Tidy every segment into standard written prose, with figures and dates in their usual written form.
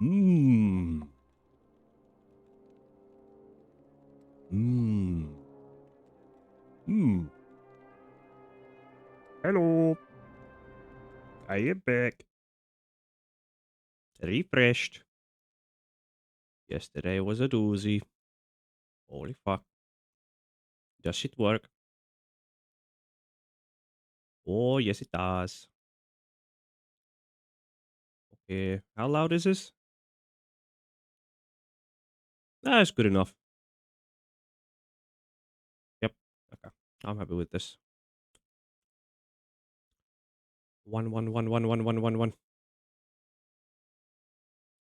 Mmm. Mmm. Mmm. Hello. I am back. Refreshed. Yesterday was a doozy. Holy fuck. Does shit work? Oh, yes it does. Okay. How loud is this? That's good enough. Yep. Okay. I'm happy with this. 1 1 1 1 1 1 1 1.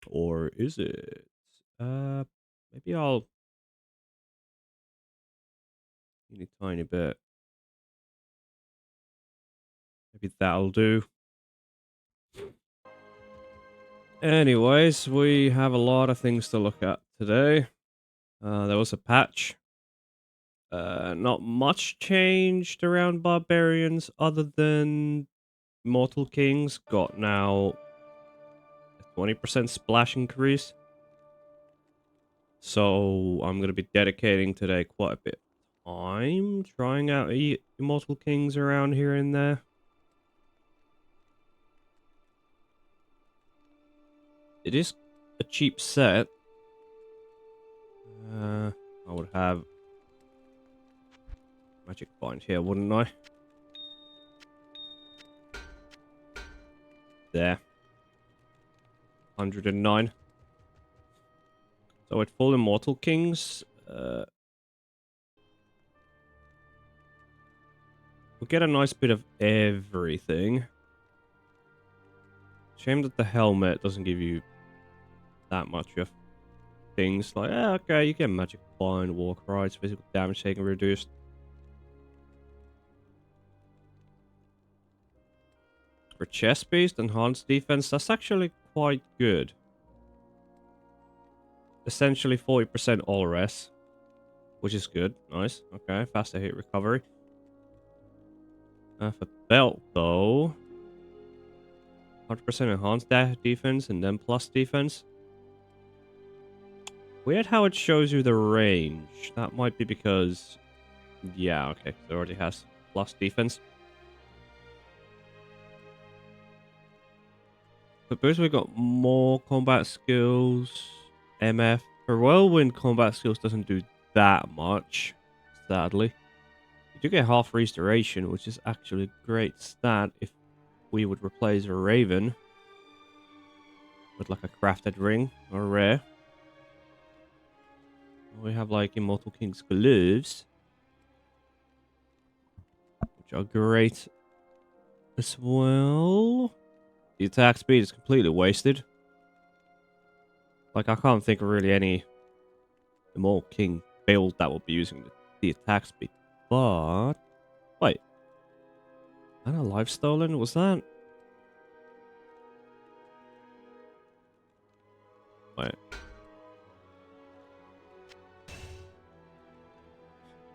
Or is it? Uh, maybe I'll need a tiny bit. Maybe that'll do. Anyways, we have a lot of things to look at today. There was a patch. Not much changed around barbarians other than Mortal Kings got now a 20% splash increase. So I'm going to be dedicating today quite a bit of time trying out Immortal Kings around here and there. It is a cheap set. I would have magic bind here, wouldn't I? There. 109. So with full Immortal Kings, we'll get a nice bit of everything. Shame that the helmet doesn't give you that much of things. Like, okay, you get magic bind, walk rides, physical damage taken reduced. For chest-based enhanced defense, that's actually quite good. Essentially 40% all res, which is good. Nice. Okay, faster hit recovery. For belt, though, 100% enhanced defense and then plus defense. Weird how it shows you the range. That might be because... Yeah, okay. It already has plus defense. But because we got more combat skills, MF. For Whirlwind, combat skills doesn't do that much, sadly. You do get half restoration, which is actually a great stat if we would replace a Raven with like a crafted ring or rare. We have like Immortal King's gloves, which are great as well. The attack speed is completely wasted. Like, I can't think of really any Immortal King build that will be using the attack speed. But... Wait. And a life stolen? Was that... Wait.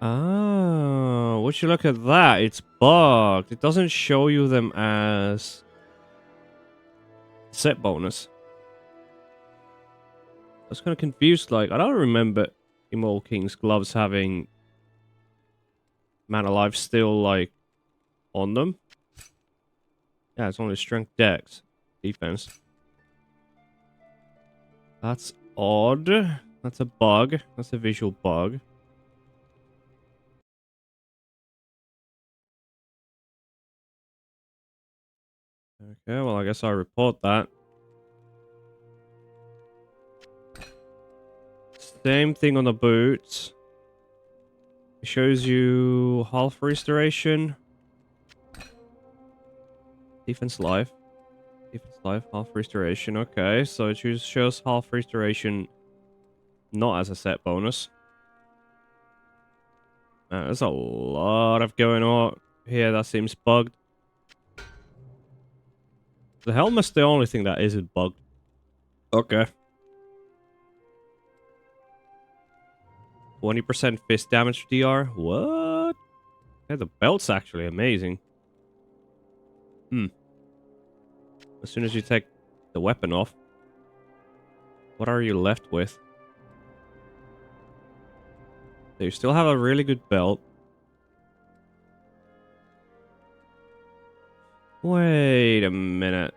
Oh, would you look at that? It's bugged. It doesn't show you them as set bonus. I was kind of confused. Like, I don't remember Immortal King's gloves having mana life still, like, on them. Yeah, it's only strength dex defense. That's odd. That's a bug. That's a visual bug. Okay, well, I guess I'll report that. Same thing on the boots. It shows you half restoration. Defense life. Defense life, half restoration. Okay, so it shows half restoration not as a set bonus. There's a lot of going on here that seems bugged. The helmet's the only thing that isn't bugged. Okay. 20% fist damage DR? What? Yeah, the belt's actually amazing. As soon as you take the weapon off. What are you left with? So you still have a really good belt. Wait a minute.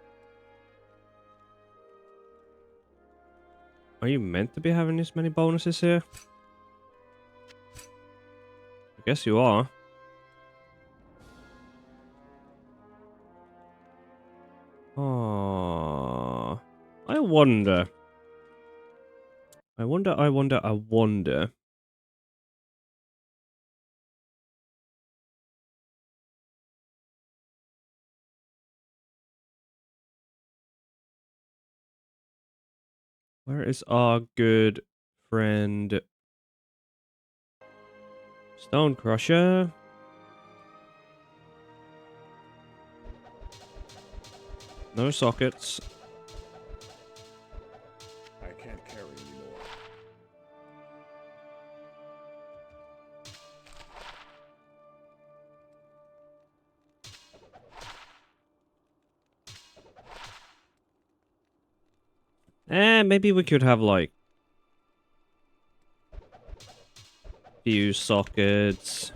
Are you meant to be having this many bonuses here? I guess you are. Oh, I wonder. I wonder. Where is our good friend Stone Crusher? No sockets. I can't carry anymore. Maybe we could have like few sockets.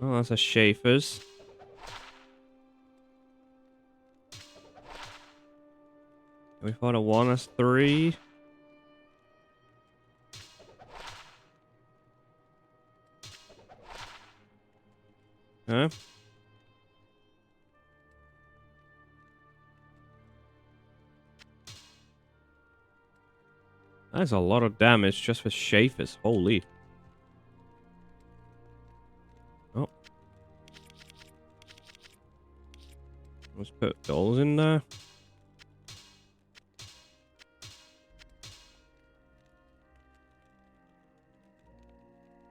Oh, that's a Schaefer's. We found a one, that's 3. Huh? That's a lot of damage just for Schaefer's. Holy. Oh. Let's put those in there.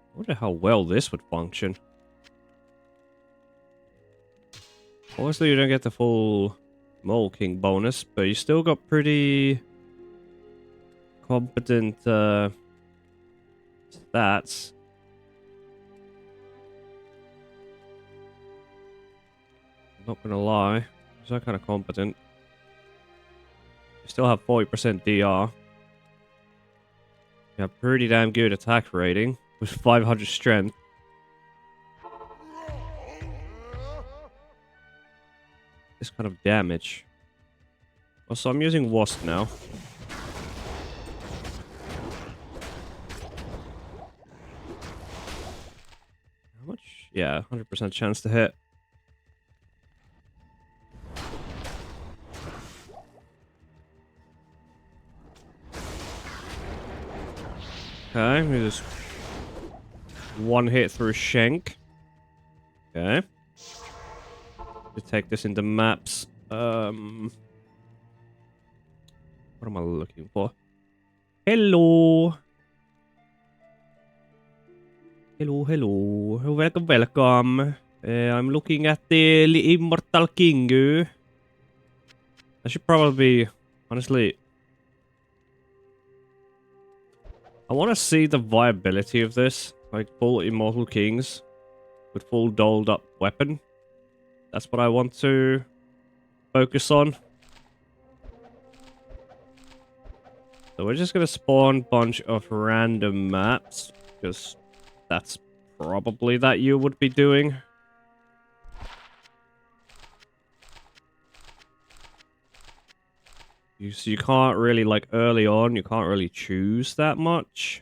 I wonder how well this would function. Obviously, you don't get the full Mole King bonus, but you still got pretty competent stats. I'm not gonna lie, it's not kind of competent. You still have 40% DR. You have pretty damn good attack rating with 500 strength. This kind of damage. Also, I'm using Wasp now. How much? Yeah, 100% chance to hit. Okay, we just one hit through Shank. Okay. To take this into maps. What am I looking for? Hello. Hello. Welcome. I'm looking at the Immortal Kingu. I should probably, honestly, I want to see the viability of this. Like full Immortal Kings with full doled up weapon. That's what I want to focus on. So we're just going to spawn a bunch of random maps. Because that's probably that you would be doing. So you can't really, like, early on, you can't really choose that much.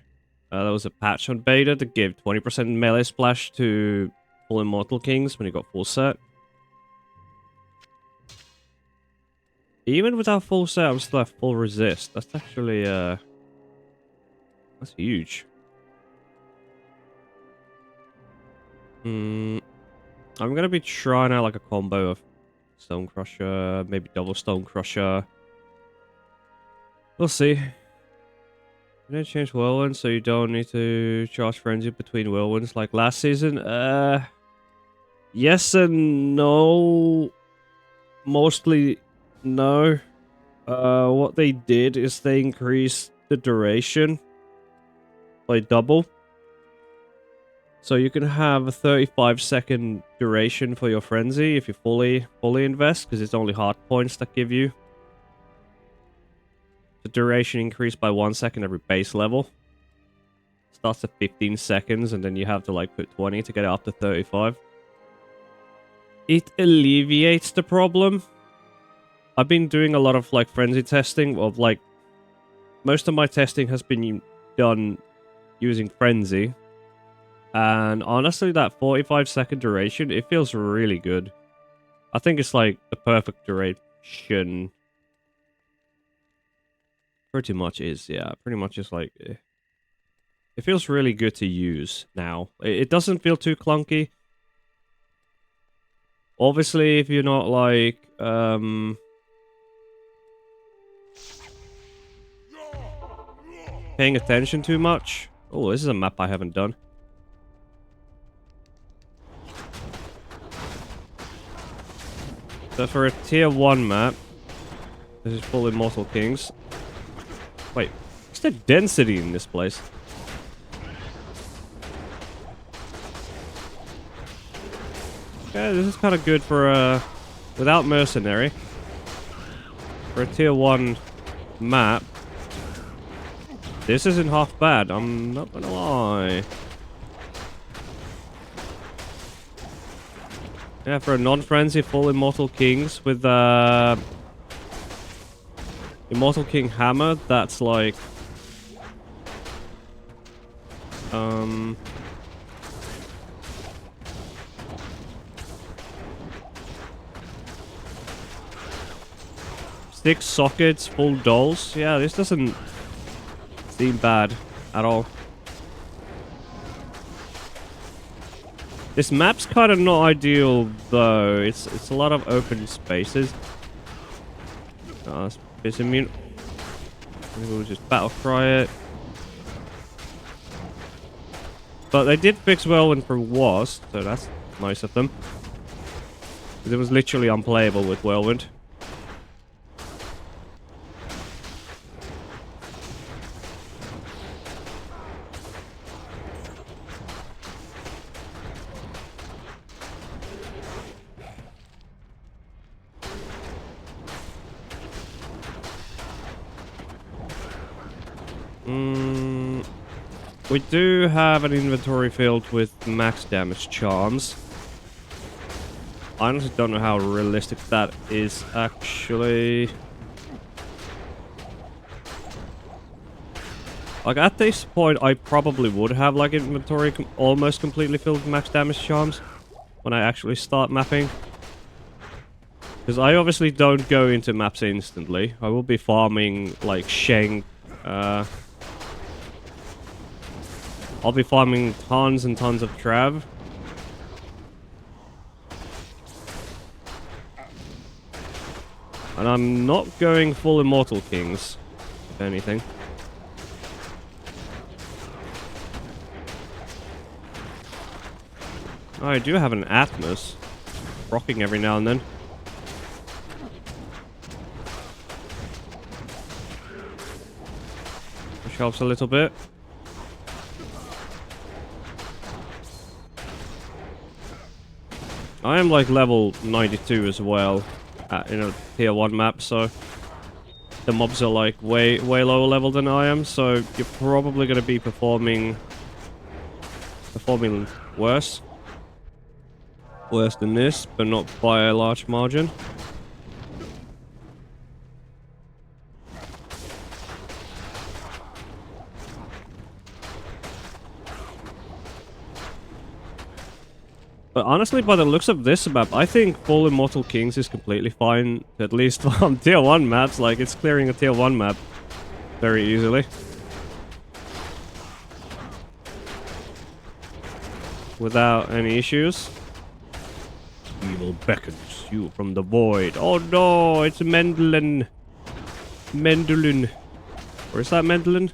There was a patch on beta to give 20% melee splash to full Immortal Kings when you got full set. Even without full set, I'm still at full resist. That's actually, that's huge. I'm gonna be trying out, like, a combo of Stone Crusher, maybe double Stone Crusher. We'll see. You don't change whirlwind, so you don't need to charge frenzy between whirlwinds like last season. Yes and no. Mostly no. What they did is they increased the duration by double. So you can have a 35-second duration for your frenzy if you fully invest, because it's only hard points that give you the duration increased by 1 second every base level. Starts at 15 seconds, and then you have to like put 20 to get it up to 35. It alleviates the problem. I've been doing a lot of like frenzy testing of like most of my testing has been done using frenzy. And honestly, that 45-second duration, it feels really good. I think it's like the perfect duration. Pretty much is, yeah. Pretty much is like... It feels really good to use now. It doesn't feel too clunky. Obviously, if you're not like... paying attention too much. Oh, this is a map I haven't done. So for a tier 1 map, this is full Immortal Kings. Wait, what's the density in this place? Okay, this is kind of good for without Mercenary. For a tier 1 map. This isn't half bad, I'm not gonna lie. Yeah, for a non-frenzy full Immortal Kings with Immortal King Hammer, that's like 6 sockets, full dolls. Yeah, this doesn't seem bad at all. This map's kind of not ideal though. It's a lot of open spaces. It's immune. We'll just battle cry it. But they did fix Whirlwind for Wasp, so that's nice of them. It was literally unplayable with Whirlwind. We do have an inventory filled with max damage charms. I honestly don't know how realistic that is actually. Like at this point, I probably would have like inventory almost completely filled with max damage charms when I actually start mapping. Because I obviously don't go into maps instantly. I will be farming like Shank. I'll be farming tons and tons of Trav. And I'm not going full Immortal Kings, if anything. Oh, I do have an Atmos. Rocking every now and then. Which helps a little bit. I am like level 92 as well, in a tier 1 map, so the mobs are like way lower level than I am, so you're probably going to be performing worse than this, but not by a large margin. But honestly, by the looks of this map, I think full Immortal Kings is completely fine, at least on tier 1 maps. Like, it's clearing a tier 1 map very easily. Without any issues. Evil beckons you from the void. Oh no, it's Mendelin. Mendelin. Or is that Mendelin?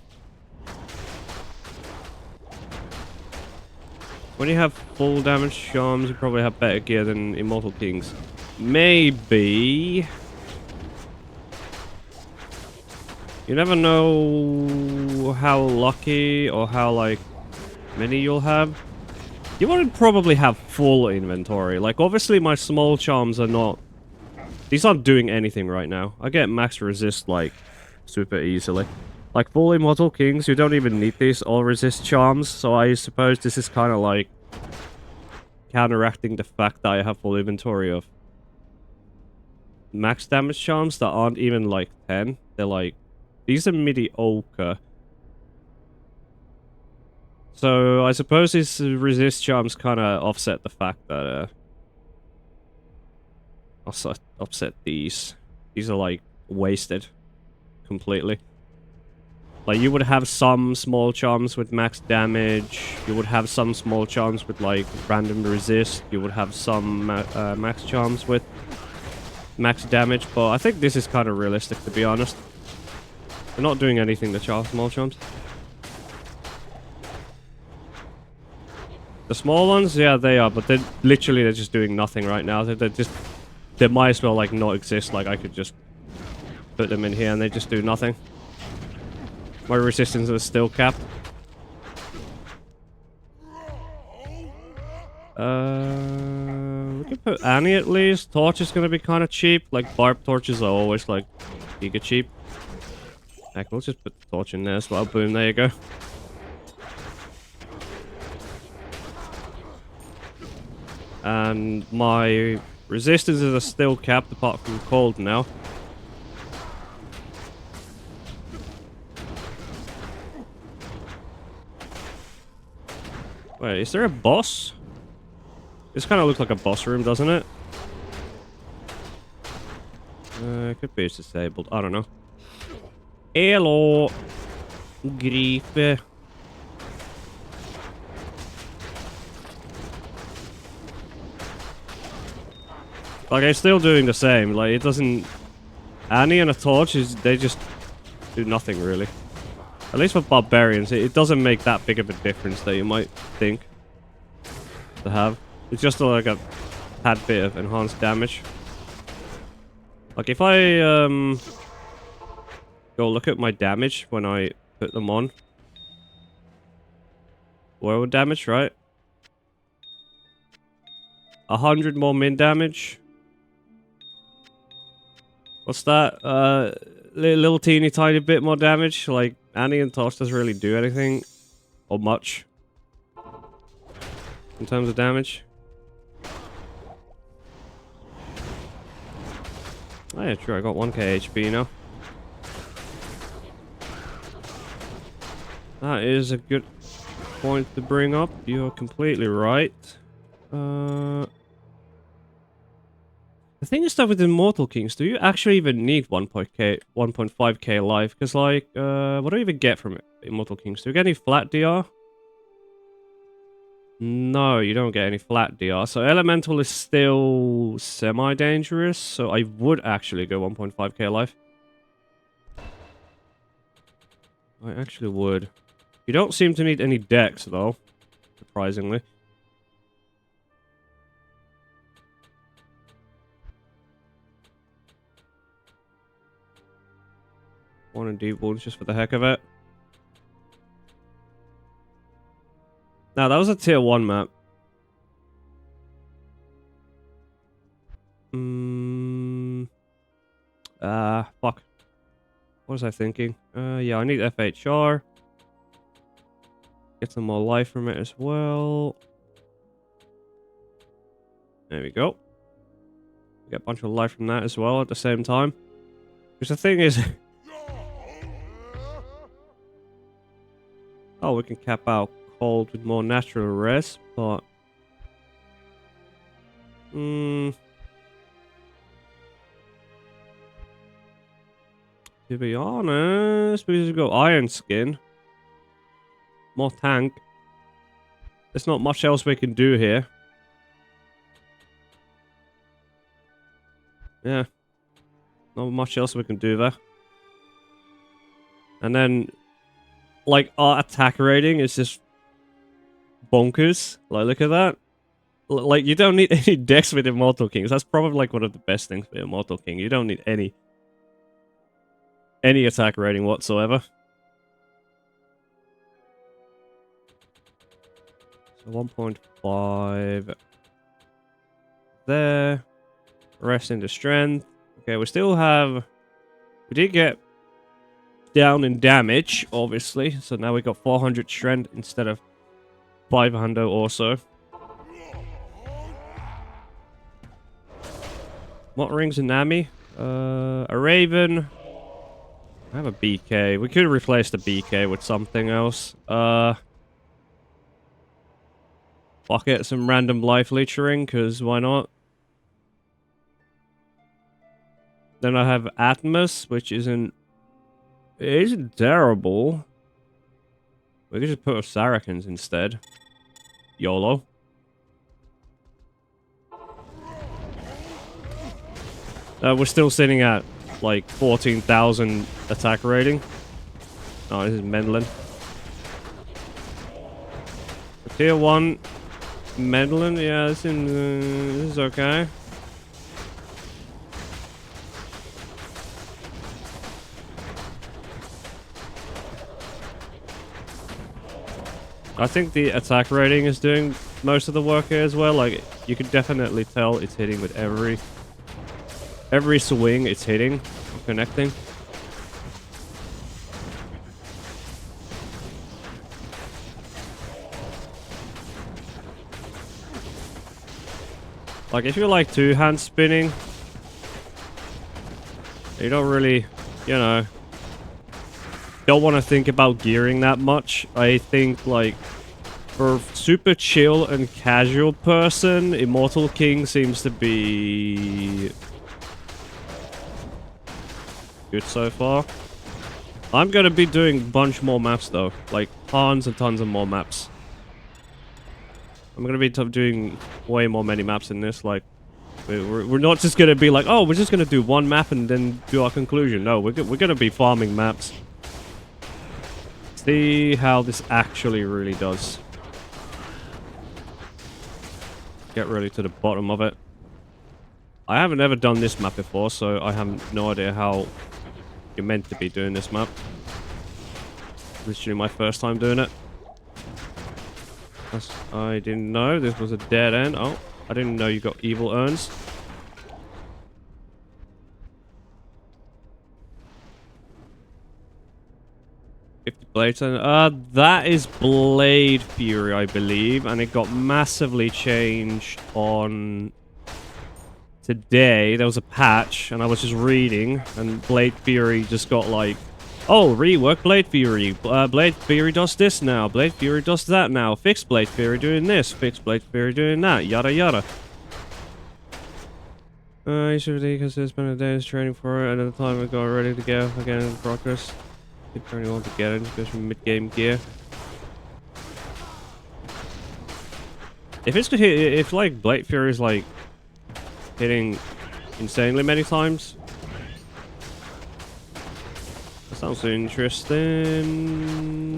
When you have full damage charms, you probably have better gear than Immortal Kings. Maybe. You never know how lucky or how, like, many you'll have. You would probably have full inventory. Like, obviously my small charms are not... These aren't doing anything right now. I get max resist, like, super easily. Like full Immortal Kings, you don't even need these all resist charms, so I suppose this is kind of like counteracting the fact that I have full inventory of max damage charms that aren't even like 10. They're like, these are mediocre. So I suppose these resist charms kind of offset the fact that also offset these. These are like wasted completely. Like you would have some small charms with max damage. You would have some small charms with like random resist. You would have some max charms with max damage. But I think this is kind of realistic, to be honest. They're not doing anything to charm small charms. The small ones, yeah, they are, but they're just doing nothing right now. They might as well like not exist. Like I could just put them in here and they just do nothing. My resistance is still capped. We can put Annie at least. Torch is gonna be kind of cheap. Like barb torches are always like giga cheap. Heck, we'll just put the torch in there as well. Boom, there you go. And my resistances are still capped apart from cold now. Wait, is there a boss? This kind of looks like a boss room, doesn't it? It could be it's disabled. I don't know. Hello. Grief. Like, I'm still doing the same. Like, it doesn't... Annie and a torch, they just do nothing, really. At least with barbarians, it doesn't make that big of a difference that you might think to have. It's just like a tad bit of enhanced damage. Like, if I, go look at my damage when I put them on. World damage, right? 100 more min damage. What's that? Little teeny tiny bit more damage. Like, Annie and Tosh doesn't really do anything. Or much. In terms of damage. Oh yeah, true. I got 1k HP now. That is a good point to bring up. You're completely right. The thing is that with Immortal Kings, do you actually even need 1.5k life? Because, like, what do you even get from Immortal Kings? Do you get any flat DR? No, you don't get any flat DR. So Elemental is still semi-dangerous. So I would actually go 1.5k life. I actually would. You don't seem to need any dex, though. Surprisingly. One and deep wounds just for the heck of it. Now, that was a tier 1 map. Fuck. What was I thinking? Yeah, I need FHR. Get some more life from it as well. There we go. Get a bunch of life from that as well at the same time. Because the thing is... oh, we can cap out cold with more natural res, but... to be honest, we just go iron skin. More tank. There's not much else we can do here. Yeah. Not much else we can do there. And then... like, our attack rating is just... bonkers. Like, look at that. Like, you don't need any dex with Immortal Kings. That's probably, like, one of the best things for Immortal King. You don't need any attack rating whatsoever. So 1.5 there. Rest into strength. Okay, we still have... we did get down in damage, obviously. So now we got 400 strength instead of 500 or so. What rings a Nami? A Raven. I have a BK. We could replace the BK with something else. Fuck it, some random life leechering, because why not? Then I have Atmos, which isn't... It isn't terrible. We could just put Saracens instead. YOLO. We're still sitting at, like, 14,000 attack rating. Oh, this is Medlin. Tier 1... Medlin, yeah, this is okay. I think the attack rating is doing most of the work here as well. Like, you can definitely tell it's hitting with every swing it's hitting, connecting. Like, if you're like two-hand spinning, you don't really, you know, don't want to think about gearing that much. I think, like, for super chill and casual person, Immortal King seems to be good so far. I'm gonna be doing a bunch more maps though, like tons and tons of more maps. I'm gonna be doing way more many maps in this. Like, we're not just gonna be like, oh, we're just gonna do one map and then do our conclusion. No, we're gonna be farming maps. See how this actually really does. Get really to the bottom of it. I haven't ever done this map before, so I have no idea how you're meant to be doing this map. Literally my first time doing it. I didn't know this was a dead end. Oh, I didn't know you got evil urns. Blades and that is Blade Fury, I believe, and it got massively changed on today. There was a patch, and I was just reading, and Blade Fury just got like, oh, rework Blade Fury. Blade Fury does this now. Blade Fury does that now. Fix Blade Fury doing this. Fix Blade Fury doing that. Yada yada. Usually because there's been a day's training for it, and at the time I got ready to go again in progress. Keep turning on to get it, especially mid-game gear. If like Blade Fury is like hitting insanely many times, that sounds interesting.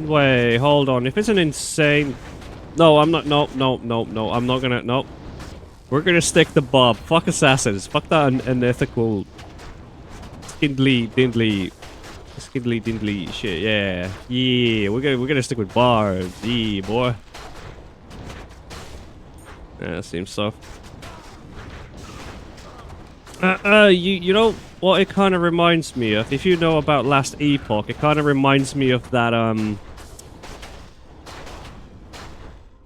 Wait, hold on. If it's an insane, no, I'm not. No, no, no, no. I'm not gonna. No, we're gonna stick to Bob. Fuck assassins. Fuck that unethical, skindly dindly. Skidly dindly shit, yeah. Yeah, we're gonna stick with barbs. Yeah, boy. Yeah, that seems so. You know what it kind of reminds me of? If you know about Last Epoch, it kind of reminds me of that, a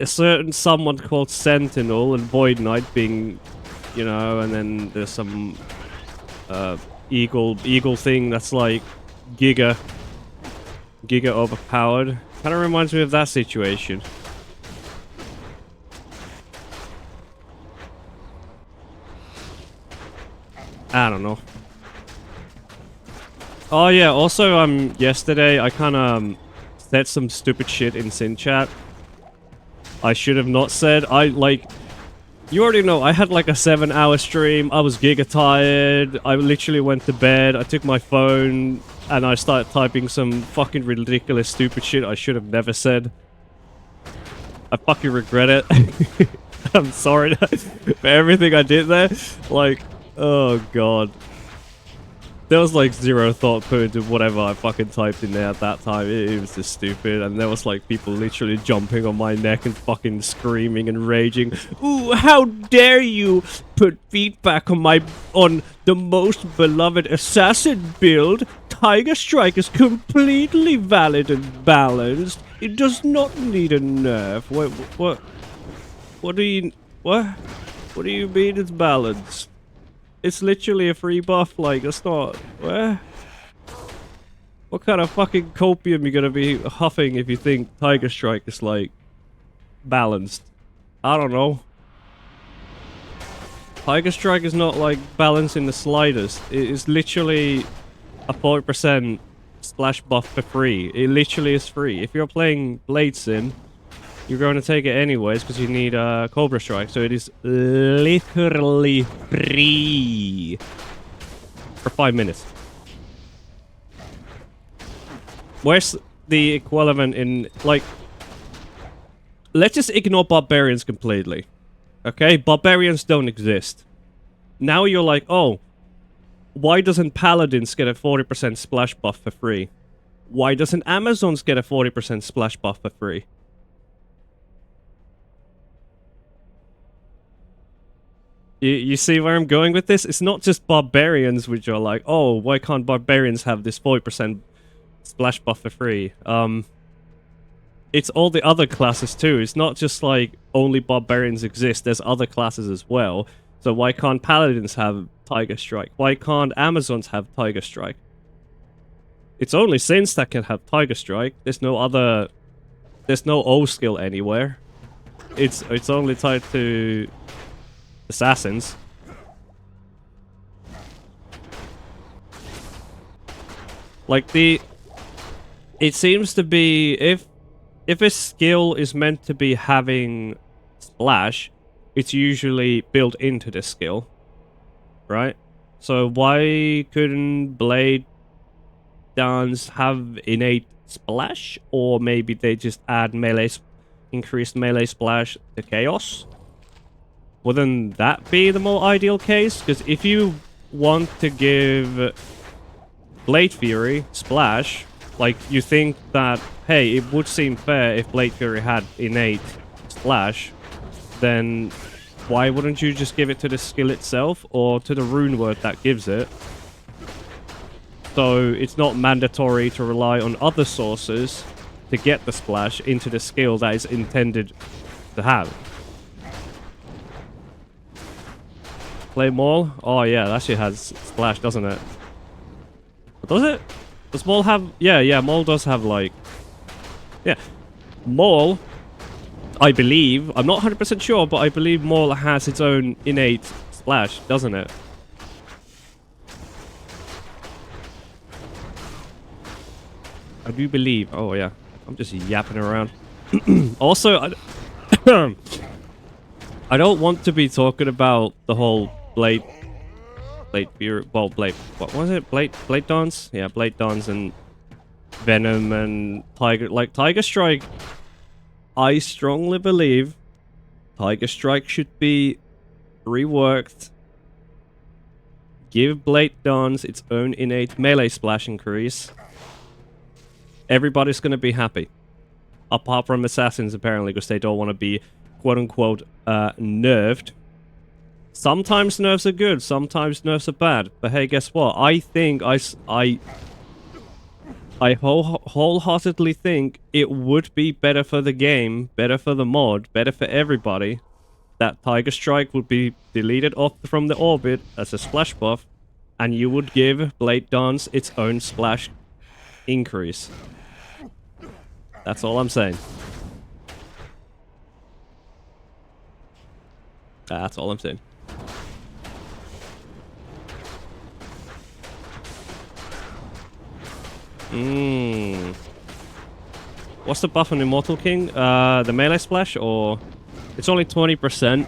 certain someone called Sentinel and Void Knight being, you know, and then there's some, eagle thing that's like, Giga overpowered. Kind of reminds me of that situation. I don't know. Oh yeah, also yesterday I kind of said some stupid shit in Sin Chat. I should have not said. You already know, I had like a 7-hour stream. I was giga tired. I literally went to bed. I took my phone and I started typing some fucking ridiculous stupid shit I should have never said. I fucking regret it. I'm sorry for everything I did there. Like, oh god. There was like zero thought put into whatever I fucking typed in there at that time. It was just stupid. And there was like people literally jumping on my neck and fucking screaming and raging. Ooh, how dare you put feedback on the most beloved assassin build? Tiger Strike is completely valid and balanced. It does not need a nerf. What do you... What? What do you mean it's balanced? It's literally a free buff, like, it's not... What kind of fucking copium you gonna be huffing if you think Tiger Strike is, like, balanced? I don't know. Tiger Strike is not, like, balanced in the slightest. It is literally a 40% splash buff for free. It literally is free. If you're playing Blade Sim, you're going to take it anyways because you need a Cobra Strike. So it is literally free for 5 minutes. Where's the equivalent in, like... Let's just ignore barbarians completely. Okay? Barbarians don't exist. Now you're like, oh, why doesn't paladins get a 40% splash buff for free? Why doesn't Amazons get a 40% splash buff for free? You see where I'm going with this? It's not just barbarians which are like, oh, why can't barbarians have this 40% splash buff for free? It's all the other classes too. It's not just like only barbarians exist. There's other classes as well. So why can't paladins have Tiger Strike? Why can't Amazons have Tiger Strike? It's only Saints that can have Tiger Strike. There's no other... There's no O skill anywhere. It's only tied to assassins. Like the... It seems to be... If a skill is meant to be having splash, it's usually built into the skill. Right? So why couldn't Blade Dance have innate splash? Or maybe they just add melee, increased melee splash to chaos? Wouldn't that be the more ideal case? Because if you want to give Blade Fury splash, like you think that, hey, it would seem fair if Blade Fury had innate splash, then why wouldn't you just give it to the skill itself or to the rune word that gives it? So it's not mandatory to rely on other sources to get the splash into the skill that is intended to have. Play Maul? Oh yeah, that shit has splash, doesn't it? Does it? Does Maul have... Yeah, Maul does have like... Yeah. Maul, I believe, I'm not 100% sure, but I believe Maul has its own innate splash, doesn't it? I do believe. Oh yeah, I'm just yapping around. Also, I don't want to be talking about the whole Blade Fury, well, what was it? Blade Dance? Yeah, Blade Dance and Venom and Tiger Strike. I strongly believe Tiger Strike should be reworked. Give Blade Dance its own innate melee splash increase. Everybody's gonna be happy. Apart from assassins, apparently, because they don't want to be, quote-unquote, nerfed. Sometimes nerfs are good, sometimes nerfs are bad. But hey, guess what? I think I wholeheartedly think it would be better for the game, better for the mod, better for everybody, that Tiger Strike would be deleted off from the orbit as a splash buff, and you would give Blade Dance its own splash increase. That's all I'm saying. That's all I'm saying. What's the buff on Immortal King? The melee splash, or... It's only 20%.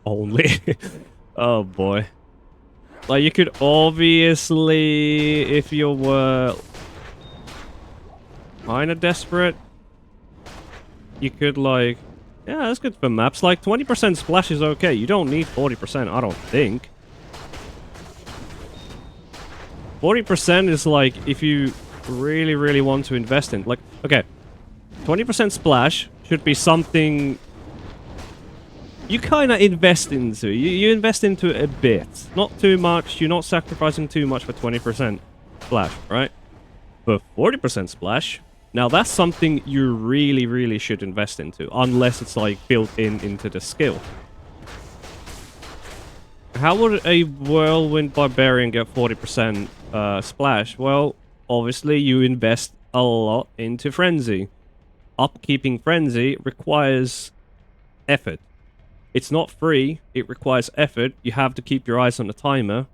Only? Oh boy. Like, you could obviously, if you were kinda desperate, you could, like... Yeah, that's good for maps. Like, 20% splash is okay. You don't need 40%, I don't think. 40% is like, if you really, really want to invest in... Like, okay. 20% splash should be something you kind of invest into it. You invest into it a bit. Not too much. You're not sacrificing too much for 20% splash, right? But 40% splash, now that's something you really, really should invest into. Unless it's like built into the skill. How would a Whirlwind Barbarian get 40% splash? Well, obviously you invest a lot into Frenzy. Upkeeping Frenzy requires effort. It's not free, it requires effort. You have to keep your eyes on the timer.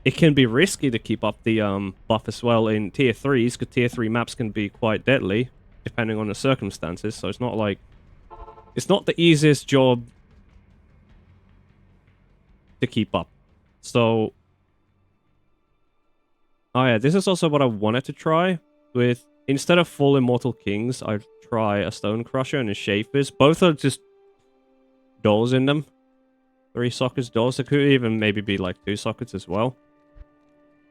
It can be risky to keep up the buff as well in tier 3s, because tier 3 maps can be quite deadly, depending on the circumstances, so it's not like... It's not the easiest job to keep up. So... Oh yeah, this is also what I wanted to try. With... Instead of full Immortal Kings, I'd try a Stone Crusher and a Shapers. Both are just... dolls in them. 3 sockets dolls. There could even maybe be like 2 sockets as well.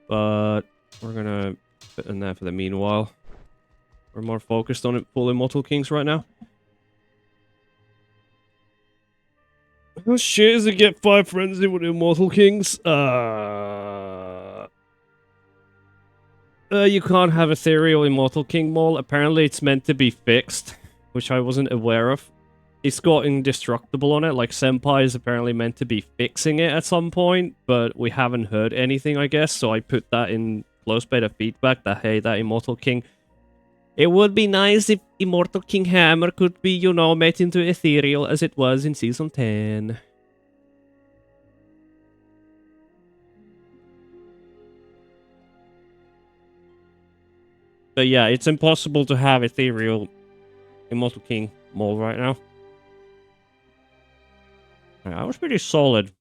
But we're gonna put in there for the meanwhile. We're more focused on it, full Immortal Kings right now. How shit is it get 5 Frenzy with Immortal Kings? You can't have Ethereal Immortal King Maul. Apparently it's meant to be fixed, which I wasn't aware of. It's got Indestructible on it, like Senpai is apparently meant to be fixing it at some point, but we haven't heard anything, I guess, so I put that in close beta feedback that, hey, that Immortal King... It would be nice if Immortal King Hammer could be, you know, made into Ethereal as it was in Season 10. But yeah, it's impossible to have Ethereal Immortal King Maul right now. That was pretty solid.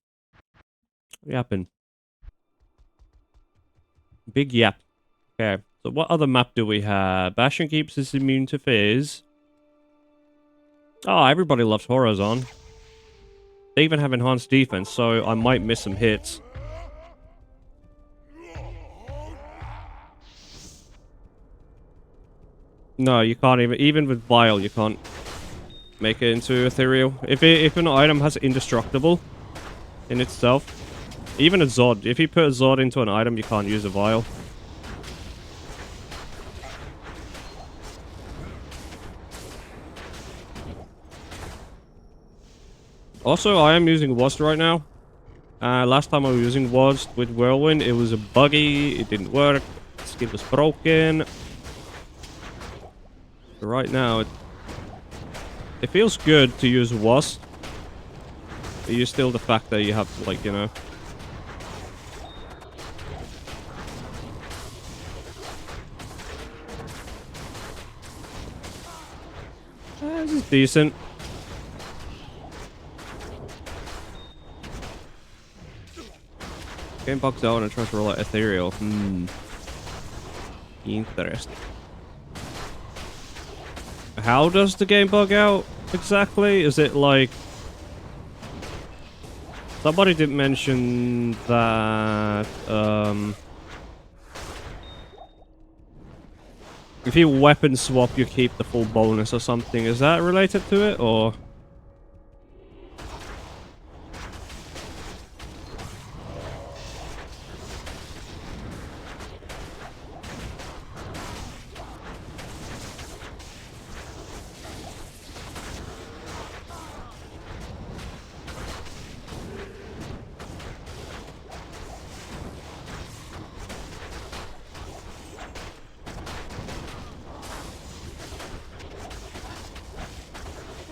Yapping. Big yap. Okay, so what other map do we have? Bastion keeps us immune to Fizz. Oh, everybody loves Horizon. They even have enhanced defense, so I might miss some hits. No, you can't even with Vile, you can't make it into Ethereal. If an item has Indestructible in itself, even a Zod, if you put a Zod into an item, you can't use a Vile. Also, I am using Wast right now. Last time I was using Wast with Whirlwind, it was buggy, it didn't work, skill was broken. So right now, it feels good to use Wast. But you still the fact that you have to, like, you know... This is decent. Game bugs out and tries to roll out Ethereal. Interesting. How does the game bug out exactly? Is it like... Somebody did mention that... if you weapon swap, you keep the full bonus or something. Is that related to it, or...?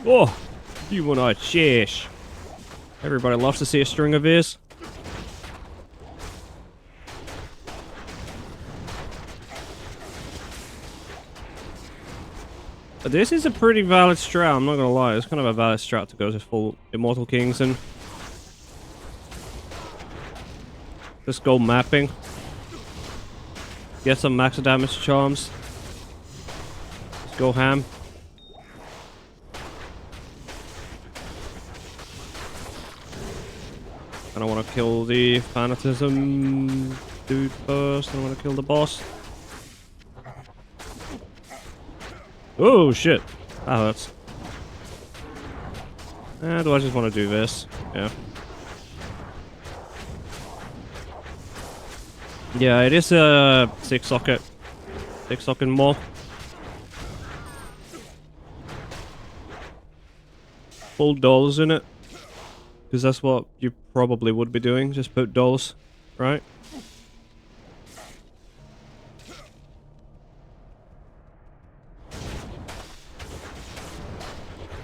Oh, humanoid sheesh. Everybody loves to see a string of ears. This is a pretty valid strat, I'm not gonna lie. It's kind of a valid strat to go to full Immortal Kings and just go mapping. Get some max damage charms. Let's go ham. And I want to kill the Fanatism dude first. I want to kill the boss. Oh shit, that hurts. Do I just want to do this? Yeah. Yeah, it is a 6-socket. 6-socket more. Full dolls in it. Because that's what you probably would be doing. Just put dolls, right?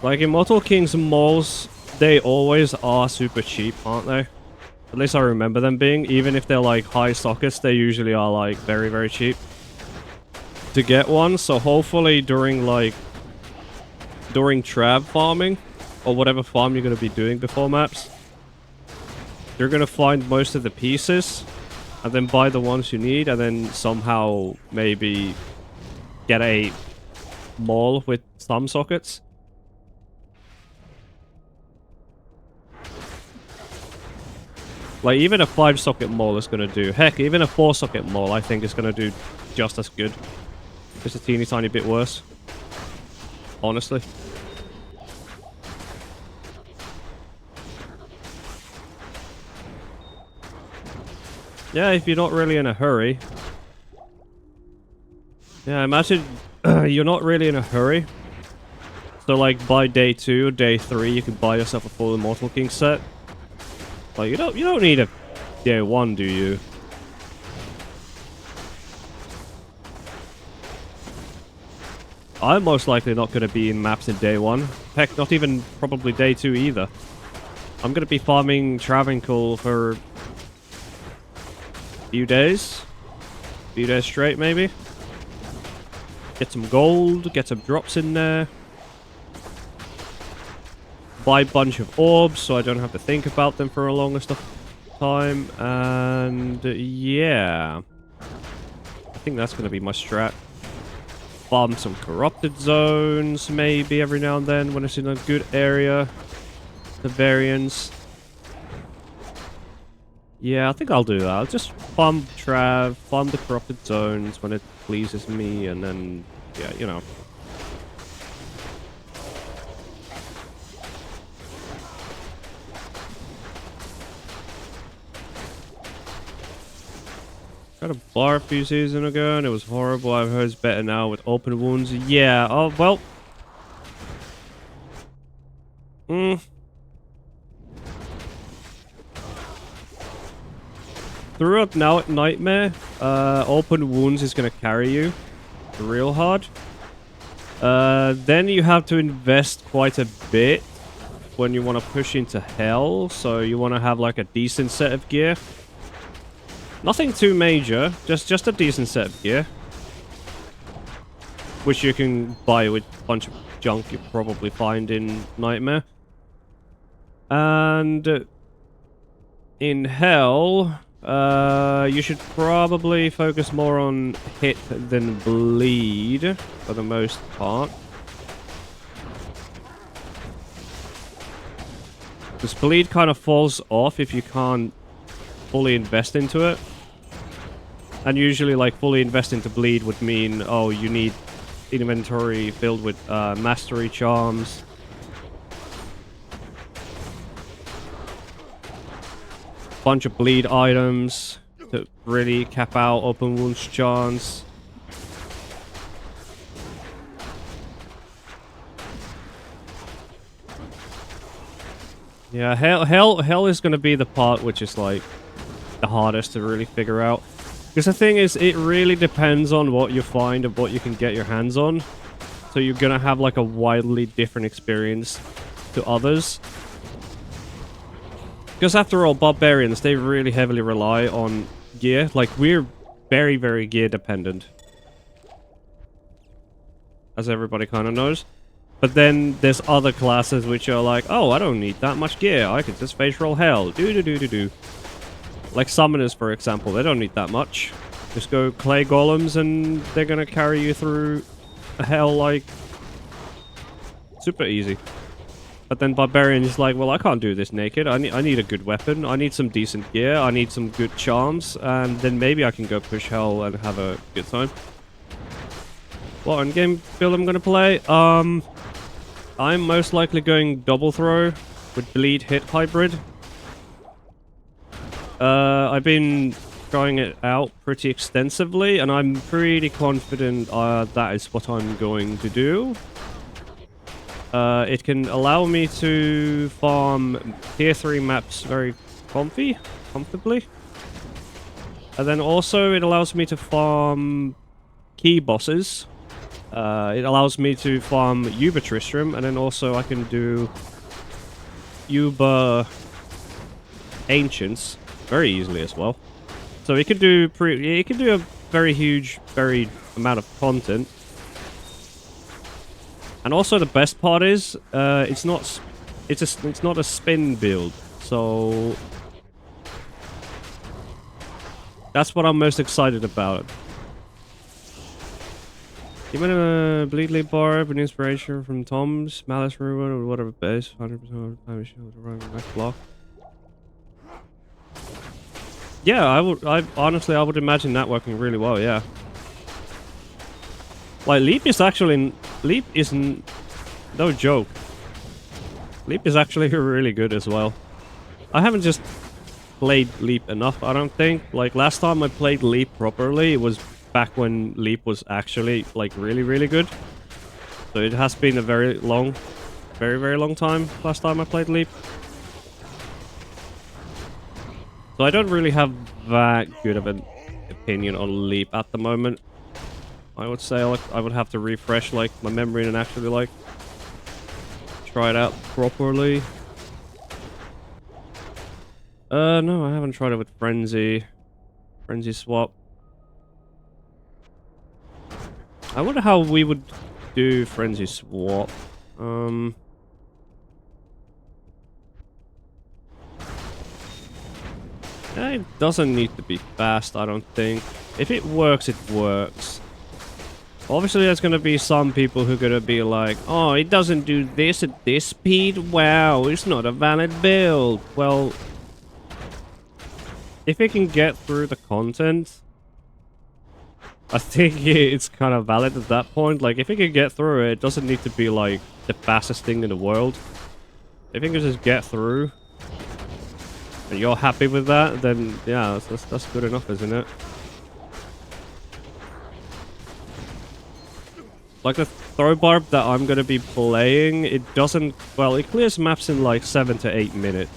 Like Immortal King's malls, they always are super cheap, aren't they? At least I remember them being. Even if they're like high sockets, they usually are like very, very cheap to get one. So hopefully during trab farming, or whatever farm you're going to be doing before maps, you're going to find most of the pieces, and then buy the ones you need, and then somehow maybe get a mall with some sockets. Like, even a 5-socket mall is going to do. Heck, even a 4-socket mall, I think, is going to do just as good. Just a teeny tiny bit worse. Honestly. Yeah, if you're not really in a hurry. Yeah, imagine you're not really in a hurry. So, like, by day 2 or day 3, you can buy yourself a full Immortal King set. Like, you don't need a day 1, do you? I'm most likely not going to be in maps in day 1. Heck, not even probably day 2 either. I'm going to be farming Travancore for a few days. A few days straight, maybe. Get some gold, get some drops in there. Buy a bunch of orbs so I don't have to think about them for a longest time. And yeah. I think that's going to be my strat. Farm some corrupted zones maybe every now and then when it's in a good area. The variants. Yeah, I think I'll do that. I'll just farm Trav, farm the corrupted zones when it pleases me, and then, yeah, you know. Got a bar a few seasons ago and it was horrible. I've heard it's better now with open wounds. Yeah, oh, well. Throughout now at Nightmare, open wounds is going to carry you real hard. Then you have to invest quite a bit when you want to push into Hell. So you want to have like a decent set of gear. Nothing too major, just a decent set of gear. Which you can buy with a bunch of junk you probably find in Nightmare. And in Hell, you should probably focus more on hit than bleed for the most part. Because bleed kind of falls off if you can't fully invest into it. And usually, like, fully invest into bleed would mean, oh, you need inventory filled with mastery charms. Bunch of bleed items to really cap out open wounds chance. Yeah, hell is going to be the part which is like the hardest to really figure out. Because the thing is, it really depends on what you find and what you can get your hands on. So you're going to have like a wildly different experience to others. Because after all, barbarians, they really heavily rely on gear. Like, we're very, very gear dependent. As everybody kind of knows. But then there's other classes which are like, oh, I don't need that much gear. I can just face roll hell. Do. Like summoners, for example, they don't need that much. Just go clay golems and they're gonna carry you through hell like super easy. But then barbarian is like, well, I can't do this naked. I need a good weapon. I need some decent gear. I need some good charms, and then maybe I can go push hell and have a good time. What in-game build I'm gonna play? I'm most likely going double throw with bleed hit hybrid. I've been trying it out pretty extensively, and I'm pretty confident that is what I'm going to do. It can allow me to farm tier 3 maps very comfortably. And then also it allows me to farm key bosses. It allows me to farm Uber Tristram, and then also I can do Uber Ancients very easily as well. So it can do a very huge, varied amount of content. And also the best part is, it's not a spin build, so that's what I'm most excited about. You might have a Bleedly Barb, an inspiration from Tom's, Malice Ruin, or whatever base, 100% of the time shield to run the next block. Yeah, honestly, I would imagine that working really well, yeah. Like, Leap isn't, no joke. Leap is actually really good as well. I haven't just played Leap enough, I don't think. Like, last time I played Leap properly, it was back when Leap was actually, like, really, really good. So it has been a very, very long time last time I played Leap. So I don't really have that good of an opinion on Leap at the moment. I would say I would have to refresh, like, my memory and actually, like, try it out properly. No, I haven't tried it with Frenzy Swap. I wonder how we would do Frenzy Swap. It doesn't need to be fast, I don't think. If it works, it works. Obviously, there's going to be some people who are going to be like, oh, it doesn't do this at this speed? Wow, it's not a valid build. Well, if it can get through the content, I think it's kind of valid at that point. Like, if it can get through it, it doesn't need to be, like, the fastest thing in the world. If it can just get through, and you're happy with that, then, yeah, that's good enough, isn't it? Like, the throw barb that I'm going to be playing, it doesn't... Well, it clears maps in, like, 7 to 8 minutes.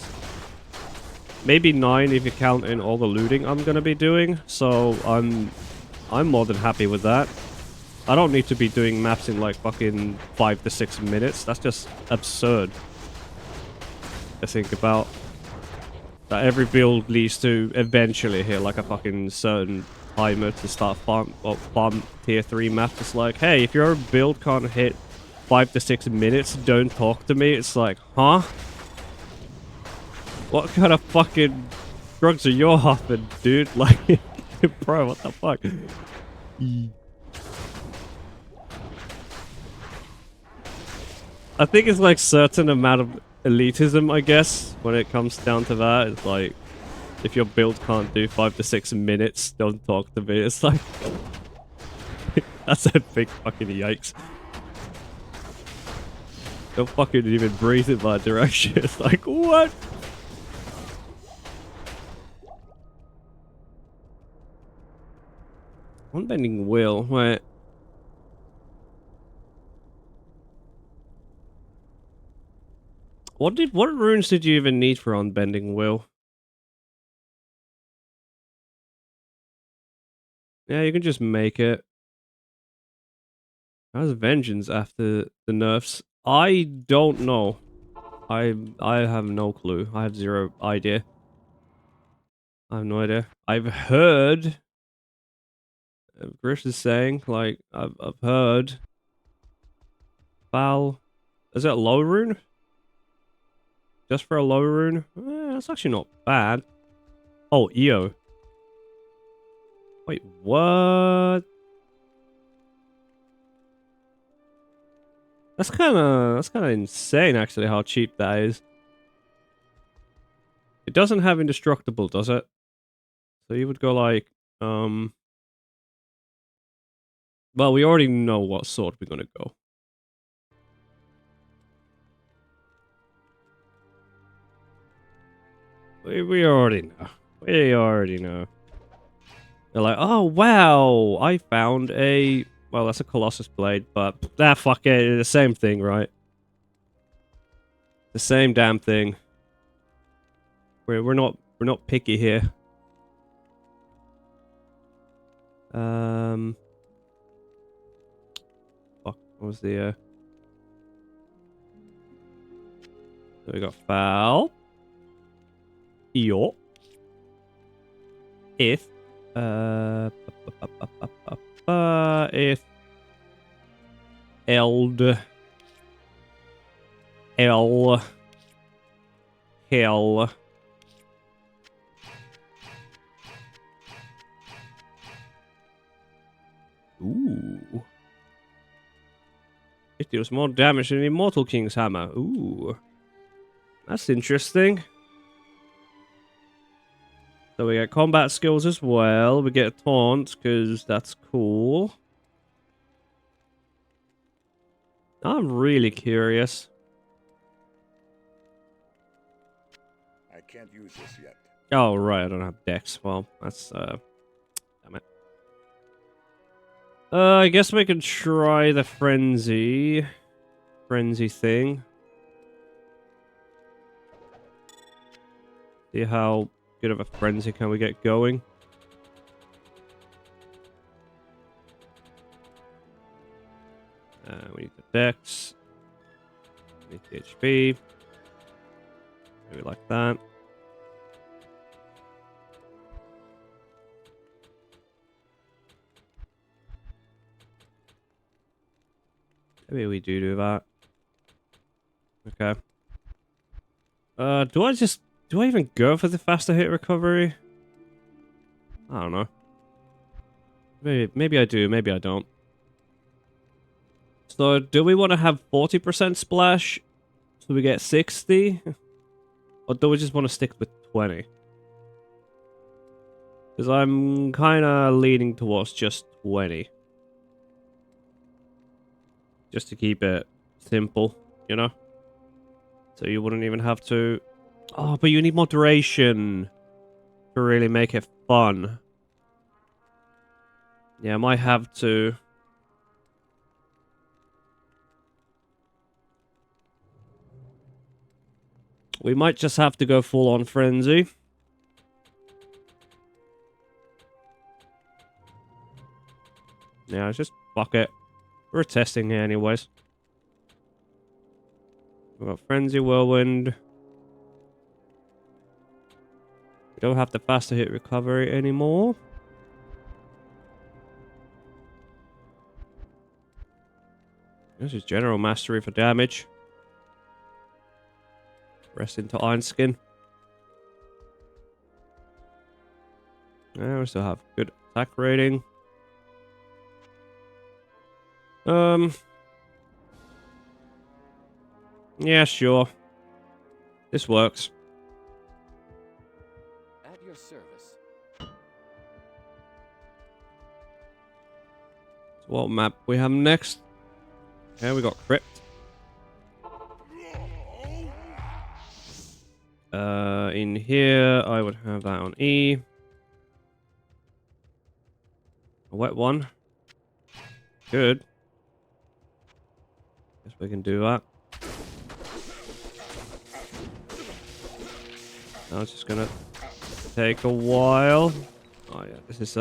Maybe 9 if you count in all the looting I'm going to be doing. So, I'm more than happy with that. I don't need to be doing maps in, like, fucking 5 to 6 minutes. That's just absurd to think about. That every build leads to eventually hit, like, a fucking certain timer to start farm tier 3 map. It's like, hey, if your build can't hit 5 to 6 minutes, don't talk to me. It's like, huh? What kind of fucking drugs are you hopping, dude? Like, bro, what the fuck? I think it's like certain amount of elitism, I guess, when it comes down to that. It's like, if your build can't do 5 to 6 minutes, don't talk to me. It's like... That's a big fucking yikes. Don't fucking even breathe in my direction. It's like, what? Unbending will. Wait. What runes did you even need for Unbending Will? Yeah, you can just make it. How's Vengeance after the nerfs? I don't know. I have no clue. I have zero idea. I have no idea. I've heard... Grish is saying, like, I've heard... Val... Is it a low rune? Just for a low rune? That's actually not bad. Oh, EO. Wait, what? That's kind of insane, actually, how cheap that is. It doesn't have indestructible, does it? So you would go like, well, we already know what sword we're gonna go. We already know. We already know. They're like, oh wow, I found a. Well, that's a Colossus blade, but fuck it, the same thing, right? The same damn thing. We're not picky here. Fuck, what was the so we got foul. Yo. If if eld L hell ooh. It deals more damage than the Immortal King's hammer. Ooh. That's interesting. So we get combat skills as well. We get a taunt, because that's cool. I'm really curious. I can't use this yet. Oh, right, I don't have dex. Well, that's, damn it. I guess we can try the frenzy thing. See how good of a frenzy can we get going. We need the dex. We need the HP. Maybe like that. Maybe we do that. Okay. Do I even go for the faster hit recovery? I don't know. Maybe I do, maybe I don't. So, do we want to have 40% splash so we get 60? Or do we just want to stick with 20? Because I'm kind of leaning towards just 20. Just to keep it simple, you know? So you wouldn't even have to... Oh, but you need moderation to really make it fun. Yeah, I might have to... We might just have to go full on frenzy. Yeah, just fuck it. We're testing here anyways. We've got frenzy, whirlwind. We don't have the faster hit recovery anymore. This is general mastery for damage. Rest into Iron Skin. Yeah, we still have good attack rating. Yeah, sure. This works. At your service. So what map we have next? Yeah, we got Crypt. In here, I would have that on E. A wet one. Good. Guess we can do that. Now it's just gonna take a while. Oh yeah, this is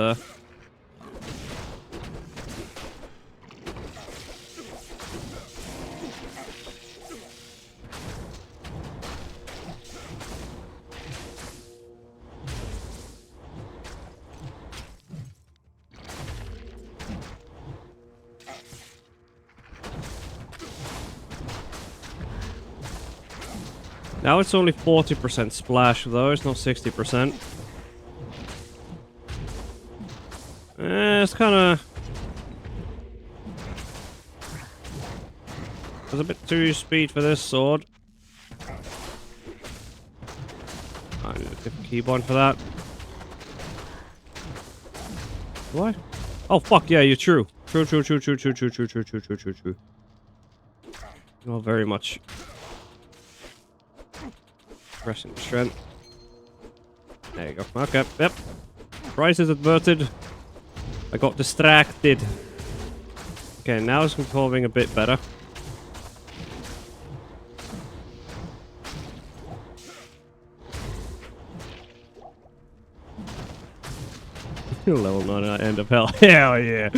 now it's only 40% splash though, it's not 60%. It's kinda... There's a bit too speed for this sword. I need a different keybind for that. What? Oh fuck yeah, you're true. True. Not very much. Pressing strength. There you go. Okay, yep. Price is adverted. I got distracted. Okay, now it's performing a bit better. Level 9 at end of hell. Hell yeah.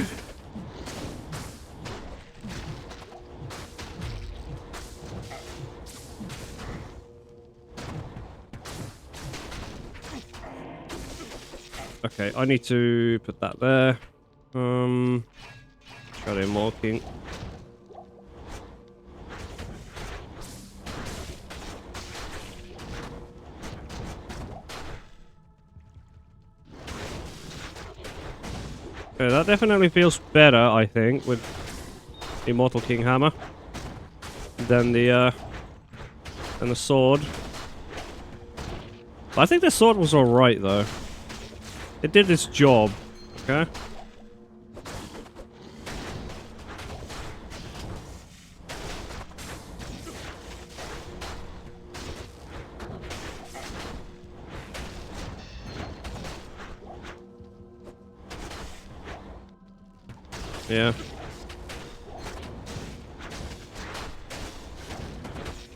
Okay, I need to put that there. Try to marking. Okay, that definitely feels better, I think, with the Immortal King hammer than the sword. I think the sword was alright though. It did its job. Okay. Yeah.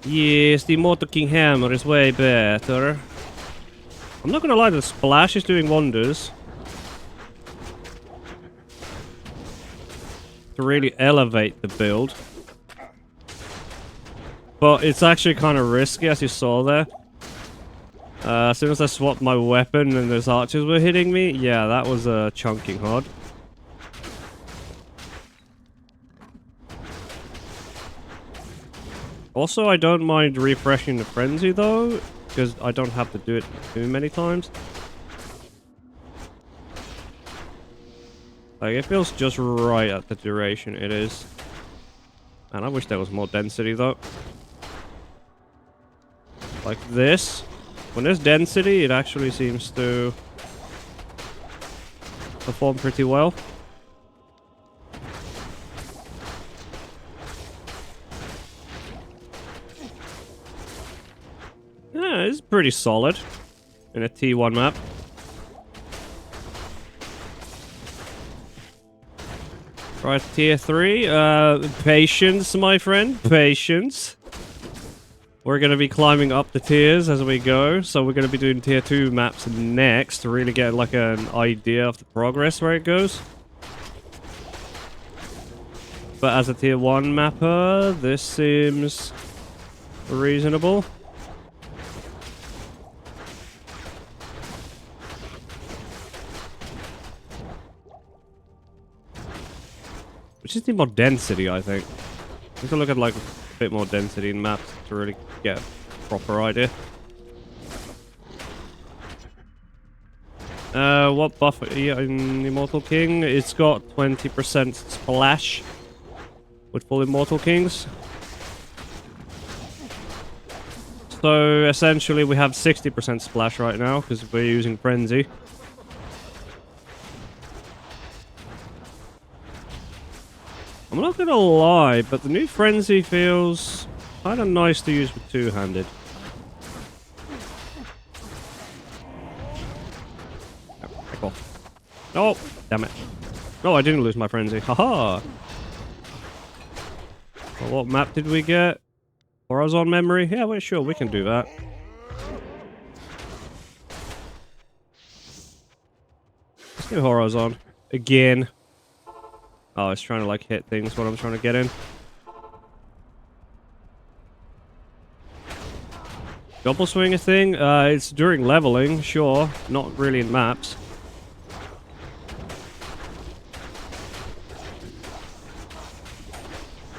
Yes, the Immortal King hammer is way better. I'm not gonna lie, the splash is doing wonders. To really elevate the build. But it's actually kind of risky, as you saw there. As soon as I swapped my weapon and those archers were hitting me, yeah, that was chunking hard. Also, I don't mind refreshing the frenzy though, because I don't have to do it too many times. Like, it feels just right at the duration it is. And I wish there was more density though. Like this. When there's density, it actually seems to perform pretty well. Yeah, it's pretty solid in a T1 map. Right, tier 3. Patience, my friend. Patience. We're going to be climbing up the tiers as we go. So we're going to be doing tier 2 maps next to really get like an idea of the progress where it goes. But as a tier 1 mapper, this seems reasonable. We just need more density, I think. We have to look at like a bit more density in maps to really get a proper idea. What buff in Immortal King? It's got 20% splash with full Immortal Kings. So essentially we have 60% splash right now because we're using Frenzy. I'm not gonna lie, but the new Frenzy feels kind of nice to use with two-handed. Back off. Oh, damn it. No, I didn't lose my Frenzy. Haha! Well, what map did we get? Horizon memory? Yeah, well, sure, we can do that. Let's get Horizon. Again. Oh, it's trying to like hit things when I'm trying to get in. Double swing a thing? It's during leveling, sure. Not really in maps.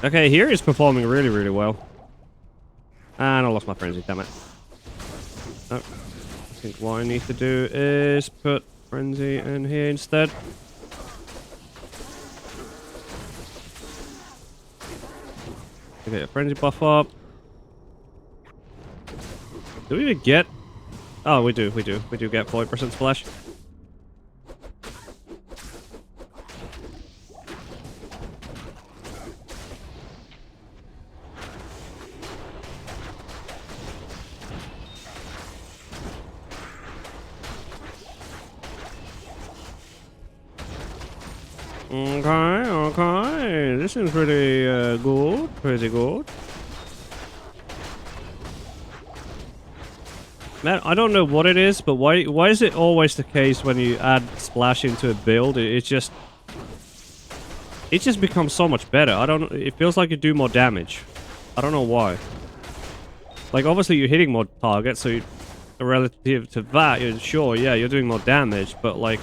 Okay, here is performing really, really well. And I lost my frenzy, damn it. Oh, I think what I need to do is put frenzy in here instead. Okay, a frenzy buff up. Do we even get... Oh, we do get 40% splash. Okay, okay. This seems pretty good. Pretty good. Man, I don't know what it is, but why is it always the case when you add splash into a build? It just becomes so much better. I don't. It feels like you do more damage. I don't know why. Like obviously you're hitting more targets, so relative to that, you're sure, yeah, you're doing more damage, but like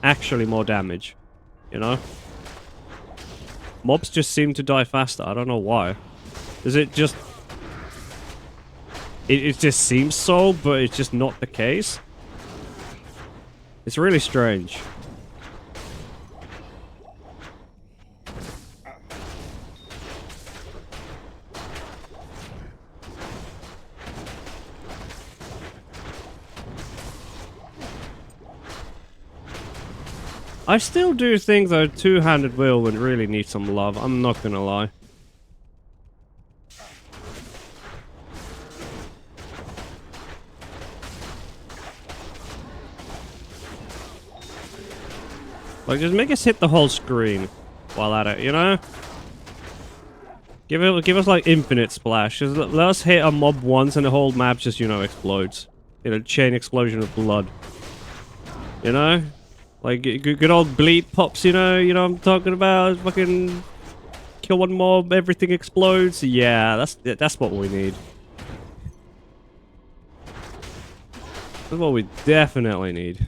actually more damage. You know? Mobs just seem to die faster. I don't know why. Is it just... It just seems so, but it's just not the case. It's really strange. I still do think though two-handed whirlwind really needs some love. I'm not gonna lie. Like, just make us hit the whole screen while at it, you know? Give us like infinite splash. Just let us hit a mob once and the whole map just, you know, explodes. In a chain explosion of blood. You know? Like, good old bleed pops, you know what I'm talking about? Fucking kill one mob, everything explodes. Yeah, that's what we need. That's what we definitely need.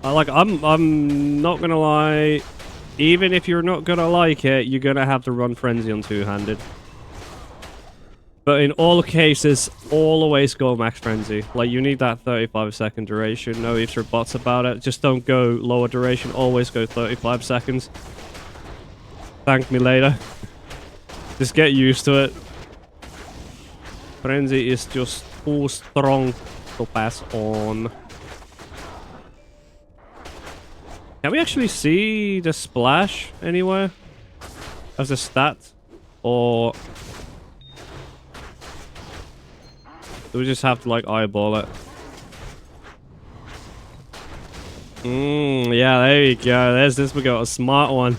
I'm not gonna lie. Even if you're not gonna like it, you're gonna have to run Frenzy on two-handed. But in all cases, always go max Frenzy. Like, you need that 35-second duration. No ifs or buts about it. Just don't go lower duration. Always go 35 seconds. Thank me later. Just get used to it. Frenzy is just too strong to pass on. Can we actually see the splash anywhere? As a stat? Or... do we just have to, like, eyeball it? Yeah, there you go. There's this, we got a smart one.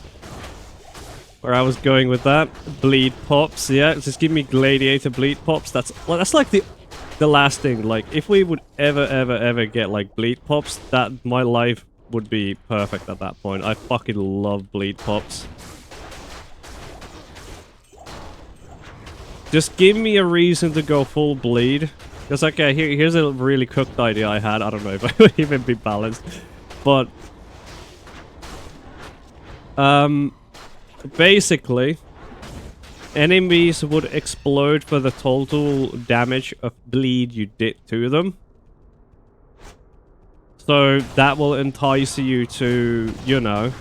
Where I was going with that. Bleed pops, yeah. Just give me gladiator bleed pops. That's like the last thing. Like, if we would ever get, like, bleed pops, that my life would be perfect at that point. I fucking love bleed pops. Just give me a reason to go full bleed. Because, okay, here's a really cooked idea I had. I don't know if I would even be balanced. But... basically, enemies would explode for the total damage of bleed you did to them. So that will entice you to, you know,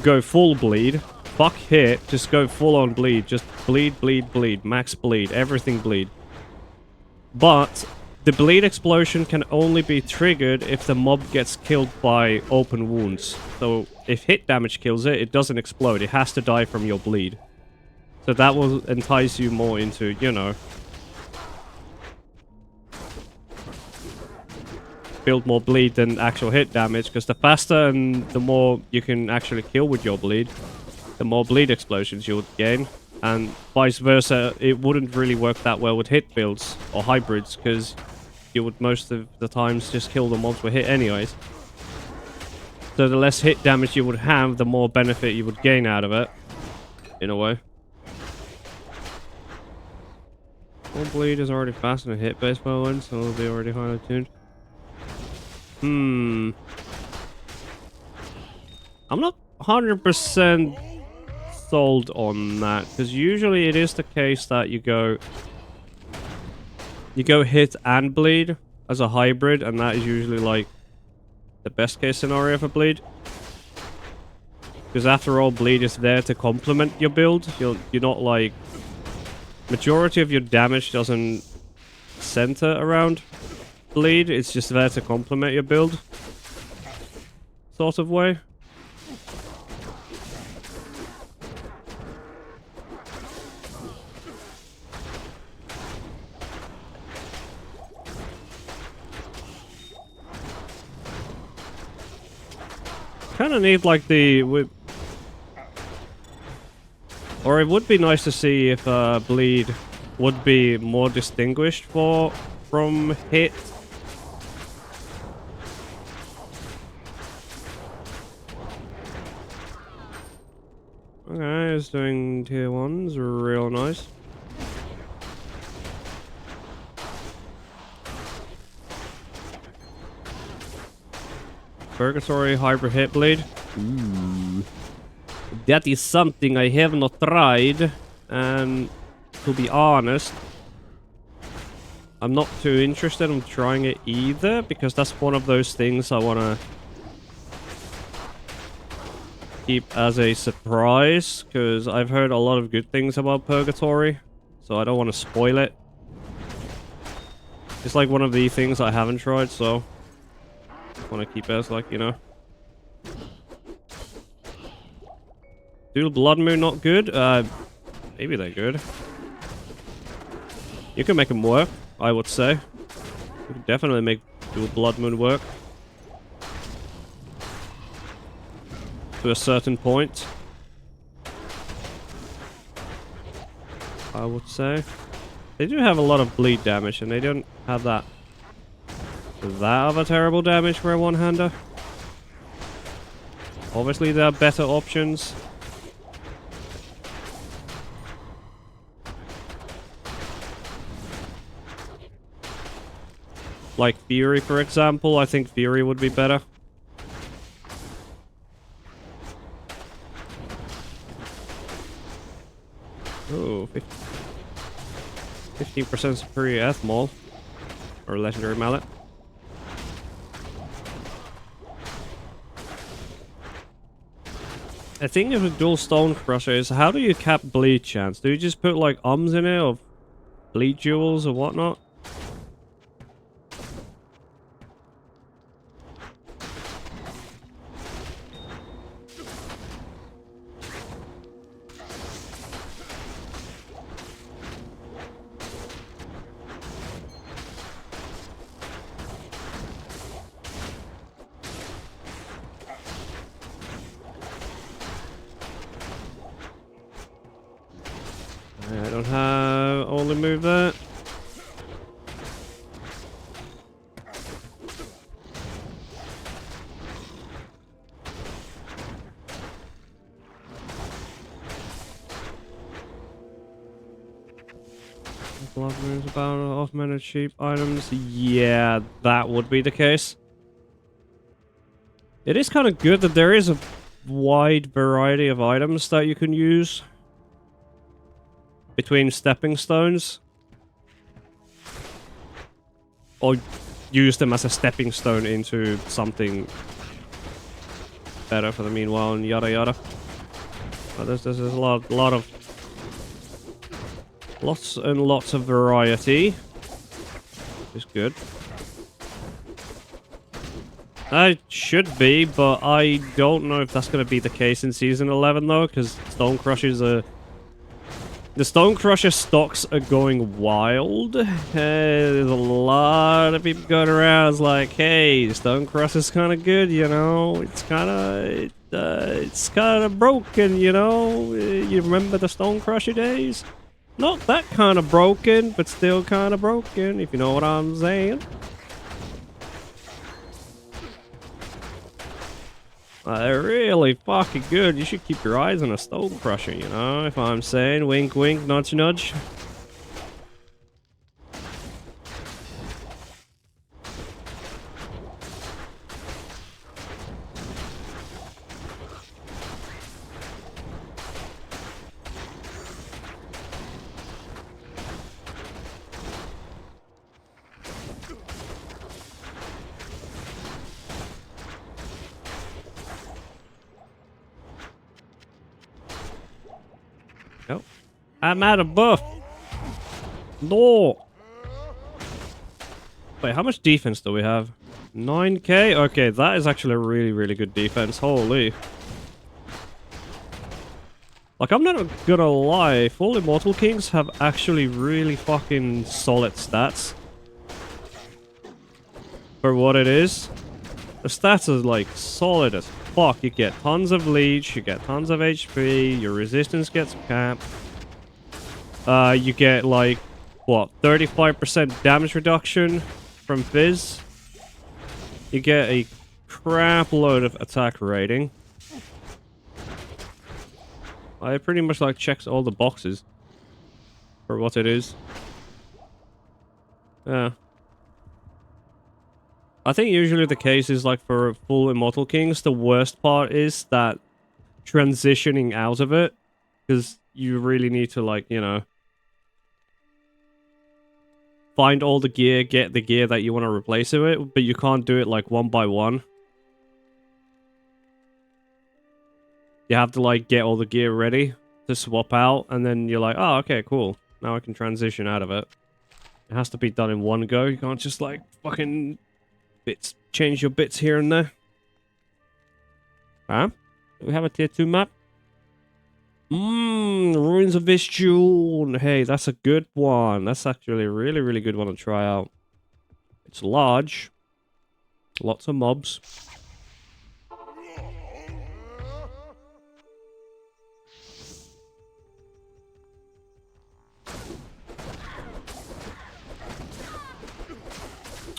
go full bleed. Fuck hit, just go full on bleed. Just bleed, bleed, bleed. Max bleed. Everything bleed. But the bleed explosion can only be triggered if the mob gets killed by open wounds. So if hit damage kills it, it doesn't explode. It has to die from your bleed. So that will entice you more into, you know, build more bleed than actual hit damage, because the faster and the more you can actually kill with your bleed, the more bleed explosions you would gain. And vice versa, it wouldn't really work that well with hit builds or hybrids, because you would most of the times just kill the mobs with hit anyways. So the less hit damage you would have, the more benefit you would gain out of it, in a way. All bleed is already faster than hit-based whirlwind, so it'll be already highly tuned. I'm not 100% sold on that, because usually it is the case that you go hit and bleed as a hybrid, and that is usually like the best case scenario for bleed. Because after all, bleed is there to complement your build. You're not like... majority of your damage doesn't center around bleed, it's just there to complement your build. Sort of way. kind of need like or it would be nice to see if bleed would be more distinguished from hit. Okay, it's doing tier 1s, real nice. Purgatory hybrid hit bleed. Ooh. That is something I have not tried, and to be honest, I'm not too interested in trying it either, because that's one of those things I want to keep as a surprise, because I've heard a lot of good things about Purgatory, so I don't want to spoil it. It's like one of the things I haven't tried, so I want to keep it as like, you know. Dual Blood Moon not good? Maybe they're good. You can make them work, I would say. You can definitely make Dual Blood Moon work. To a certain point. I would say. They do have a lot of bleed damage, and they don't have that of a terrible damage for a one-hander. Obviously there are better options. Like Fury, for example. I think Fury would be better. Oh, 15% superior Ethmol. Or Legendary Mallet. I think if a dual Stone Crusher is, how do you cap bleed chance? Do you just put like ums in it of bleed jewels or whatnot? I don't have only move that. Blood moves about off-mana cheap items. Yeah, that would be the case. It is kind of good that there is a wide variety of items that you can use between stepping stones, or use them as a stepping stone into something better for the meanwhile, and yada yada. But there's a lot of lots and lots of variety. It's good. That should be, but I don't know if that's going to be the case in Season 11 though, because Stone Crushers are... The Stone Crusher stocks are going wild. There's a lot of people going around. It's like, hey, Stone Crusher's kind of good, you know. It's kind of broken, you know. You remember the Stone Crusher days? Not that kind of broken, but still kind of broken, if you know what I'm saying. They're really fucking good. You should keep your eyes on a Stone Crusher, you know, if I'm saying. Wink, wink, nudge, nudge. Nope. I'm out of buff. No. Wait, how much defense do we have? 9k? Okay, that is actually a really, really good defense. Holy. Like, I'm not gonna lie, Full Immortal Kings have actually really fucking solid stats. For what it is. The stats are like solid as fuck. You get tons of leech, you get tons of HP, your resistance gets capped. You get like, what, 35% damage reduction from Fizz. You get a crap load of attack rating. It pretty much like checks all the boxes for what it is. Yeah. I think usually the case is like for full Immortal Kings, the worst part is that transitioning out of it, because you really need to, like, you know, find all the gear, get the gear that you want to replace it with, but you can't do it like one by one. You have to like get all the gear ready to swap out, and then you're like, oh, okay, cool. Now I can transition out of it. It has to be done in one go. You can't just like fucking change your bits here and there. Huh? Do we have a tier 2 map? Ruins of Vistule. Hey, that's a good one. That's actually a really, really good one to try out. It's large. Lots of mobs.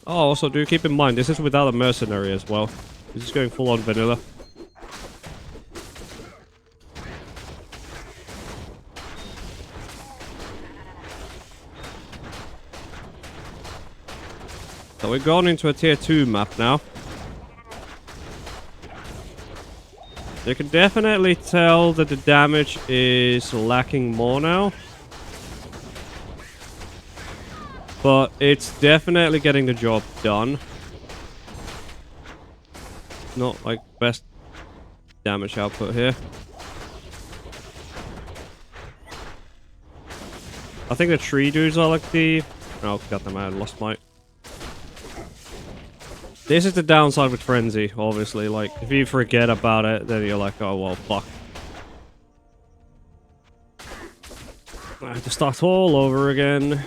Oh, also do keep in mind, this is without a mercenary as well. This is going full on vanilla. So we're going into a tier 2 map now. You can definitely tell that the damage is lacking more now. But it's definitely getting the job done. Not like best damage output here. I think the tree dudes are like the... Oh, goddamn, I lost my... This is the downside with Frenzy, obviously. Like, if you forget about it, then you're like, oh, well, fuck. I have to start all over again.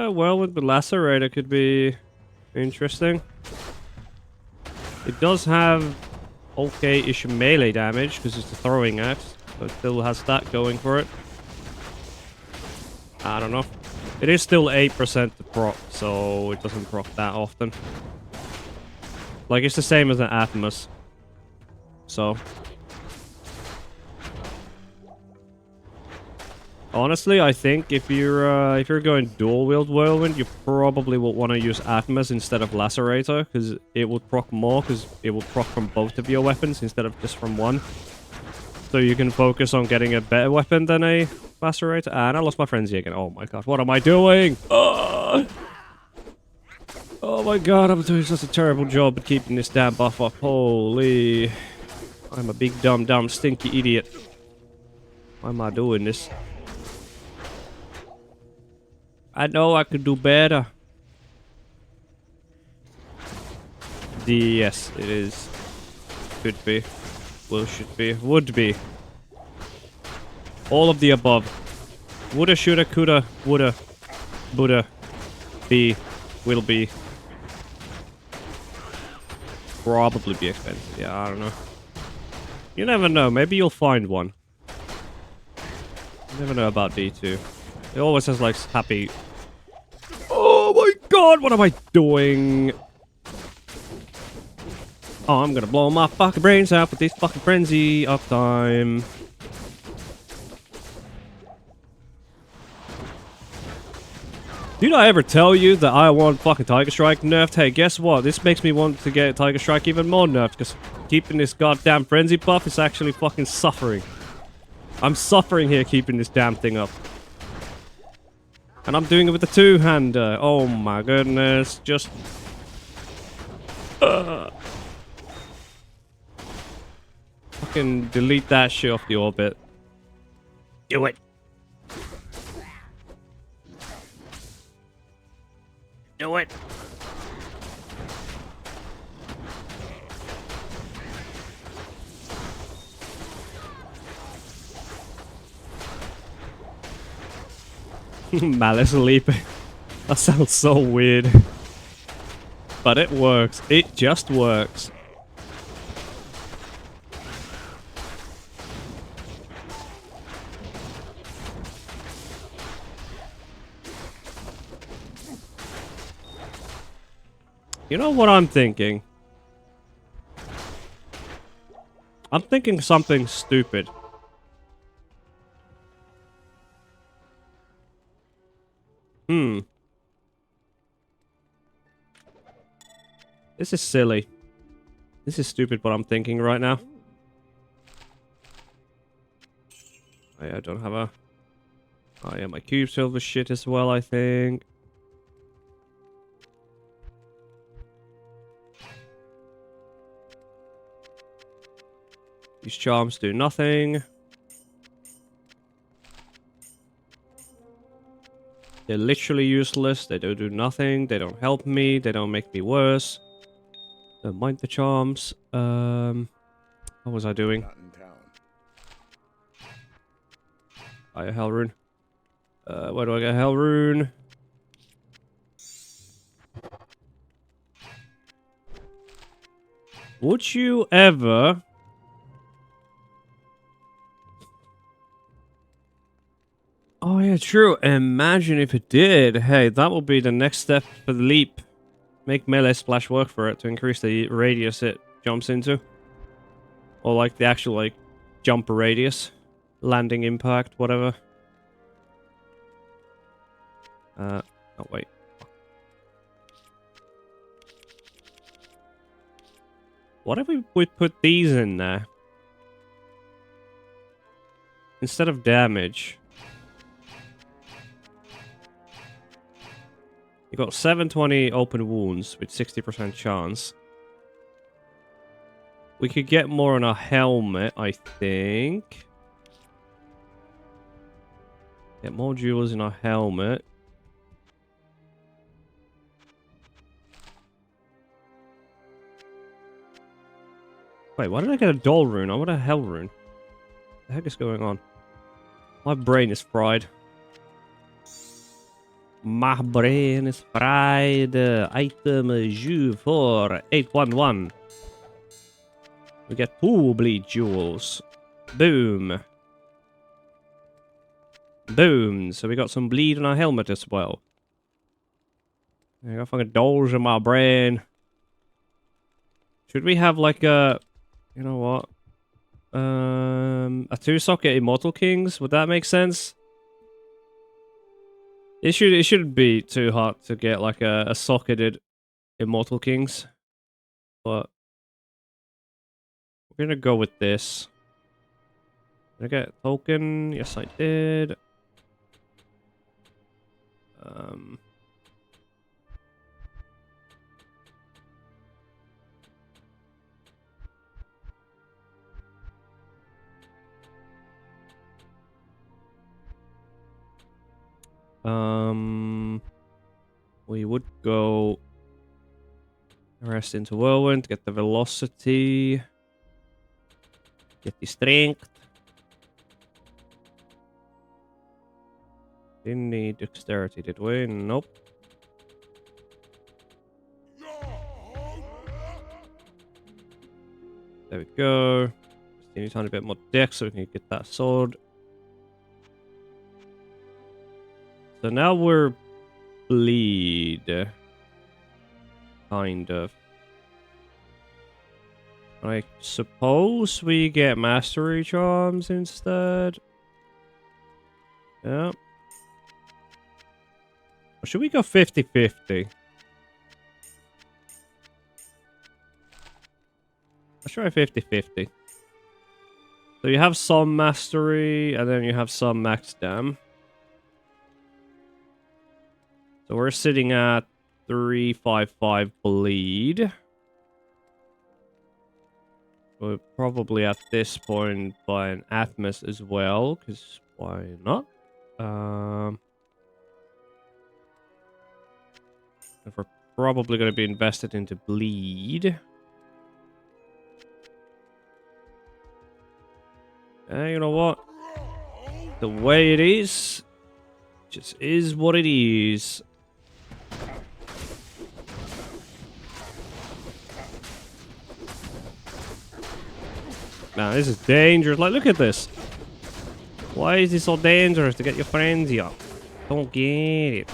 Well, with the Lacerator could be interesting. It does have okay-ish melee damage, because it's a throwing axe, so it still has that going for it. I don't know. It is still 8% to proc, so it doesn't proc that often. Like, it's the same as an Atmos. So... Honestly, I think if you're going dual wield Whirlwind, you probably will want to use Atmos instead of Lacerator, because it will proc more, because it will proc from both of your weapons instead of just from one. So you can focus on getting a better weapon than a Lacerator. And I lost my Frenzy again. Oh my god, what am I doing? Oh my god, I'm doing such a terrible job at keeping this damn buff up. Holy... I'm a big dumb stinky idiot. Why am I doing this? I know I could do better. Yes, it is. Could be. Will, should be. Would be. All of the above. Woulda, shoulda, coulda, woulda, Buddha, be, will be. Probably be expensive. Yeah, I don't know. You never know. Maybe you'll find one. You never know about D2. It always has like happy... Oh my god, what am I doing? Oh, I'm gonna blow my fucking brains out with this fucking frenzy uptime. Did I ever tell you that I want fucking Tigerstrike nerfed? Hey, guess what? This makes me want to get Tigerstrike even more nerfed, because keeping this goddamn frenzy buff is actually fucking suffering. I'm suffering here keeping this damn thing up. And I'm doing it with the two-hander. Oh my goodness. Just... Fucking delete that shit off the orbit. Do it. Do it. Malice leap. That sounds so weird. But it works. It just works. You know what I'm thinking? I'm thinking something stupid. This is silly. This is stupid what I'm thinking right now. Oh, yeah, I don't have a... Oh yeah, my cube silver shit as well, I think. These charms do nothing. They're literally useless. They don't do nothing. They don't help me. They don't make me worse. Don't mind the charms. What was I doing? Not in town. Oh, Hell Rune. Where do I get Hell Rune? Would you ever... Oh yeah, true. Imagine if it did. Hey, that will be the next step for the leap. Make melee splash work for it to increase the radius it jumps into. Or like the actual like jump radius. Landing impact, whatever. Oh wait. What if we put these in there? Instead of damage. You got 720 open wounds with 60% chance. We could get more on our helmet, I think. Get more jewels in our helmet. Wait, why did I get a dull rune? I want a hell rune. What the heck is going on? My brain is fried. My brain is fried. Item Ju for 811. We get 2 bleed jewels. Boom. Boom. So we got some bleed in our helmet as well. I got fucking dolls in my brain. Should we have like a... You know what? A 2-socket Immortal Kings? Would that make sense? It shouldn't be too hard to get like a socketed Immortal Kings. But we're gonna go with this. Did I get a token? Yes, I did. We would go rest into Whirlwind, get the velocity, get the strength. Didn't need dexterity, did we? Nope. There we go. Just need a tiny bit more dex so we can get that sword. So now we're bleed. Kind of. I suppose we get mastery charms instead. Yeah. Or should we go 50-50? Let's try 50-50. So you have some mastery, and then you have some max dam. So we're sitting at 355 bleed. We're probably at this point buy an Atmos as well, because why not? If we're probably going to be invested into bleed. You know what? The way it is, just is what it is. Now, this is dangerous. Like, look at this. Why is it so dangerous to get your frenzy up? Don't get it.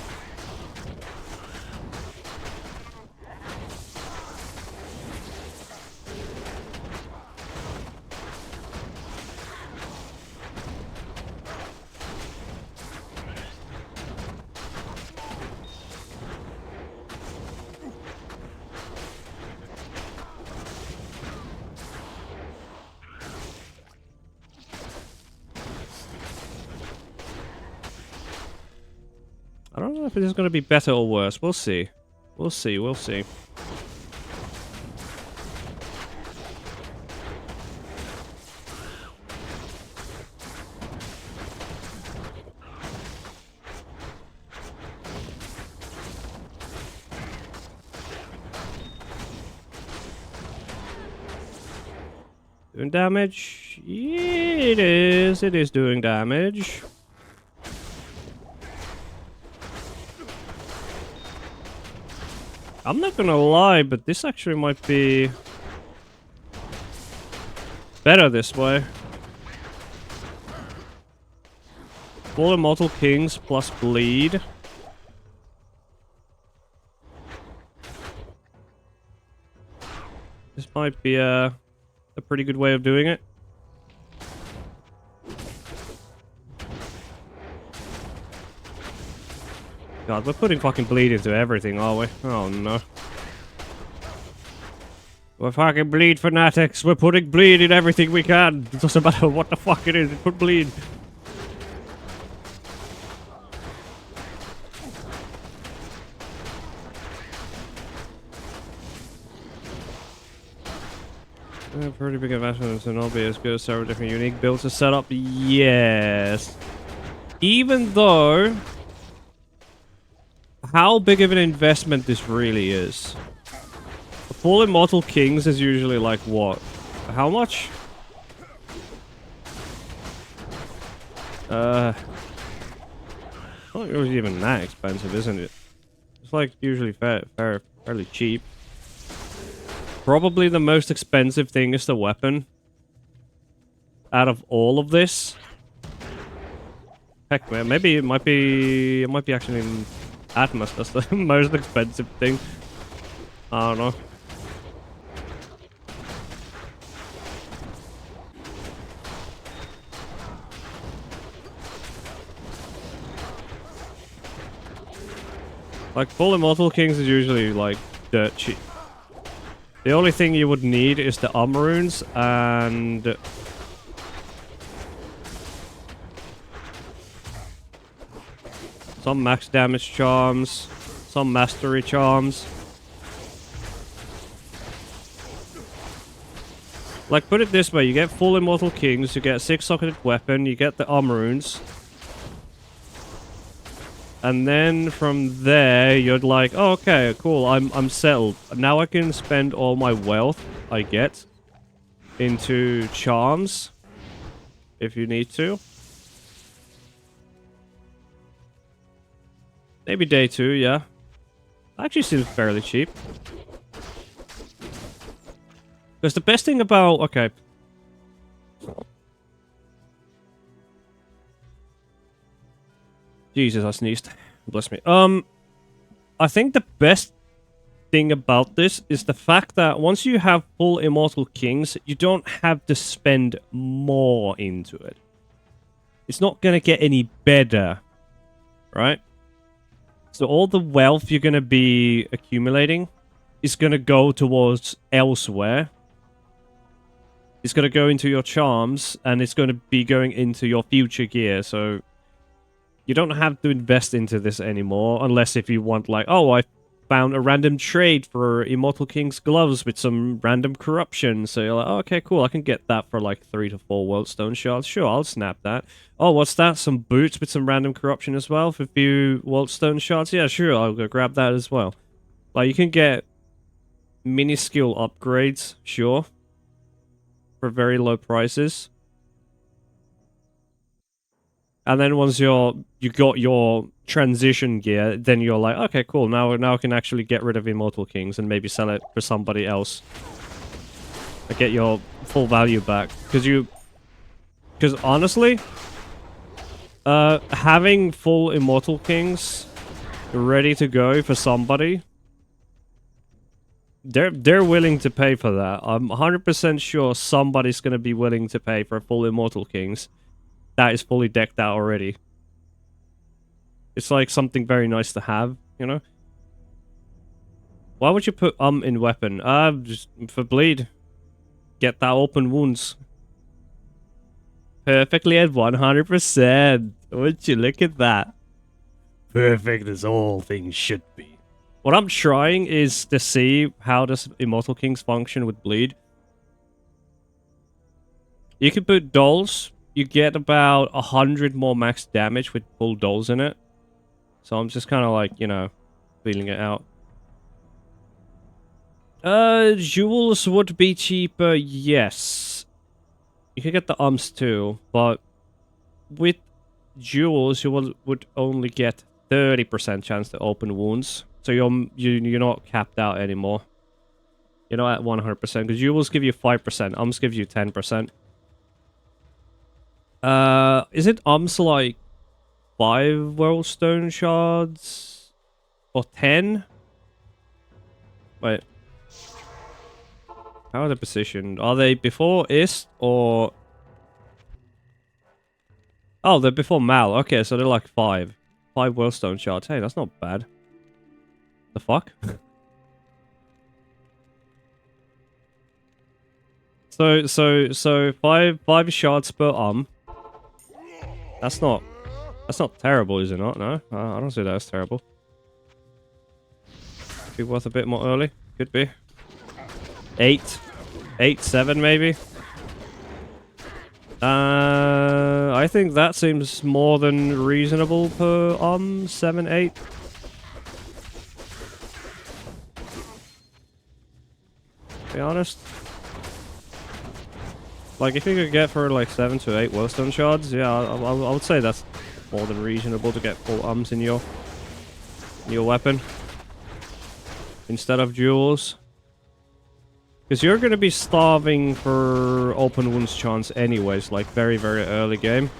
I don't know if this is going to be better or worse. We'll see. We'll see. We'll see. Doing damage? Yeah, it is. It is doing damage. I'm not gonna lie, but this actually might be better this way. Full Immortal Kings plus bleed. This might be a pretty good way of doing it. God, we're putting fucking bleed into everything, are we? Oh no. We're fucking bleed fanatics. We're putting bleed in everything we can. It doesn't matter what the fuck it is. We put bleed. A pretty big investment in obvious good. Several different unique builds to set up. Yes. Even though, how big of an investment this really is. The full Immortal Kings is usually like what? How much? Not really even that expensive, isn't it? It's like usually fairly cheap. Probably the most expensive thing is the weapon. Out of all of this. Heck man, maybe it might be actually in Atmos, that's the most expensive thing. I don't know. Like full Immortal Kings is usually like dirt cheap. The only thing you would need is the runes and some max damage charms, some mastery charms. Like, put it this way, you get full Immortal Kings, you get a 6-socketed weapon, you get the runes. And then from there, you're like, oh, okay, cool, I'm settled. Now I can spend all my wealth I get into charms, if you need to. Maybe day 2, yeah. Actually seems fairly cheap. Because the best thing about... Okay. Jesus, I sneezed. Bless me. I think the best thing about this is the fact that once you have full Immortal Kings, you don't have to spend more into it. It's not gonna get any better. Right? So all the wealth you're gonna be accumulating is gonna go towards elsewhere. It's gonna go into your charms, and it's gonna be going into your future gear, so... You don't have to invest into this anymore, unless if you want, like, oh, I found a random trade for Immortal King's gloves with some random corruption. So you're like, oh, okay, cool. I can get that for like 3 to 4 Worldstone shards. Sure, I'll snap that. Oh, what's that? Some boots with some random corruption as well for a few Worldstone shards. Yeah, sure, I'll go grab that as well. Like, you can get mini skill upgrades, sure, for very low prices. And then once you got your transition gear, then you're like, okay, cool. Now I can actually get rid of Immortal Kings and maybe sell it for somebody else. And get your full value back. Because honestly, having full Immortal Kings ready to go for somebody, they're willing to pay for that. I'm 100% sure somebody's going to be willing to pay for full Immortal Kings. That is fully decked out already. It's like something very nice to have, you know? Why would you put in weapon? Just for bleed. Get that open wounds. Perfectly at 100%. Would you look at that? Perfect as all things should be. What I'm trying is to see how does Immortal Kings function with bleed. You can put dolls. You get about 100 more max damage with full dolls in it. So I'm just kind of like, you know, feeling it out. Jewels would be cheaper, yes. You could get the too, but with jewels you would only get 30% chance to open wounds. So you're not capped out anymore. You're not at 100% because jewels give you 5%, give you 10%. Is it like 5 Worldstone shards? Or 10? Wait. How are they positioned? Are they before Ist or... Oh, they're before Mal. Okay, so they're like 5. 5 Worldstone shards. Hey, that's not bad. The fuck? So 5 shards per That's not terrible, is it not? No, I don't see that as terrible. Be worth a bit more early. Could be. 8, 7 maybe. I think that seems more than reasonable per 7, 8. To be honest. Like, if you could get for like 7 to 8 Worldstone shards, yeah, I would say that's more than reasonable to get full in your weapon instead of jewels. Because you're going to be starving for open wounds chance anyways, like very, very early game.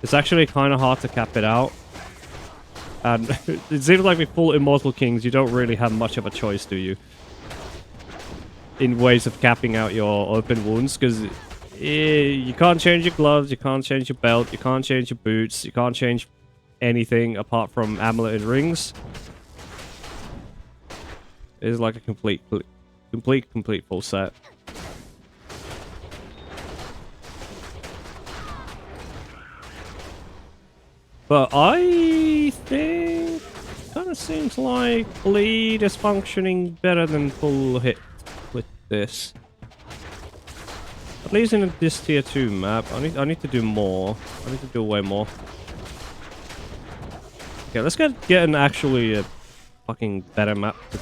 It's actually kind of hard to cap it out. And it seems like with full Immortal Kings, you don't really have much of a choice, do you? In ways of capping out your open wounds, because you can't change your gloves, you can't change your belt, you can't change your boots, you can't change anything apart from amulet and rings. It's like a complete full set. But I think it kind of seems like bleed is functioning better than full hit with this. At least in this tier 2 map. I need to do more. I need to do way more. Okay, let's get an actually a fucking better map to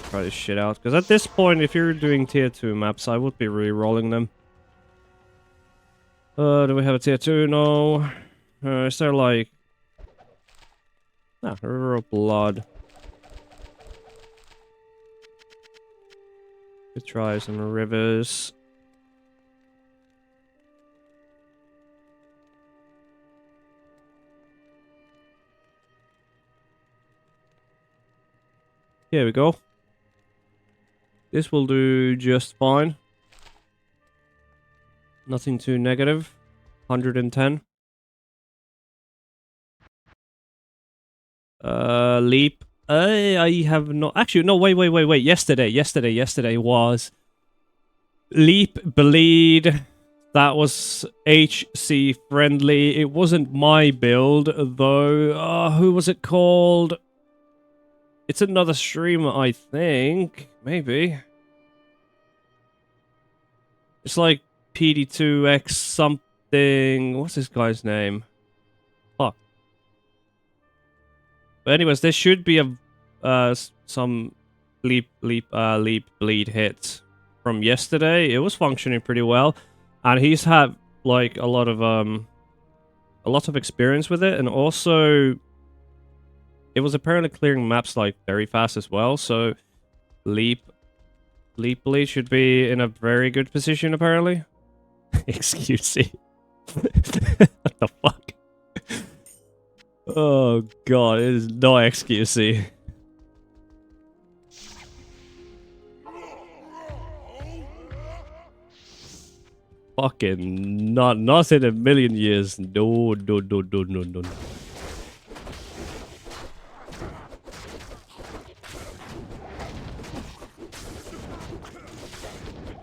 try this shit out. Because at this point, if you're doing tier 2 maps, I would be re-rolling them. Do we have a tier 2? No. Is there like... Ah, River of Blood. Could try some rivers. Here we go. This will do just fine. Nothing too negative. 110. Leap. I have not... Actually, no, wait. Yesterday was... Leap, Bleed. That was HC friendly. It wasn't my build, though. Who was it called? It's another streamer, I think. Maybe. It's like PD2X something. What's this guy's name? Fuck. But anyways, there should be some leap bleed hits from yesterday. It was functioning pretty well, and he's had like a lot of experience with it, and also it was apparently clearing maps like very fast as well. So leap bleed should be in a very good position apparently. Excuse me. What the fuck? Oh god, it is no XQC. Fucking not in a million years. No.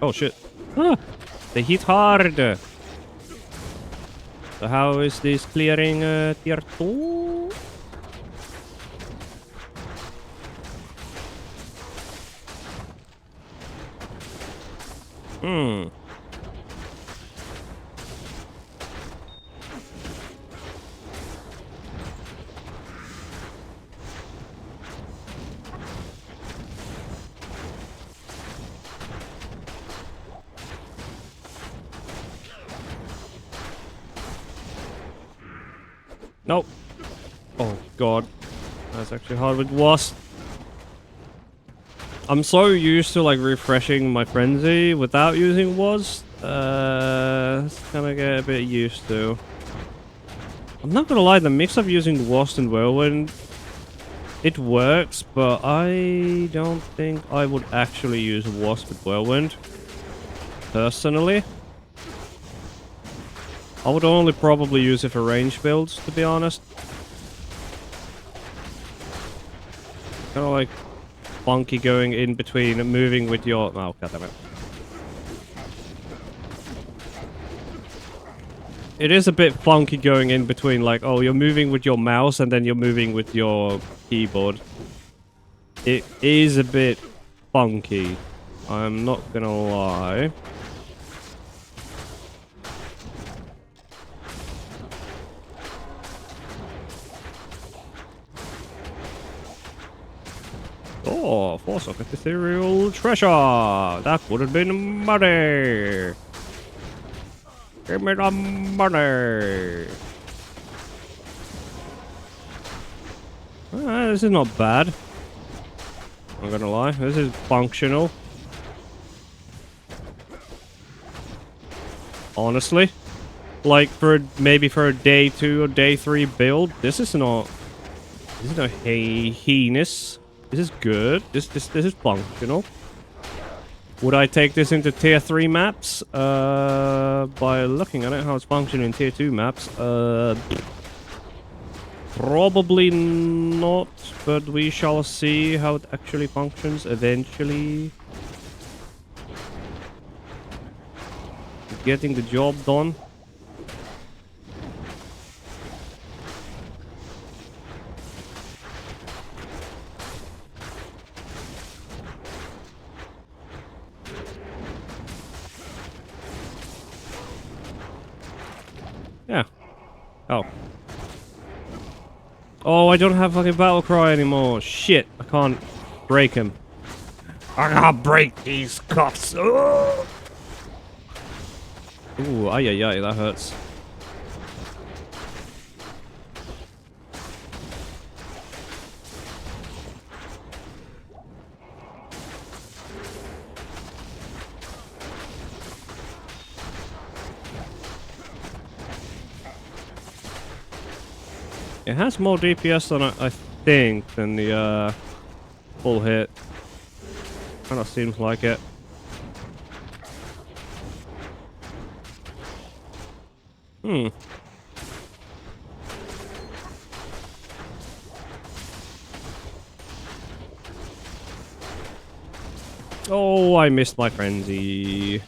Oh shit. Ah, they hit hard. So how is this clearing tier 2? Nope. Oh god. That's actually hard with Wasp. I'm so used to like refreshing my frenzy without using Wasp. It's gonna get a bit used to. I'm not gonna lie, the mix of using Wasp and Whirlwind, it works, but I don't think I would actually use Wasp with Whirlwind. Personally. I would only probably use it for range builds, to be honest. Kind of like funky going in between and moving with your... Oh, goddammit. It is a bit funky going in between, like, oh, you're moving with your mouse and then you're moving with your keyboard. It is a bit funky. I'm not gonna lie. Oh, 4-socket ethereal treasure! That would have been money! Give me the money! This is not bad. I'm gonna lie, this is functional. Honestly. Like, maybe for a day 2 or day 3 build, this is not heinous. This is good. This is functional. Would I take this into tier 3 maps? By looking at it, how it's functioning in tier 2 maps, probably not, but we shall see how it actually functions eventually. Getting the job done. Yeah. Oh. Oh, I don't have fucking battle cry anymore. Shit, I can't break him. I can't break these cuffs. Oh! Ooh, ay, that hurts. It has more DPS than I think than the full hit. Kinda seems like it. Oh, I missed my frenzy.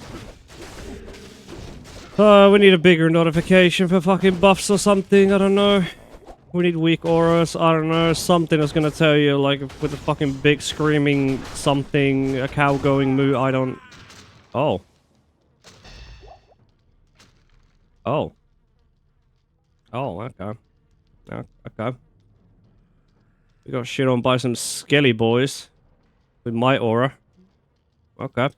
We need a bigger notification for fucking buffs or something, I don't know. We need weak auras. I don't know. Something is gonna tell you, like, with a fucking big screaming something, a cow going moo. I don't. Oh. Oh. Oh, okay. Okay. We got shit on by some skelly boys. With my aura. Okay.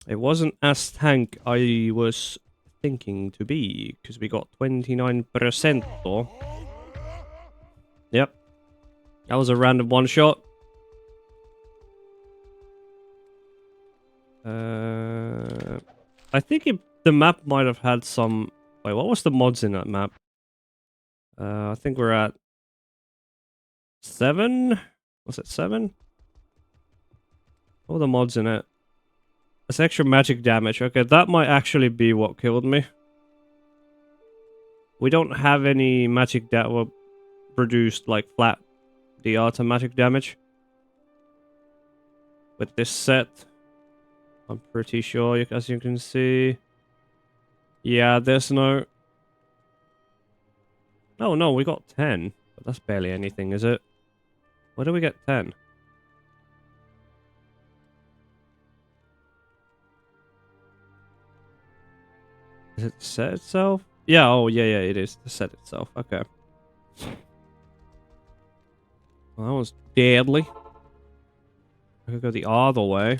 It wasn't as tank I was thinking to be, because we got 29% though. Yep. That was a random one shot. I think the map might have had some... Wait, what was the mods in that map? I think we're at 7? Was it 7? What were the mods in it? It's extra magic damage. Okay, that might actually be what killed me. We don't have any magic that were produced like flat DR to magic damage. With this set. I'm pretty sure, as you can see. Yeah, there's no... Oh no, we got 10. But that's barely anything, is it? Where do we get 10? Is it the set itself? Yeah, oh yeah, it is the set itself. Okay. Well, that was deadly. I could go the other way.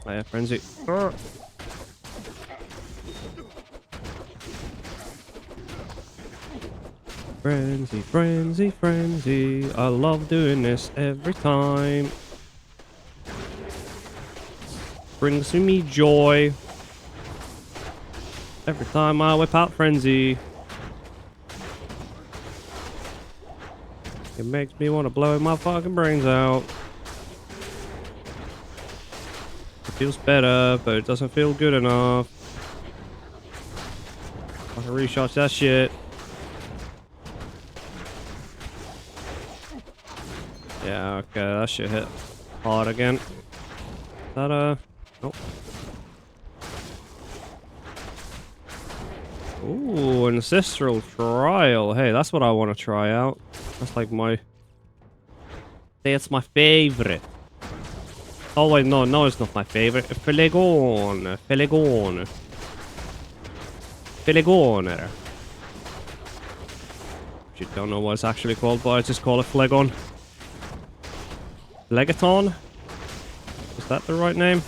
Oh yeah, frenzy. Frenzy, frenzy, frenzy. I love doing this every time. Brings me joy. Every time I whip out frenzy. It makes me want to blow my fucking brains out. It feels better, but it doesn't feel good enough. I can recharge that shit. Yeah, okay, that shit hit hard again. Is that nope. Ooh, Ancestral Trial. Hey, that's what I want to try out. That's like my... That's my favorite. Oh wait, no, it's not my favorite. Filigon. Filigoner. You don't know what it's actually called, but I just call it Flegon. Legaton? Is that the right name?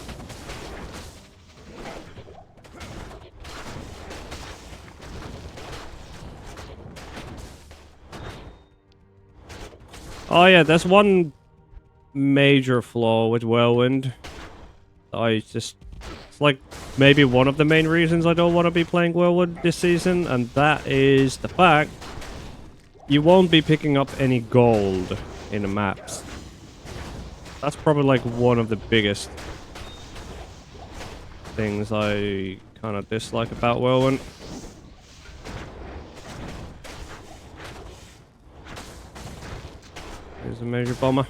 Oh yeah, there's one major flaw with Whirlwind. It's like maybe one of the main reasons I don't want to be playing Whirlwind this season, and that is the fact you won't be picking up any gold in the maps. That's probably like one of the biggest things I kind of dislike about Whirlwind. Here's a major bomber.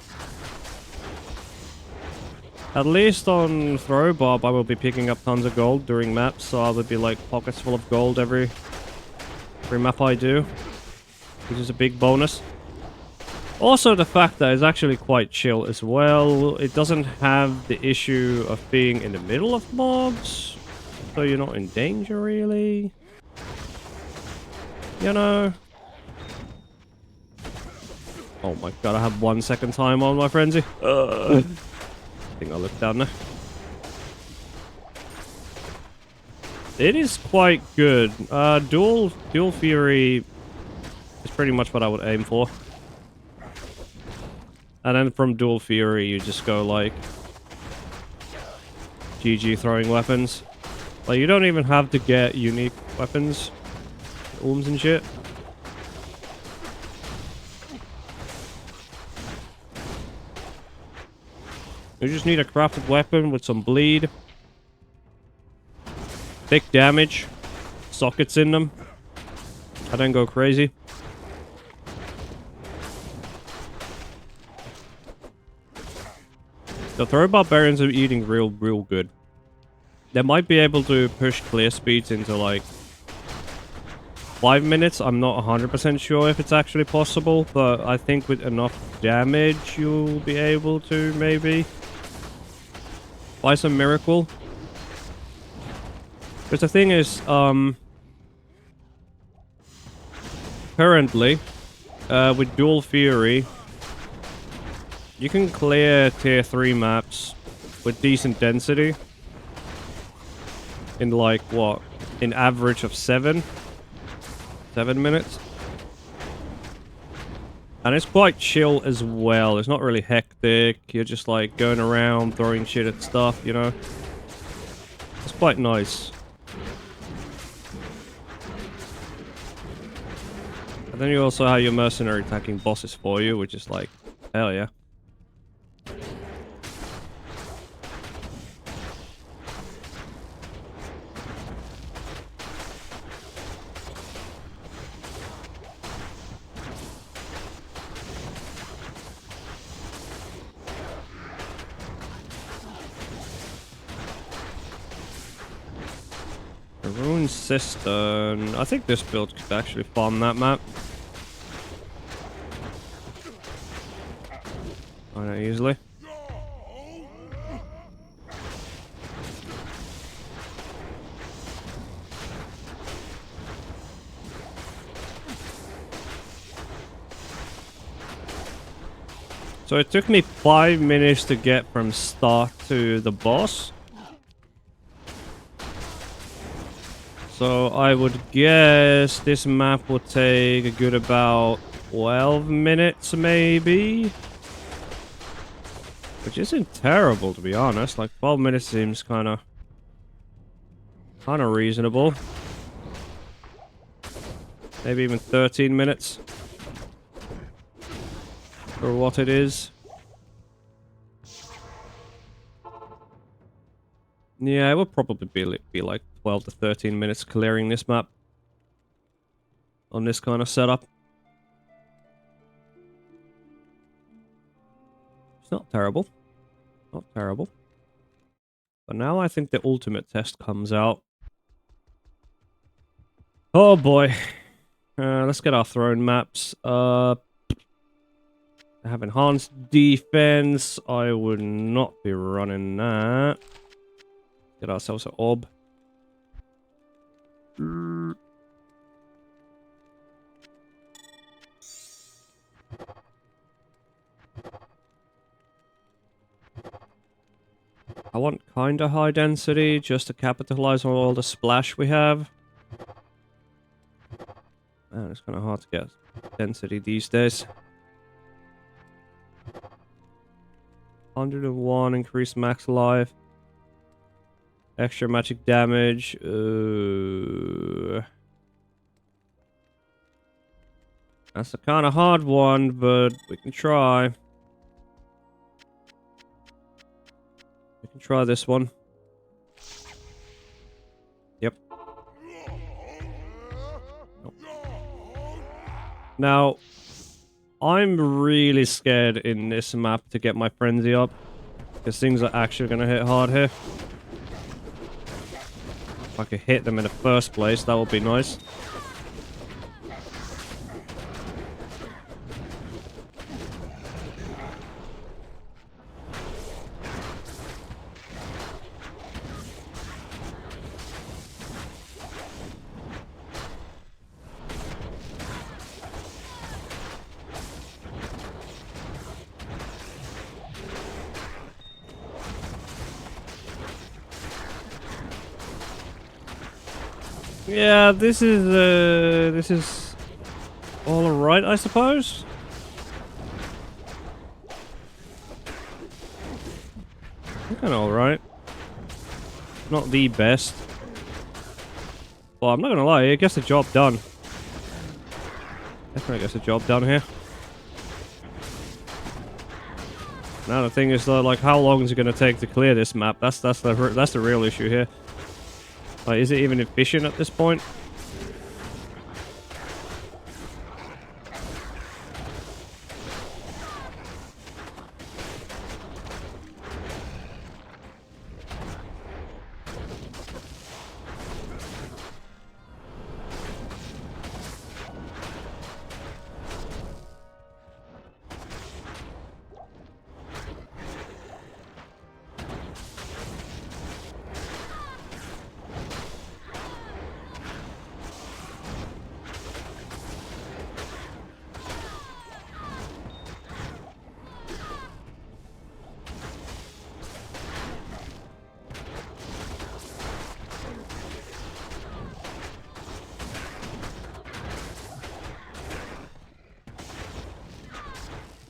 At least on Throw Barb, I will be picking up tons of gold during maps, so I would be like pockets full of gold every map I do, which is a big bonus. Also, the fact that it's actually quite chill as well. It doesn't have the issue of being in the middle of mobs, so you're not in danger really. You know. Oh my god, I have 1 second time on my frenzy. I think I'll look down there. It is quite good. Dual Fury is pretty much what I would aim for. And then from Dual Fury, you just go like GG throwing weapons. Like, you don't even have to get unique weapons, ooms and shit. You just need a crafted weapon with some bleed, thick damage, sockets in them. I don't go crazy. The throw barbarians are eating real good. They might be able to push clear speeds into like 5 minutes. I'm not 100% sure if it's actually possible, but I think with enough damage you'll be able to maybe by some miracle. Because the thing is, currently, with Dual Fury, you can clear tier 3 maps with decent density in like, what? In average of 7 minutes. And it's quite chill as well. It's not really hectic. You're just like going around throwing shit at stuff, you know? It's quite nice. And then you also have your mercenary attacking bosses for you, which is like, hell yeah. The Rune Cistern. I think this build could actually farm that map. I know, easily. So it took me 5 minutes to get from start to the boss. So I would guess this map will take a good about 12 minutes maybe. Which isn't terrible, to be honest. Like 12 minutes seems kind of reasonable. Maybe even 13 minutes. For what it is. Yeah, it would probably be like 12 to 13 minutes clearing this map. On this kind of setup. It's not terrible. Not terrible. But now I think the ultimate test comes out. Oh boy. Let's get our throne maps. I have enhanced defense. I would not be running that. Get ourselves an orb. I want kinda high density just to capitalize on all the splash we have. Man, it's kinda hard to get density these days. 101 increased max life. Extra magic damage. That's a kind of hard one, but we can try. We can try this one. Yep. Nope. Now, I'm really scared in this map to get my frenzy up. Because things are actually going to hit hard here. If I could hit them in the first place, that would be nice. Yeah, this is all right, I suppose. Kind of all right. Not the best. Well, I'm not gonna lie, it gets the job done. Definitely gets the job done here. Now the thing is though, like, how long is it gonna take to clear this map? That's the real issue here. Like, is it even efficient at this point?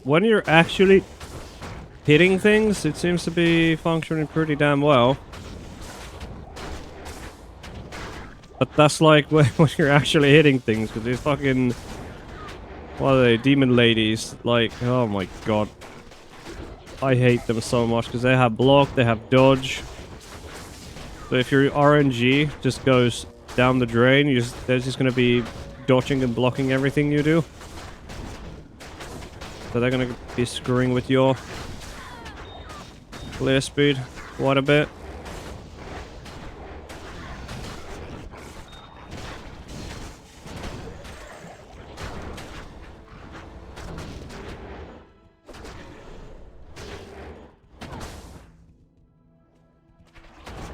when you're actually hitting things, it seems to be functioning pretty damn well. But that's like when you're actually hitting things, because these fucking... What are they? Demon ladies. Like, oh my god. I hate them so much, because they have block, they have dodge. So if your RNG just goes down the drain, they're just going to be dodging and blocking everything you do. So they're going to be screwing with your clear speed quite a bit.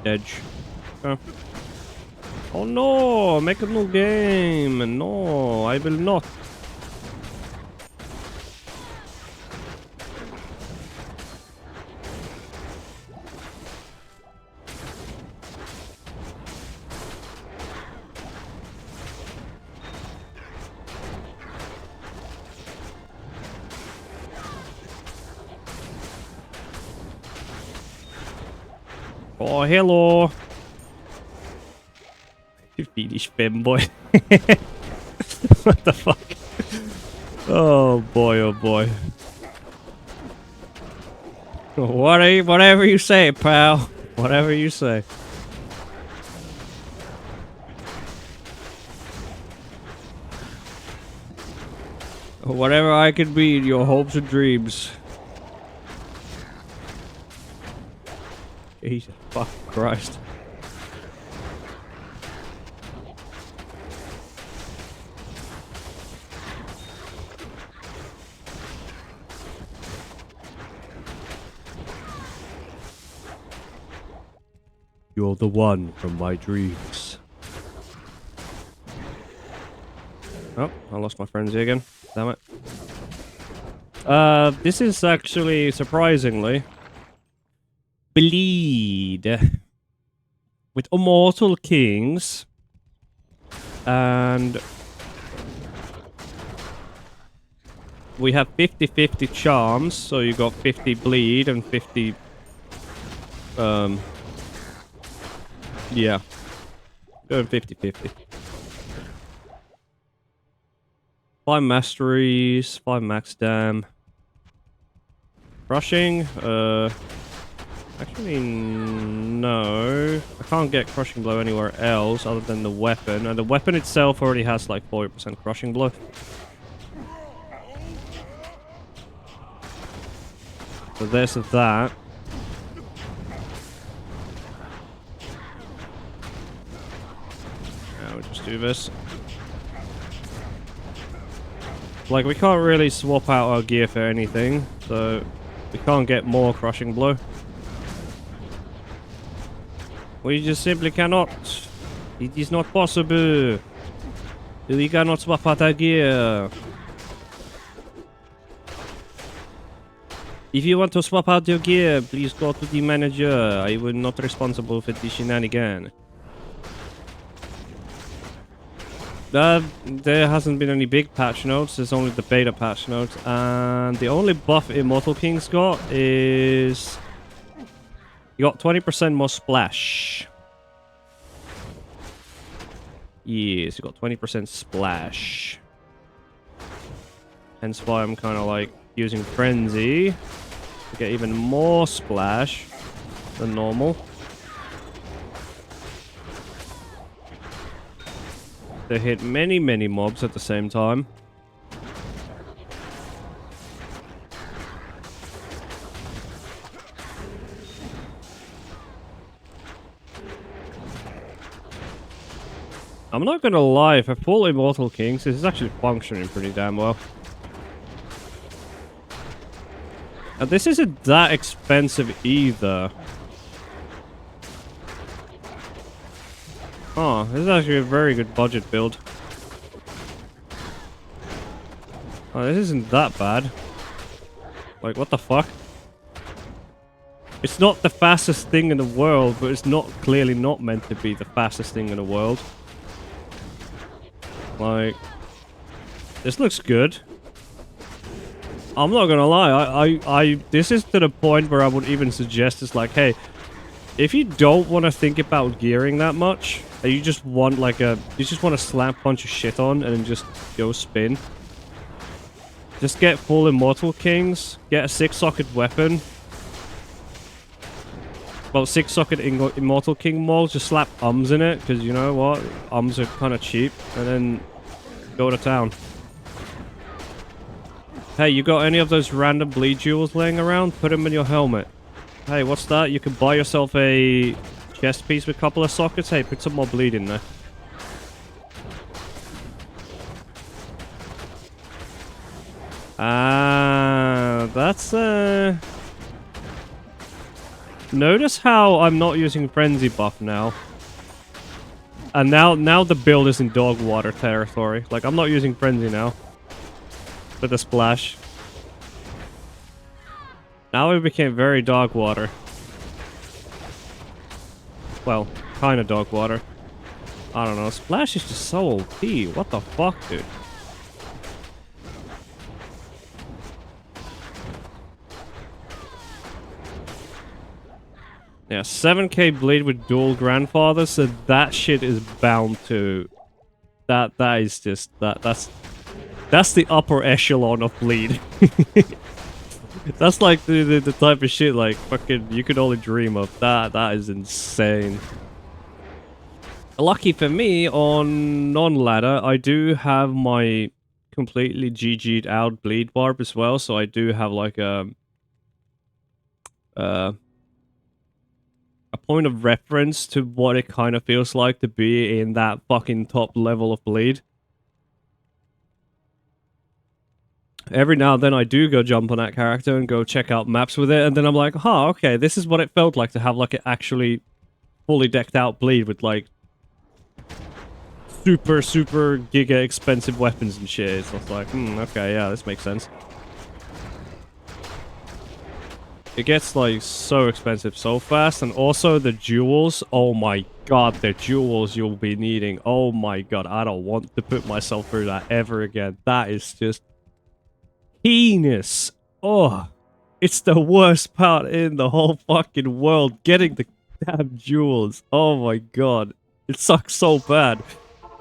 Edge. Oh. Oh no! Make a new game! No, I will not. Oh, hello! You fiendish femboy. What the fuck? Oh boy, oh boy. Whatever you say, pal. Whatever you say. Whatever I could be in your hopes and dreams. Jesus fuck Christ. You're the one from my dreams. Oh, I lost my frenzy again. Damn it. This is actually, surprisingly, bleed with immortal kings and we have 50-50 charms, so you got 50 bleed and 50 yeah, going 50-50. 5 masteries, 5 max dam. Crushing, actually, no. I can't get crushing blow anywhere else other than the weapon. And the weapon itself already has like 40% crushing blow. So there's that. Now we'll just do this. Like, we can't really swap out our gear for anything, so we can't get more crushing blow. We just simply cannot. It is not possible. We cannot swap out our gear. If you want to swap out your gear, please go to the manager. I will not responsible for the shenanigan. There hasn't been any big patch notes, there's only the beta patch notes, and the only buff Immortal King's got is... You got 20% more splash. Yes, you got 20% splash. Hence why I'm kind of like using Frenzy to get even more splash than normal. They hit many mobs at the same time. I'm not gonna lie, for full Immortal Kings, this is actually functioning pretty damn well. And this isn't that expensive either. Oh, this is actually a very good budget build. Oh, this isn't that bad. Like, what the fuck? It's not the fastest thing in the world, but it's not clearly not meant to be the fastest thing in the world. Like, this looks good. I'm not gonna lie, this is to the point where I would even suggest it's like, hey, if you don't want to think about gearing that much, and you just want like you just want to slap a bunch of shit on and then just go spin. Just get full Immortal Kings, get a 6-socket weapon. Well, 6-socket Immortal King mold, just slap ums in it, because you know what? Ums are kind of cheap, and then go to town. Hey, you got any of those random bleed jewels laying around? Put them in your helmet. Hey, what's that? You can buy yourself a chest piece with a couple of sockets. Hey, put some more bleed in there. Ah, that's Notice how I'm not using Frenzy buff now. And now the build is in dog water territory. Like, I'm not using Frenzy now. With the splash. Now it became very dog water. Well, kind of dog water. I don't know. Splash is just so OP. What the fuck, dude? Yeah, 7k bleed with dual grandfathers, so that shit is bound to... That is just... That's the upper echelon of bleed. That's like the type of shit like fucking you could only dream of. That is insane. Lucky for me, on non-ladder, I do have my completely GG'd out bleed barb as well, so I do have like a point of reference to what it kind of feels like to be in that fucking top level of bleed. Every now and then I do go jump on that character and go check out maps with it, and then I'm like, huh, okay, this is what it felt like to have like an actually fully decked out bleed with like super giga expensive weapons and shit. So it's like, okay, yeah, this makes sense. It gets like so expensive so fast, and also the jewels, oh my god, the jewels you'll be needing. Oh my god, I don't want to put myself through that ever again. That is just heinous. Oh, it's the worst part in the whole fucking world, getting the damn jewels. Oh my god, it sucks so bad.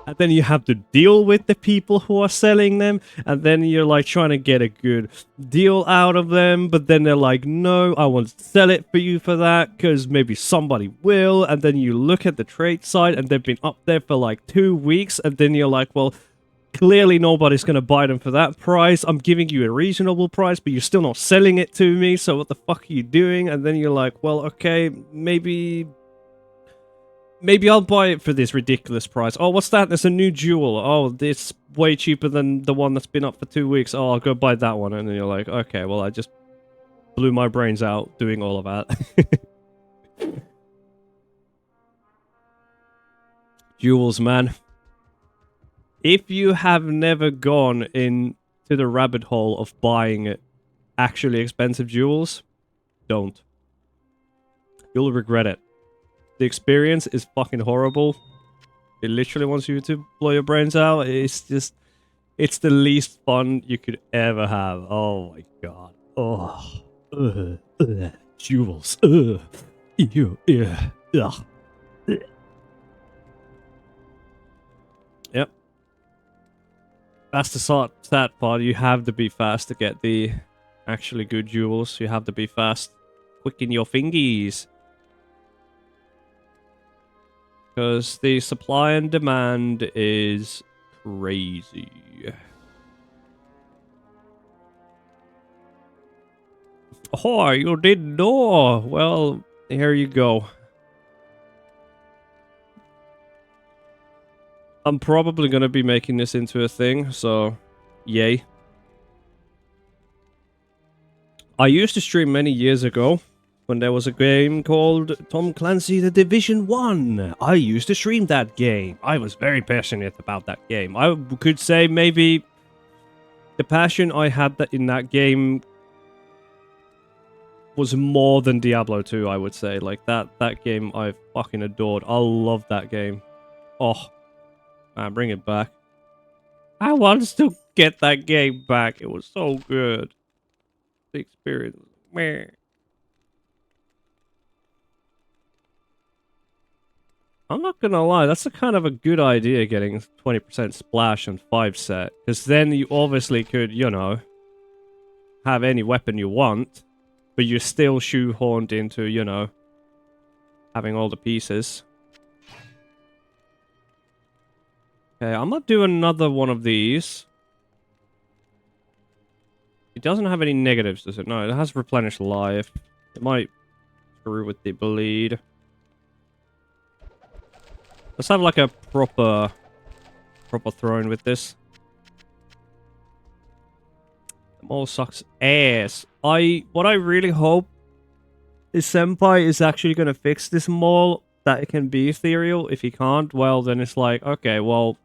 And then you have to deal with the people who are selling them, and then you're like trying to get a good deal out of them, but then they're like, no, I want to sell it for you for that, because maybe somebody will, and then you look at the trade site, and they've been up there for like 2 weeks, and then you're like, well, clearly nobody's going to buy them for that price. I'm giving you a reasonable price, but you're still not selling it to me, so what the fuck are you doing? And then you're like, well, okay, maybe I'll buy it for this ridiculous price. Oh, what's that? There's a new jewel. Oh, it's way cheaper than the one that's been up for 2 weeks. Oh, I'll go buy that one. And then you're like, okay, well, I just blew my brains out doing all of that. Jewels, man. If you have never gone into the rabbit hole of buying actually expensive jewels, don't. You'll regret it. The experience is fucking horrible. It literally wants you to blow your brains out. It's just... It's the least fun you could ever have. Oh my god. Oh. Jewels. Ew. Ugh. Yep. That's the sad part. You have to be fast to get the actually good jewels. You have to be fast. Quick in your fingies. Because the supply and demand is crazy. Oh, you didn't know? Well, here you go. I'm probably going to be making this into a thing, so yay. I used to stream many years ago when there was a game called Tom Clancy The Division 1. I used to stream that game. I was very passionate about that game. I could say maybe the passion I had in that game was more than Diablo 2, I would say. Like, that game I fucking adored. I love that game. Oh, man, bring it back. I want to get that game back. It was so good. the experience. Meh. I'm not gonna lie, that's a kind of a good idea, getting 20% splash on 5 set. Because then you obviously could, you know, have any weapon you want, but you're still shoehorned into, you know, having all the pieces. Okay, I'm not doing another one of these. It doesn't have any negatives, does it? No, it has replenished life. It might screw with the bleed. Let's have like a proper throwing with this. The mole sucks ass. What I really hope is Senpai is actually gonna fix this mole, that it can be ethereal. If he can't, well then it's like, okay, well,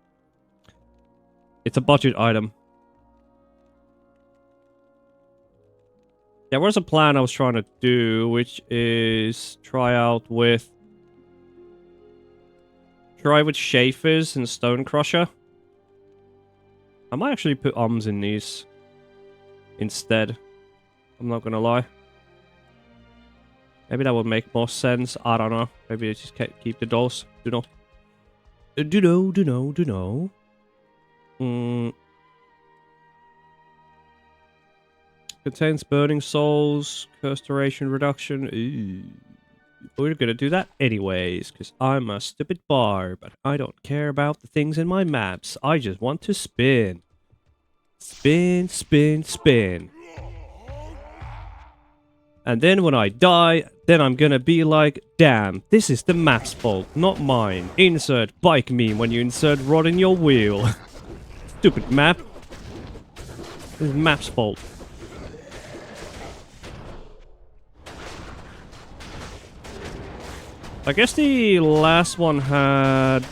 it's a budget item. There was a plan I was trying to do, which is try with Schaefer's and Stone Crusher. I might actually put ums in these instead. I'm not gonna lie. Maybe that would make more sense. I don't know. Maybe I just keep the dolls. Do know. Contains burning souls, curse duration reduction. Ooh. We're gonna do that anyways, because I'm a stupid barb, but I don't care about the things in my maps. I just want to spin. Spin, spin, spin. And then when I die, then I'm gonna be like, damn, this is the map's fault, not mine. Insert bike meme when you insert rod in your wheel. Stupid map. This is map's fault. I guess the last one had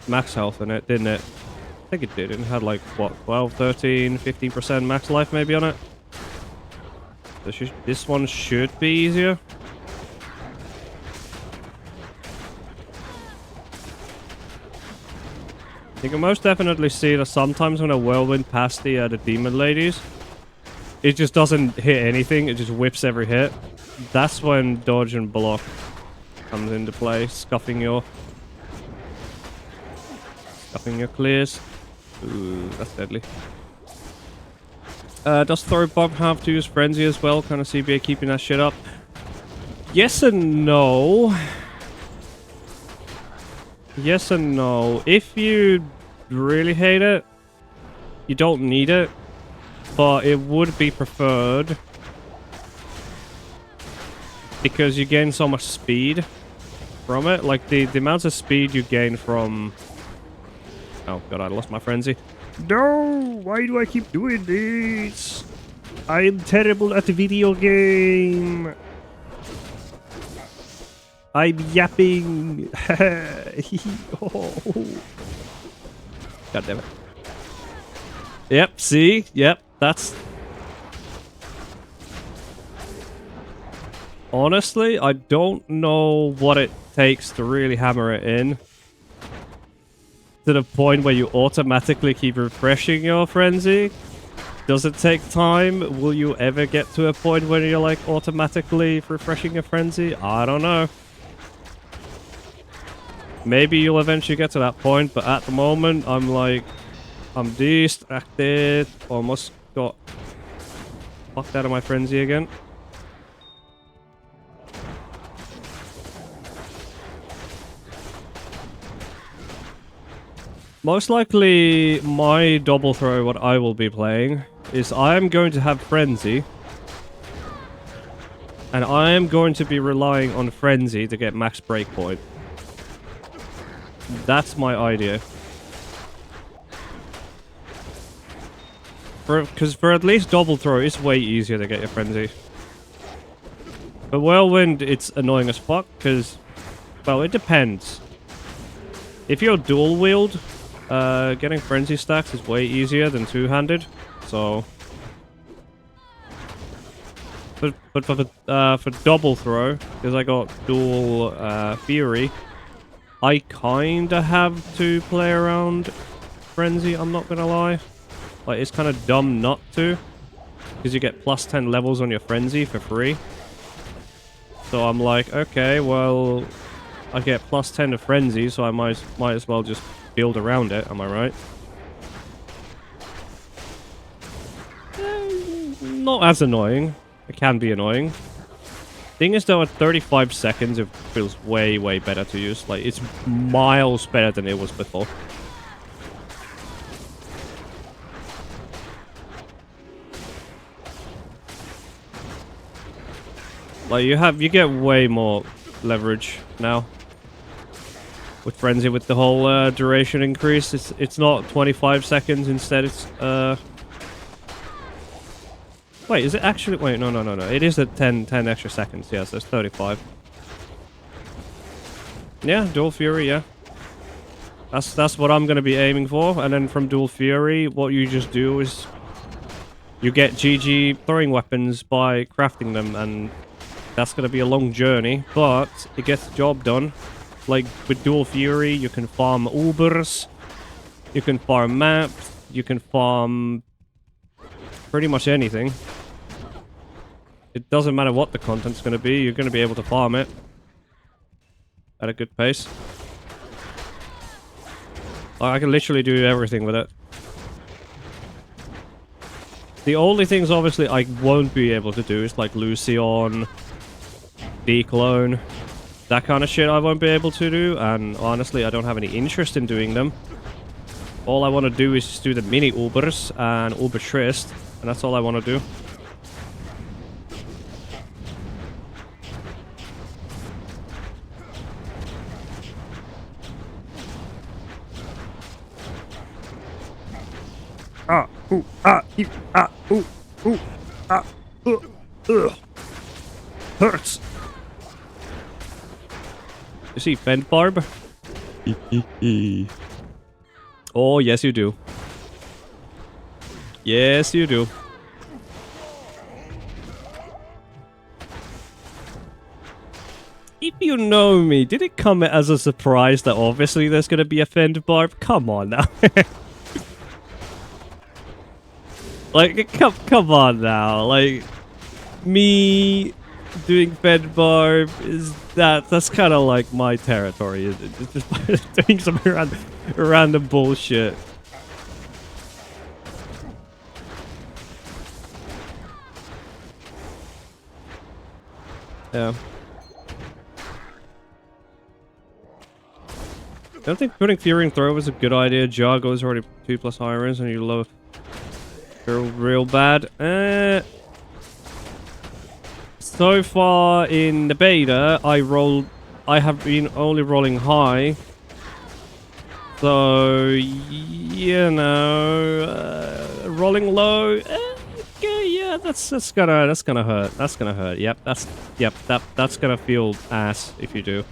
max health in it, didn't it? I think it did. It had like, what, 12, 13, 15% max life maybe on it? So this one should be easier. You can most definitely see that sometimes when a whirlwind past the demon ladies, it just doesn't hit anything, it just whips every hit. That's when dodge and block comes into play, scuffing your clears. Ooh, that's deadly. Does Throw Bob have to use Frenzy as well? Kind of CBA keeping that shit up? Yes and no. Yes and no. If you really hate it, you don't need it, but it would be preferred because you gain so much speed from it. Like the amount of speed you gain from... Oh god, I lost my frenzy. No! Why do I keep doing this? I'm terrible at the video game. I'm yapping. Oh. God damn it. Yep, see? Yep, that's... Honestly, I don't know what it takes to really hammer it in. To the point where you automatically keep refreshing your frenzy. Does it take time? Will you ever get to a point where you're like automatically refreshing your frenzy? I don't know. Maybe you'll eventually get to that point, but at the moment I'm like, I'm distracted. Almost got fucked out of my frenzy again. Most likely, my double throw, what I will be playing, is I am going to have Frenzy. And I am going to be relying on Frenzy to get max breakpoint. That's my idea. Because for at least double throw, it's way easier to get your Frenzy. But Whirlwind, it's annoying as fuck, because, well, it depends. If you're dual wield, getting frenzy stacks is way easier than two-handed, so... But for double throw, because I got dual fury, I kinda have to play around frenzy, I'm not gonna lie. Like, it's kinda dumb not to. because you get plus 10 levels on your frenzy for free. So I'm like, okay, well, I get plus 10 to frenzy, so I might as well just build around it. Am I right? Not as annoying. It can be annoying. Thing is, though, at 35 seconds, it feels way, way better to use. Like, it's miles better than it was before. Like, you get way more leverage now. With Frenzy, with the whole duration increase. It's not 25 seconds, instead it's, Wait, is it actually... Wait, no. It is at 10 extra seconds, yeah, so it's 35. Yeah, Dual Fury, yeah. That's what I'm gonna be aiming for, and then from Dual Fury, what you just do is... You get GG throwing weapons by crafting them, and... That's gonna be a long journey, but it gets the job done. Like, with Dual Fury, you can farm Ubers, you can farm maps, you can farm... pretty much anything. It doesn't matter what the content's gonna be, you're gonna be able to farm it. At a good pace. I can literally do everything with it. The only things, obviously, I won't be able to do is, like, Lucion, Declone, that kind of shit I won't be able to do, and honestly, I don't have any interest in doing them. All I want to do is just do the mini Ubers and Uber Trist, and that's all I want to do. Hurts. You see Fend Barb? Oh, yes you do. Yes you do. If you know me, did it come as a surprise that obviously there's gonna be a Fend Barb? Come on now. Like, come on now. Like, me doing Fend Barb is that's kind of like my territory. It's just doing some random bullshit. Yeah. I don't think putting Fury in Throw was a good idea. Jargo is already 2+ higher ends and you love real bad. So far in the beta, I have been only rolling high. So, you know, rolling low. Okay, yeah, that's gonna hurt. That's gonna hurt. Yep, that's gonna feel ass if you do.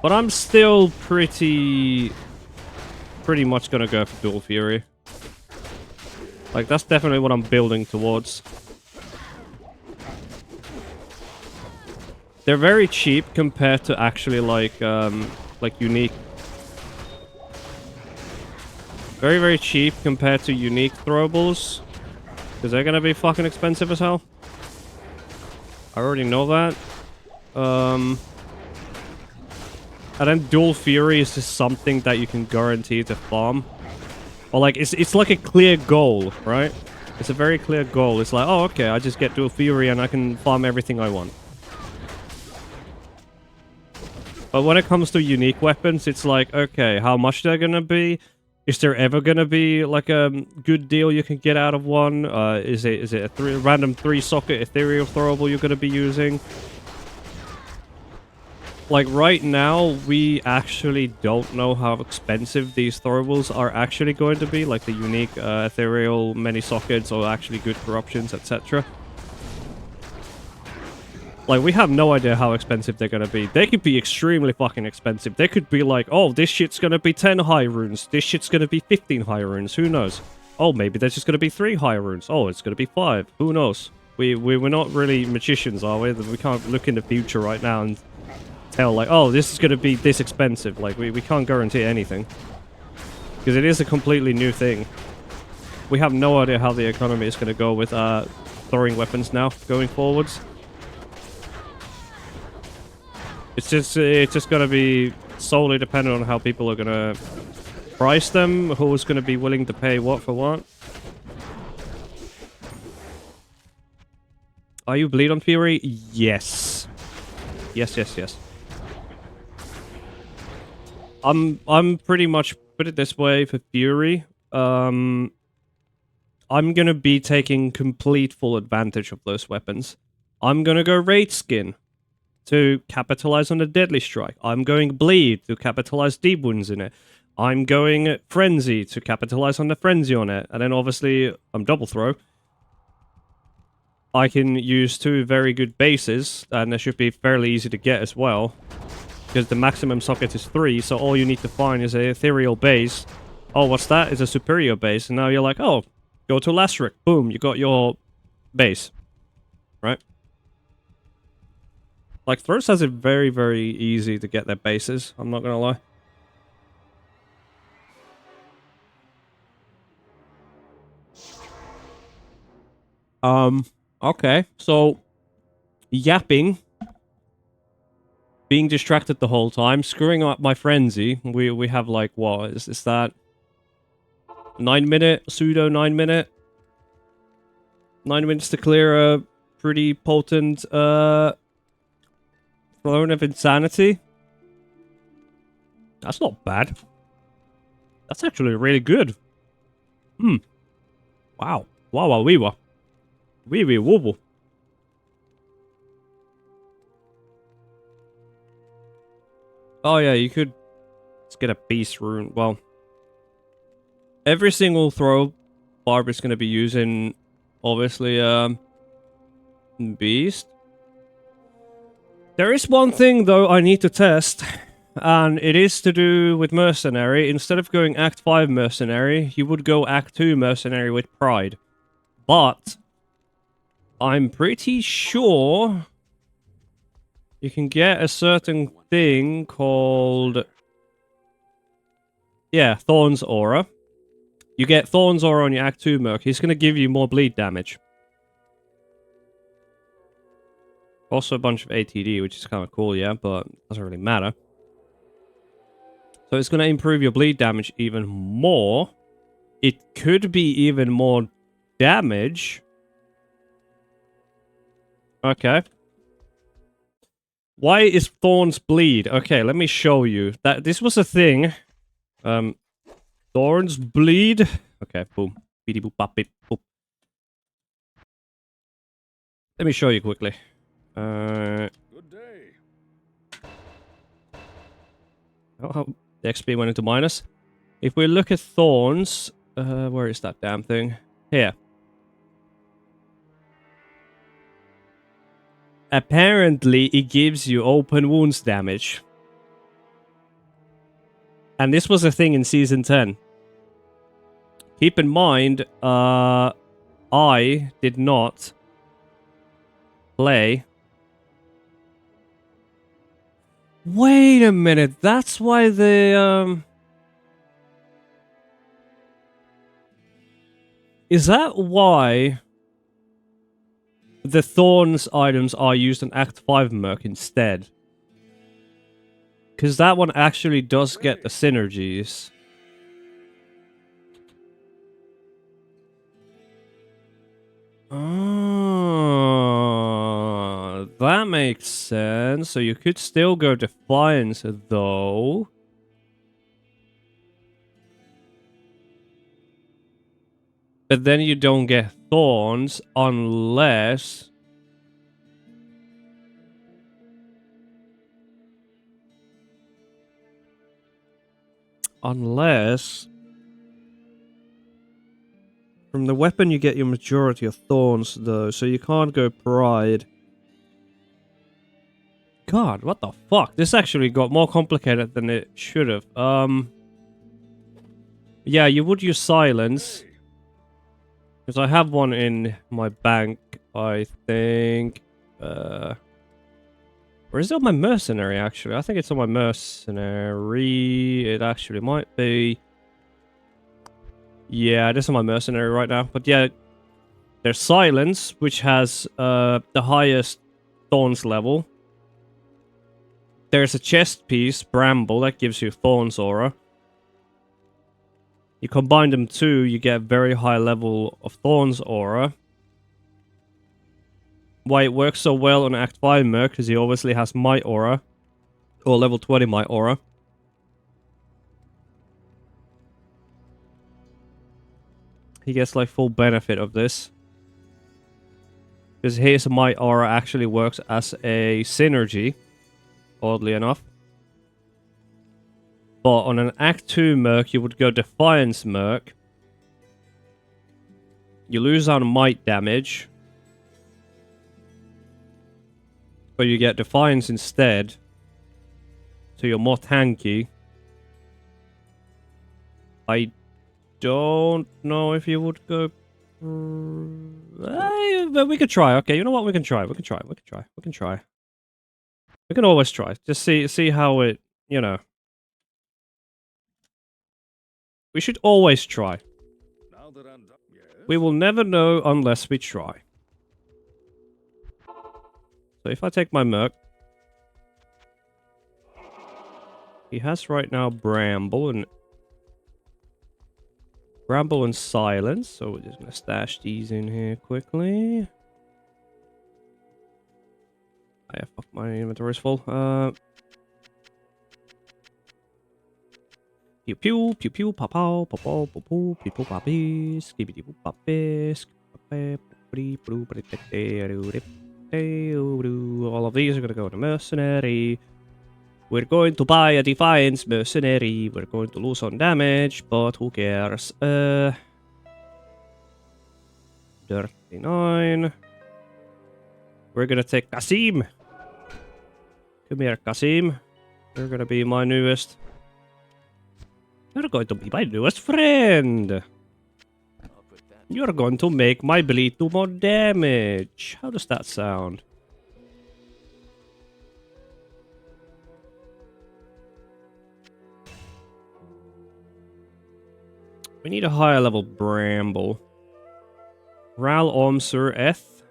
But I'm still pretty much gonna go for Dual Fury. Like, that's definitely what I'm building towards. They're very cheap compared to actually, like unique. Very, very cheap compared to unique throwables. Because they're gonna be fucking expensive as hell. I already know that. And then Dual Fury is just something that you can guarantee to farm. Or like, it's like a clear goal, right? It's a very clear goal. It's like, oh, okay, I just get Dual Fury and I can farm everything I want. But when it comes to unique weapons, it's like, okay, how much they're gonna be? Is there ever gonna be like a good deal you can get out of one? Is it a random 3-socket ethereal throwable you're gonna be using? Like, right now, we actually don't know how expensive these throwables are actually going to be, like the unique ethereal many sockets or actually good corruptions, etc. Like, we have no idea how expensive they're gonna be. They could be extremely fucking expensive. They could be like, oh, this shit's gonna be 10 high runes. This shit's gonna be 15 high runes. Who knows? Oh, maybe there's just gonna be 3 high runes. Oh, it's gonna be 5. Who knows? We're not really magicians, are we? We can't look in the future right now and tell, like, oh, this is gonna be this expensive. Like, we can't guarantee anything. Because it is a completely new thing. We have no idea how the economy is going to go with throwing weapons now going forwards. It's just going to be solely dependent on how people are going to price them, who's going to be willing to pay what for what. Are you bleed on Fury? Yes. Yes, yes, yes. I'm pretty much, put it this way, for Fury, I'm gonna be taking complete full advantage of those weapons. I'm gonna go Raid Skin to capitalize on the Deadly Strike. I'm going Bleed to capitalize Deep Wounds in it. I'm going Frenzy to capitalize on the Frenzy on it. And then obviously, I'm Double Throw. I can use 2 very good bases, and they should be fairly easy to get as well. Because the maximum socket is 3, so all you need to find is a ethereal base. Oh, what's that? It's a superior base, and now you're like, oh, go to Lasric. Boom, you got your base. Right? Like, Throws has it very, very easy to get their bases, I'm not gonna lie. Okay, so yapping, being distracted the whole time, screwing up my frenzy. We have like, what is that? 9 minute, pseudo 9 minute. 9 minutes to clear a pretty potent Throne of Insanity. That's not bad. That's actually really good. Wow. Wow, wow, wee wah. Wee wee wobble. Oh yeah, you could... Let's get a beast rune. Well, every single throw Barb is going to be using, obviously, beast. There is one thing, though, I need to test, and it is to do with Mercenary. Instead of going Act 5 Mercenary, you would go Act 2 Mercenary with Pride. But I'm pretty sure you can get a certain thing called... Yeah, Thorn's Aura. You get Thorn's Aura on your Act 2 Merc. He's going to give you more bleed damage. Also a bunch of ATD, which is kind of cool, yeah, but doesn't really matter. So it's going to improve your bleed damage even more. It could be even more damage. Okay. Why is Thorns bleed? Okay, let me show you. This was a thing. Thorns bleed. Okay, boom. Beady boop bop beep boop. Let me show you quickly. Good day. Oh, the XP went into minus. If we look at Thorns, where is that damn thing? Here. Apparently, it gives you open wounds damage. And this was a thing in Season 10. Keep in mind, I did not play... Wait a minute, that's why the, Is that why the Thorns items are used in Act 5 Merc instead? Because that one actually does get the synergies. Oh, that makes sense. So you could still go Defiance, though. But then you don't get Thorns unless... Unless... From the weapon you get your majority of Thorns, though, so you can't go Pride. God, what the fuck? This actually got more complicated than it should have. Yeah, you would use Silence. Because I have one in my bank, I think. Or is it on my Mercenary, actually? I think it's on my Mercenary. It actually might be... Yeah, this is my mercenary right now. But yeah, there's Silence, which has the highest Thorns level. There's a chest piece, Bramble, that gives you Thorns aura. You combine them two, you get a very high level of Thorns aura. Why it works so well on Act 5 Merc, because he obviously has Might aura. Or level 20 Might aura. He gets like full benefit of this. Because his Might aura actually works as a synergy, oddly enough. But on an Act 2 Merc, you would go Defiance Merc. You lose on Might damage. But you get Defiance instead. So you're more tanky. I don't know if you would go... But we could try. Okay, you know what? We can try. We can try. We can try. We can try. We can always try. Just see how it, you know. We should always try. Now that I'm done. Yes. We will never know unless we try. So if I take my Merc, he has right now Bramble and Silence. So we're just gonna stash these in here quickly. Yeah, fuck, my inventory's full. Pew pew pew pew pow pow pow pow pow pow pew pow poppy skibidi poop poppy all of these are gonna go to mercenary. We're going to buy a Defiance mercenary. We're going to lose on damage, but who cares? 39. We're gonna take Kasim. Come here, Kasim. You're gonna be my newest. You're going to be my newest friend. You're going to make my bleed do more damage. How does that sound? We need a higher level Bramble. Ral Omsur Eth.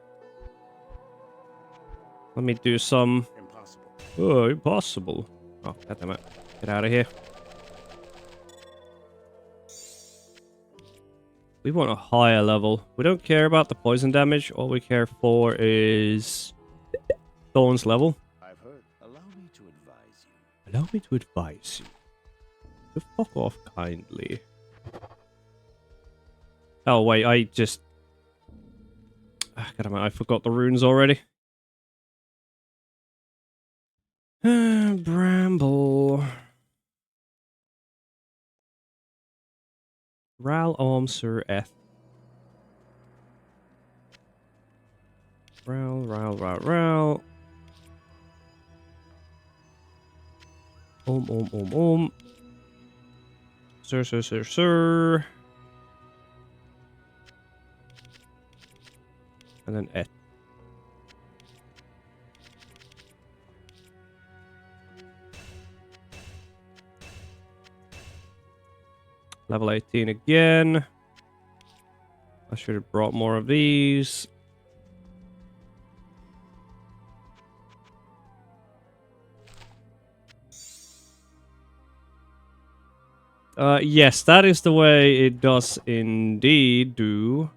Let me do some... Impossible. Oh, impossible. Oh, goddammit. Get out of here. We want a higher level. We don't care about the poison damage. All we care for is... Thorns level. I've heard. Allow me to advise you. Allow me to advise you. To fuck off kindly. Oh, wait, I just... Goddammit, I forgot the runes already. Bramble. Ral Omsur Eth. Ral. Sir. And then Eth. Level 18 again. I should have brought more of these. Yes, that is the way it does indeed do.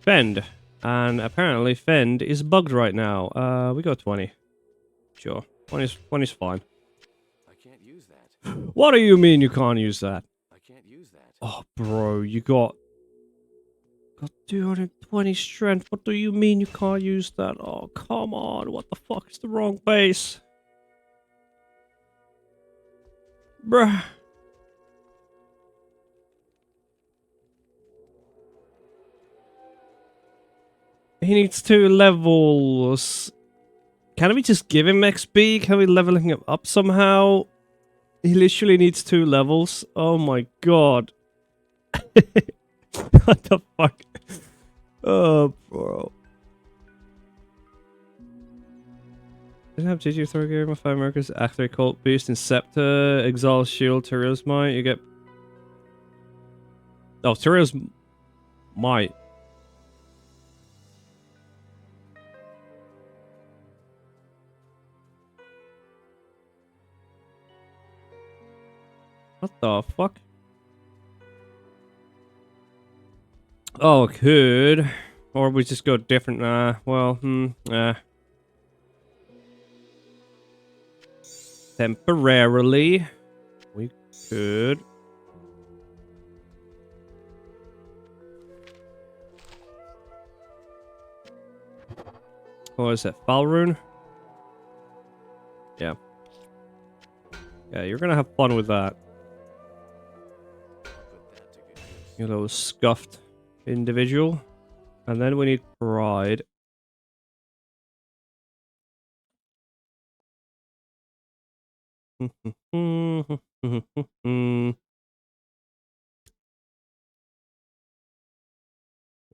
Fend. And apparently Fend is bugged right now. We got 20. Sure. 20's fine. I can't use that. What do you mean you can't use that? I can't use that. Oh, bro, you got 220 strength. What do you mean you can't use that? Oh, come on. What the fuck is the wrong base? Bruh. He needs 2 levels. Can we just give him XP? Can we level him up somehow? He literally needs 2 levels. Oh my god. What the fuck? Oh, bro. Does it have Digi throw gear? My fire markers, activate cult boost, Inceptor, exile shield, Tyrael's might. You get. Oh, Tyrael's might. What the fuck? Oh, could. Or we just go different. Temporarily, we could. What is it? Falrune? Yeah. Yeah, you're gonna have fun with that. You little scuffed individual. And then we need pride.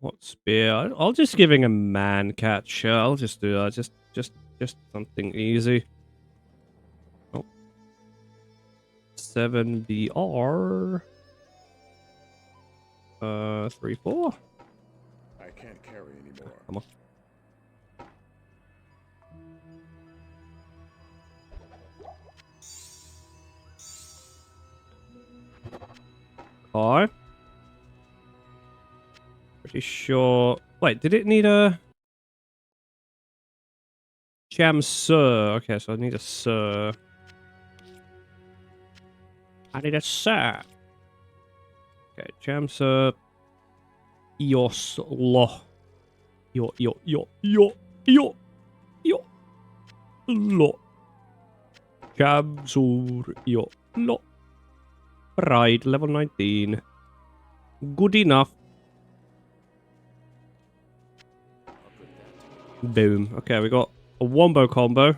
What spear? I'll just giving a man catcher. I'll just do that. Just something easy. Oh. 7 BR. 3-4. I can't carry anymore. Come on. Okay. Pretty sure. Wait, did it need a jam sir? Okay, so I need a sir. I need a sir. Okay, jam sir. Eos lo. Yo. Lo. Jam sur yo lo. Pride level 19. Good enough. Boom. Okay, we got a wombo combo.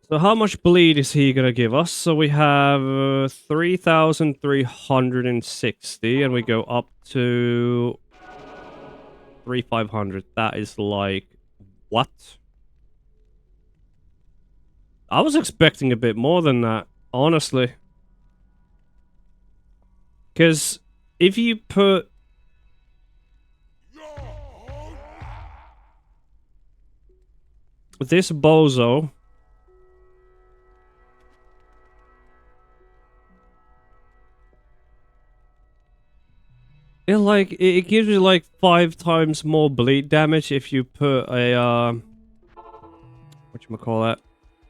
So how much bleed is he gonna give us? So we have 3,360 and we go up to 3,500. That is like... what? I was expecting a bit more than that, honestly. Because if you put... this bozo... it gives you like 5 times more bleed damage if you put a whatchamacallit,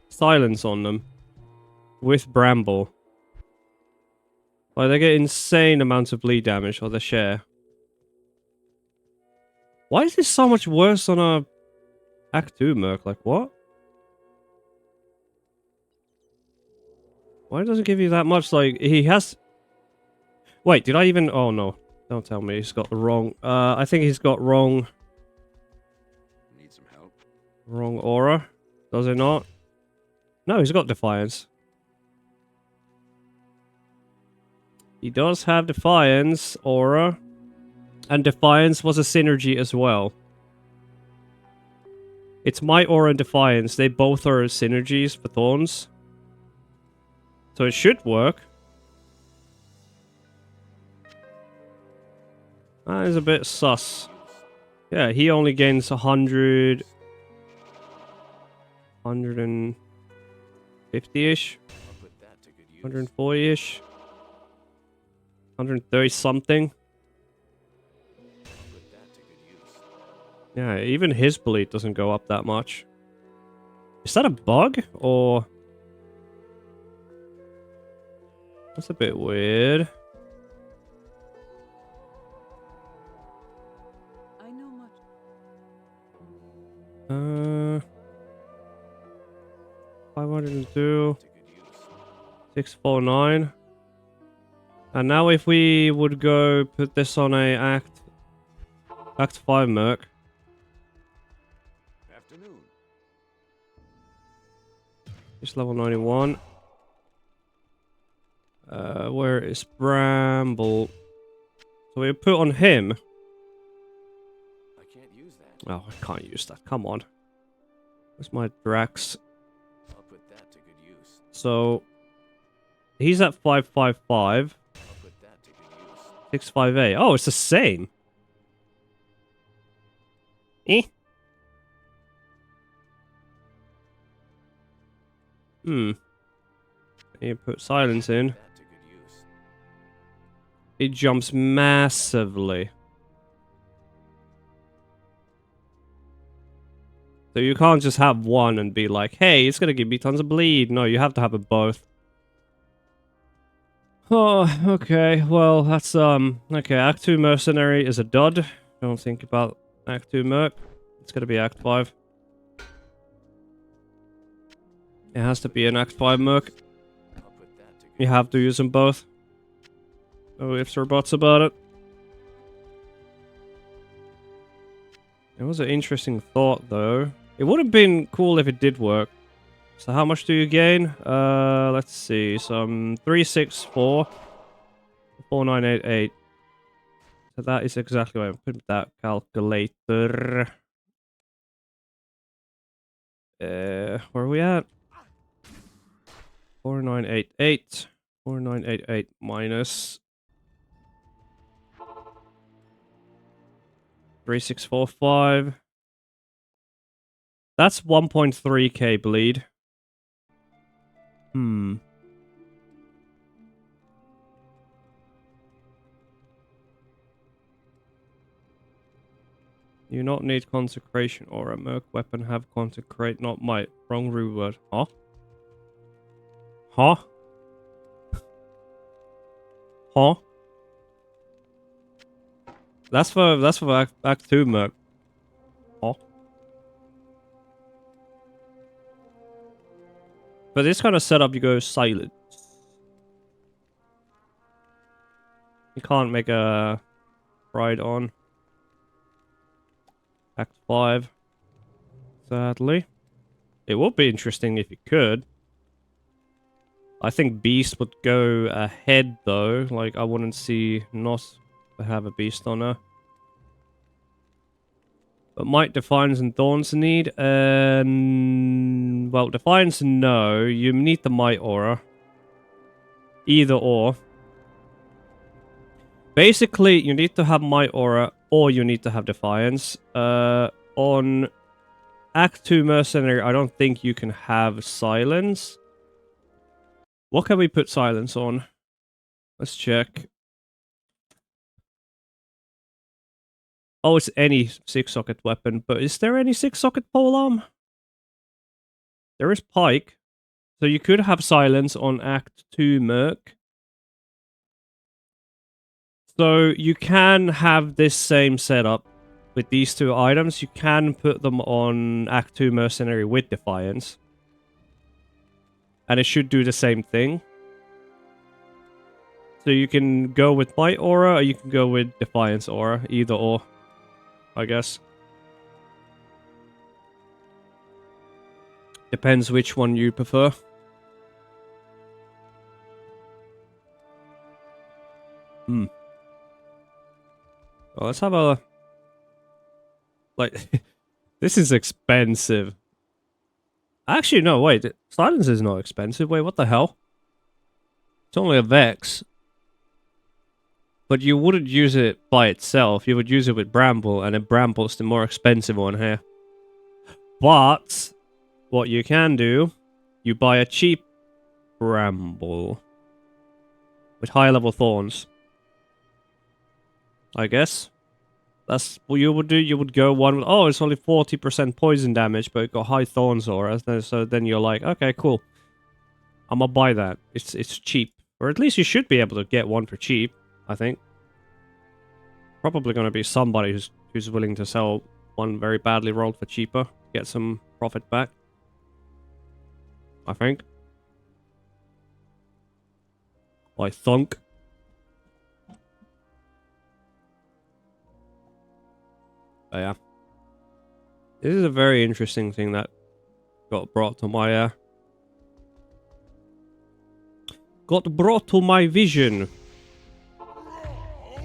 silence on them with bramble. Like they get insane amounts of bleed damage or the share. Why is this so much worse on a Act 2 merc? Like what? Why does it give you that much? Like he has. Wait, did I even? Oh no. Don't tell me he's got the wrong... I think he's got wrong... Need some help? wrong aura. Does it not? No, he's got Defiance. He does have Defiance aura. And Defiance was a synergy as well. It's my aura and Defiance. They both are synergies for Thorns. So it should work. That is a bit sus. Yeah, he only gains 100... 150-ish? 140-ish? 130 something? Yeah, even his bleed doesn't go up that much. Is that a bug? Or... that's a bit weird. 502, 649. And now if we would go put this on a Act 5 merc. Afternoon. It's level 91. Where is Bramble? So we put on him. I can't use that. Oh, I can't use that. Come on. Where's my Drax? I'll put that to good use. So he's at 555. I'll put that to good use. 658. Oh, it's the same. Eh? Hmm. You put silence in. That to good use. It jumps massively. So you can't just have one and be like, hey, it's gonna give me tons of bleed. No, you have to have it both. Oh, okay. Well, that's, okay, Act 2 Mercenary is a dud. Don't think about Act 2 Merc. It's gonna be Act 5. It has to be an Act 5 Merc. I'll put that to good You have to use them both. No ifs or buts about it. It was an interesting thought, though. It would have been cool if it did work. So how much do you gain? Let's see. Some 364. 4988. So that is exactly what I put that calculator. Where are we at? 4988. 4988 minus 3645. That's 1.3k bleed. Hmm. You not need consecration or a merc weapon have consecrate, not might. Wrong root word. Huh? Huh? Huh? That's for Act 2 merc. Huh? For this kind of setup, you go silent. You can't make a ride on Act 5. Sadly. It would be interesting if you could. I think Beast would go ahead though. Like, I wouldn't see Nos have a Beast on her. But Might, Defiance, and Thorns need. Well, Defiance, no. You need the Might Aura. Either or. Basically, you need to have Might Aura or you need to have Defiance. On Act 2 Mercenary, I don't think you can have Silence. What can we put Silence on? Let's check. Oh, it's any 6-socket weapon, but is there any 6-socket polearm? There is Pike. So you could have Silence on Act 2 Merc. So you can have this same setup with these two items. You can put them on Act 2 Mercenary with Defiance. And it should do the same thing. So you can go with Might Aura or you can go with Defiance Aura. Either or, I guess. Depends which one you prefer. Well, let's have a... Like, this is expensive. Actually, no, wait. Silence is not expensive. Wait, what the hell? It's only a Vex. But you wouldn't use it by itself. You would use it with Bramble, and then Bramble's the more expensive one here. But, what you can do, you buy a cheap Bramble. With high level Thorns. I guess. That's what you would do. You would go one with, oh, it's only 40% poison damage, but it got high Thorns aura. So then you're like, okay, cool. I'm gonna buy that. It's cheap. Or at least you should be able to get one for cheap, I think. Probably gonna be somebody who's willing to sell one very badly rolled for cheaper. Get some profit back. I think. I thunk. But yeah. This is a very interesting thing that got brought to my got brought to my vision.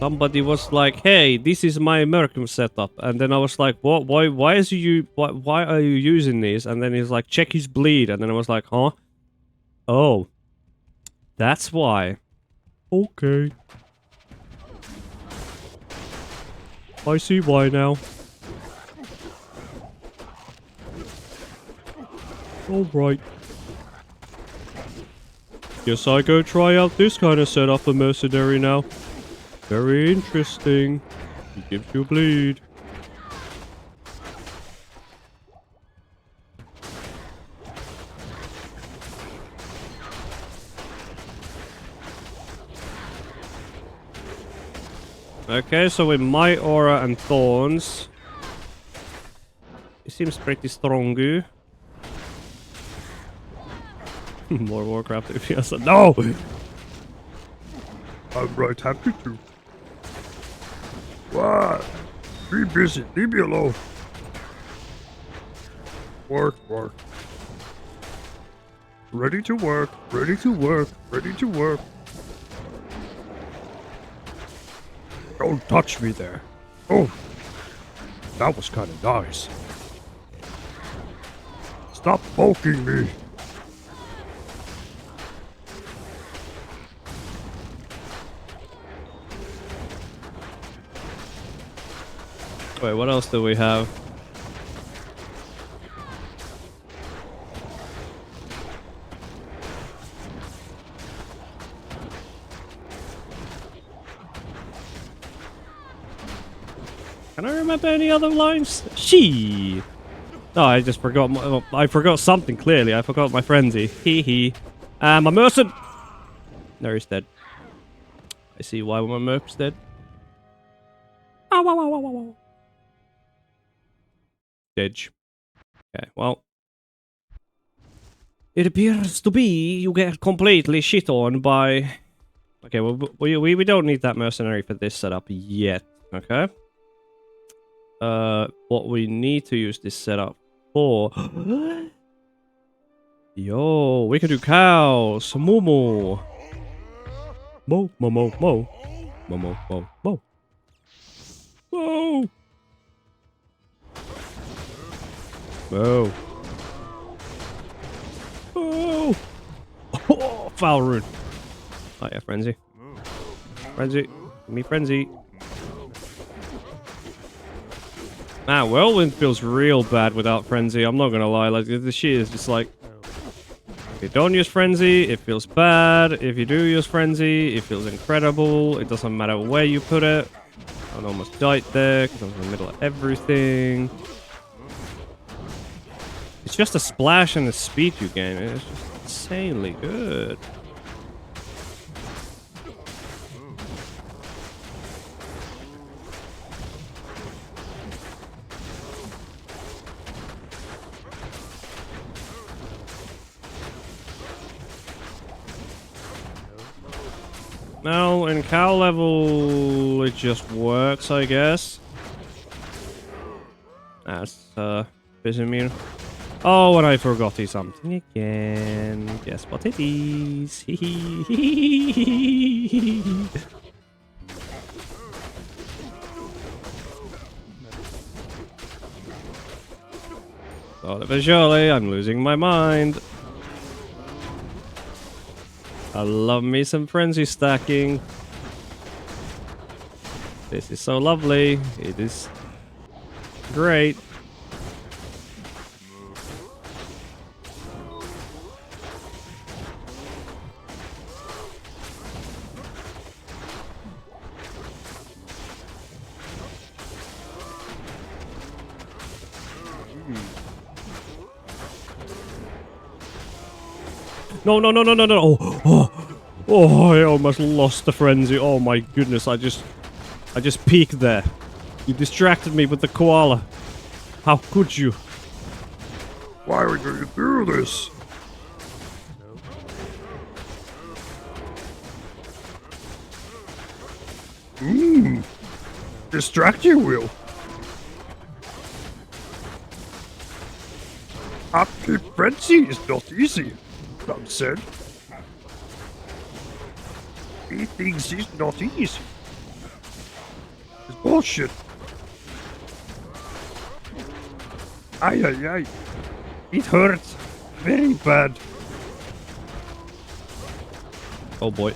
Somebody was like, "Hey, this is my Mercum setup," and then I was like, "What? Why is you? Why are you using these?" And then he's like, "Check his bleed," and then I was like, "Huh? Oh, that's why." Okay, I see why now. All right. Guess I go try out this kind of setup for mercenary now. Very interesting. He gives you bleed. Okay, so with my aura and thorns, it seems pretty strong. More Warcraft if yes. No! I'm right happy to. What? Be busy, leave me alone. Work, work. Ready to work, ready to work, ready to work. Don't touch me there. Oh, that was kind of nice. Stop poking me. Wait, what else do we have? Can I remember any other lines? She. No, I just forgot. I forgot something clearly. I forgot my frenzy. Hee hee. My merchant. No, he's dead. I see why my merc's dead. Ow, ow, ow, ow, ow, ow. Edge. Okay, well. It appears to be you get completely shit on by... Okay, well, we don't need that mercenary for this setup yet, okay? What we need to use this setup for... Yo, we can do cows! Moo. Mo, mo, mo, mo. Mo, mo, mo, mo. Mo! Mo. Oh! Oh, foul rune. Oh yeah, frenzy. Frenzy. Give me frenzy. Ah, whirlwind feels real bad without frenzy. I'm not gonna lie. Like the shit is just like, if you don't use frenzy, it feels bad. If you do use frenzy, it feels incredible. It doesn't matter where you put it. I almost died there because I was in the middle of everything. It's just a splash and the speed you gain. It's just insanely good. Now, in cow level, it just works, I guess. That's, pissing me. Oh, and I forgot something again. Guess what it is? Slowly but surely, I'm losing my mind. I love me some frenzy stacking. This is so lovely. It is great. No, no, no, no, no, no. Oh, I almost lost the frenzy. Oh my goodness, I just peeked there. You distracted me with the koala. How could you? Why would you do this? Distract you will. Upkeep frenzy is not easy, some said. He thinks it's not easy. Oh shit. Ay, ay, ay. It hurts. Very bad. Oh boy.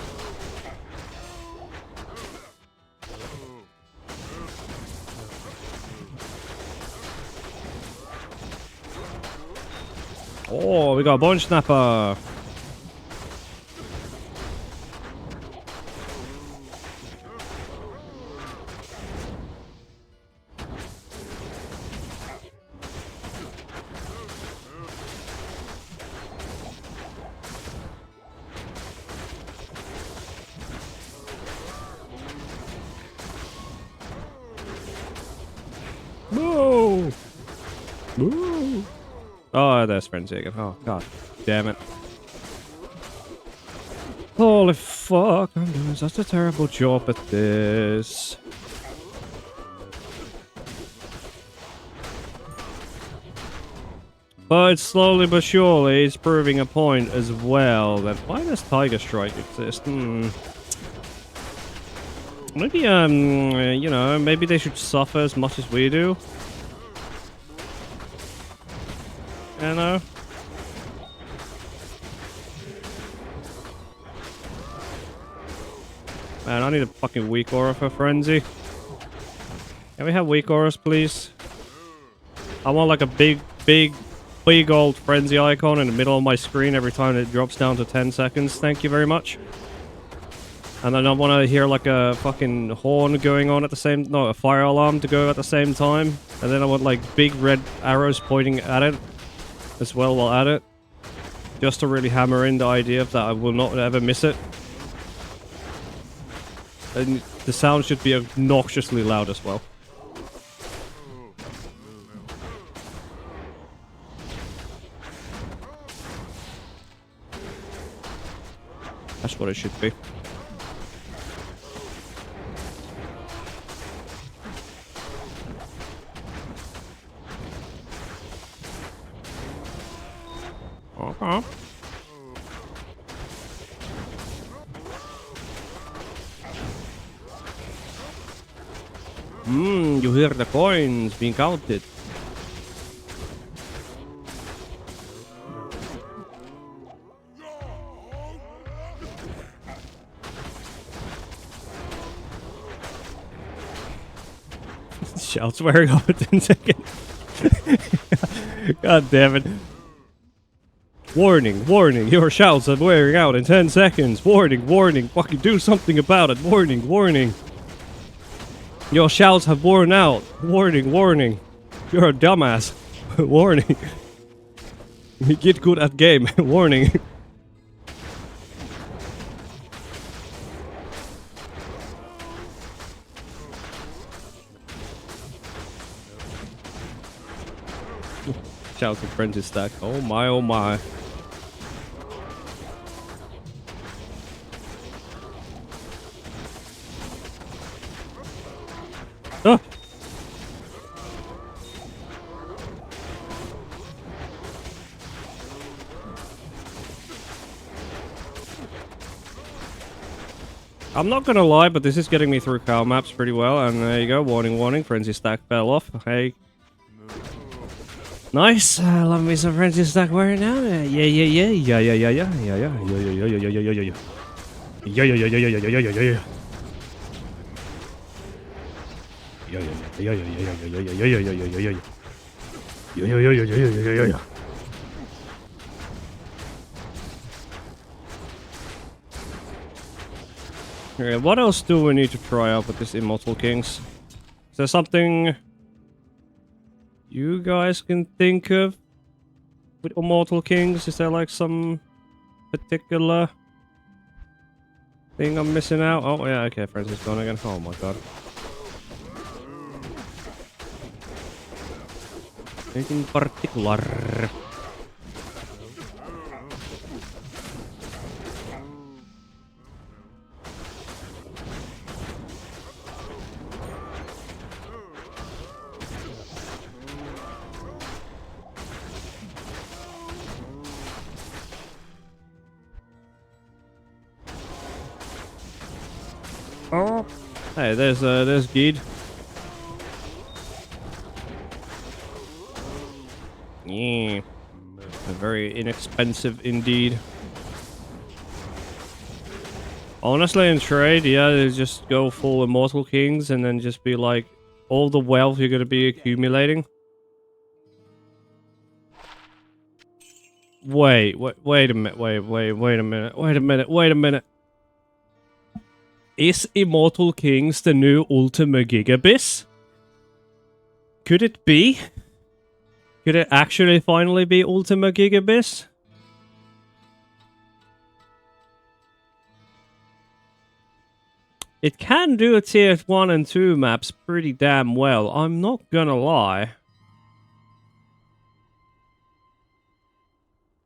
Oh, we got a bone snapper. No. No. Oh, there's Frenzy again. Oh, god damn it. Holy fuck, I'm doing such a terrible job at this. But slowly but surely, it's proving a point as well that why does tigerstrike exist? Maybe, you know, maybe they should suffer as much as we do. You know? Man, I need a fucking weak aura for Frenzy. Can we have weak auras, please? I want like a big old Frenzy icon in the middle of my screen every time it drops down to 10 seconds. Thank you very much. And then I want to hear like a fucking horn going on at the same... No, a fire alarm to go at the same time. And then I want like big red arrows pointing at it as well while at it. Just to really hammer in the idea that I will not ever miss it. And the sound should be obnoxiously loud as well. That's what it should be. Okay. You hear the coins being counted. Shouts wearing off at 10 seconds. God damn it. Warning, warning, your shouts are wearing out in 10 seconds. Warning, warning, fucking do something about it. Warning, warning. Your shouts have worn out. Warning, warning. You're a dumbass. Warning. Get good at game. Warning. Shout to Frenzy Stack. Oh my, oh my. Ah! I'm not gonna lie, but this is getting me through cow maps pretty well. And there you go. Warning, warning. Frenzy Stack fell off. Hey. Nice. I love me some Frenzy Stack wearing out. Yeah, yeah, yeah, yeah, yeah, yeah, yeah, yeah, yeah, yeah, yeah, yeah, yeah, yeah, yeah, yeah. Yeah, yeah, yeah, yeah, yeah, yeah, yeah, yeah, yeah. Yeah, yeah, yeah, yeah, yeah, yeah, yeah, yeah, yeah, yeah, yeah, yeah, yeah, yeah. Yeah, yeah, yeah, yeah, yeah, yeah, yeah, yeah, yeah. Okay, what else do we need to try out with this Immortal Kings? Is there something you guys can think of with Immortal Kings? Is there like some particular thing I'm missing out? Oh yeah, okay, friends is gone again. Oh my god. Anything particular? Oh, hey, there's Geed. Yeah. Very inexpensive indeed. Honestly, in trade, yeah, they just go full Immortal Kings and then just be like, all the wealth you're going to be accumulating. Wait a minute, wait a minute. Is Immortal Kings the new Ultima Gigabis? Could it be? Could it actually finally be Ultima Gigabis? It can do a tier 1 and 2 maps pretty damn well, I'm not gonna lie.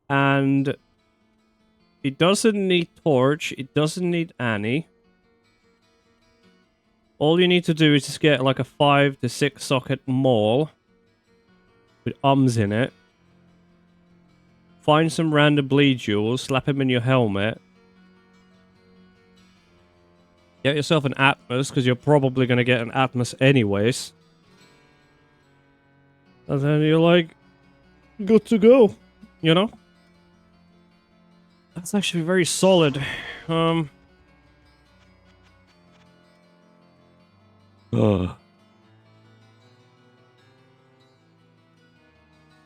And it doesn't need Torch, it doesn't need Annie. All you need to do is just get like a 5 to 6 socket maul with ums in it. Find some random bleed jewels, slap him in your helmet. Get yourself an Atmos, because you're probably going to get an Atmos anyways. And then you're like, good to go, you know? That's actually very solid. Ugh.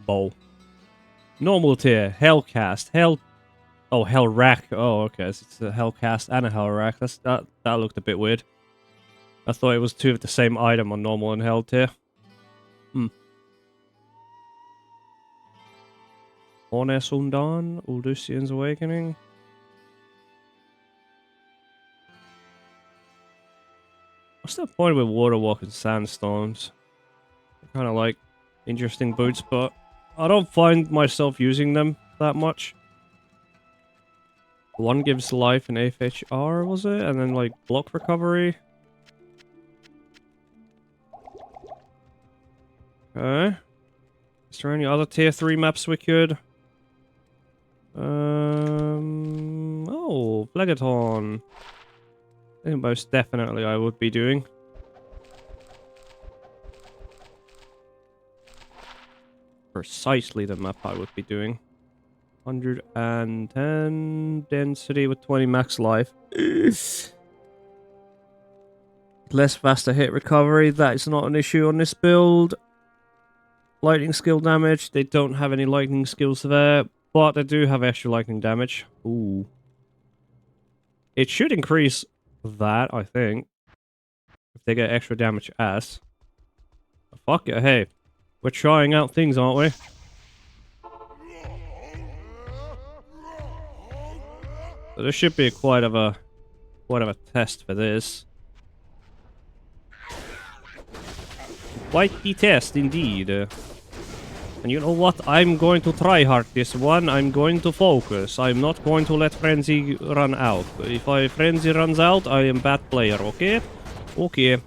Bow. Normal tier, Hellcast, Oh, Hell Rack. Oh, okay. So it's a Hellcast and a Hell Rack. That looked a bit weird. I thought it was two of the same item on normal and Hell tier. Ornes Undan, Uldusian's Awakening. What's the point with Water Walk and Sandstorms? Kind of like interesting boots, but I don't find myself using them that much. One gives life and FHR, was it? And then, like, block recovery. Okay. Is there any other tier 3 maps we could? Oh, Phlegaton. I think most definitely I would be doing. Precisely the map I would be doing. 110 density with 20 max life. Less faster hit recovery, that is not an issue on this build. Lightning skill damage, they don't have any lightning skills there, but they do have extra lightning damage. Ooh. It should increase that, I think. If they get extra damage as. Fuck it, hey. We're trying out things, aren't we? So this should be quite of a test for this. Quite the test indeed. And you know what? I'm going to try hard this one. I'm going to focus. I'm not going to let Frenzy run out. If Frenzy runs out, I am bad player, okay? Okay.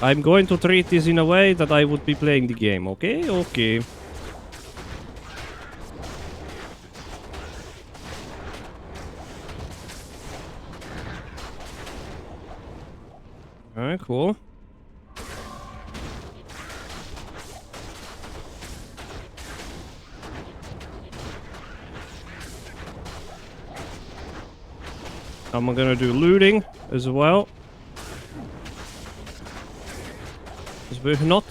I'm going to treat this in a way that I would be playing the game, okay? Okay. Alright, cool. I'm gonna do looting as well. We're not.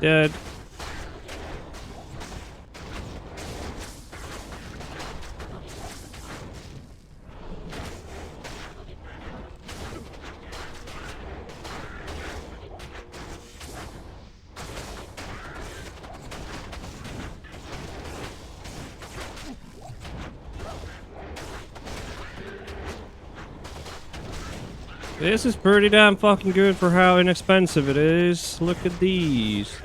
Dead. This is pretty damn fucking good for how inexpensive it is. Look at these.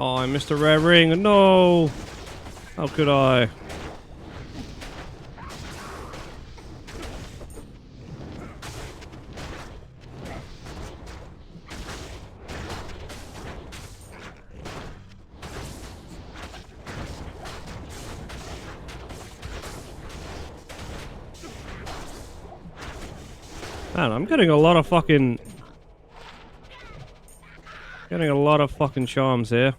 Oh, I missed a red ring. No! How could I? Man, I'm getting a lot of fucking... Getting a lot of fucking charms here.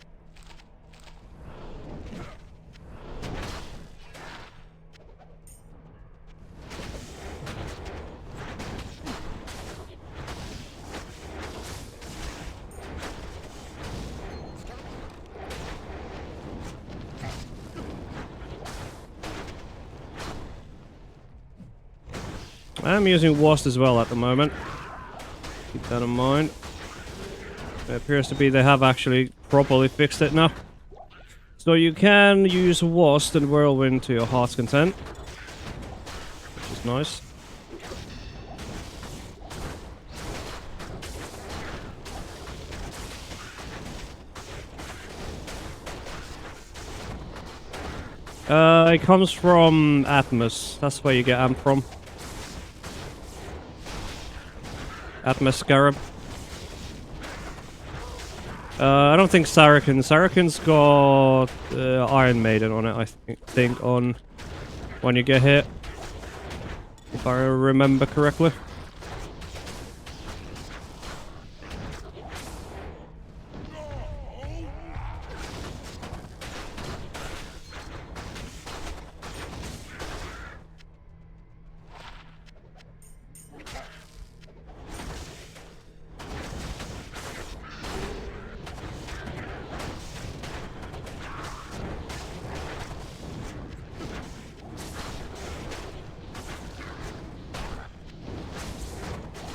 I'm using Wasp as well at the moment. Keep that in mind. It appears to be they have actually properly fixed it now. So you can use Wasp and Whirlwind to your heart's content. Which is nice. It comes from Atmos. That's where you get amp from. Atmos Scarab. I don't think Saracen. Saracen's got Iron Maiden on it, I think, on when you get hit. If I remember correctly.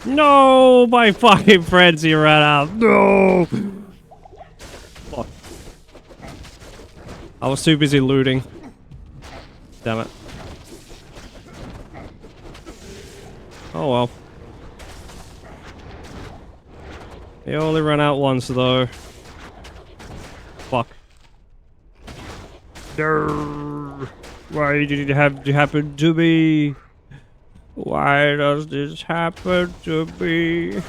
No, my fucking frenzy ran out. No. Fuck. I was too busy looting. Damn it. Oh well. He only ran out once though. Fuck. Durr. Why did it have to happen to me? Why does this happen to me?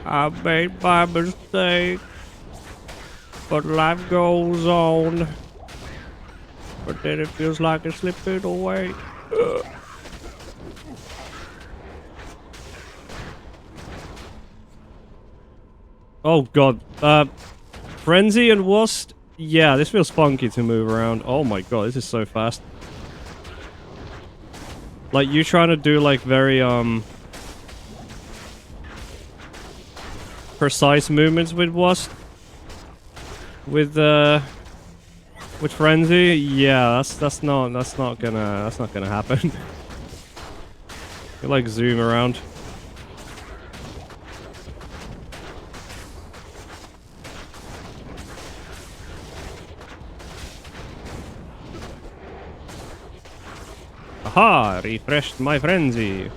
I made my mistake. But life goes on. But then it feels like it's slipping away. Ugh. Oh god. Frenzy and Wasp? Yeah, this feels funky to move around. Oh my god, this is so fast. Like, you trying to do, like, very, precise movements with Wasp? With Frenzy? Yeah, that's not gonna happen. You, like, zoom around. Aha! Refreshed my frenzy.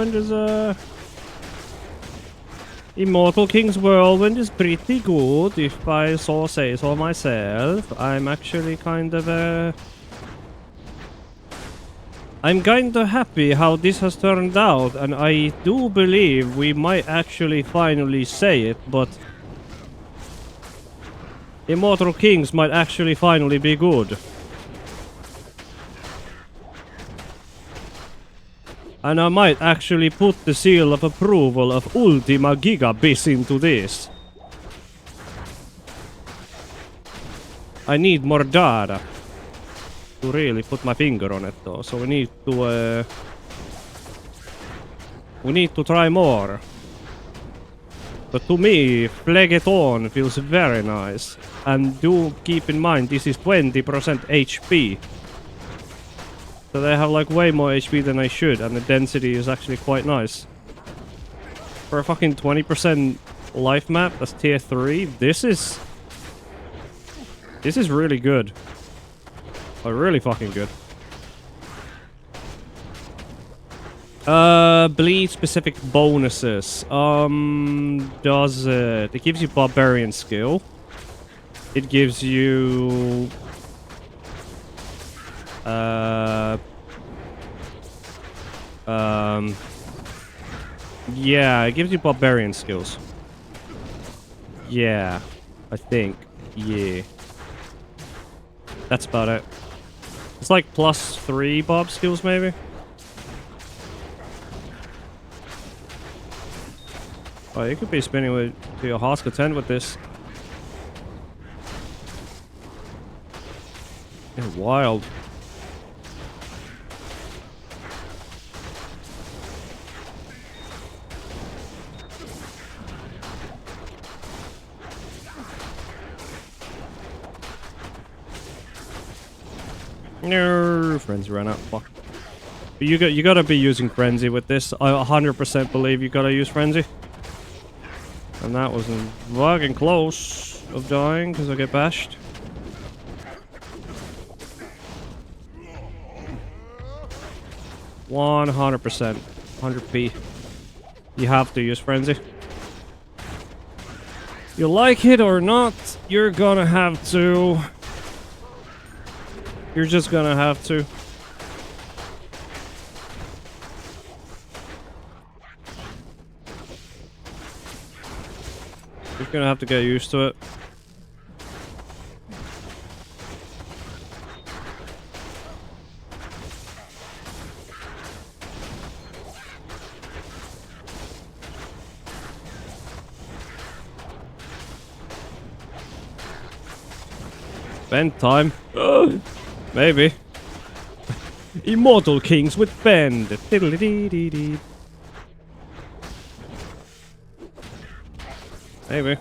Whirlwind is Immortal King's Whirlwind is pretty good, if I so say so myself. I'm actually kind of I'm kind of happy how this has turned out, and I do believe we might actually finally say it, but Immortal Kings might actually finally be good. And I might actually put the seal of approval of Ultima Gigabis into this. I need more data to really put my finger on it though, so we need to try more. But to me, Phlegeton feels very nice. And do keep in mind, this is 20% HP. So they have like way more HP than I should, and the density is actually quite nice. For a fucking 20% life map, that's tier 3, this is really good. Like, really fucking good. Bleed specific bonuses. Does it? It gives you barbarian skill. It gives you yeah, it gives you barbarian skills. Yeah, I think. Yeah. That's about it. It's like +3 barb skills, maybe? Oh, you could be spinning with to your heart's content with this. You're wild. No, frenzy ran out. Fuck. But you gotta be using frenzy with this. I 100% believe you gotta use frenzy. And that was fucking close of dying because I get bashed. %, 100p. You have to use frenzy. You like it or not, you're gonna have to. You're just gonna have to. You're gonna have to get used to it. Bend time. Maybe. Immortal Kings with bend. Diddle-dee-dee-dee. Maybe.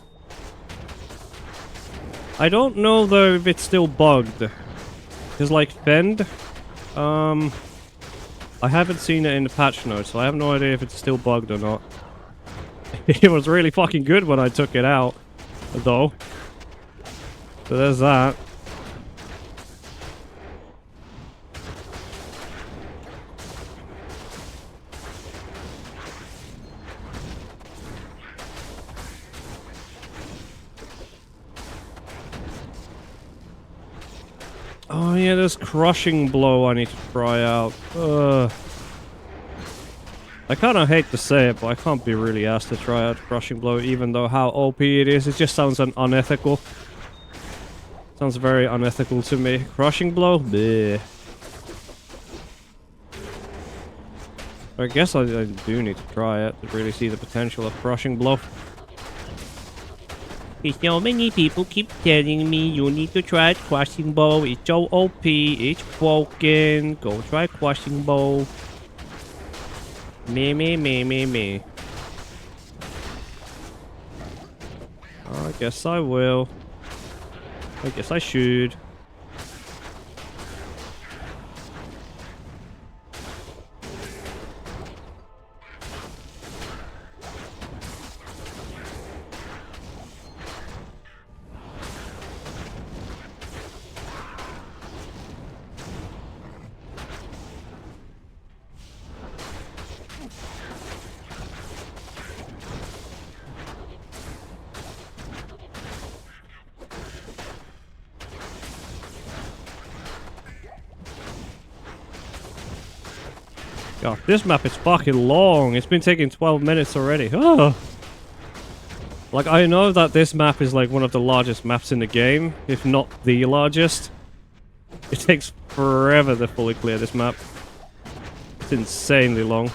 I don't know though if it's still bugged. Cause like bend, I haven't seen it in the patch notes, so I have no idea if it's still bugged or not. It was really fucking good when I took it out, though. So there's that. Oh yeah, there's crushing blow I need to try out. I kind of hate to say it, but I can't be really asked to try out crushing blow, even though how OP it is. It just sounds unethical. Sounds very unethical to me. Crushing blow? Bleh. I guess I do need to try it to really see the potential of crushing blow. So many people keep telling me you need to try crushing blow. It's so OP, it's broken. Go try crushing blow. Me. I guess I will. I guess I should. God, this map is fucking long. It's been taking 12 minutes already. Oh. Like, I know that this map is like one of the largest maps in the game, if not the largest. It takes forever to fully clear this map. It's insanely long.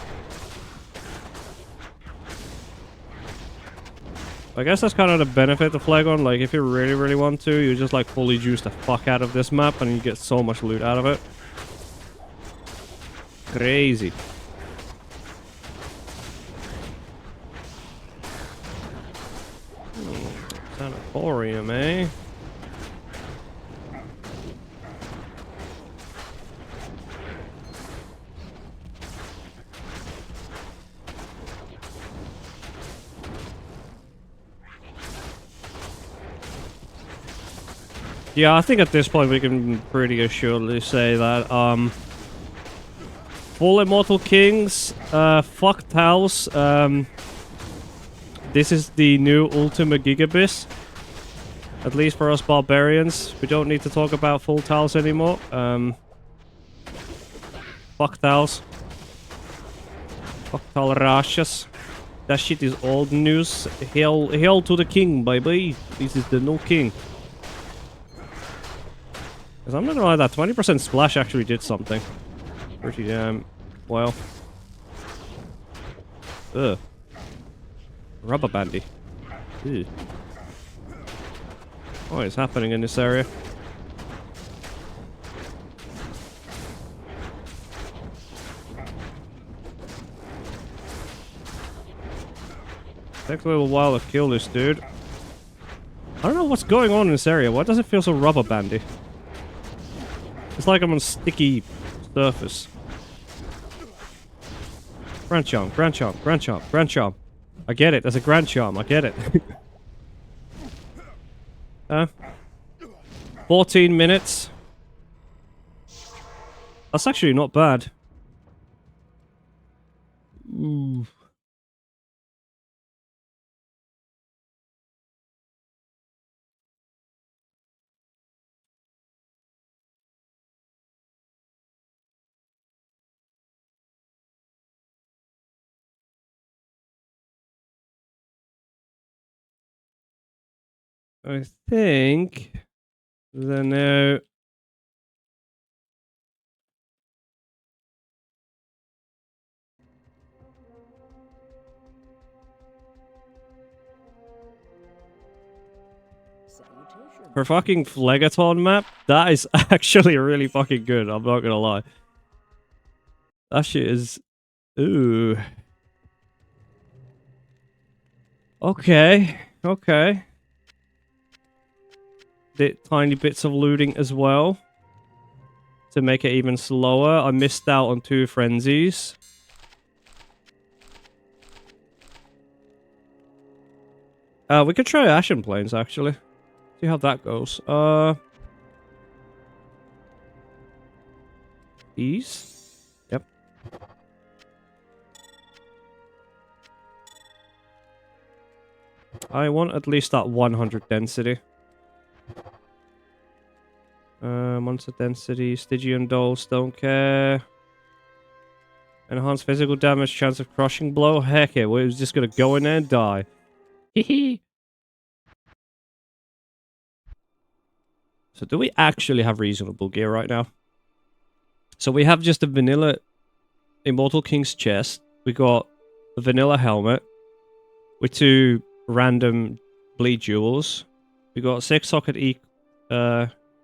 I guess that's kind of the benefit of Flagon. Like, if you really, really want to, you just like fully juice the fuck out of this map and you get so much loot out of it. Crazy. Sanatorium, eh? Yeah, I think at this point we can pretty assuredly say that, Full Immortal Kings, fuck Taos, this is the new Ultima Gigabis. At least for us barbarians. We don't need to talk about full Taos anymore. Fuck Taos. Fuck Talrashas. That shit is old news. Hail to the king, baby. This is the new king. Because I'm not gonna lie, that 20% splash actually did something. Pretty damn well. Ugh. Rubber bandy. Ew. What is happening in this area? Takes a little while to kill this dude. I don't know what's going on in this area. Why does it feel so rubber bandy? It's like I'm on sticky surface. Grand Charm, Grand Charm, Grand Charm, Grand Charm. I get it, there's a Grand Charm, I get it. 14 minutes. That's actually not bad. Ooh. I think the now for fucking Phlegaton map, that is actually really fucking good. I'm not gonna lie. That shit is ooh. Okay, okay. Tiny bits of looting as well to make it even slower. I missed out on 2 frenzies. We could try Ashen Plains actually. See how that goes. These? Yep. I want at least that 100 density. Monster density, Stygian dolls, don't care. Enhanced physical damage, chance of crushing blow. Heck it, we're just gonna go in there and die. Hehe. So do we actually have reasonable gear right now? So we have just a vanilla Immortal King's chest. We got a vanilla helmet with 2 random bleed jewels. We got 6 socket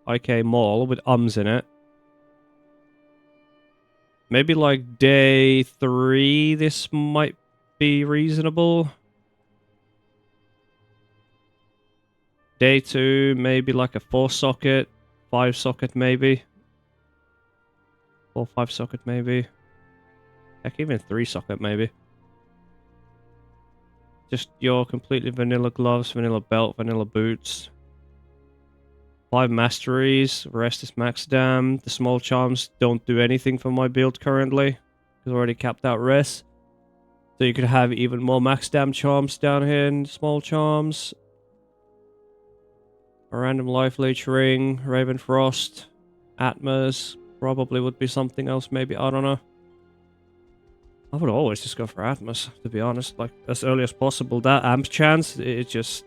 IK Maul with ums in it. Maybe like day 3 this might be reasonable. Day 2 maybe like a 4 socket, 5 socket maybe. 4, 5 socket maybe. Heck, even 3 socket maybe. Just your completely vanilla gloves, vanilla belt, vanilla boots. 5 masteries, rest is max dam. The small charms don't do anything for my build currently. It's already capped out rest. So you could have even more max dam charms down here in small charms. A random life leech ring, Raven Frost, Atmos. Probably would be something else maybe, I don't know. I would always just go for Atmos, to be honest. Like, as early as possible. That amp chance, it just...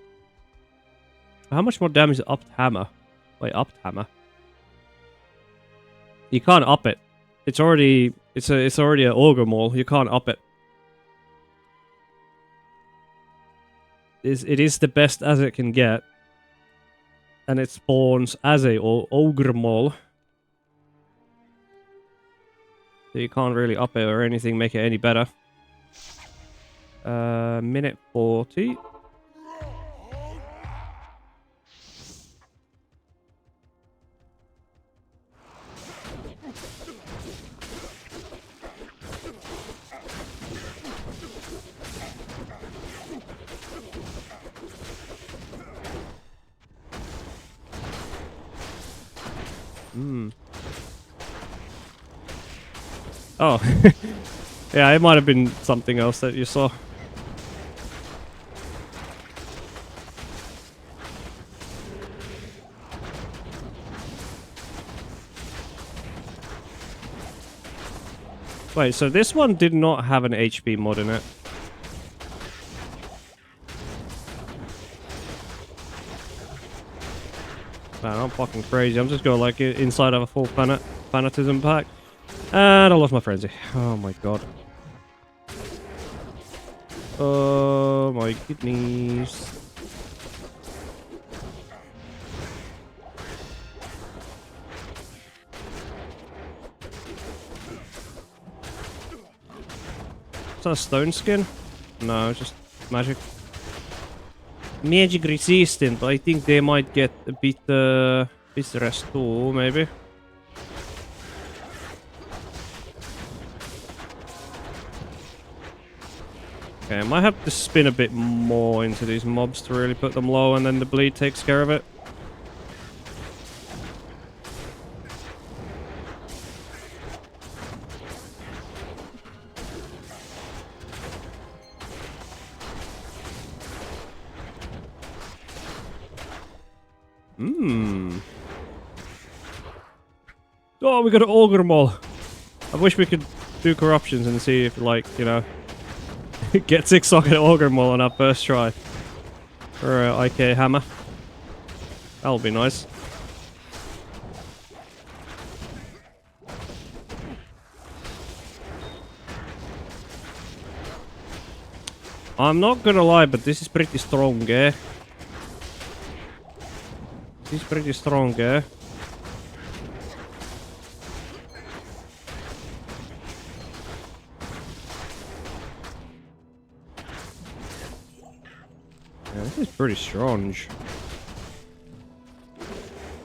How much more damage is upped hammer? Wait, upped hammer? You can't up it. It's already... It's already an Ogre Maul. You can't up it. It is the best as it can get. And it spawns as a Ogre Maul. So you can't really up it or anything, make it any better. Minute 40. Oh. Yeah, it might have been something else that you saw. Wait, so this one did not have an HP mod in it. Man, I'm fucking crazy. I'm just going like inside of a full fanatism pack. And I lost my frenzy. Oh my god. Oh my goodness. Is that a stone skin? No, just magic. Magic resistant. I think they might get a bit restore, maybe. Okay, I might have to spin a bit more into these mobs to really put them low, and then the bleed takes care of it. Oh, we got an Ogre Maul. I wish we could do corruptions and see if, like, you know, get 6 socket Ogre Maul on our first try. Or IK hammer. That'll be nice. I'm not gonna lie, but this is pretty strong, eh? This is pretty strong, eh? Yeah, this is pretty strong.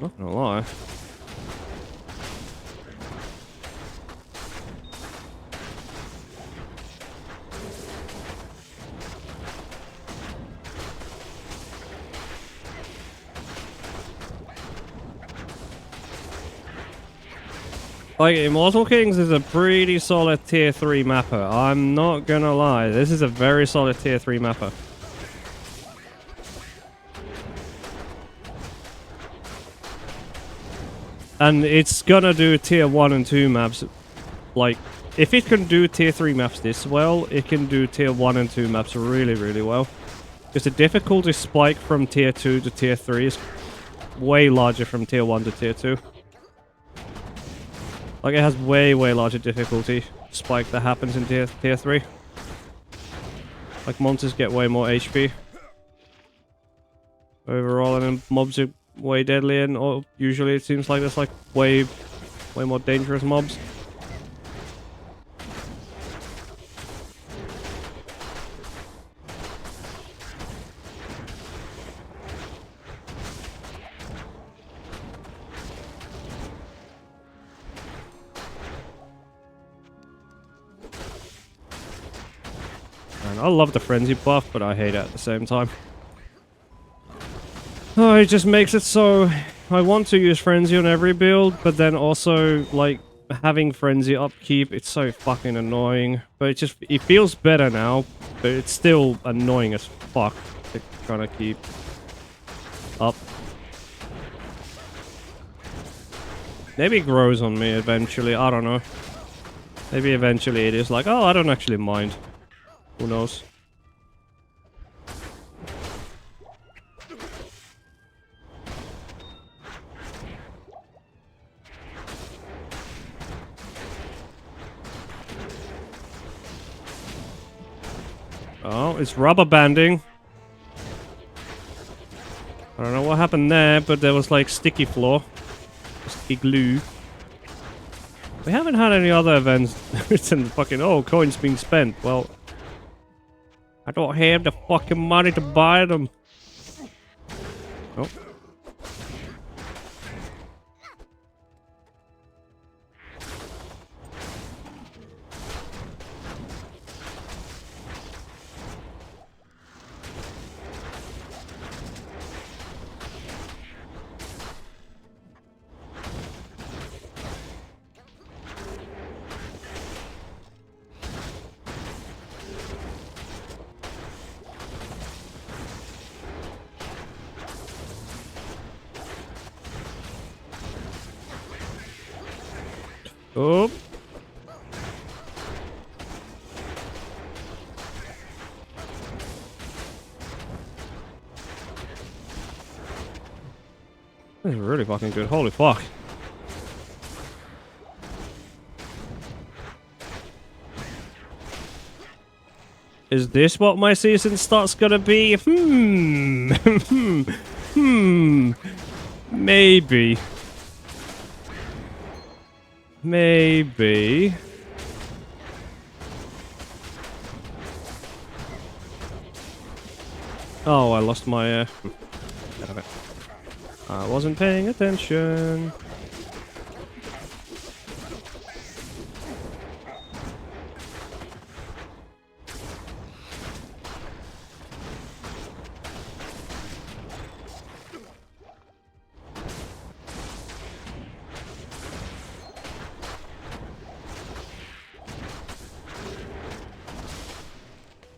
Not gonna lie. Like, Immortal Kings is a pretty solid tier 3 mapper. I'm not gonna lie. This is a very solid tier 3 mapper. And it's gonna do tier 1 and 2 maps. Like, if it can do tier 3 maps this well, it can do tier 1 and 2 maps really, really well. Because the difficulty spike from tier 2 to tier 3 is way larger from tier 1 to tier 2. Like, it has way, way larger difficulty spike that happens in tier 3. Like, monsters get way more HP overall, and then mobs are way deadly, and usually it seems like there's like way more dangerous mobs. And I love the frenzy buff, but I hate it at the same time. Oh, it just makes it so I want to use frenzy on every build, but then also like having frenzy upkeep, it's so fucking annoying. But it feels better now, but it's still annoying as fuck to trying to keep up. Maybe it grows on me eventually, I don't know. Maybe eventually it is like, oh, I don't actually mind. Who knows? Oh, it's rubber banding. I don't know what happened there, but there was like sticky floor. Sticky glue. We haven't had any other events written fucking, oh, coins being spent. Well, I don't have the fucking money to buy them. Oh. Oh. This is really fucking good. Holy fuck. Is this what my season start's gonna be? Maybe. Maybe. Oh, I lost my, damn it. I wasn't paying attention.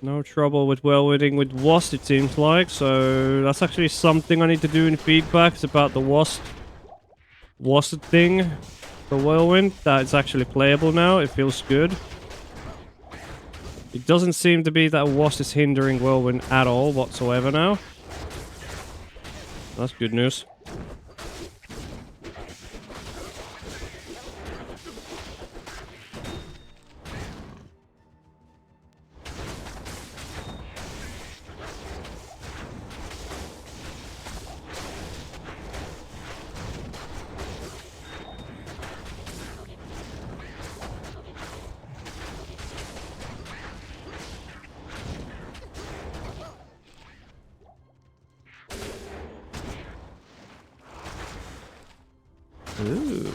No trouble with whirlwinding with wasp, it seems like, so that's actually something I need to do in feedback. It's about the wasp thing, the whirlwind, that it's actually playable now. It feels good. It doesn't seem to be that wasp is hindering whirlwind at all whatsoever now. That's good news. Ooh.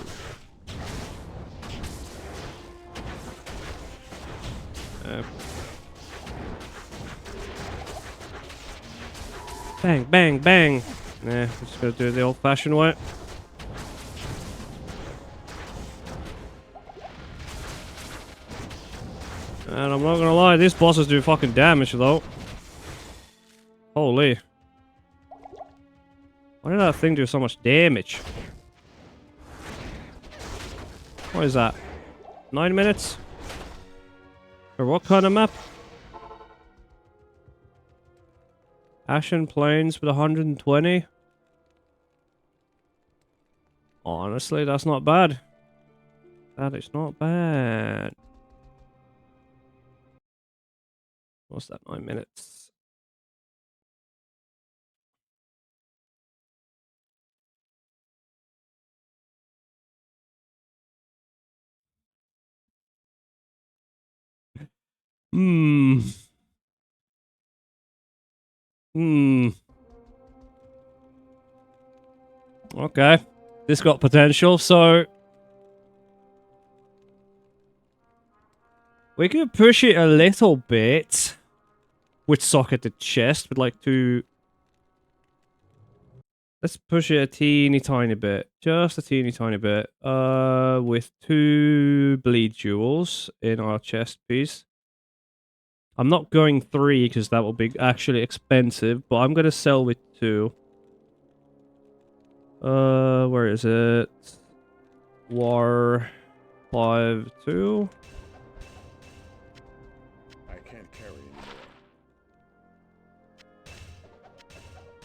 Bang, bang, bang. Nah, we're just gonna do it the old-fashioned way. And I'm not gonna lie, these bosses do fucking damage though. Holy. Why did that thing do so much damage? What is that? 9 minutes? For what kind of map? Ashen Plains with 120? Honestly, that's not bad. That is not bad. What's that? 9 minutes. Hmm. Hmm. Okay. This got potential, so we could push it a little bit with socketed chest with like two. Let's push it a teeny tiny bit. Just a teeny tiny bit. With 2 bleed jewels in our chest piece. I'm not going 3 because that will be actually expensive, but I'm gonna sell with 2. Where is it? War 5 2. can't carry anymore.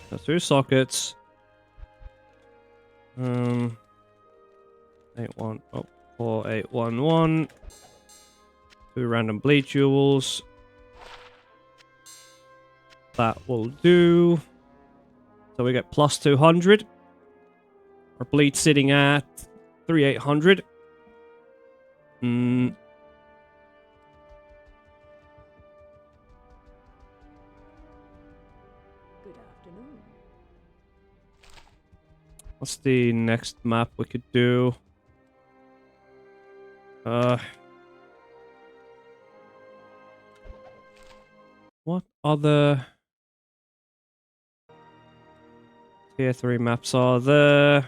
That's 2 sockets. 4811. 2 random bleed jewels. That will do. So we get plus 200. Our bleed sitting at 3800. Good afternoon. What's the next map we could do? What other tier 3 maps are there?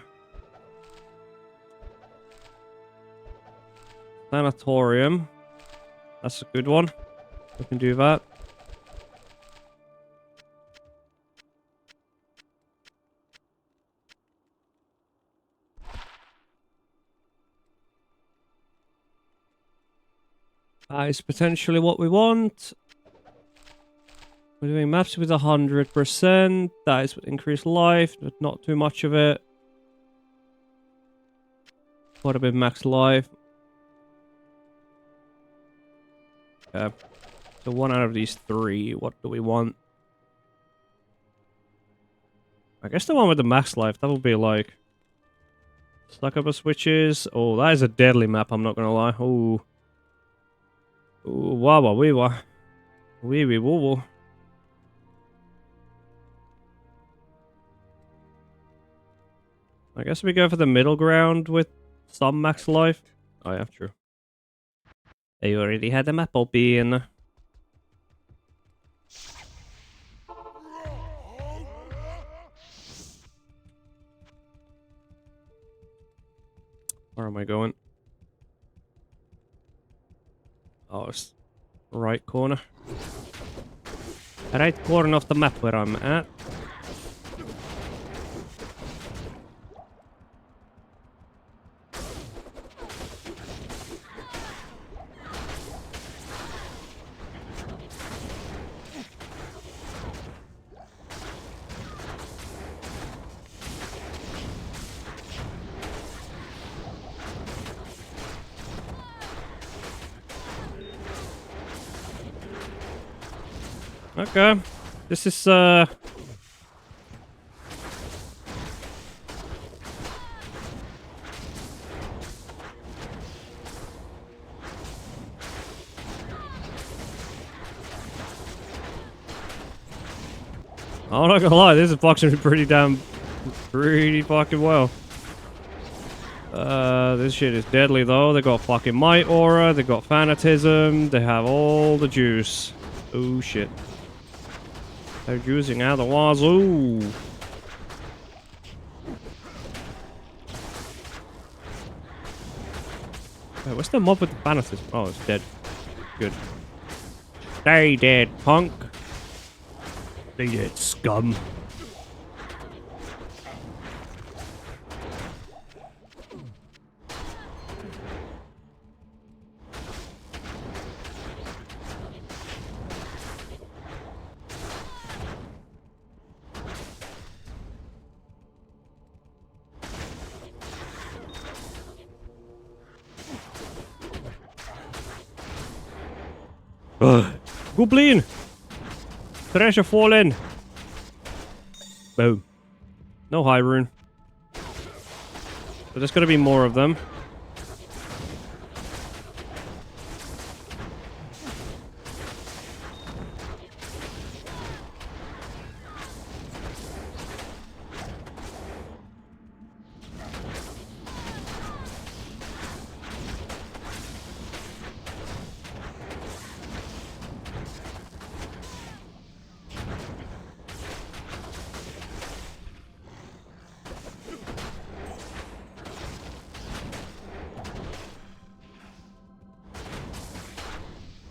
Sanatorium. That's a good one. We can do that. That is potentially what we want. We're doing maps with 100%. That is with increased life, but not too much of it. Quite a bit max life. Okay. So 1 out of these 3. What do we want? I guess the one with the max life. That would be like... Stuck up a switches. Oh, that is a deadly map, I'm not gonna lie. Oh. Ooh, wah wah wee wah. Wee wee woo woo. I guess we go for the middle ground with some max life. Oh yeah, true. They already had the map open. Where am I going? Oh, it's right corner. Right corner of the map where I'm at. Okay. This is I'm not gonna lie, this is functioning pretty fucking well. This shit is deadly though. They got fucking might aura, they got fanatism, they have all the juice. Oh shit. They're juicing out the wazoo. Wait, what's the mob with the fanatism? Oh, it's dead. Good. Stay dead, punk. Stay dead, scum. Goblin! Treasure fallen! Boom. No high rune. So there's gotta be more of them.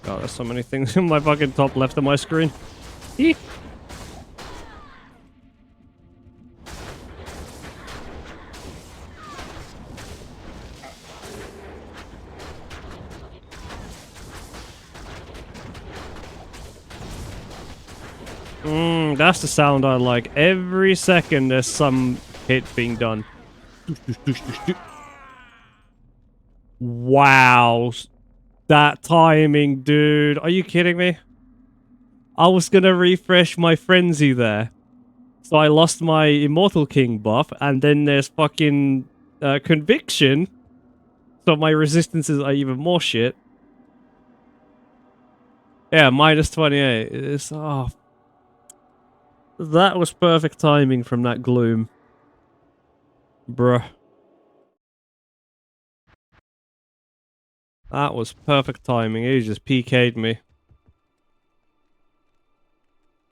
God, there's so many things in my fucking top left of my screen. Eek. That's the sound I like. Every second there's some hit being done. Wow. That timing, dude. Are you kidding me? I was gonna refresh my frenzy there. So I lost my Immortal King buff, and then there's fucking conviction. So my resistances are even more shit. Yeah, minus 28. It's, oh, that was perfect timing from that gloom. Bruh. That was perfect timing. He just PK'd me.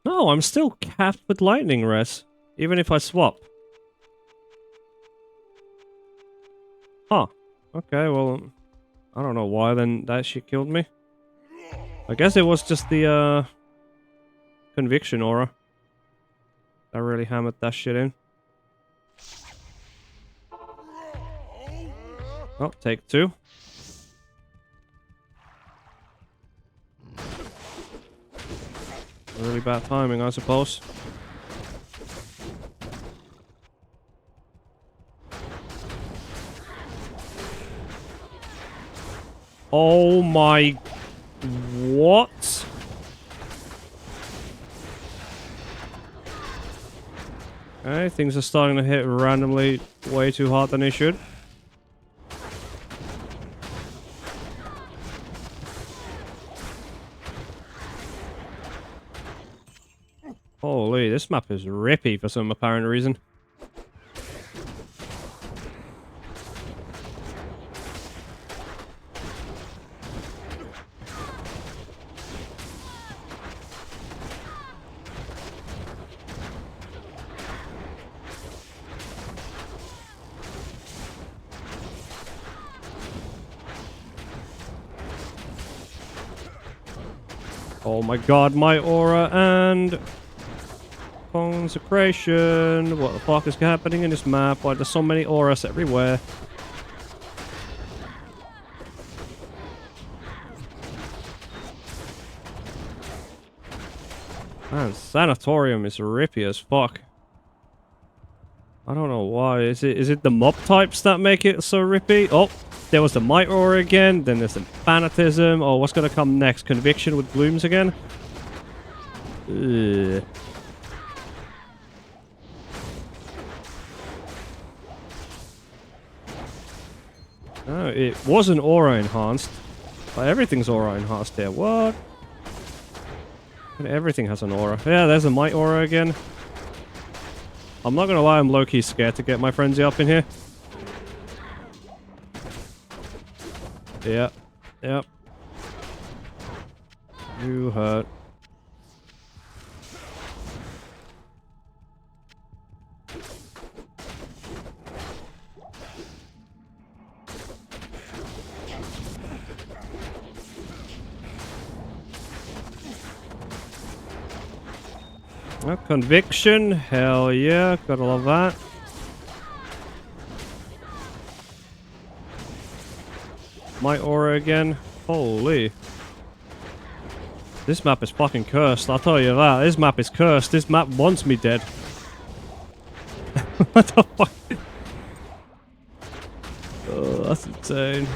No, I'm still capped with lightning res, even if I swap. Huh. Okay, well, I don't know why then that shit killed me. I guess it was just the conviction aura. I really hammered that shit in. Oh, take 2. Really bad timing, I suppose. Oh my... What? Okay, things are starting to hit randomly way too hard than they should. Holy, this map is rippy for some apparent reason. Oh my god, my aura and... consecration. What the fuck is happening in this map? Why there's so many auras everywhere? Man, Sanatorium is rippy as fuck. I don't know why. Is it the mob types that make it so rippy? Oh, there was the Might Aura again. Then there's the Fanatism. Oh, what's gonna come next? Conviction with Glooms again? Ugh. Oh, it wasn't aura enhanced. But everything's aura enhanced here. What? And everything has an aura. Yeah, there's a Might Aura again. I'm not gonna lie, I'm low-key scared to get my frenzy up in here. Yep. Yep. You hurt. Conviction, hell yeah, gotta love that. My aura again, holy. This map is fucking cursed, I'll tell you that. This map is cursed, this map wants me dead. What the fuck? Oh, that's insane.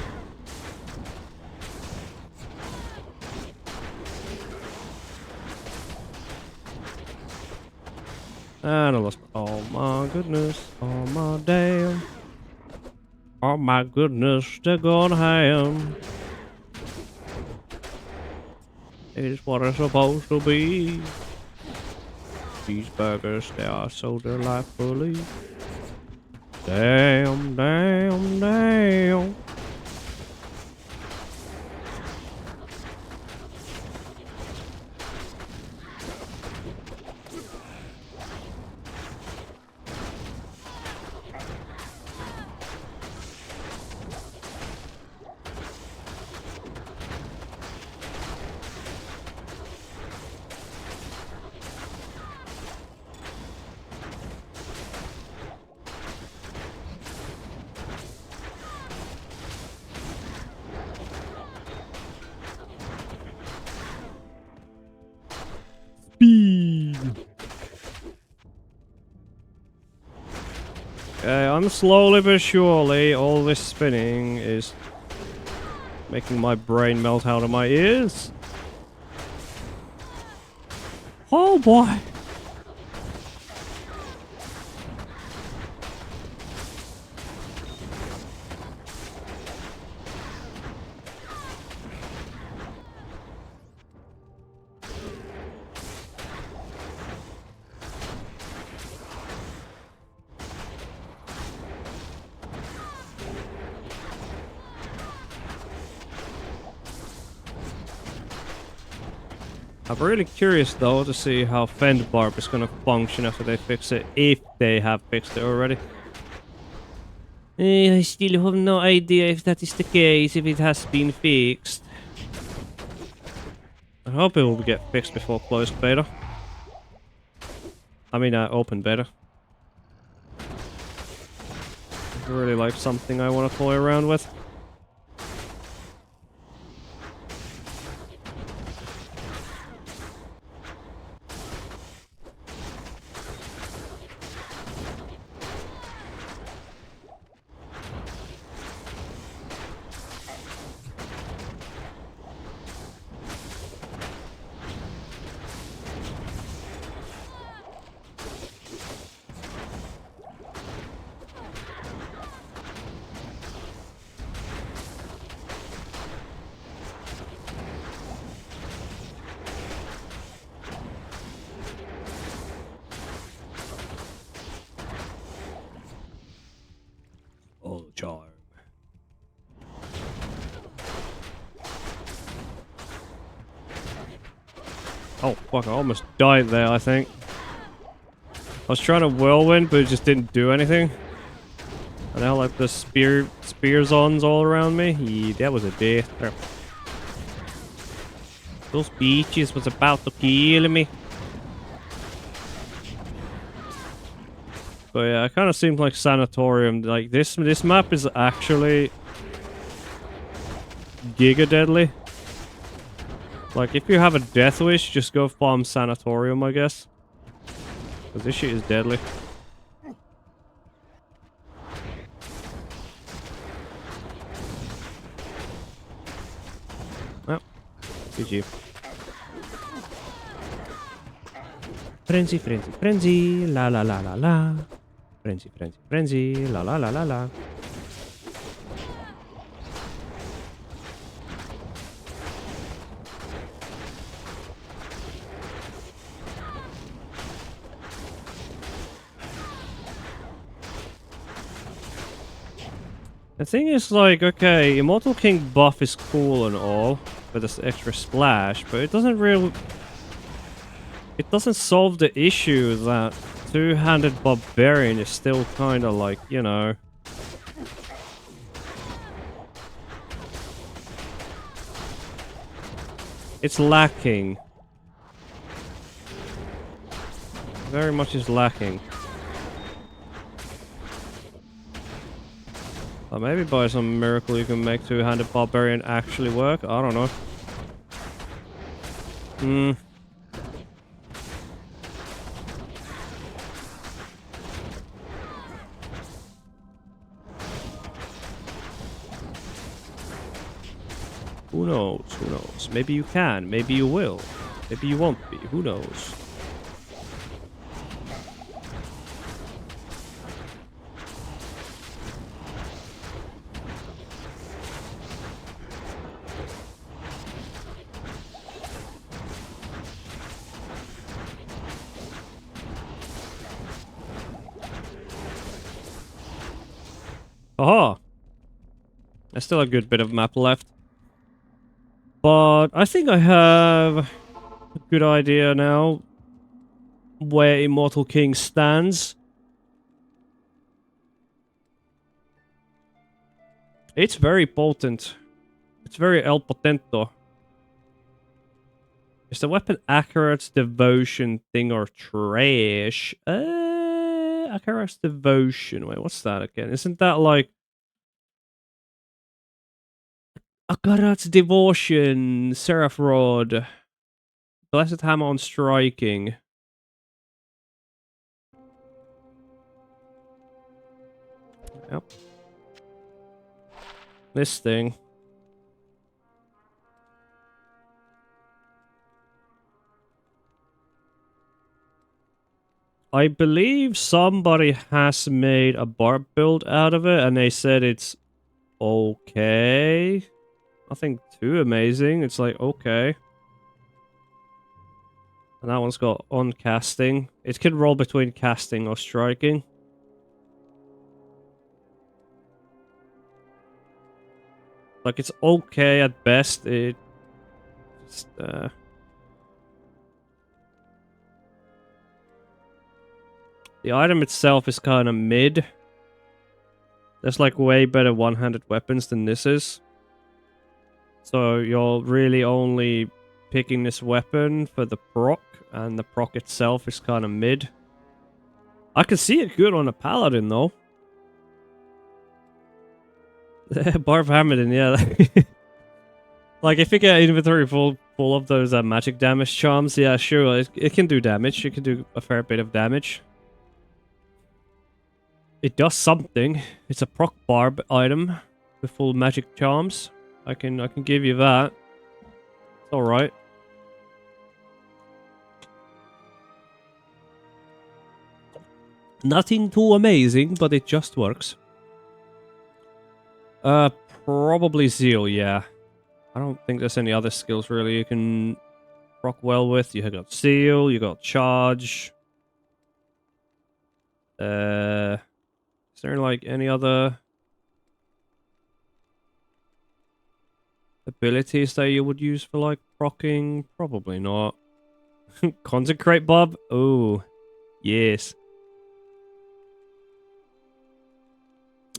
And I lost. Oh my goodness. Oh my damn. Oh my goodness. They're gonna ham. It's what it's supposed to be. These burgers, they are so delightfully. Damn, damn, damn. Okay, I'm slowly but surely, all this spinning is making my brain melt out of my ears. Oh boy! I'm really curious though to see how Fend Barb is gonna function after they fix it, if they have fixed it already. I still have no idea if that is the case, if it has been fixed. I hope it will get fixed before closed beta. I mean, open beta. It's really like something I want to toy around with. Oh, charm. Oh, fuck, I almost died there, I think. I was trying to whirlwind, but it just didn't do anything. And now, like, the spears ons all around me. Yeah, that was a death. There. Those beaches was about to kill me. But yeah, it kind of seems like Sanatorium. Like, this map is actually giga deadly. Like, if you have a death wish, just go farm Sanatorium, I guess. Because this shit is deadly. Oh, GG. Frenzy, frenzy, frenzy, la la la la la. Frenzy, frenzy, frenzy, la la la la la. The thing is, like, okay, Immortal King buff is cool and all, with this extra splash, but it doesn't really... It doesn't solve the issue that two-handed Barbarian is still kind of like, you know... It's lacking. Very much is lacking. Maybe by some miracle you can make two-handed Barbarian actually work. I don't know. Who knows? Who knows? Maybe you can. Maybe you will. Maybe you won't be. Who knows? Aha! There's still a good bit of map left. But I think I have a good idea now where Immortal King stands. It's very potent. It's very El Potento. Is the weapon accurate, devotion, thing, or trash? Accurate devotion. Wait, what's that again? Isn't that like... Accurate devotion, Seraph Rod. Blessed Hammer on striking. Yep. This thing. I believe somebody has made a barb build out of it, and they said it's okay. Nothing too amazing. It's like, okay. And that one's got on casting. It can roll between casting or striking. Like, it's okay at best. It just, the item itself is kind of mid. There's like way better one-handed weapons than this is. So you're really only picking this weapon for the proc, and the proc itself is kind of mid. I can see it good on a paladin though. Barb Hammerden, yeah. Like if you get inventory full of those magic damage charms, yeah, sure, it can do damage. It can do a fair bit of damage. It does something. It's a proc barb item with full magic charms. I can give you that. It's all right. Nothing too amazing, but it just works. Probably Zeal, yeah. I don't think there's any other skills really you can rock well with. You got Zeal, you got Charge. Is there like any other abilities that you would use for like procking? Probably not. Consecrate Bob? Oh, yes.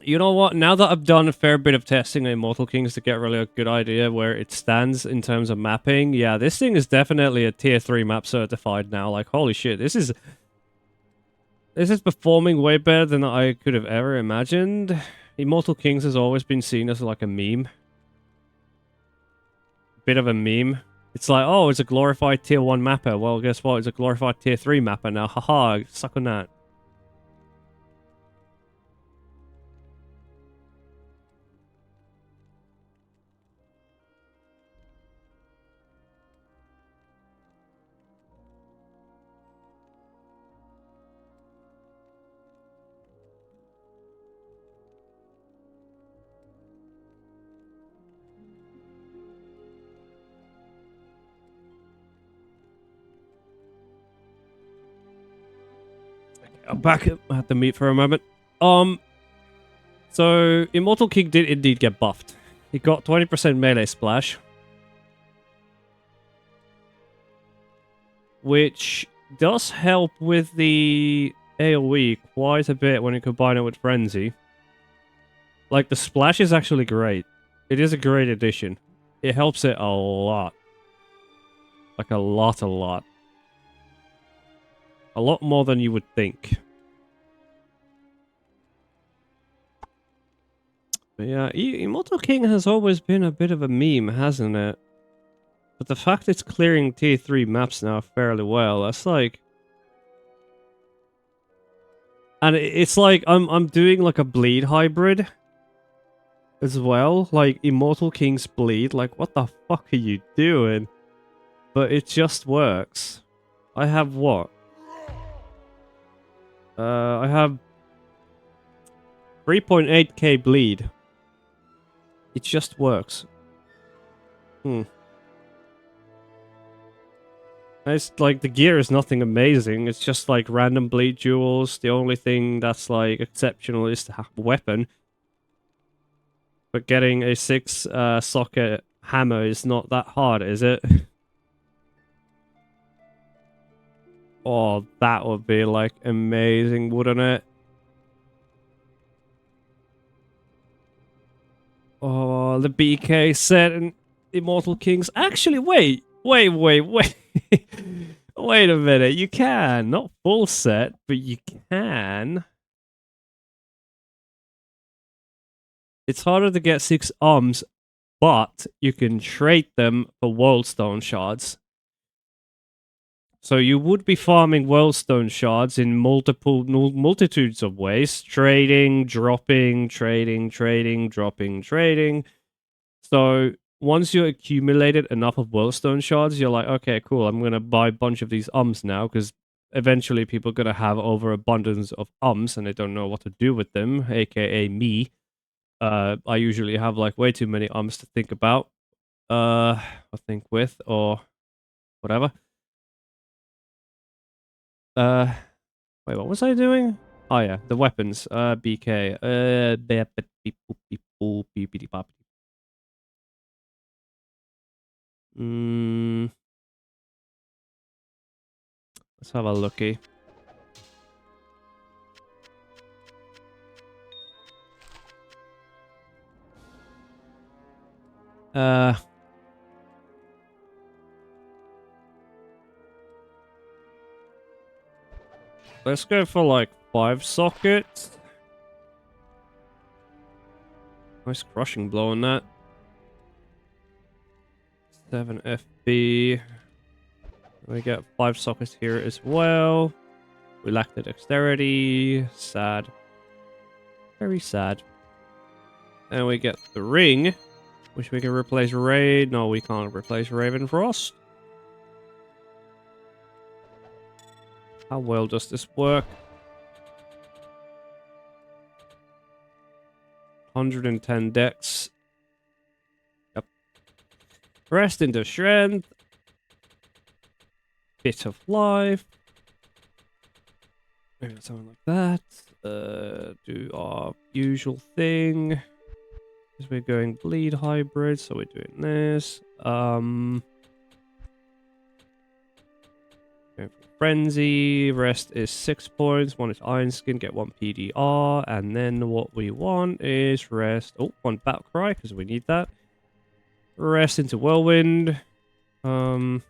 You know what? Now that I've done a fair bit of testing in Immortal Kings to get really a good idea where it stands in terms of mapping, yeah, this thing is definitely a tier 3 map certified now. Like, holy shit, this is performing way better than I could have ever imagined. Immortal Kings has always been seen as like a meme. Bit of a meme. It's like, oh, it's a glorified tier 1 mapper. Well, guess what? It's a glorified tier 3 mapper now. Haha, suck on that. I'm back at the meat for a moment. So Immortal King did indeed get buffed. He got 20% melee splash, which does help with the AoE quite a bit when you combine it with Frenzy. Like, the splash is actually great. It is a great addition. It helps it a lot. Like, a lot. A lot more than you would think. But yeah, Immortal King has always been a bit of a meme, hasn't it? But the fact it's clearing tier 3 maps now fairly well, that's like... And it's like, I'm doing like a bleed hybrid as well. Like, Immortal King's bleed. Like, what the fuck are you doing? But it just works. I have what? I have 3.8k bleed. It just works. It's like, the gear is nothing amazing. It's just like random bleed jewels. The only thing that's like exceptional is to have a weapon. But getting a 6 socket hammer is not that hard, is it? Oh, that would be like amazing, wouldn't it? Oh, the BK set and Immortal Kings. Actually, wait. Wait a minute. You can. Not full set, but you can. It's harder to get 6 arms, but you can trade them for Worldstone shards. So you would be farming Worldstone shards in multitudes of ways. Trading, dropping, trading, trading, dropping, trading. So once you accumulated enough of Worldstone shards, you're like, okay, cool, I'm going to buy a bunch of these ums now, because eventually people are going to have overabundance of ums, and they don't know what to do with them, aka me. I usually have like way too many ums to think about, I think with, or whatever. Wait, what was I doing? Oh yeah, the weapons. BK. Mm, let's have a looky. Uh, let's go for like 5 sockets. Nice crushing blow on that. 7 FB. We get 5 sockets here as well. We lack the dexterity. Sad. Very sad. And we get the ring, which we can replace Raid. No, we can't replace Ravenfrost. How well does this work? 110 dex. Yep. Rest into strength. Bit of life. Maybe something like that. Do our usual thing. Because we're going bleed hybrid, so we're doing this. Going for frenzy. Rest is 6 points. 1 is iron skin. Get 1 PDR. And then what we want is rest. Oh, 1 battle cry because we need that. Rest into whirlwind. So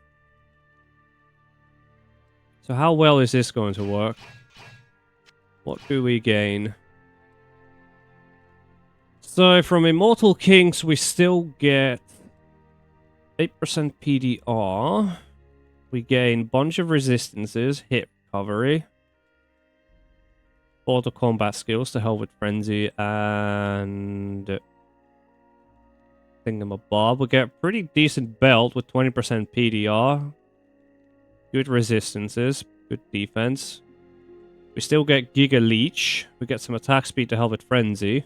how well is this going to work? What do we gain? So from Immortal Kings, we still get 8% PDR. We gain bunch of resistances, hit recovery, auto combat skills to help with frenzy, and thingamabob. We get a pretty decent belt with 20% PDR. Good resistances, good defense. We still get Giga Leech. We get some attack speed to help with frenzy.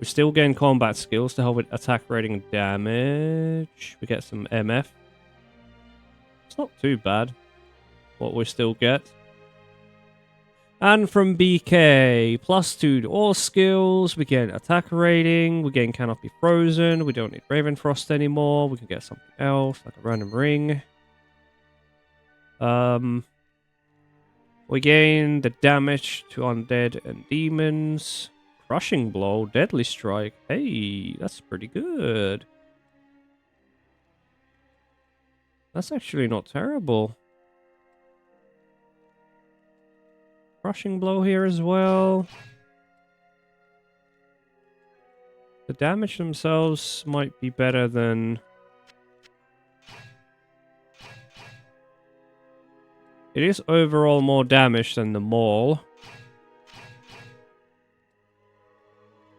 We still gain combat skills to help with attack rating and damage. We get some MF. It's not too bad what we still get. And from BK, +2 to all skills. We get attack rating. We gain Cannot Be Frozen. We don't need Ravenfrost anymore. We can get something else, like a random ring. We gain the damage to undead and demons. Crushing blow, deadly strike. Hey, that's pretty good. That's actually not terrible. Crushing blow here as well. The damage themselves might be better than... It is overall more damage than the maul.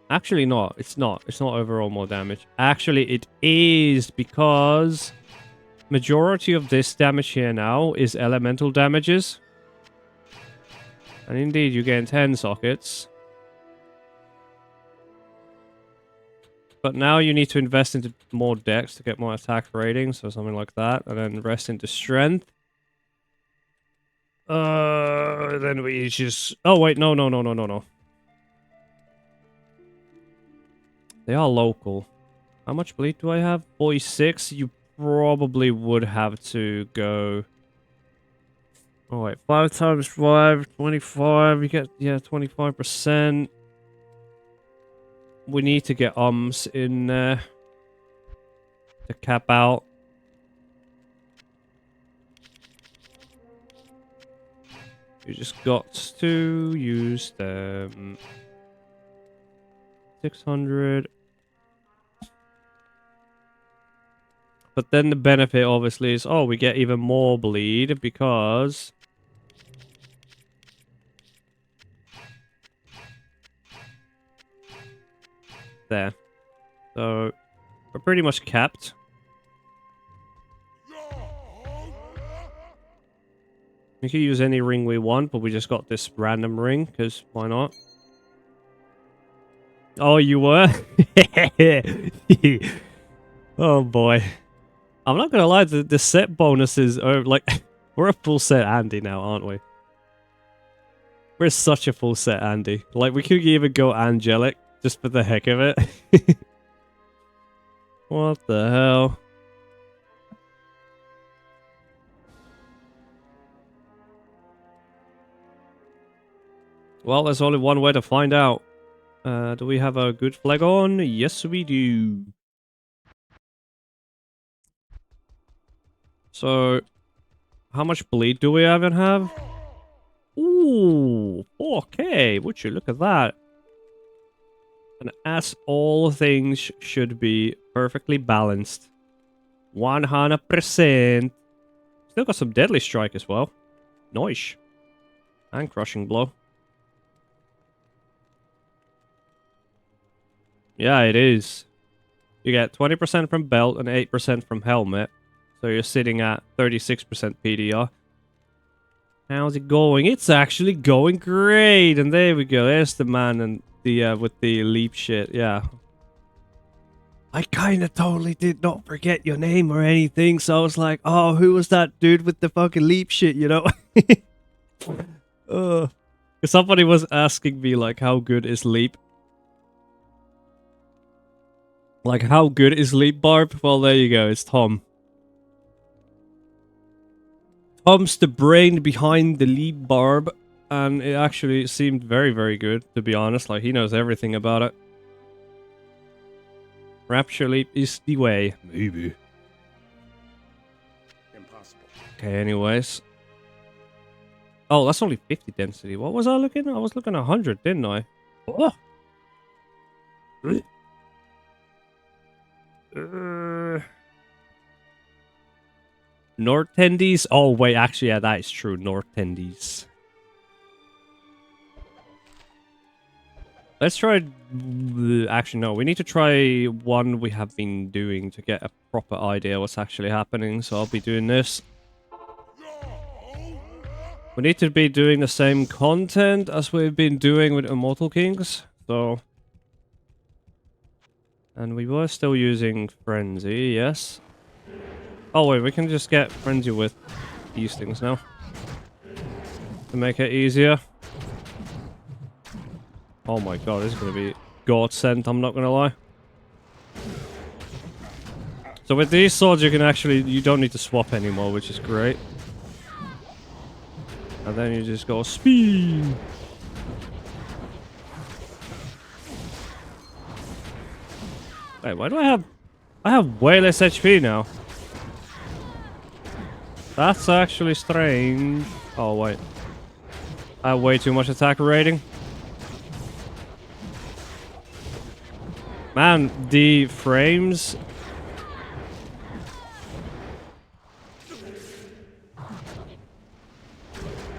Actually not. It's not. It's not overall more damage. Actually it is, because majority of this damage here now is elemental damages. And indeed you gain 10 sockets. But now you need to invest into more dex to get more attack rating, so something like that. And then rest into strength. Then we just... Oh wait, no. They are local. How much bleed do I have? 46. You probably would have to go... Oh wait, 5 times 5, 25. You get, yeah, 25%. We need to get ums in there to cap out. You just got to use them. 600. But then the benefit obviously is, oh, we get even more bleed because there. So we're pretty much capped. We can use any ring we want, but we just got this random ring, because why not? Oh, you were? Oh boy. I'm not gonna lie, the set bonuses are like... We're a full set Andy now, aren't we? We're such a full set Andy. Like, we could even go angelic, just for the heck of it. What the hell? Well, there's only one way to find out. Do we have a good flag on? Yes, we do. So, how much bleed do we even have? Ooh, 4K. Would you look at that? And as all things should be perfectly balanced. 100%. Still got some deadly strike as well. Nice. And crushing blow. Yeah, it is. You get 20% from belt and 8% from helmet. So you're sitting at 36% PDR. How's it going? It's actually going great. And there we go. There's the man and the with the leap shit. Yeah. I kind of totally did not forget your name or anything. So I was like, oh, who was that dude with the fucking leap shit, you know? Somebody was asking me, like, how good is leap? Like, how good is leap, Barb? Well, there you go. It's Tom. Tom's the brain behind the leap, Barb. And it actually seemed very, very good, to be honest. Like, he knows everything about it. Rapture leap is the way. Maybe. Impossible. Okay, anyways. Oh, that's only 50 density. What was I looking at? I was looking at 100, didn't I? Oh! Nortendies? Oh, wait, actually, yeah, that is true. Nortendies. Let's try... Actually, no. We need to try one we have been doing to get a proper idea what's actually happening. So I'll be doing this. We need to be doing the same content as we've been doing with Immortal Kings. So... And we were still using Frenzy, yes. Oh wait, we can just get Frenzy with these things now. To make it easier. Oh my god, this is going to be godsend, I'm not going to lie. So with these swords you can actually, you don't need to swap anymore, which is great. And then you just go speed. Wait, why do I have way less HP now? That's actually strange. Oh, wait. I have way too much attack rating. Man, the frames...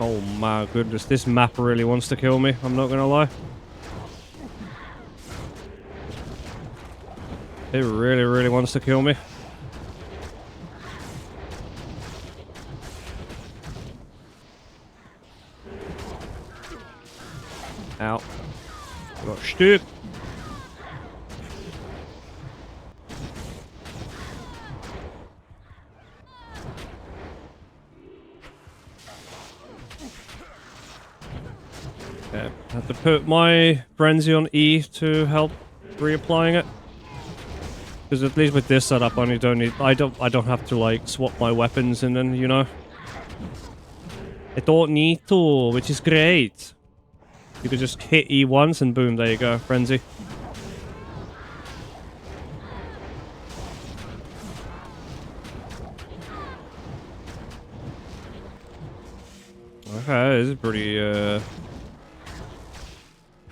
Oh my goodness, this map really wants to kill me, I'm not gonna lie. It really, really wants to kill me. Ow. Got stuck. Okay, I have to put my frenzy on E to help reapplying it. Because at least with this setup, I don't have to like swap my weapons and then, you know. I don't need to, which is great. You could just hit E once and boom, there you go, frenzy. Okay, this is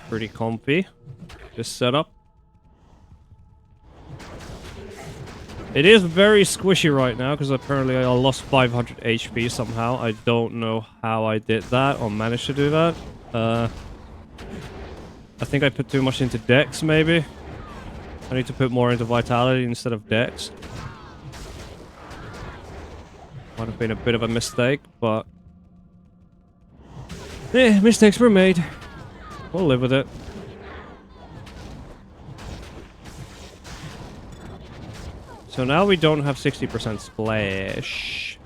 pretty comfy. This setup. It is very squishy right now because apparently I lost 500 HP somehow. I don't know how I did that or managed to do that. I think I put too much into Dex, maybe. I need to put more into Vitality instead of Dex. Might have been a bit of a mistake, but... eh, mistakes were made. We'll live with it. So now we don't have 60% splash.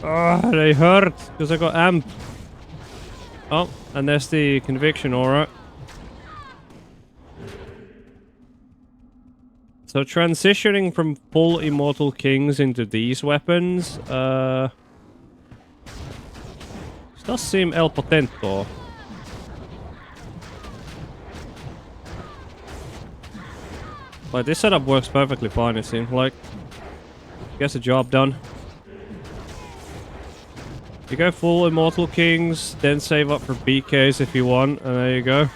Ah, they hurt because I got amp. Oh, and there's the conviction aura. So transitioning from full Immortal Kings into these weapons, does seem el potento. Like, this setup works perfectly fine, it seems like. Gets the job done. You go full Immortal Kings, then save up for BKs if you want, and there you go.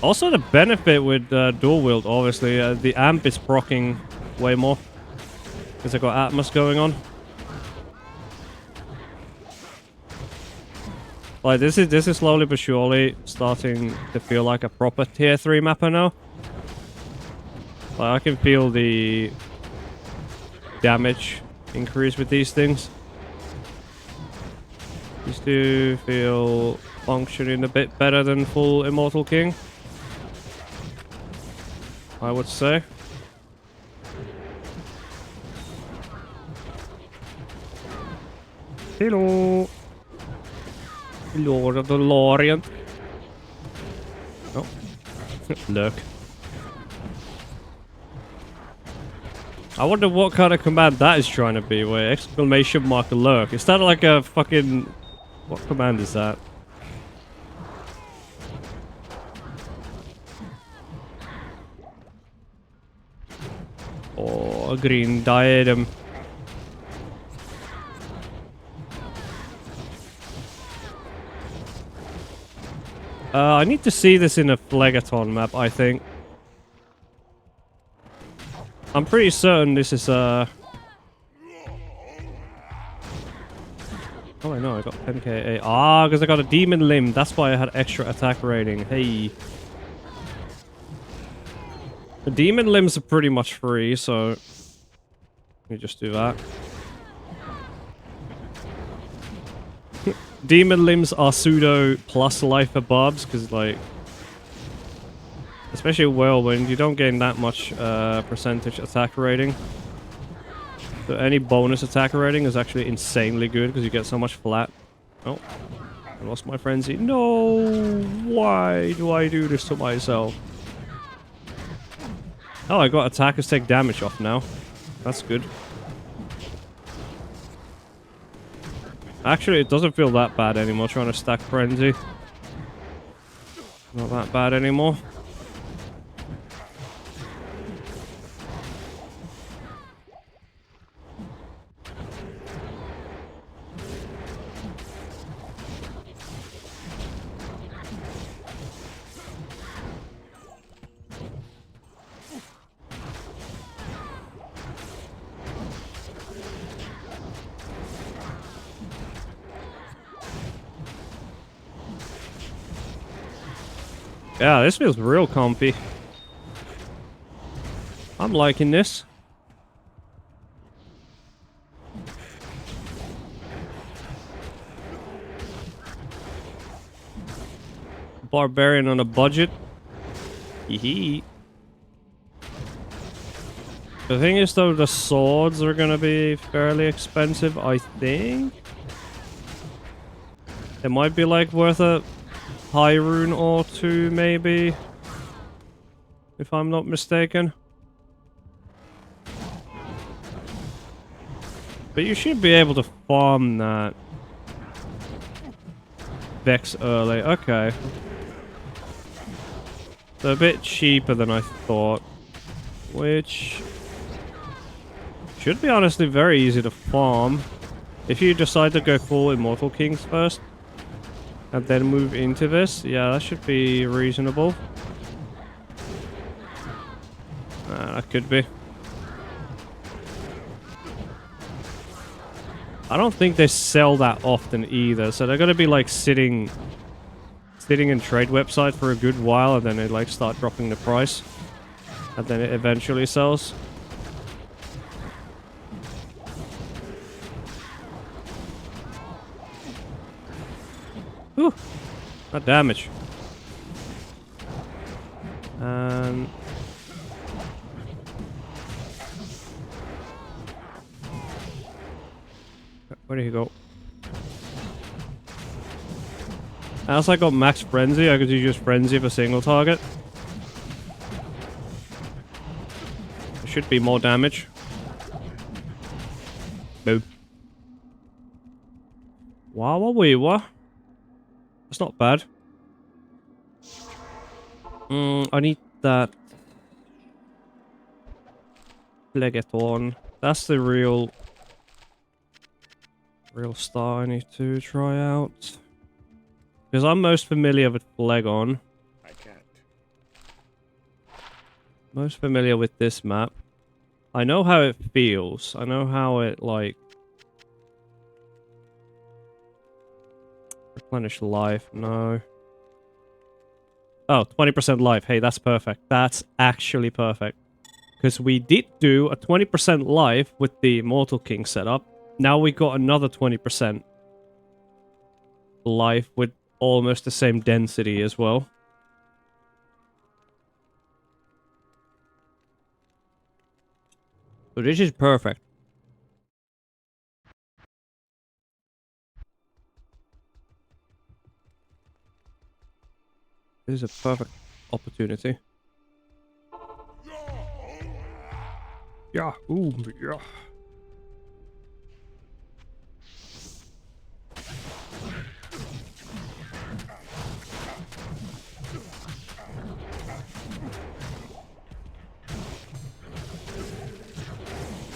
Also, the benefit with dual wield, obviously, the amp is proccing way more because I got Atmos going on. Like this is slowly but surely starting to feel like a proper tier 3 mapper now. Like I can feel the damage increase with these things. These do feel functioning a bit better than full Immortal King, I would say. Hello. Lord of the Lorient. Oh. Look. I wonder what kind of command that is trying to be. Wait, exclamation mark lurk. Is that like a fucking... what command is that? Oh, a green diadem. I need to see this in a Phlegaton map, I think. I'm pretty certain this is oh, I know, I got 10k. Ah, because I got a demon limb. That's why I had extra attack rating. Hey. The demon limbs are pretty much free, so... let me just do that. Demon limbs are pseudo plus life for barbs, because like... especially Whirlwind, you don't gain that much percentage attack rating. So any bonus attack rating is actually insanely good, because you get so much flat. Oh, I lost my frenzy. No! Why do I do this to myself? Oh, I got attackers take damage off now. That's good. Actually, it doesn't feel that bad anymore trying to stack frenzy. Not that bad anymore. Yeah, this feels real comfy. I'm liking this. Barbarian on a budget. Hee. The thing is though, the swords are gonna be fairly expensive, I think. It might be like worth a high rune or two, maybe. If I'm not mistaken. But you should be able to farm that. Vex early. Okay. So a bit cheaper than I thought. Which should be honestly very easy to farm. If you decide to go full Immortal Kings first. And then move into this. Yeah, that should be reasonable. That could be. I don't think they sell that often either, so they're gonna be like sitting in trade website for a good while, and then they like start dropping the price, and then it eventually sells. Whew, that damage. And where did he go? As I got max frenzy, I could use frenzy for single target. There should be more damage. Boom. Wow, what? That's not bad. I need that Phlegathorn. That's the real star I need to try out. Because I'm most familiar with Phlegon. I can't. Most familiar with this map. I know how it feels. I know how it, like... Replenish life. No. Oh, 20% life. Hey, that's perfect. That's actually perfect. Because we did do a 20% life with the Immortal King setup. Now we got another 20% life with almost the same density as well. So this is perfect. This is a perfect opportunity. Yeah, ooh, yeah.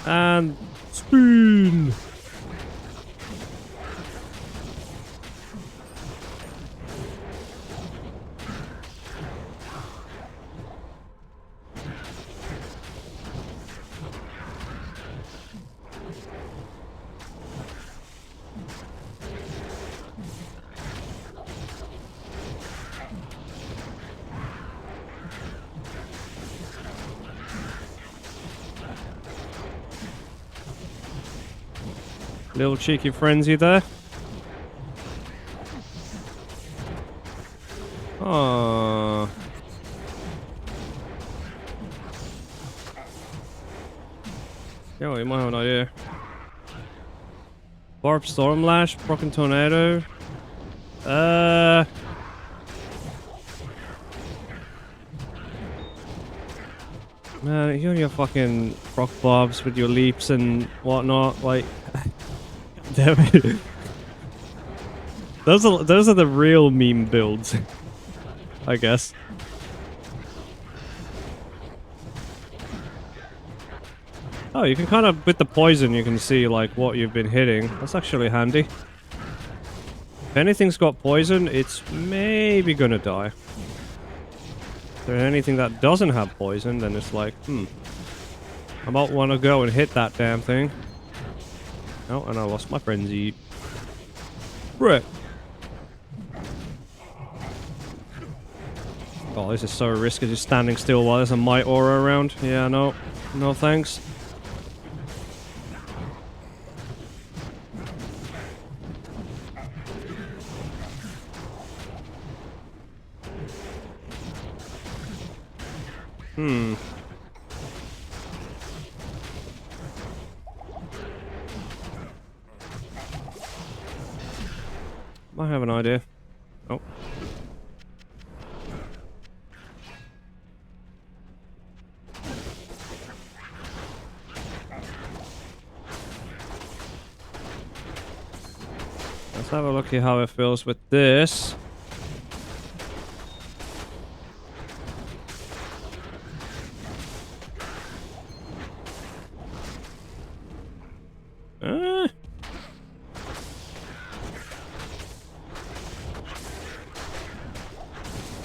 And spin. Little cheeky frenzy there. Oh. Yo, you might have an idea. Barb Stormlash, Broken Tornado. Man, you and your fucking rock bobs with your leaps and whatnot, like... Damn it. Those are the real meme builds, I guess. Oh, you can kind of, with the poison, you can see like what you've been hitting. That's actually handy. If anything's got poison, it's maybe gonna die. If there's anything that doesn't have poison, then it's like, I might want to go and hit that damn thing. Oh, and I lost my frenzy. Right. Oh, this is so risky, just standing still while there's a might aura around. Yeah, no. No thanks. I have an idea. Oh. That's have a look at how it feels with this.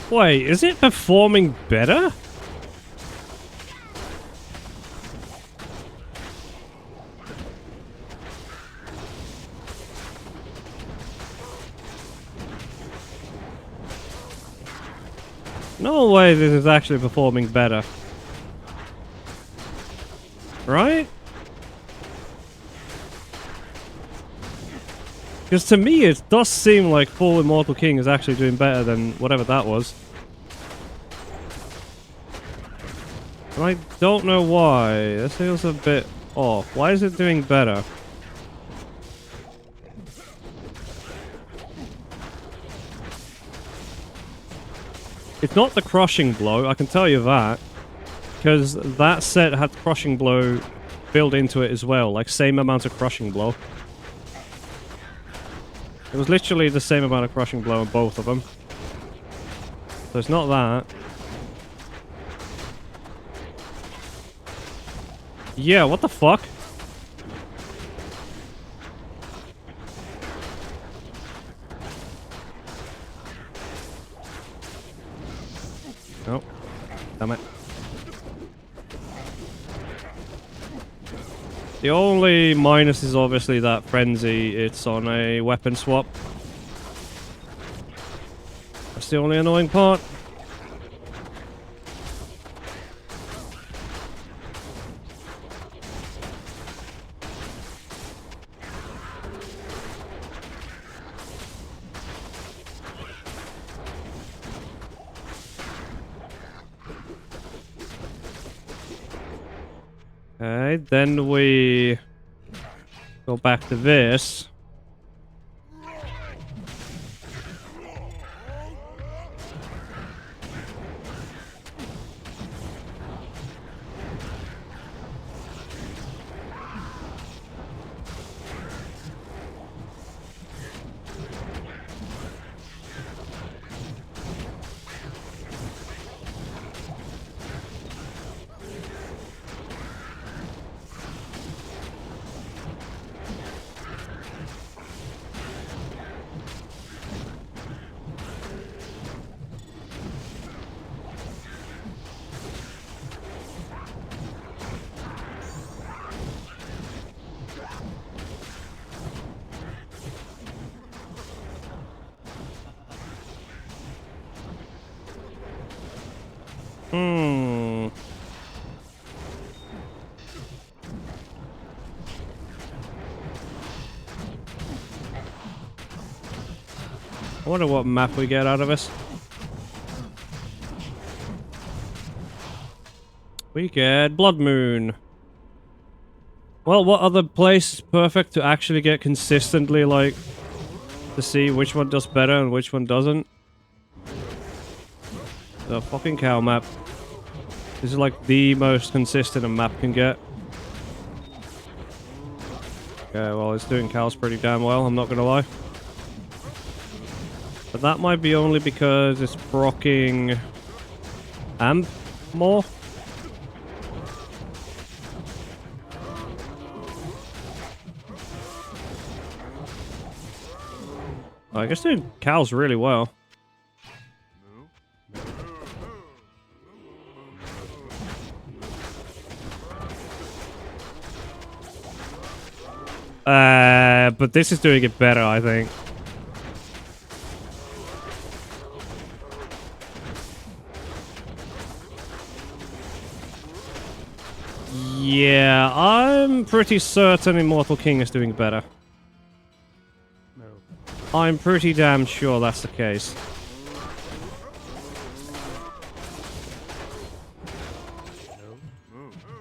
Wait, is it performing better? No way this is actually performing better. Right? Because to me it does seem like full Immortal King is actually doing better than whatever that was. And I don't know why. This feels a bit off. Why is it doing better? It's not the crushing blow, I can tell you that. Because that set had crushing blow built into it as well. Like, same amount of crushing blow. It was literally the same amount of crushing blow on both of them. So it's not that. Yeah, what the fuck? Oh, damn it. The only minus is obviously that frenzy, it's on a weapon swap. That's the only annoying part. Okay, then we go back to this. I wonder what map we get out of this. We get Blood Moon. Well, what other place is perfect to actually get consistently, like, to see which one does better and which one doesn't? The fucking cow map. This is like the most consistent a map can get. Okay, well, it's doing cows pretty damn well, I'm not gonna lie. But that might be only because it's proccing amp more. I guess doing cows really well. But this is doing it better, I think. Yeah, I'm pretty certain Immortal King is doing better. No. I'm pretty damn sure that's the case.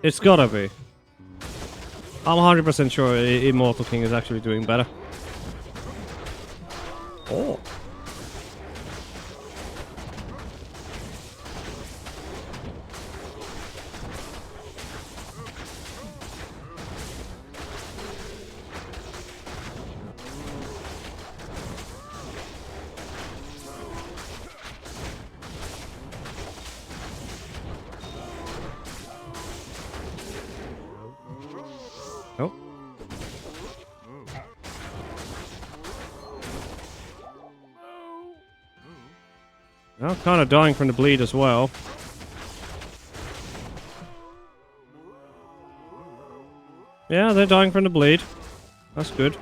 It's gotta be. I'm 100% sure Immortal King is actually doing better. Oh. I'm kind of dying from the bleed as well. Yeah, they're dying from the bleed. That's good.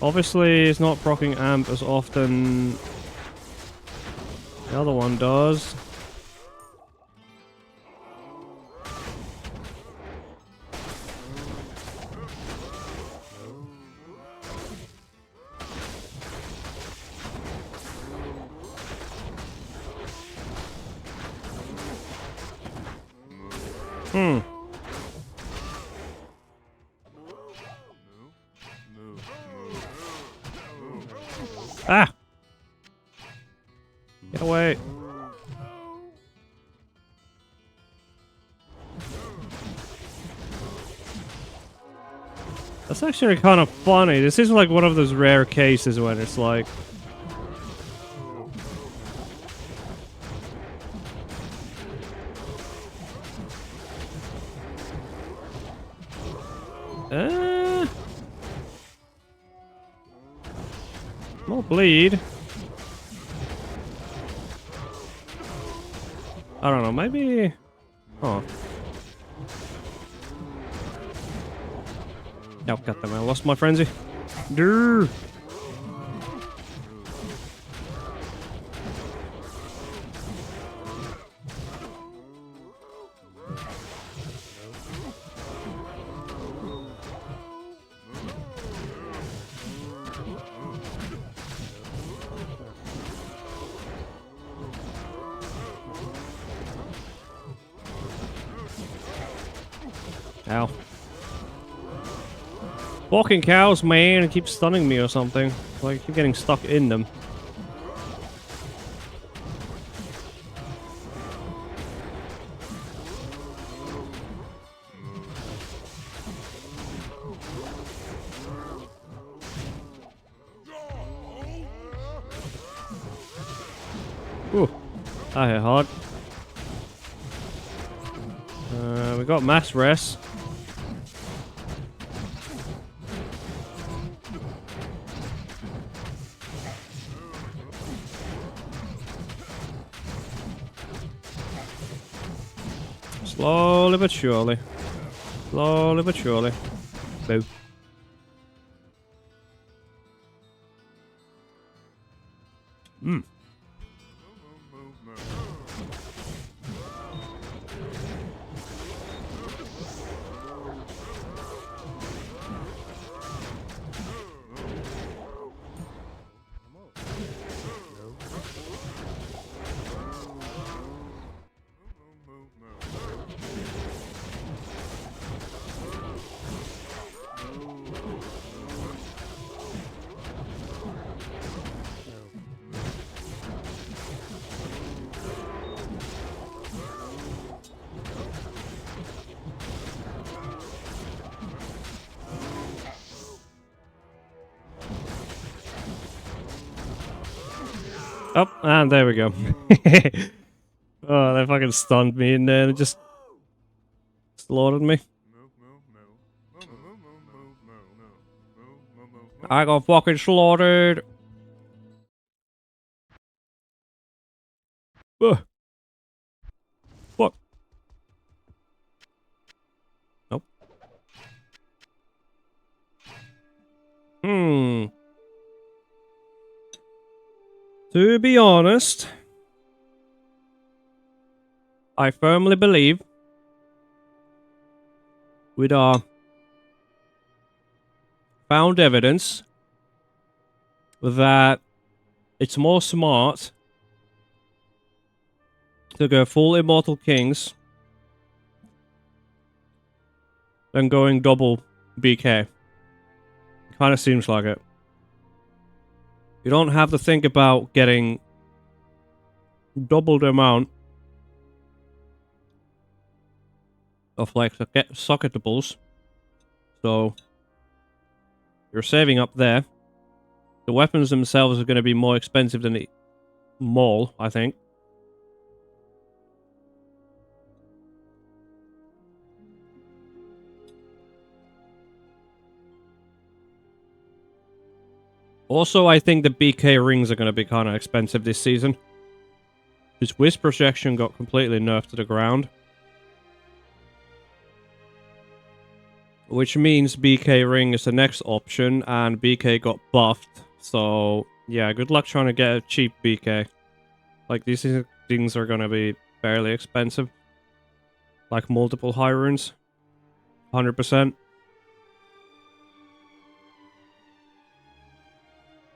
Obviously, it's not proccing amp as often the other one does. Ah! Get away. That's actually kind of funny. This is like one of those rare cases when it's like... More bleed. I don't know, maybe... Oh. Oh, goddamn, I lost my frenzy. Durr. Ow. Walking cows, man, keep stunning me or something. Like, I keep getting stuck in them. Ooh, that hit hard. We got mass res. Slowly but surely. Slowly but surely. Boo. Hmm. Oh, and there we go. Oh, they fucking stunned me and then it just slaughtered me. I got fucking slaughtered. Ugh. Fuck. Nope. To be honest, I firmly believe with our found evidence that it's more smart to go full Immortal Kings than going double BK. Kind of seems like it. You don't have to think about getting double the amount of like socketables. So you're saving up there. The weapons themselves are going to be more expensive than the maul, I think. Also, I think the BK rings are going to be kind of expensive this season. This Wisp projection got completely nerfed to the ground. Which means BK ring is the next option, and BK got buffed. So, yeah, good luck trying to get a cheap BK. Like, these things are going to be fairly expensive. Like, multiple high runes. 100%.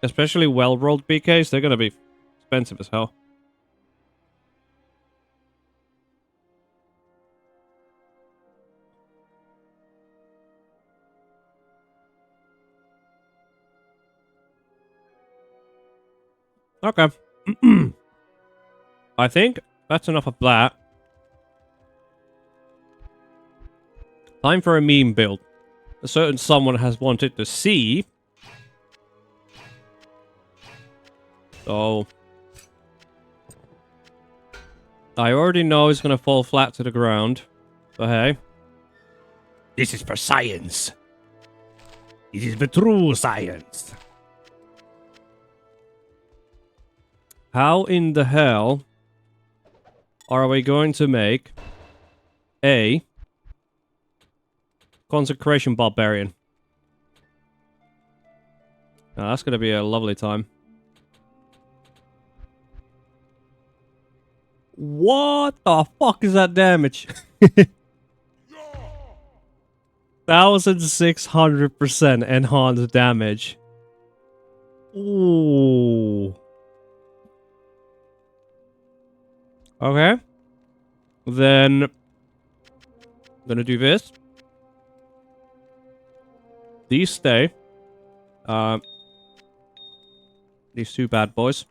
Especially well-rolled BKs, they're going to be expensive as hell. Okay. I think that's enough of that. Time for a meme build. A certain someone has wanted to see. So I already know it's gonna fall flat to the ground. So hey. This is for science. This is the true science. How in the hell are we going to make a Consecration Barbarian? Now, that's gonna be a lovely time. What the fuck is that damage? 1600% enhanced damage. Ooh. Okay. Then I'm gonna do this. These stay. These two bad boys.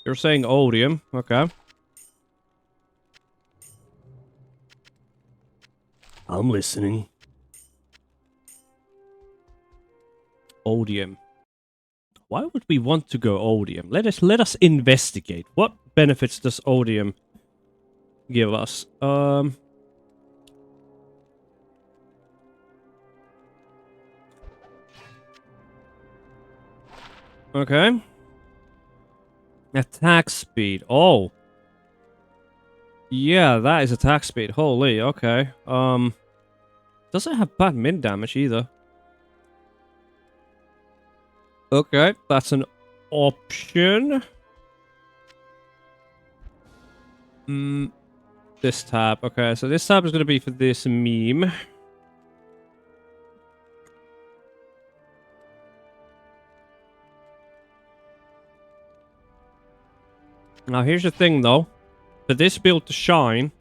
You're saying odium, okay. I'm listening. Odium. Why would we want to go odium? Let us investigate. What benefits does odium give us? Okay. Attack speed. Oh. Yeah, that is attack speed. Holy, okay. Doesn't have bad min damage either. Okay, that's an option. This tab. Okay, so this tab is going to be for this meme. Now, here's the thing, though. For this build to shine,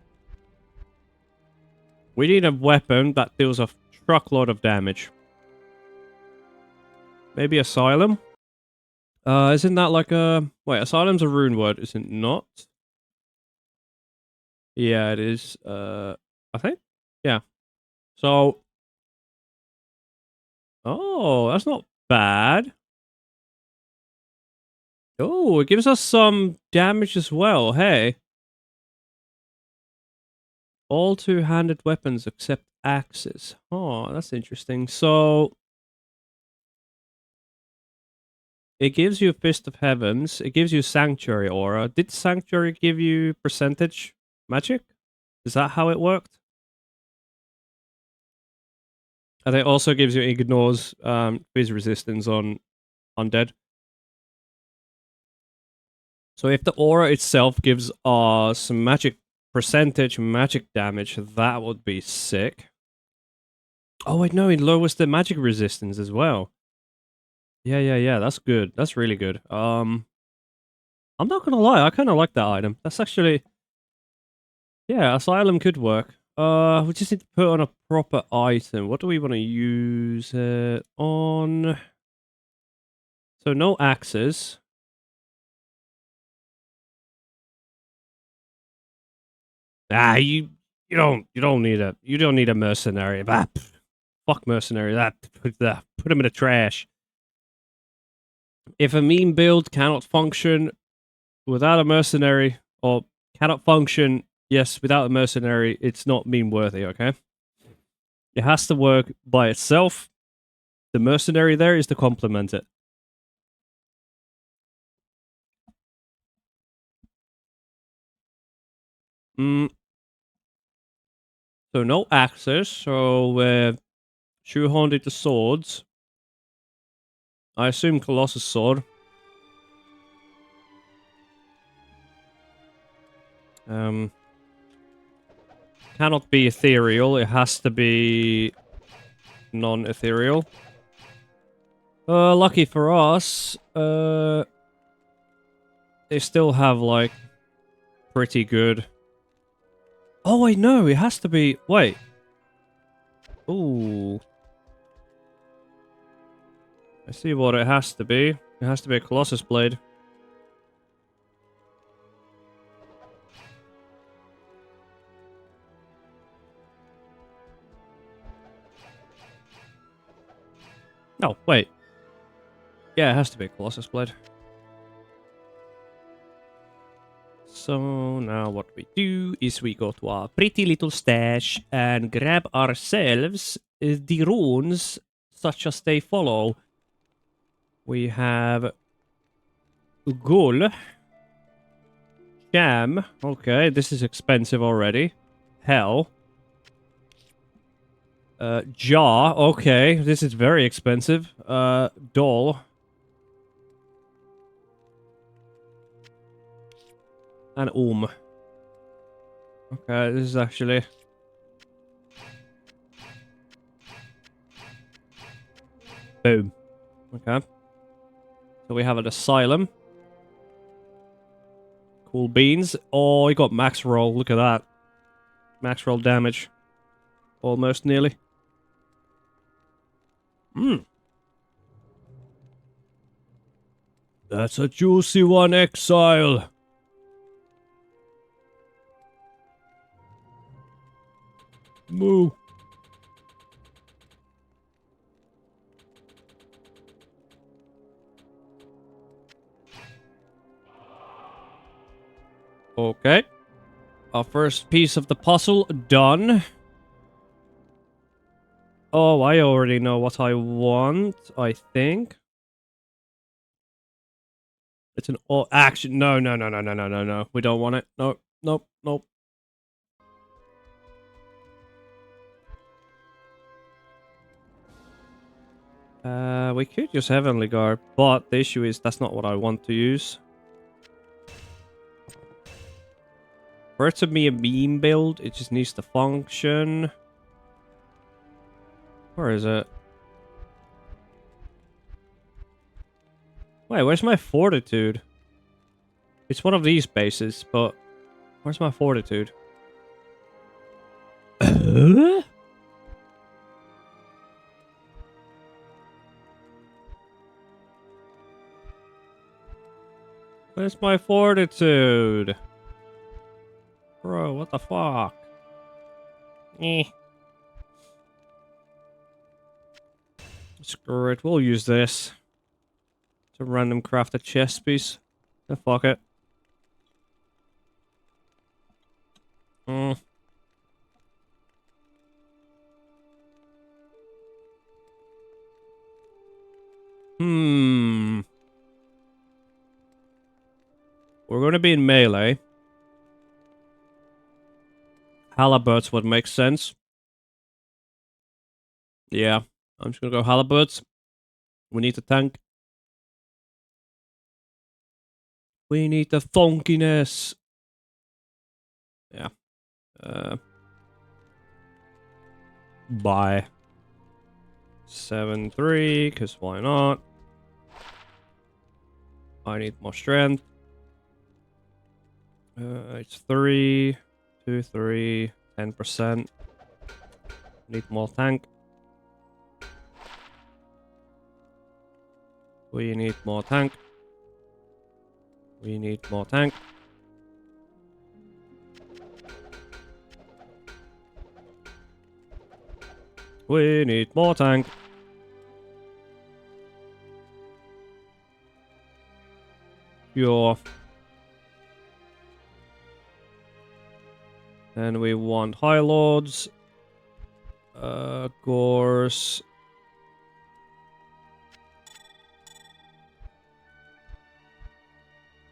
we need a weapon that deals a truckload of damage. Maybe Asylum? Isn't that like a... Wait, Asylum's a rune word, is it not? Yeah, it is. I think? Yeah. So... Oh, that's not bad. Oh, it gives us some damage as well, hey. All two-handed weapons except axes. Oh, that's interesting. So... It gives you a Fist of Heavens. It gives you Sanctuary Aura. Did Sanctuary give you percentage magic? Is that how it worked? And it also gives you ignores quiz resistance on undead. So if the aura itself gives some magic percentage magic damage, that would be sick. Oh wait, no, it lowers the magic resistance as well. Yeah, that's good. That's really good. I'm not gonna lie, I kind of like that item. That's actually... Yeah, Asylum could work. We just need to put on a proper item. What do we want to use it on? So no axes. Ah, you don't need a mercenary. Ah, fuck mercenary. Put him in the trash. If a meme build cannot function without a mercenary, or cannot function, yes, without a mercenary, it's not meme worthy, okay? It has to work by itself. The mercenary there is to complement it. So no axes, so 200 the swords. I assume Colossus sword. Cannot be ethereal, it has to be non-ethereal. Lucky for us, they still have, like, pretty good... Oh, wait, no, it has to be... Wait. Ooh. I see what it has to be. It has to be a Colossus blade. Oh, wait. Yeah, it has to be a Colossus blade. So now what we do is we go to our pretty little stash and grab ourselves the runes such as they follow. We have Ghoul. Sham. Okay, this is expensive already. Hell. Jaw. Okay, this is very expensive. Doll. And Okay, this is actually... Boom. Okay. So we have an asylum. Cool beans. Oh, he got max roll. Look at that. Max roll damage. Almost nearly. That's a juicy one, exile. Moo. Okay. Our first piece of the puzzle done. Oh, I already know what I want, I think. It's an all action. No. We don't want it. Nope. We could use Heavenly Guard, but the issue is that's not what I want to use. For it to be a beam build, it just needs to function. Where is it? Wait, where's my fortitude? It's one of these bases, but where's my fortitude? Where's my fortitude? Bro, what the fuck? Eh. Screw it, we'll use this. It's a random crafted chest piece. Oh, fuck it. We're gonna be in melee. Halaberts would make sense. Yeah, I'm just gonna go Halaberts. We need the tank. We need the funkiness. Yeah. Bye. 7-3, because why not? I need more strength. It's 3, 2, 3, 10%. Need more tank. We need more tank. We need more tank. We need more tank. Pure. And we want High Lords. Gores.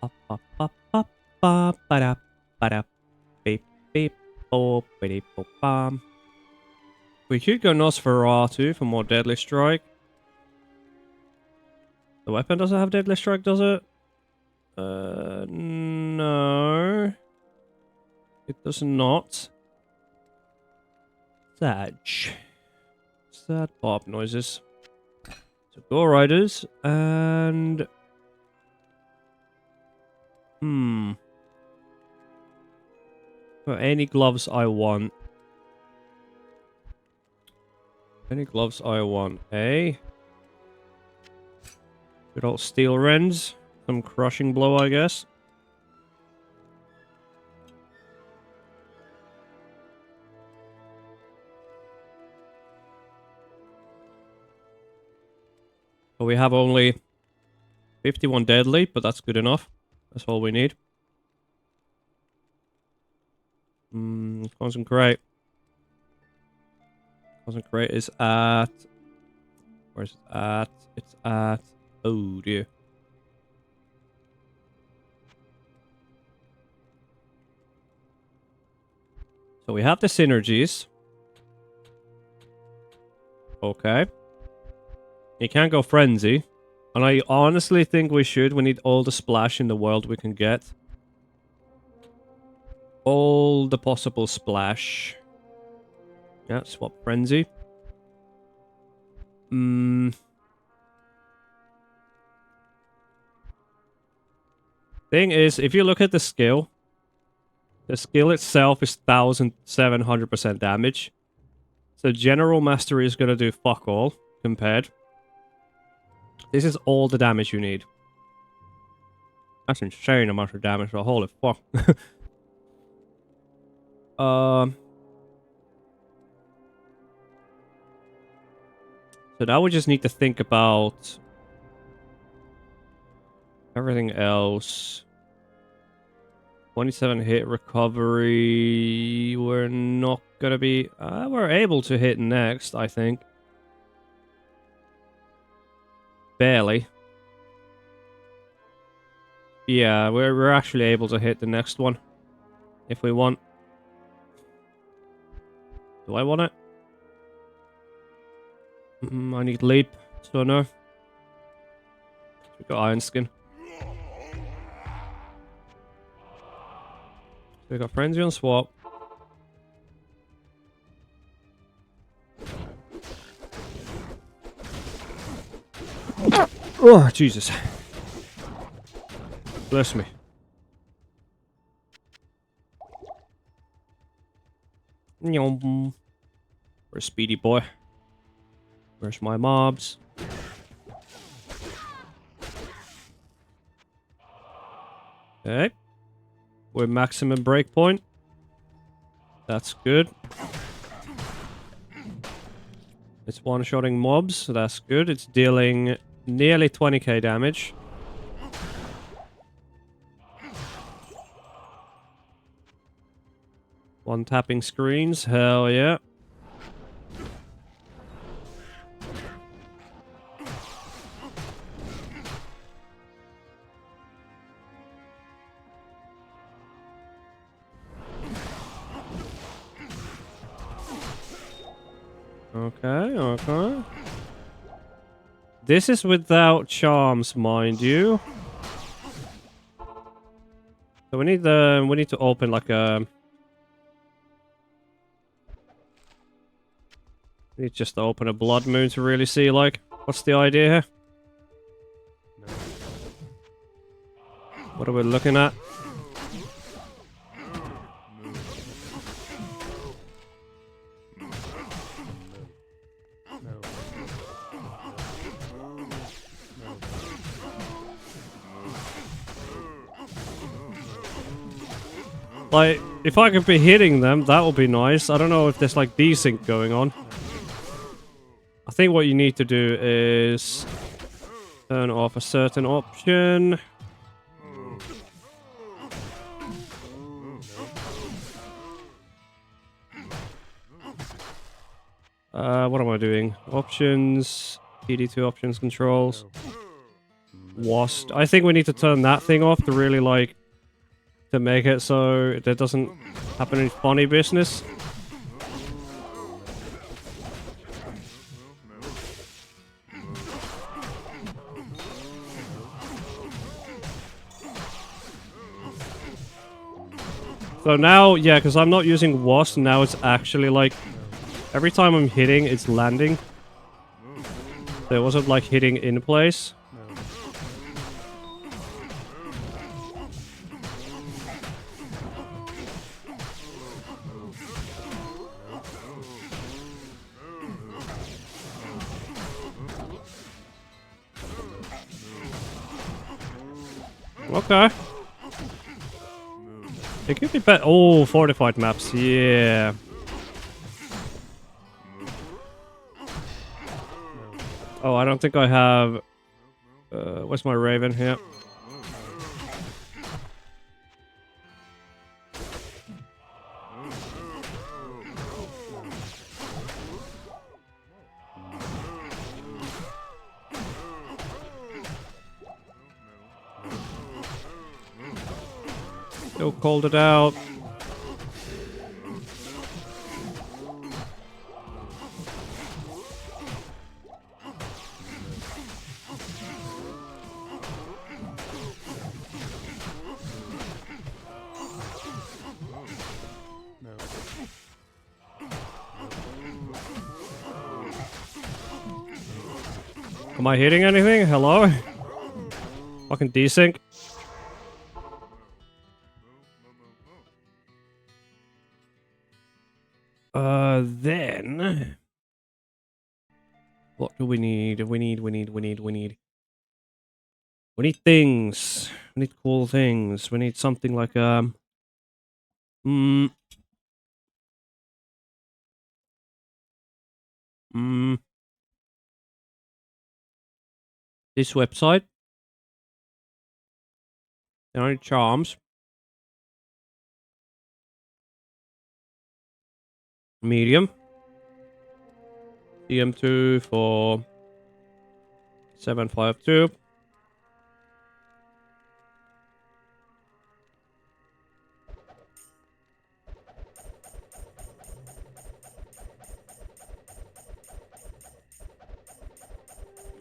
Ba, ba, ba, ba, ba, ba-da, ba-da, beep, beep, bo, biddy, bo, bam. We could go Nosferatu for more Deadly Strike. The weapon doesn't have Deadly Strike, does it? No. It does not. Sad. Sad barb noises. So go riders and... For any gloves I want. Any gloves I want, eh? Good old steel rends. Some crushing blow, I guess. But we have only 51 deadly, but that's good enough. That's all we need. Concentrate. Concentrate is at... Where's it at? It's at... Oh dear. So we have the synergies. Okay. You can't go frenzy. And I honestly think we should. We need all the splash in the world we can get. All the possible splash. Yeah, swap frenzy. Thing is, if you look at the skill itself is 1,700% damage. So General Mastery is going to do fuck all compared. This is all the damage you need. That's insane amount of damage, so holy fuck. So now we just need to think about everything else. 27 hit recovery. We're not gonna be... we're able to hit next, I think. Barely. Yeah, we're actually able to hit the next one. If we want. Do I want it? I need leap, so no. We got Iron Skin. So we got Frenzy on swap. Oh, Jesus. Bless me. Where's Speedy Boy? Where's my mobs? Okay. We're maximum breakpoint. That's good. It's one-shotting mobs, so that's good. It's dealing nearly 20k damage. One tapping screens, hell yeah. Okay. This is without charms, mind you. So we need to open like a... We need just to open a blood moon to really see like what's the idea here. What are we looking at? Like, if I could be hitting them, that would be nice. I don't know if there's like desync going on. I think what you need to do is turn off a certain option. What am I doing? Options, PD2 options controls. wasp. I think we need to turn that thing off to really like to make it so there doesn't happen any funny business. So now, yeah, because I'm not using wasp, now it's actually like every time I'm hitting, it's landing. So it wasn't like hitting in place. Okay. It could be better. Oh, fortified maps. Yeah. Oh, I don't think I have... where's my raven here? Still called it out. Am I hitting anything? Hello? Fucking desync. Then... What do we need? We need things. We need cool things. We need something like, this website. There are charms. Medium. CM2 for 752.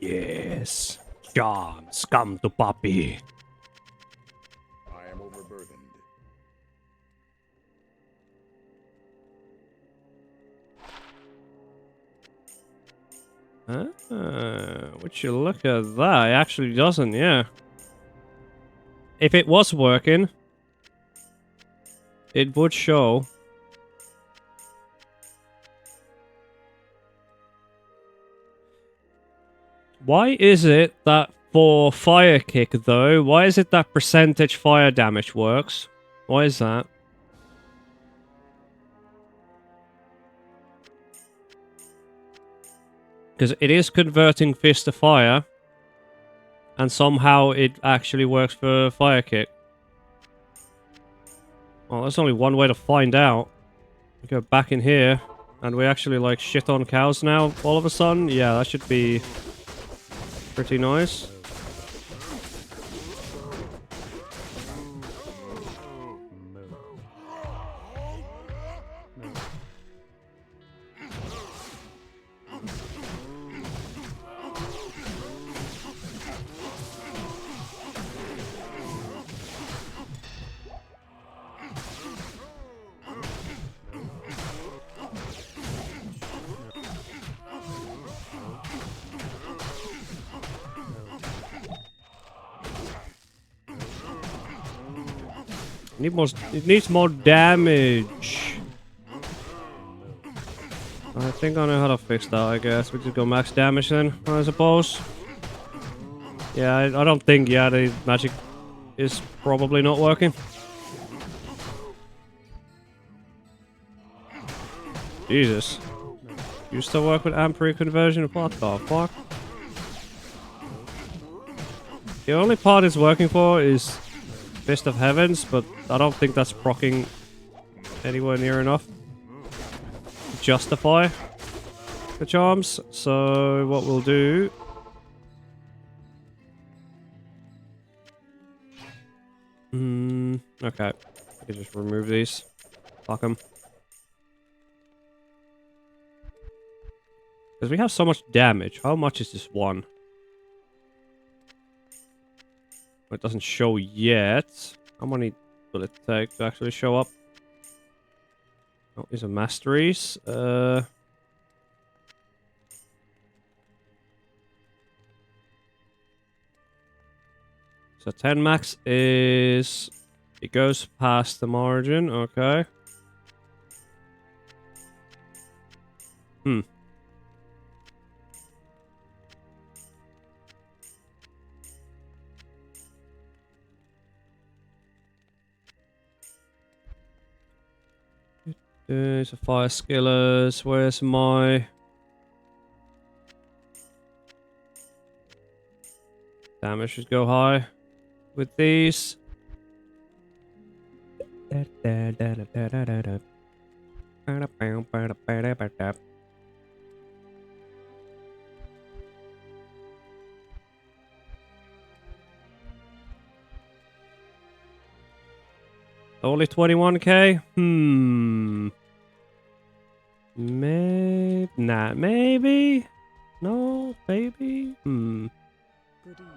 Yes. Charms, come to Poppy. I am overburdened. Would you look at that? It actually doesn't, yeah. If it was working, it would show. Why is it that for fire kick though, why is it that percentage fire damage works? Why is that? Because it is converting fist to fire. And somehow it actually works for fire kick. Well, there's only one way to find out. We go back in here. And we actually like shit on cows now all of a sudden. Yeah, that should be pretty nice. It needs more damage. I think I know how to fix that, I guess. We just go max damage then, I suppose. Yeah, I don't think, yeah, the magic is probably not working. Jesus. Used to work with amp conversion? What the fuck? The only part it's working for is Fist of Heavens, but I don't think that's proccing anywhere near enough to justify the charms. So what we'll do Okay. I can just remove these. Fuck them. Because we have so much damage. How much is this one? Well, it doesn't show yet. How many will it take to actually show up? Oh, these are masteries. So 10 max is... It goes past the margin, okay. Hmm. There's a fire skillers. Where's my... Damage should go high with these. Only 21k? Maybe... Nah, maybe? No, maybe? Good evening.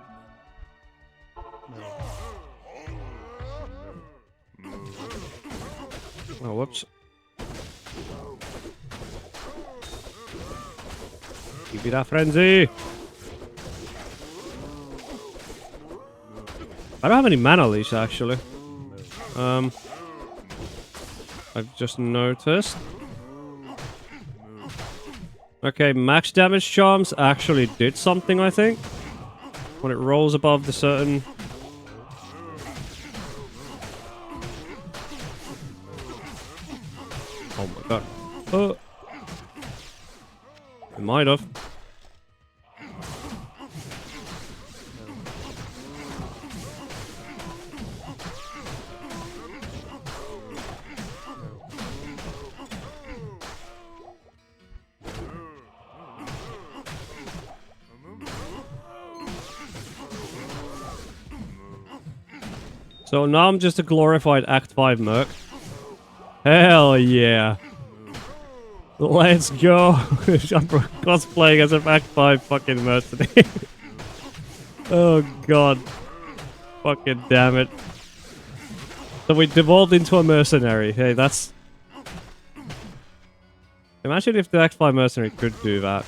Oh, whoops. Give me that frenzy! I don't have any mana leash, actually. I've just noticed. Okay, max damage charms actually did something, I think. When it rolls above the certain... Oh my god. Oh. It might have. So now I'm just a glorified Act 5 merc. Hell yeah. Let's go. I'm cosplaying as an Act 5 fucking mercenary. Oh god. Fucking damn it. So we devolved into a mercenary. Hey, that's... Imagine if the Act 5 mercenary could do that.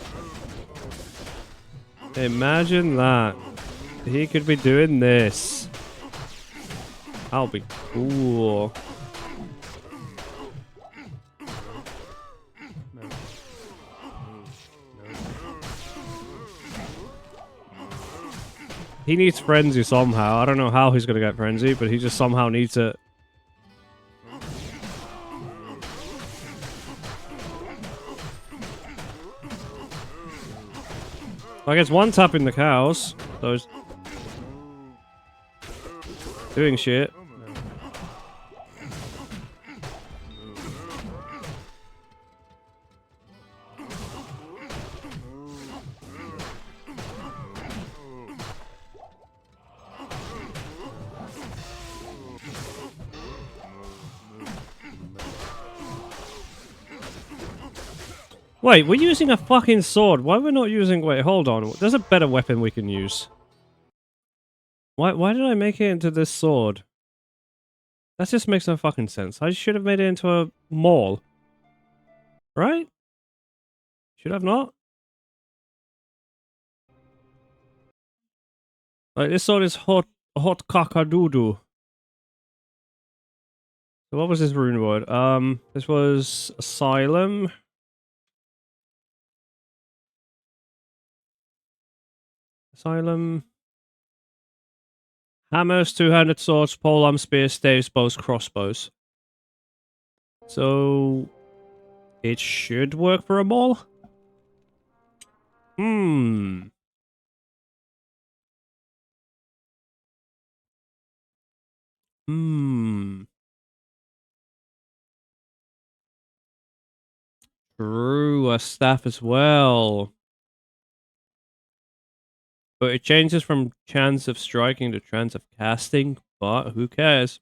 Imagine that. He could be doing this. That'll be cool. He needs frenzy somehow. I don't know how he's gonna get frenzy, but he just somehow needs it. I guess one tapping the cows. Those doing shit. Wait, we're using a fucking sword. Why are we not using... Wait, hold on. There's a better weapon we can use. Why did I make it into this sword? That just makes no fucking sense. I should have made it into a maul. Right? Should I have not? Like, this sword is hot cock-a-doo-doo. So what was this rune word? This was Asylum. Asylum. Hammers, two-handed swords, polearm, spears, staves, bows, crossbows. So... It should work for a maul? Hmm. Hmm. True, a staff as well. But it changes from chance of striking to chance of casting. but who cares?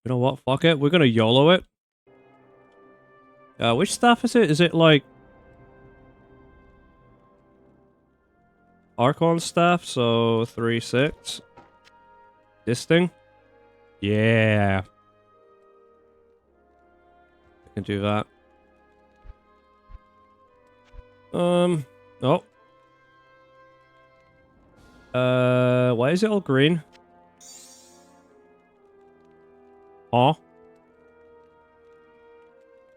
You know what? Fuck it. We're gonna YOLO it. Which staff is it? Is it like Archon staff? So 3-6. This thing? Yeah. I can do that. Oh. Why is it all green? Oh.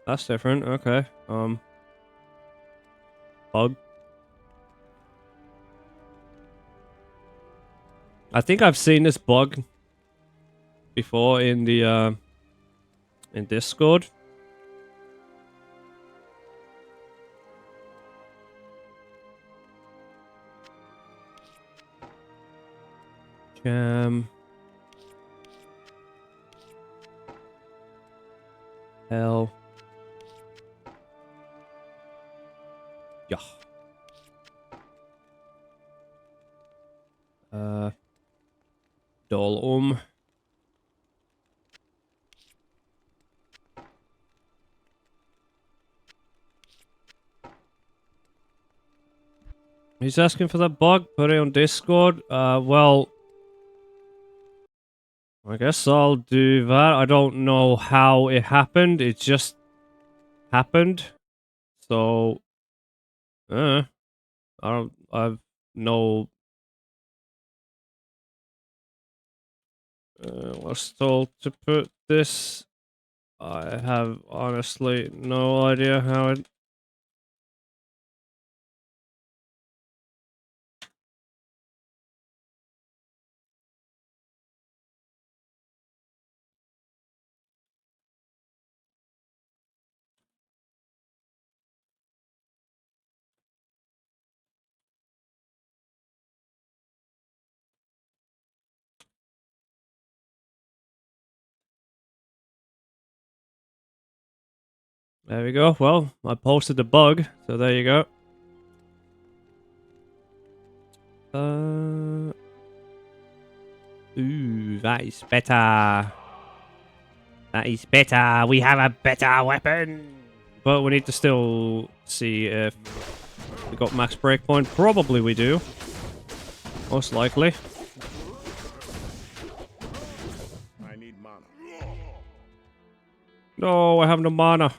That's different. Okay. Bug. I think I've seen this bug before in the in Discord. Hell. Yeah. Doll. He's asking for that bug. Put it on Discord. Well, I guess I'll do that. I don't know how it happened. It just happened. So, I don't. I've no. Was told to put this. I have honestly no idea how it. There we go. Well, I posted the bug, so there you go. Ooh, that is better. That is better. We have a better weapon. But we need to still see if we got max breakpoint. Probably we do. Most likely. I need mana. No, I have no mana.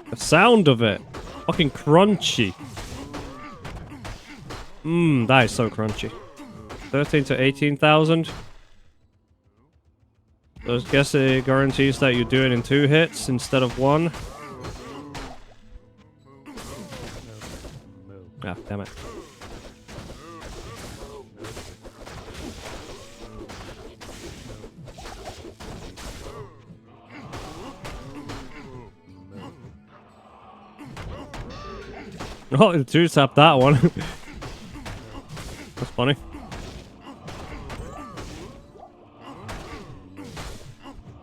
The sound of it. Fucking crunchy. That is so crunchy. 13 to 18,000. So I guess it guarantees that you do it in 2 hits instead of 1. Ah, damn it. Oh, the 2-tap that one. That's funny.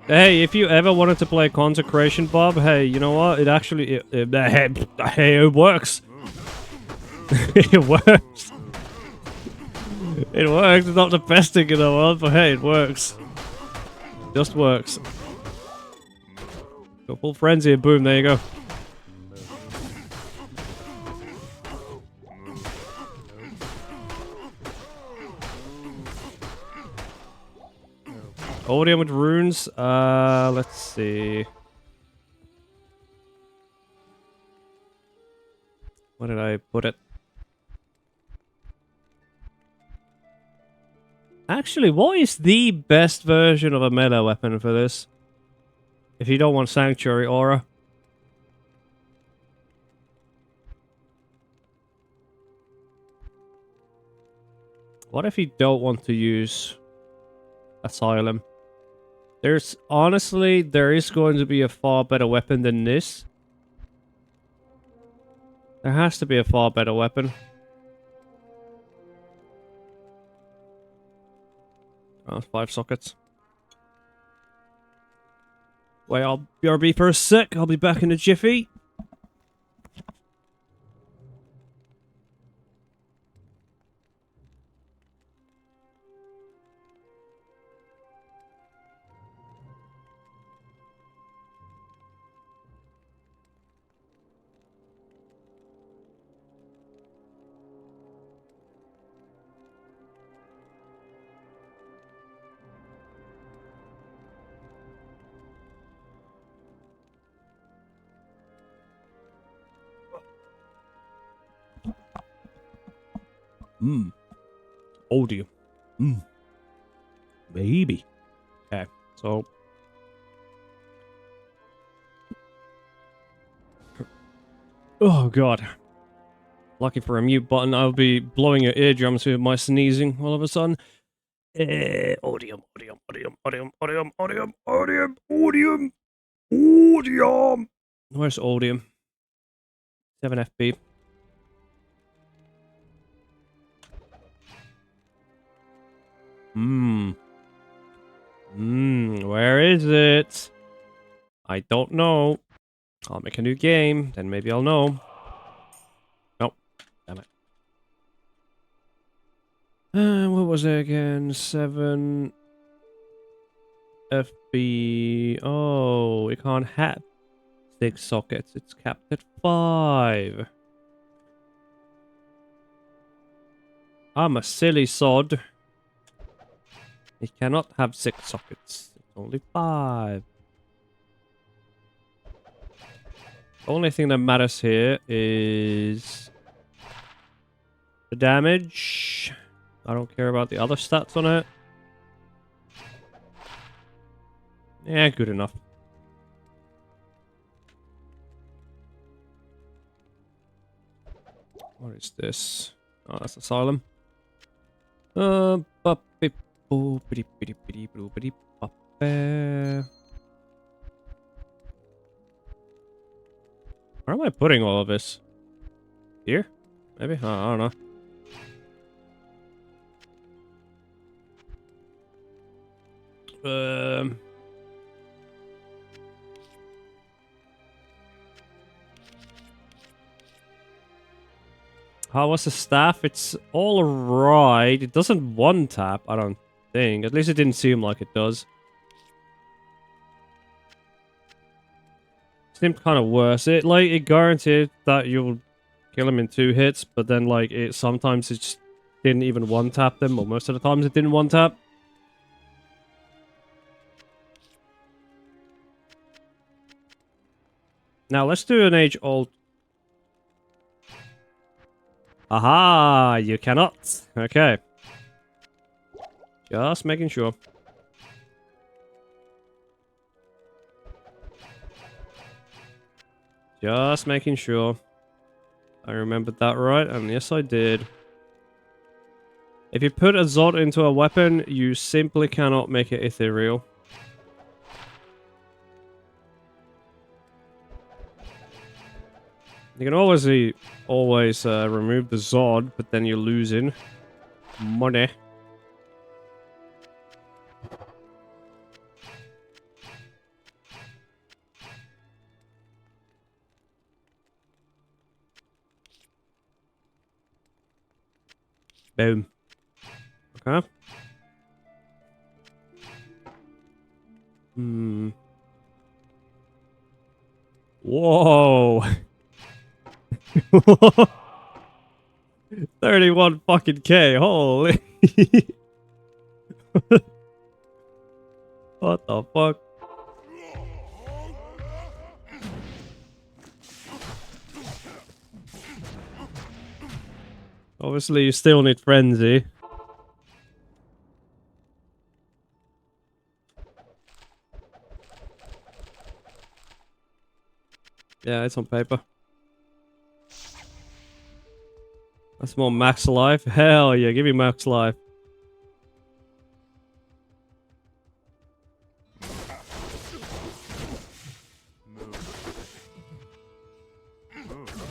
Hey, if you ever wanted to play Consecration, Bob, hey, you know what? It actually, hey, it works. It works. It works. It's not the best thing in the world, but hey, it works. Just works. Go full frenzy and boom, there you go. Odium with runes. Let's see. Where did I put it? Actually, what is the best version of a melee weapon for this? If you don't want Sanctuary Aura. What if you don't want to use Asylum? There's honestly, there is going to be a far better weapon than this. There has to be a far better weapon. 5 sockets. Wait, I'll BRB for a sec. I'll be back in a jiffy. Audio. Baby. Okay, so. Oh, God. Lucky for a mute button, I'll be blowing your eardrums with my sneezing all of a sudden. Odium, odium, odium, odium, odium, odium, odium, odium, odium. Where's odium? 7 FP. Where is it? I don't know. I'll make a new game, then maybe I'll know. Nope. Damn it. What was it again? 7 FB. Oh, we can't have 6 sockets. It's capped at 5. I'm a silly sod. It cannot have 6 sockets. It's only 5. The only thing that matters here is the damage. I don't care about the other stats on it. Yeah, good enough. What is this? Oh, that's Asylum. Where am I putting all of this? Here? Maybe? Oh, I don't know. How was the staff? It's all right. It doesn't one tap, I don't think. At least it didn't seem like it does. Seemed kind of worse. It guaranteed that you'll kill him in 2 hits, but then sometimes it just didn't even one tap them, or most of the times it didn't one tap. Now let's do an age old. Aha! You cannot. Okay. Just making sure. Just making sure. I remembered that right, and yes I did. If you put a Zod into a weapon, you simply cannot make it ethereal. You can always remove the Zod, but then you're losing money. Boom. Okay. Whoa. 31 fucking K. Holy. What the fuck? Obviously, you still need frenzy. Yeah, it's on paper. That's more max life. Hell yeah, give me max life.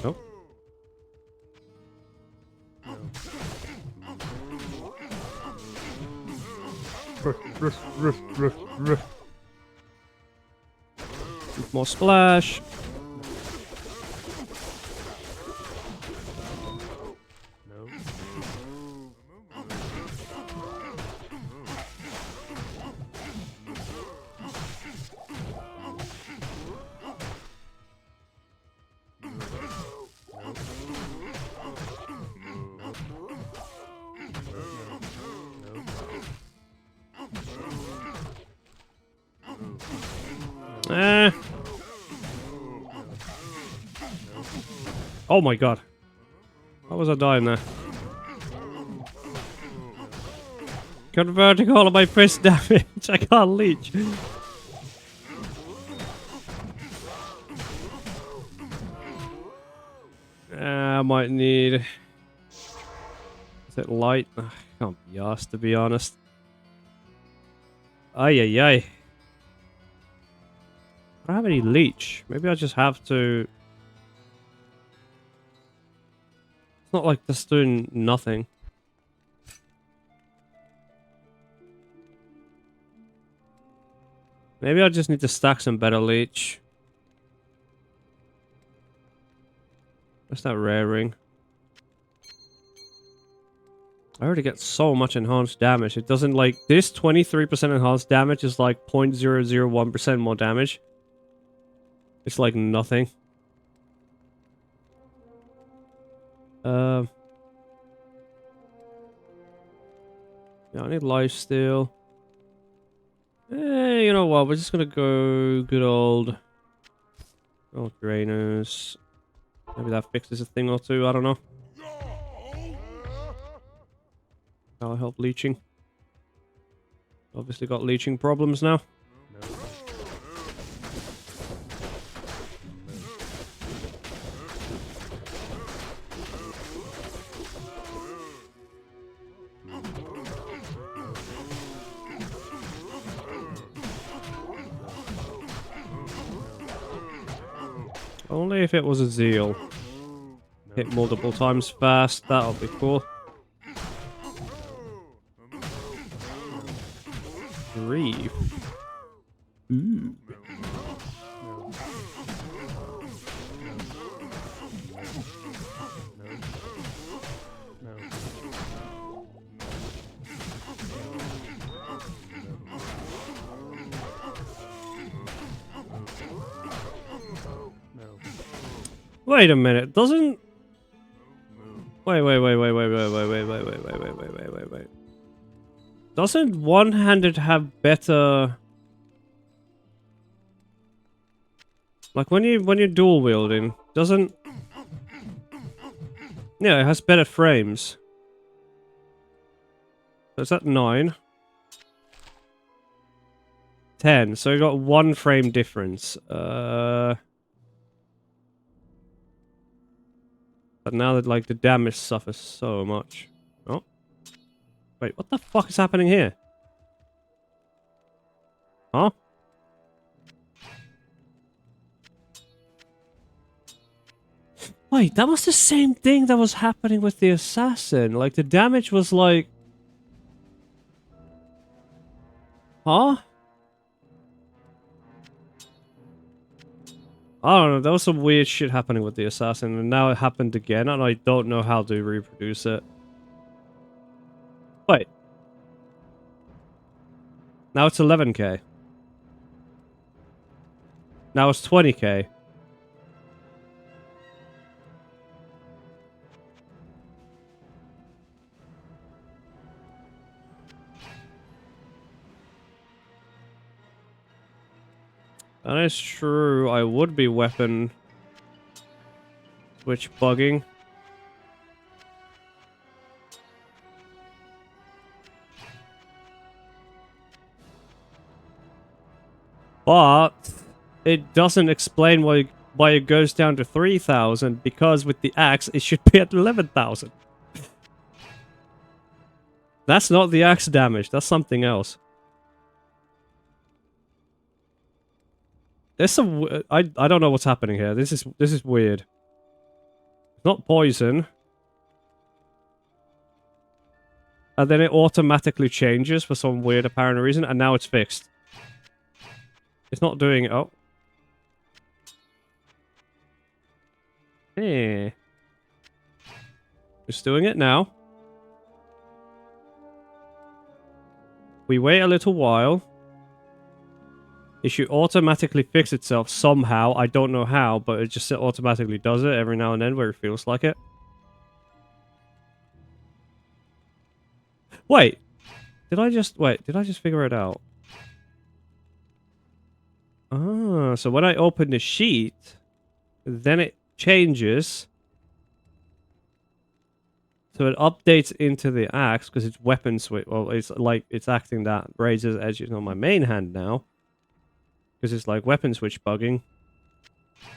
Nope. More splash. No. Eh. Oh my god. How was I dying there? Converting all of my fist damage. I can't leech. I might need... Is it light? Ugh, can't be asked, to be honest. Ay, ay, ay. I don't have any leech. Maybe I just have to... It's not like this doing nothing. Maybe I just need to stack some better leech. What's that rare ring? I already get so much enhanced damage. It doesn't like... This 23% enhanced damage is like 0.001% more damage. It's like nothing. Yeah, I need lifesteal. You know what? We're just gonna go good old drainers. Maybe that fixes a thing or two. I don't know. That'll help leeching. Obviously got leeching problems now. Only if it was a zeal. Hit multiple times fast, that'll be cool. 3. Ooh. Wait a minute, doesn't... Wait. Doesn't one-handed have better... Like when you're dual wielding, doesn't... Yeah, it has better frames. So is that 9? 10, so you got 1 frame difference. But now that like the damage suffers so much. Oh. Wait, what the fuck is happening here? Huh? Wait, that was the same thing that was happening with the assassin. Like the damage was like... Huh? I don't know, there was some weird shit happening with the assassin, and now it happened again, and I don't know how to reproduce it. Wait. Now it's 11k. Now it's 20k. That is true, I would be weapon switch bugging. But it doesn't explain why it goes down to 3,000, because with the axe it should be at 11,000. That's not the axe damage, that's something else. There's some... I don't know what's happening here. This is weird. It's not poison. and then it automatically changes for some weird apparent reason, and now it's fixed. It's not doing... Oh. Hey. It's doing it now. We wait a little while. It should automatically fix itself somehow. I don't know how, but it just automatically does it every now and then where it feels like it. Wait. Did I just figure it out? Ah, so when I open the sheet, then it changes. So it updates into the axe because it's weapon switch. Well, it's like it's acting that raises edges on my main hand now. Because it's like weapon switch bugging.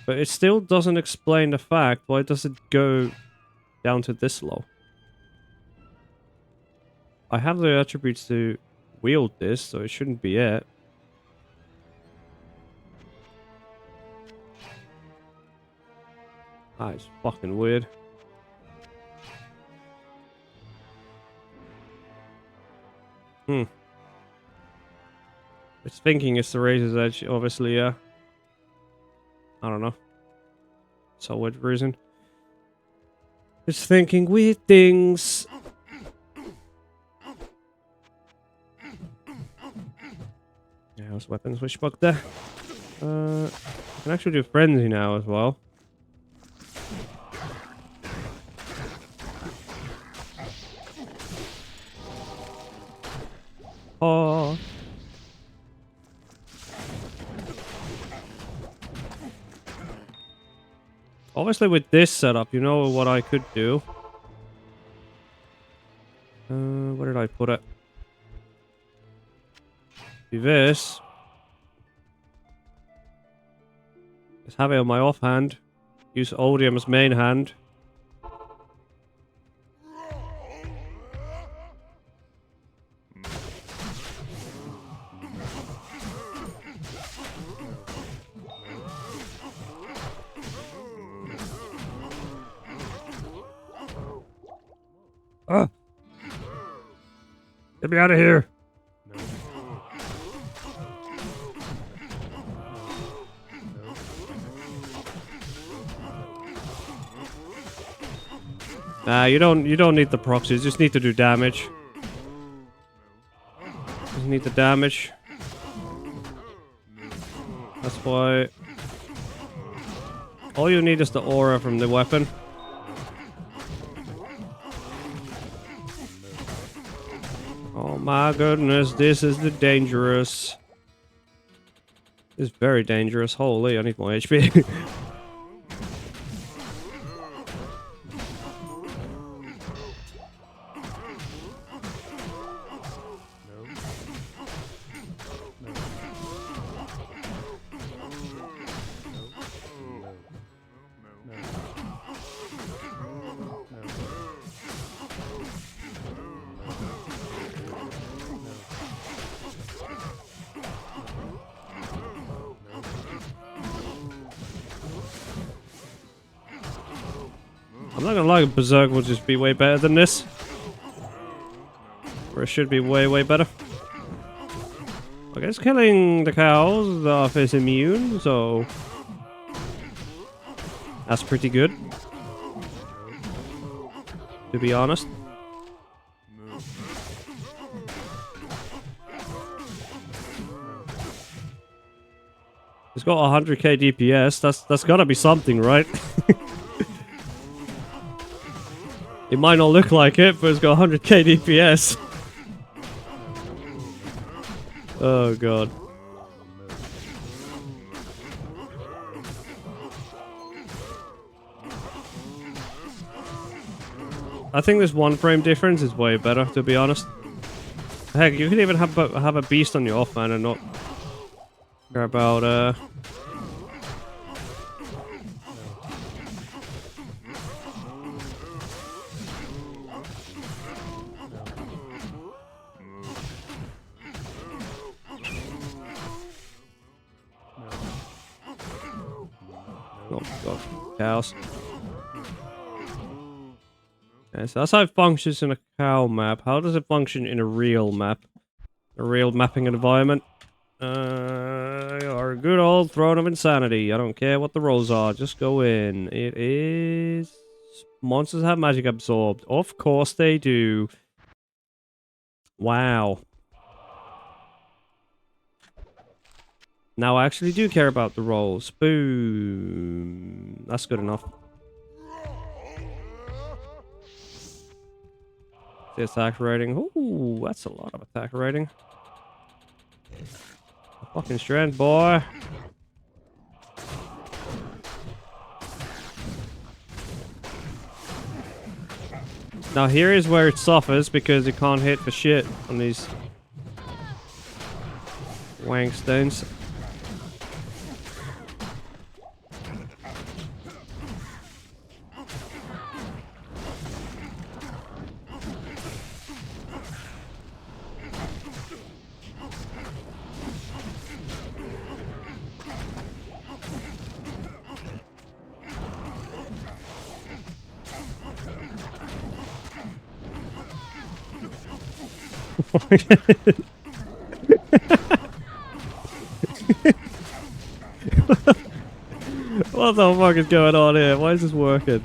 But it still doesn't explain the fact why does it go down to this low. I have the attributes to wield this, so it shouldn't be it. Ah, it's fucking weird. It's thinking it's the razor's edge, obviously, yeah. I don't know. So weird reason. It's thinking weird things. Yeah, how's weapon switch bug there? I can actually do frenzy now as well. Oh. Obviously with this setup, you know what I could do. Where did I put it? Do this. Just have it on my offhand. Use Odium's main hand. Get me out of here. Nah, you don't need the proxy, you just need to do damage. Just need the damage. That's why all you need is the aura from the weapon. Oh my goodness, this is the dangerous. This is very dangerous. Holy, I need more HP. I'm not gonna lie, Berserk will just be way better than this. Or it should be way, way better. I guess killing the cows off is immune, so... that's pretty good. To be honest. It's got 100k DPS, that's gotta be something, right? It might not look like it, but it's got 100k DPS. Oh god. I think this 1 frame difference is way better, to be honest. Heck, you could even have a beast on your offhand and not care about oh god, cows. Yeah, so that's how it functions in a cow map. How does it function in a real map? A real mapping environment? Our good old throne of insanity. I don't care what the rolls are. Just go in. It is... Monsters have magic absorbed. Of course they do. Wow. Now I actually do care about the rolls. Boom. That's good enough. The attack rating. Ooh, that's a lot of attack rating. Fucking strength, boy. Now here is where it suffers because it can't hit for shit on these wank stones. What the fuck is going on here? Why is this working?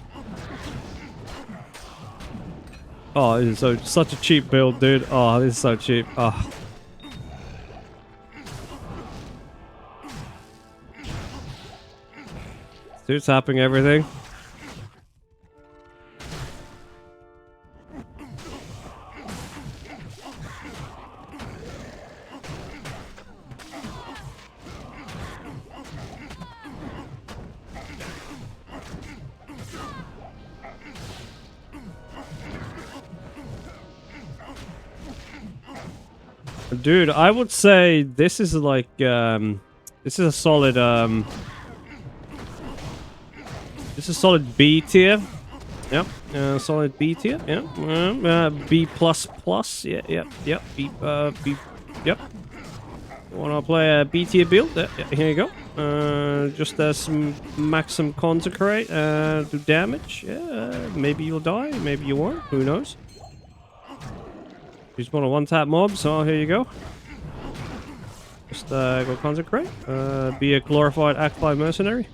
Oh, this is such a cheap build, dude. Oh, this is so cheap. Oh. Dude, tapping everything. Dude, I would say this is like, this is a solid, this is solid B tier. Yep, solid B tier. Yeah, B plus plus. Yeah, yep. B, yep. You wanna play a B tier build? Yeah, here you go. Just some maximum consecrate, do damage. Yeah, maybe you'll die, maybe you won't. Who knows? You just want a one-tap mob, so here you go. Just go consecrate. Be a glorified Act 5 mercenary.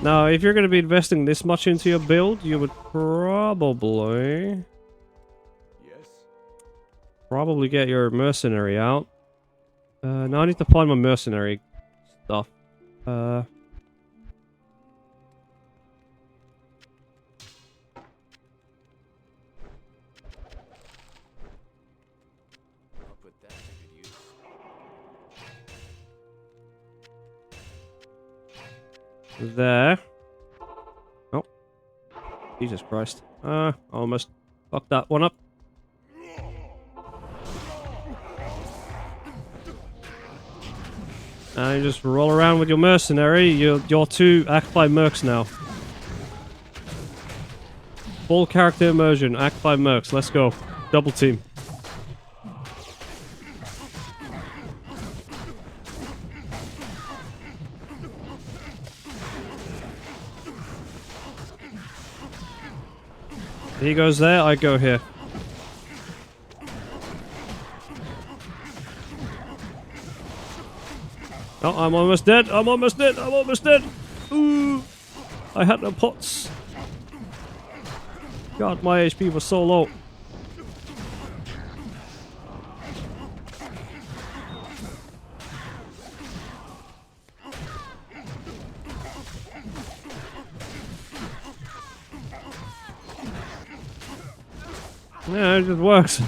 Now, if you're going to be investing this much into your build, you would probably get your mercenary out. Now I need to find my mercenary stuff. I'll put that to good use. There. Oh. Jesus Christ. Almost fucked that one up. And you just roll around with your mercenary. You're two Act 5 mercs now. Full character immersion, Act 5 mercs. Let's go. Double team. He goes there, I go here. Oh, I'm almost dead. I'm almost dead. I'm almost dead. Ooh. I had no pots. God, my HP was so low. Yeah, it just works.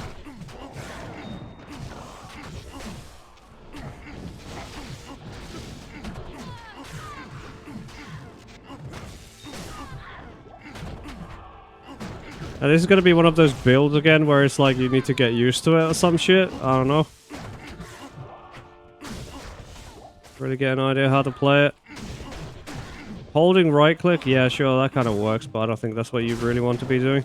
And this is gonna be one of those builds again where it's like you need to get used to it or some shit. I don't know. Really get an idea how to play it. Holding right click, yeah, sure, that kind of works, but I don't think that's what you really want to be doing.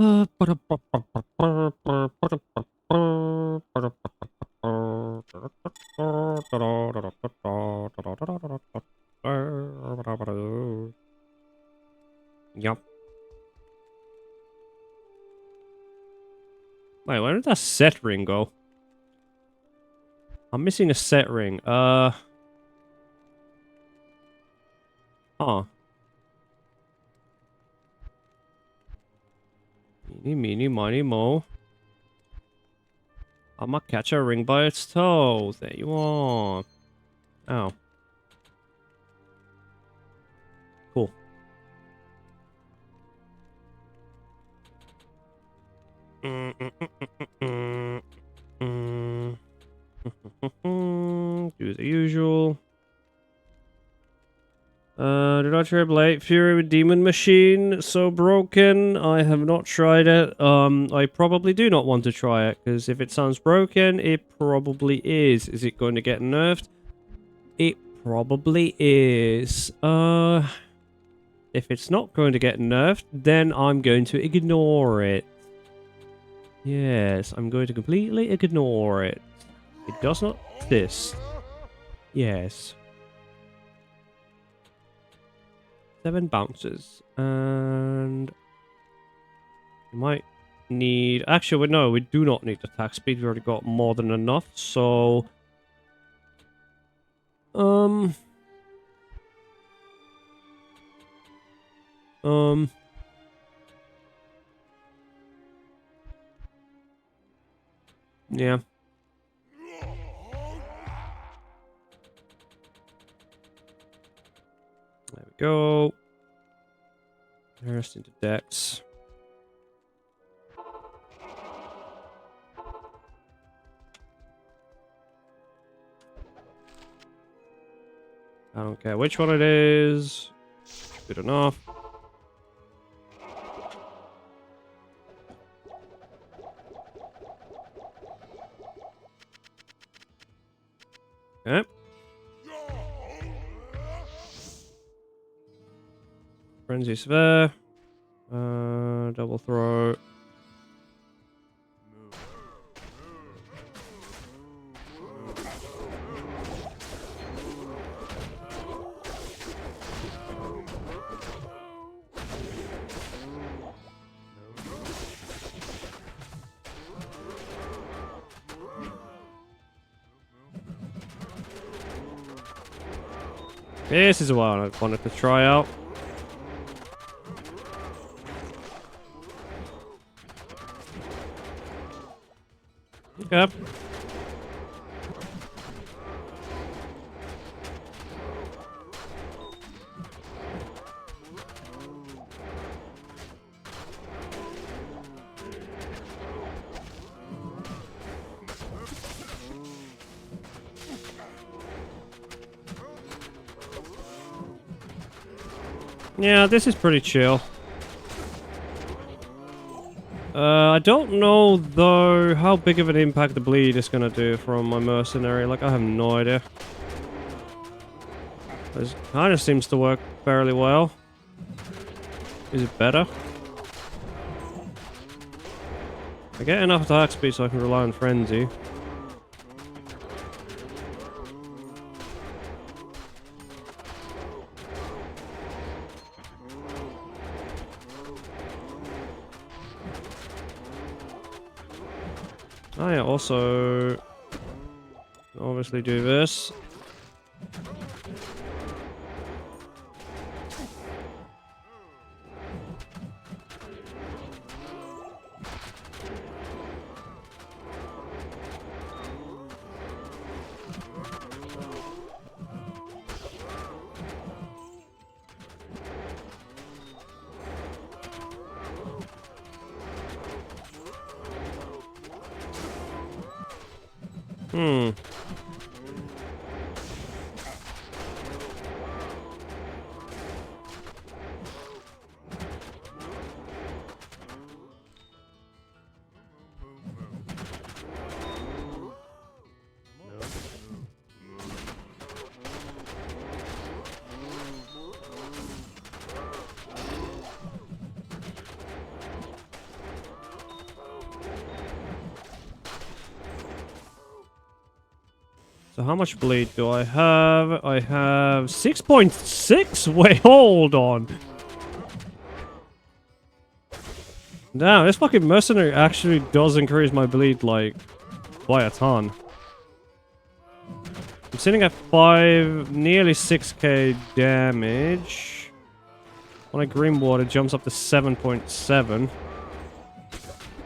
Yup. Wait, where did that set ring go? I'm missing a set ring. Huh. Meeny, meeny, miny, mo. I'ma catch a ring by its toes. There you are. Oh. Cool. Do the usual. Did I try Blade Fury with Demon Machine? So broken. I have not tried it. I probably do not want to try it, because if it sounds broken, it probably is. Is it going to get nerfed? It probably is. If it's not going to get nerfed, then I'm going to ignore it. Yes, I'm going to completely ignore it. It does not exist. Yes. 7 bounces. And... we might need... actually, no, we do not need attack speed. We already got more than enough, so... yeah. There we go. Rest into Dex. I don't care which one it is. Good enough. Okay. Frenzy Sphere. Double throw. This is the one I wanted to try out. Yep. Yeah, this is pretty chill. I don't know, though, how big of an impact the bleed is gonna do from my mercenary. Like, I have no idea. This kind of seems to work fairly well. Is it better? I get enough attack speed so I can rely on Frenzy. I also obviously do this. So how much bleed do I have? I have 6.6? Wait, hold on. Damn, this fucking mercenary actually does increase my bleed, like, by a ton. I'm sitting at 5, nearly 6k damage. On a green ward, it jumps up to 7.7.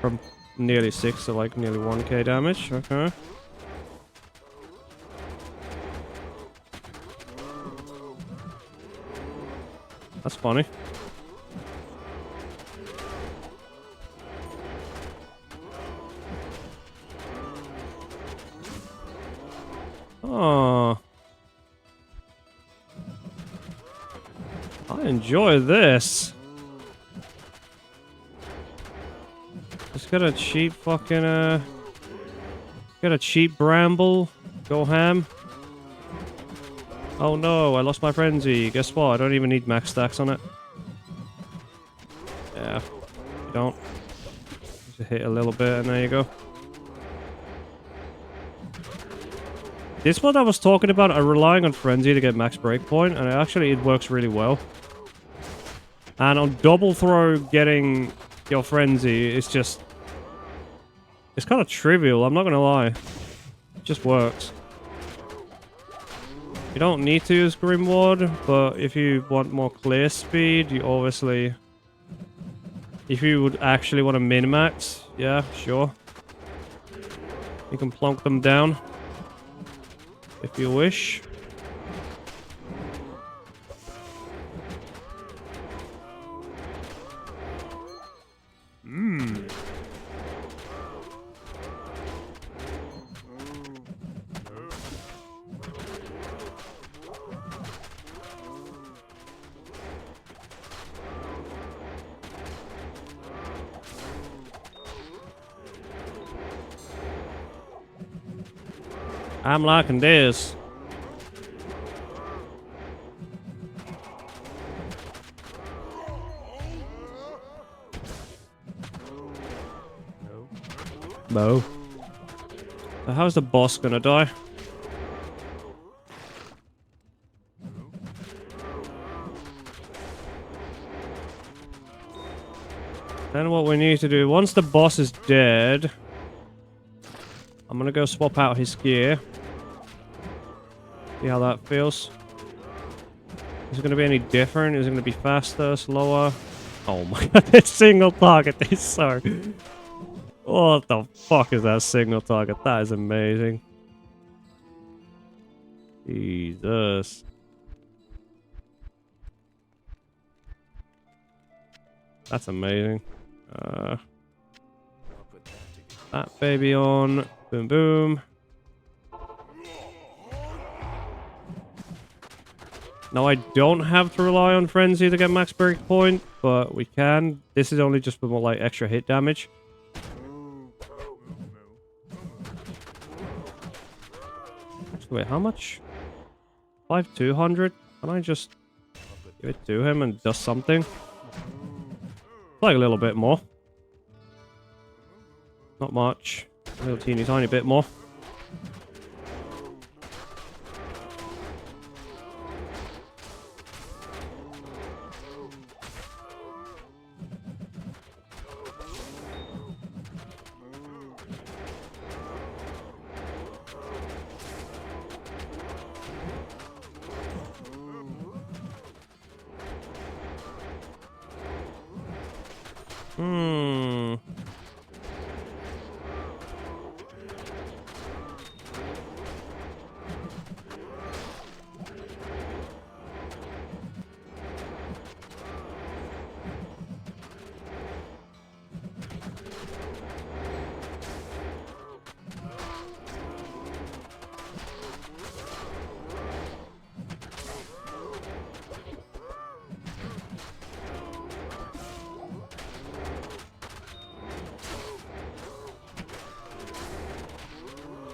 From nearly 6 to like nearly 1k damage. Okay. That's funny. Oh. I enjoy this. Just get a cheap fucking, get a cheap bramble. Go ham. Oh no, I lost my frenzy. Guess what? I don't even need max stacks on it. Yeah, you don't. Just hit a little bit and there you go. This one I was talking about, I'm relying on frenzy to get max breakpoint, and actually it works really well. And on double throw, getting your frenzy is just... It's kind of trivial, I'm not gonna lie. It just works. You don't need to use Grim Ward, but if you want more clear speed, you obviously... If you would actually want to min-max, yeah, sure. You can plonk them down. If you wish. I'm liking this. No. So how's the boss gonna die? Then what we need to do, once the boss is dead, I'm gonna go swap out his gear. See how that feels. Is it gonna be any different? Is it gonna be faster, slower? Oh my god, this single target is so... What the fuck is that single target? That is amazing. Jesus. That's amazing. That baby on. Boom, boom. Now, I don't have to rely on Frenzy to get max break point, but we can. This is only just for more like extra hit damage. Wait, how much? 5,200? Can I just give it to him and does something? Like a little bit more. Not much. A little teeny tiny bit more.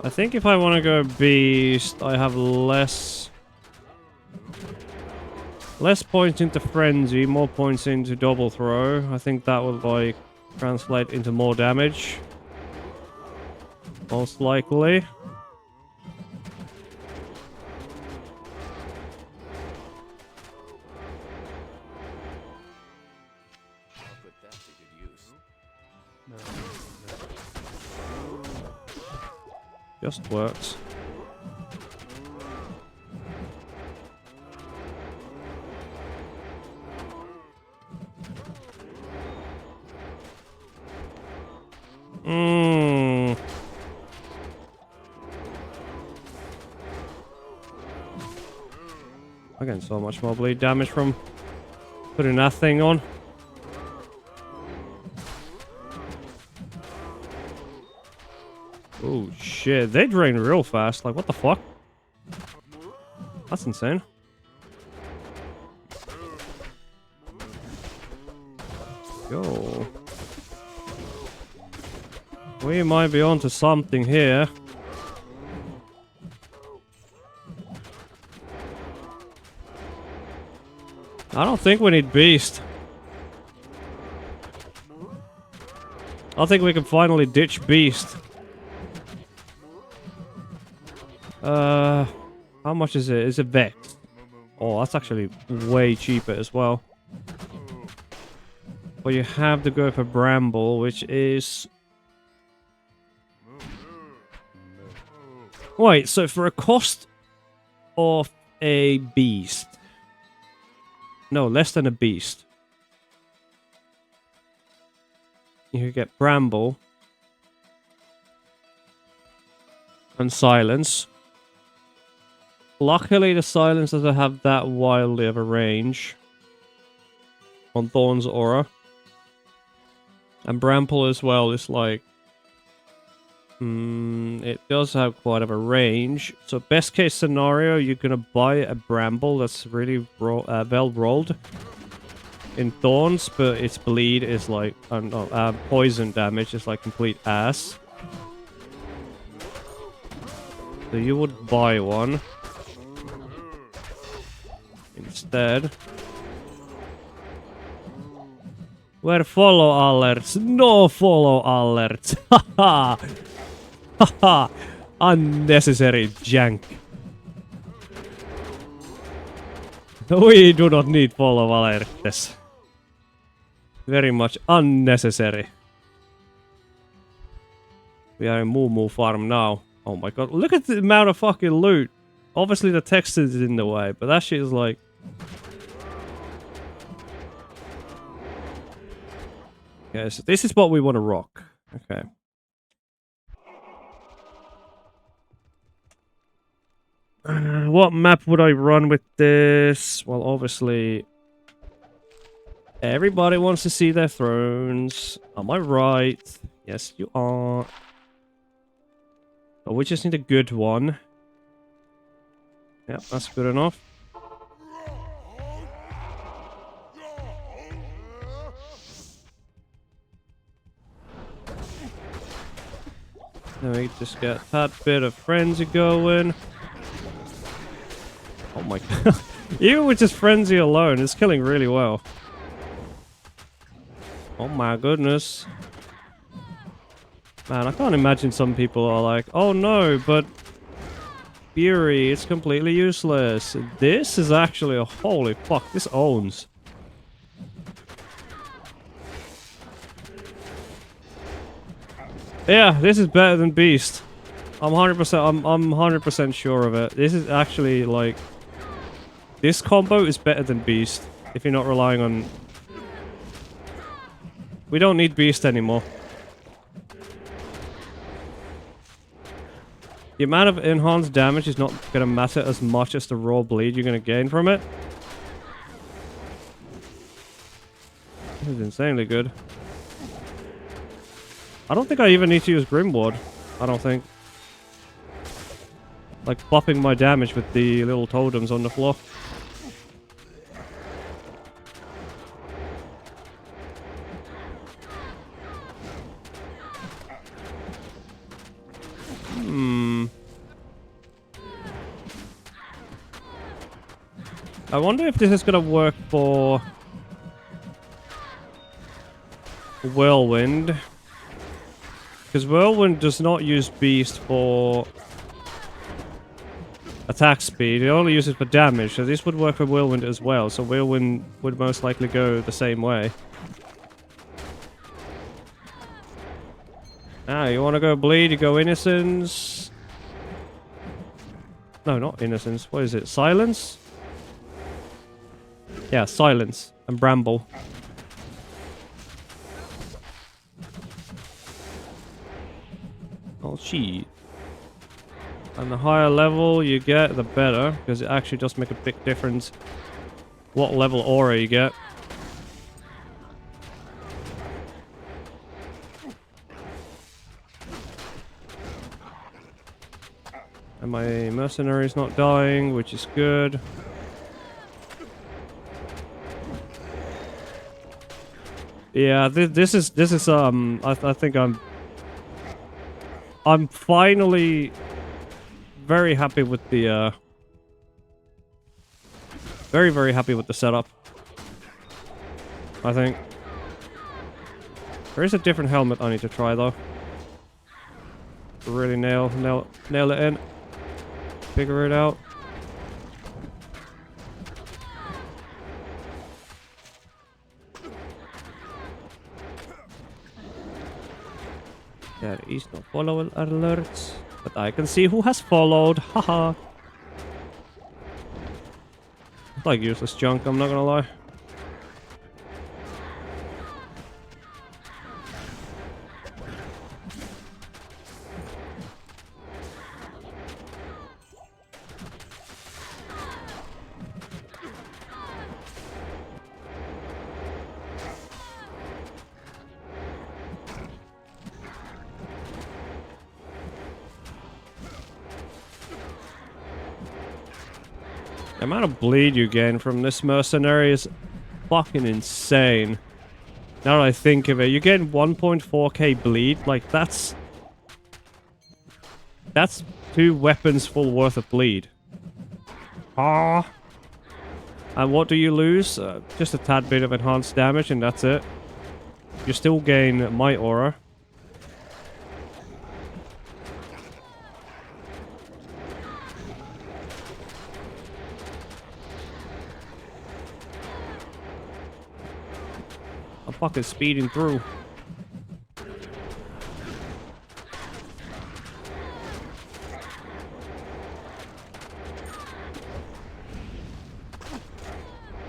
I think if I want to go beast, I have less points into frenzy, more points into double throw. I think that would like translate into more damage, most likely. Just works. Mmm. I'm getting so much more bleed damage from putting that thing on. Oh shit, they drain real fast. Like, what the fuck? That's insane. Yo. We might be onto something here. I don't think we need Beast. I think we can finally ditch Beast. How much is it? Is it Vex? Oh, that's actually way cheaper as well. But you have to go for Bramble, which is... Wait, so for a cost of a Beast... No, less than a Beast. You could get Bramble. And Silence. Luckily, the Silence doesn't have that wildly of a range. On Thorn's Aura. And Bramble as well is like... it does have quite of a range. So best case scenario, you're gonna buy a Bramble that's really well rolled in Thorns, but its bleed is like... poison damage is like complete ass. So you would buy one. Instead. Where follow alerts? No follow alerts! Haha! Haha! Unnecessary jank. We do not need follow alerts. Very much unnecessary. We are in Moo farm now. Oh my god, look at the amount of fucking loot. Obviously the text is in the way, but that shit is like... Okay, so this is what we want to rock. Okay. What map would I run with this? Well, obviously... Everybody wants to see their thrones. Am I right? Yes, you are. But we just need a good one. Yep, that's good enough. Then we just get that bit of frenzy going. Oh my god. Even with just frenzy alone, it's killing really well. Oh my goodness. Man, I can't imagine some people are like, oh no, but Fury, it's completely useless. This is actually a holy fuck, this owns. Yeah, this is better than Beast. I'm 100% sure of it. This is actually like... This combo is better than Beast, if you're not relying on... We don't need Beast anymore. The amount of enhanced damage is not going to matter as much as the raw bleed you're going to gain from it. This is insanely good. I don't think I even need to use Grimward. I don't think. Like, buffing my damage with the little totems on the floor. I wonder if this is gonna work for Whirlwind. Because Whirlwind does not use Beast for attack speed, it only uses it for damage, so this would work for Whirlwind as well, so Whirlwind would most likely go the same way. Ah, you wanna go bleed, you go Innocence. No, not innocence. What is it? Silence? Yeah, silence and bramble. Oh, gee. And the higher level you get, the better, because it actually does make a big difference what level aura you get. And my mercenary's not dying, which is good. Yeah, this is I think I'm finally very happy with the very happy with the setup. I think there is a different helmet I need to try though. To really nail it in. Figure it out. There is no follow alerts, but I can see who has followed. Haha. Like useless junk, I'm not gonna lie. The amount of bleed you gain from this mercenary is fucking insane. Now that I think of it, you get 1.4k bleed. Like, that's 2 weapons full worth of bleed. Ah. And what do you lose? Just a tad bit of enhanced damage, and that's it. You still gain my aura. I'm fucking speeding through.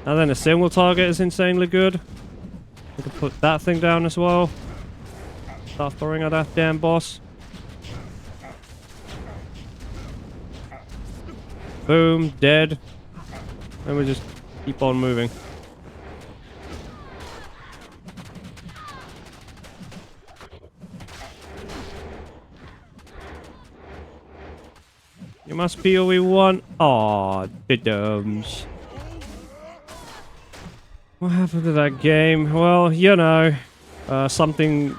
And then a single target is insanely good. We can put that thing down as well. Start throwing at that damn boss. Boom, dead. And we just keep on moving. You must PoE 1. Aw, the dumbs. What happened to that game? Well, you know, something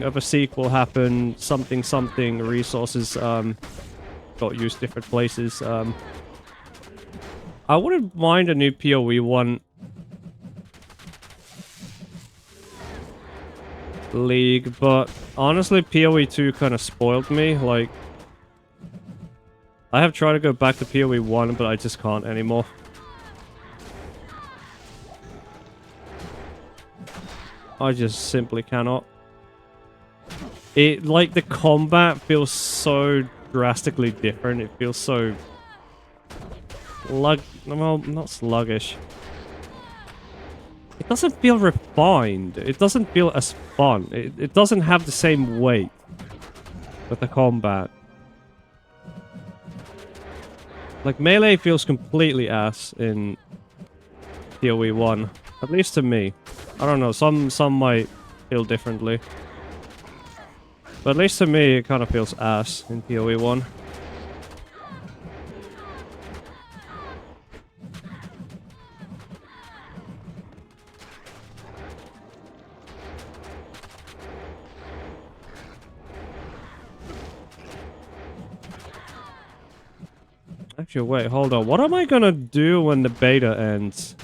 of a sequel happened. Something resources got used different places. I wouldn't mind a new PoE 1 league, but honestly, PoE 2 kind of spoiled me. Like, I have tried to go back to PoE 1, but I just can't anymore. I just simply cannot. It, like, the combat feels so drastically different. It feels so... well, not sluggish. It doesn't feel refined. It doesn't feel as fun. It doesn't have the same weight with the combat. Like, melee feels completely ass in PoE 1. At least to me. I don't know, some might feel differently. But at least to me, it kind of feels ass in PoE 1. Actually, wait, hold on. What am I gonna do when the beta ends?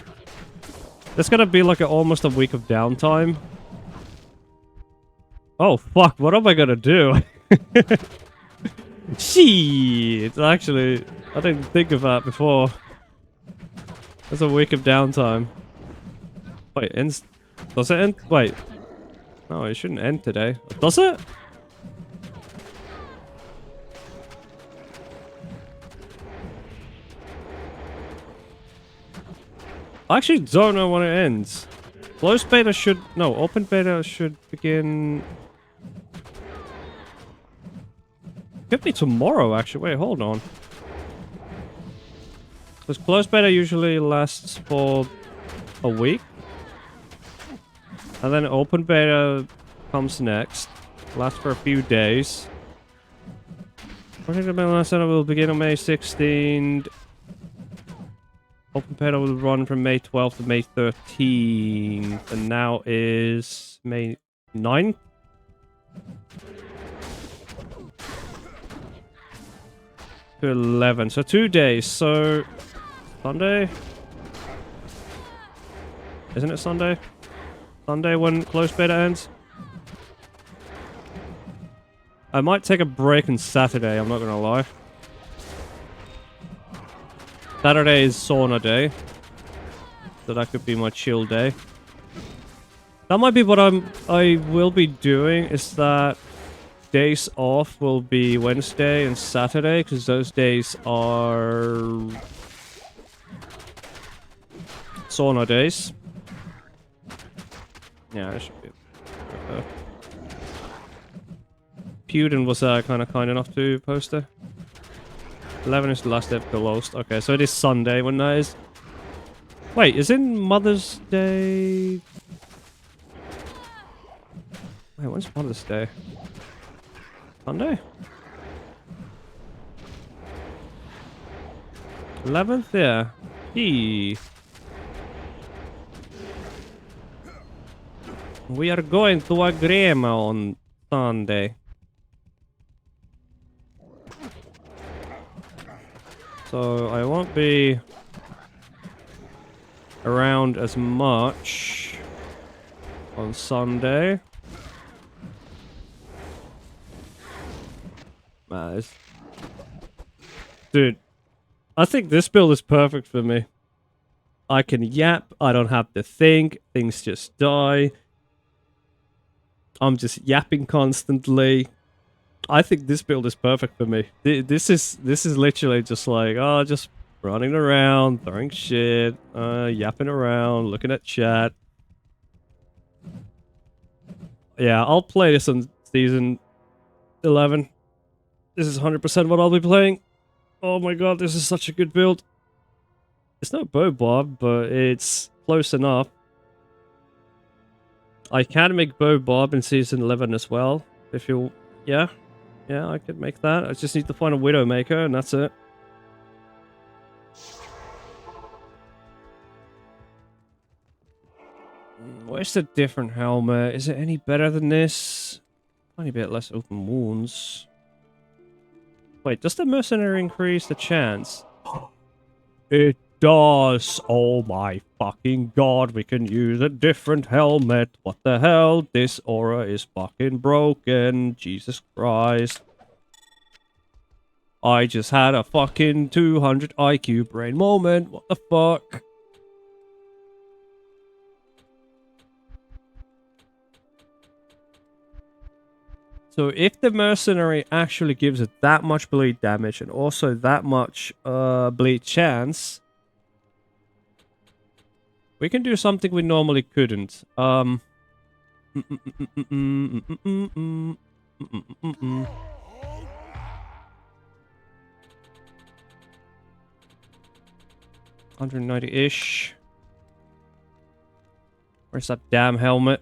There's gonna be like almost a week of downtime. Oh, fuck, what am I gonna do? Shit! Actually, I didn't think of that before. There's a week of downtime. Wait, ends... Does it end? Wait. No, it shouldn't end today. Does it? I actually don't know when it ends. Closed beta should... No, open beta should begin... Could be tomorrow, actually. Wait, hold on. Because closed beta usually lasts for a week. And then open beta comes next. Lasts for a few days. Project Beta Center will begin on May 16th. Open beta will run from May 12th to May 13th. And now is May 9th? To 11. So 2 days. So Sunday? Isn't it Sunday? Sunday when closed beta ends? I might take a break on Saturday, I'm not gonna lie. Saturday is sauna day. So that could be my chill day. That might be what I will be doing, is that days off will be Wednesday and Saturday, because those days are sauna days. Yeah, it should be. Pewden was kind enough to post it. 11 is the last day of the lost. Okay, so it is Sunday when that is. Wait, is it Mother's Day? Wait, when's Mother's Day? Sunday? 11th? Yeah. We are going to a grandma on Sunday. So I won't be around as much on Sunday. Dude, I think this build is perfect for me. I can yap, I don't have to think, things just die. I'm just yapping constantly. I think this build is perfect for me. This is literally just like, oh, just running around, throwing shit, yapping around, looking at chat. Yeah, I'll play this on season 11. This is 100% what I'll be playing. Oh my god, this is such a good build. It's not bow barb, but it's close enough. I can make bow barb in season 11 as well. If you... Yeah. Yeah, I could make that. I just need to find a Widowmaker, and that's it. Where's the different helmet? Is it any better than this? Tiny bit less open wounds. Wait, does the mercenary increase the chance? It does! Oh my fucking god, we can use a different helmet. What the hell? This aura is fucking broken. Jesus Christ. I just had a fucking 200 IQ brain moment. What the fuck? So if the mercenary actually gives it that much bleed damage and also that much bleed chance, we can do something we normally couldn't. 190-ish. Where's that damn helmet?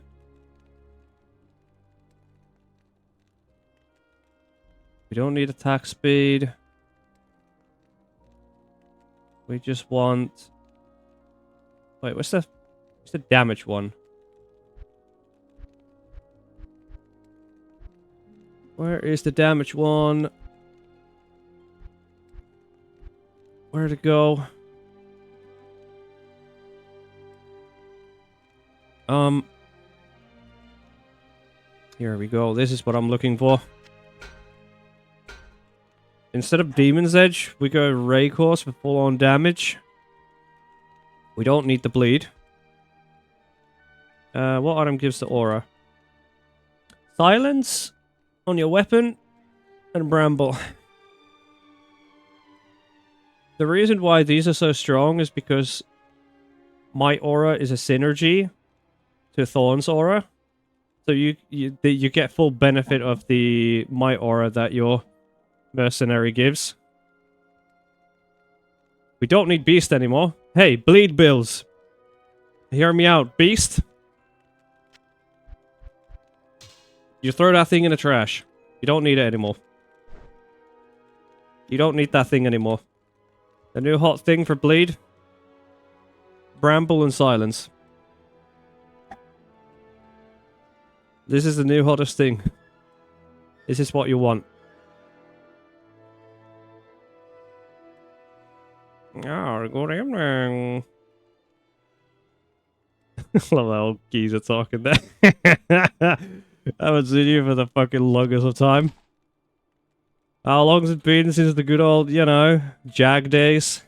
We don't need attack speed. We just want... Wait, what's the damage one? Where is the damage one? Where'd it go? Here we go. This is what I'm looking for. Instead of Demon's Edge, we go Ray Course for full-on damage. We don't need the bleed. What item gives the aura? Silence on your weapon and Bramble. The reason why these are so strong is because my aura is a synergy to Thorn's aura. So you get full benefit of the my aura that your mercenary gives. We don't need Beast anymore. Hey, bleed bills. Hear me out, Beast. You throw that thing in the trash. You don't need it anymore. You don't need that thing anymore. The new hot thing for bleed? Bramble and silence. This is the new hottest thing. This is what you want. Oh, good evening. Love how old geezer talking there. I haven't seen you for the fucking longest of time. How long's it been since the good old, you know, Jag days?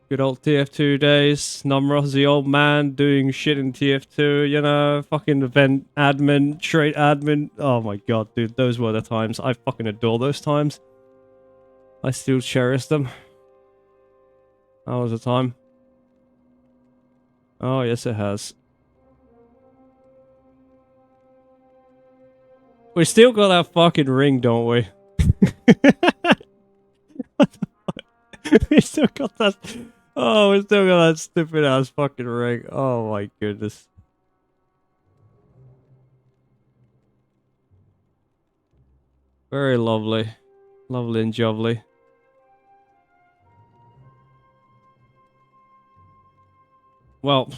Good old TF2 days. Numros, the old man doing shit in TF2, you know, fucking event admin, trade admin. Oh my god, dude, those were the times. I fucking adore those times. I still cherish them. That was the time. Oh, yes, it has. We still got that fucking ring, don't we? What the fuck? We still got that. Oh, we still got that stupid ass fucking ring. Oh my goodness. Very lovely. Lovely and jovely. Well,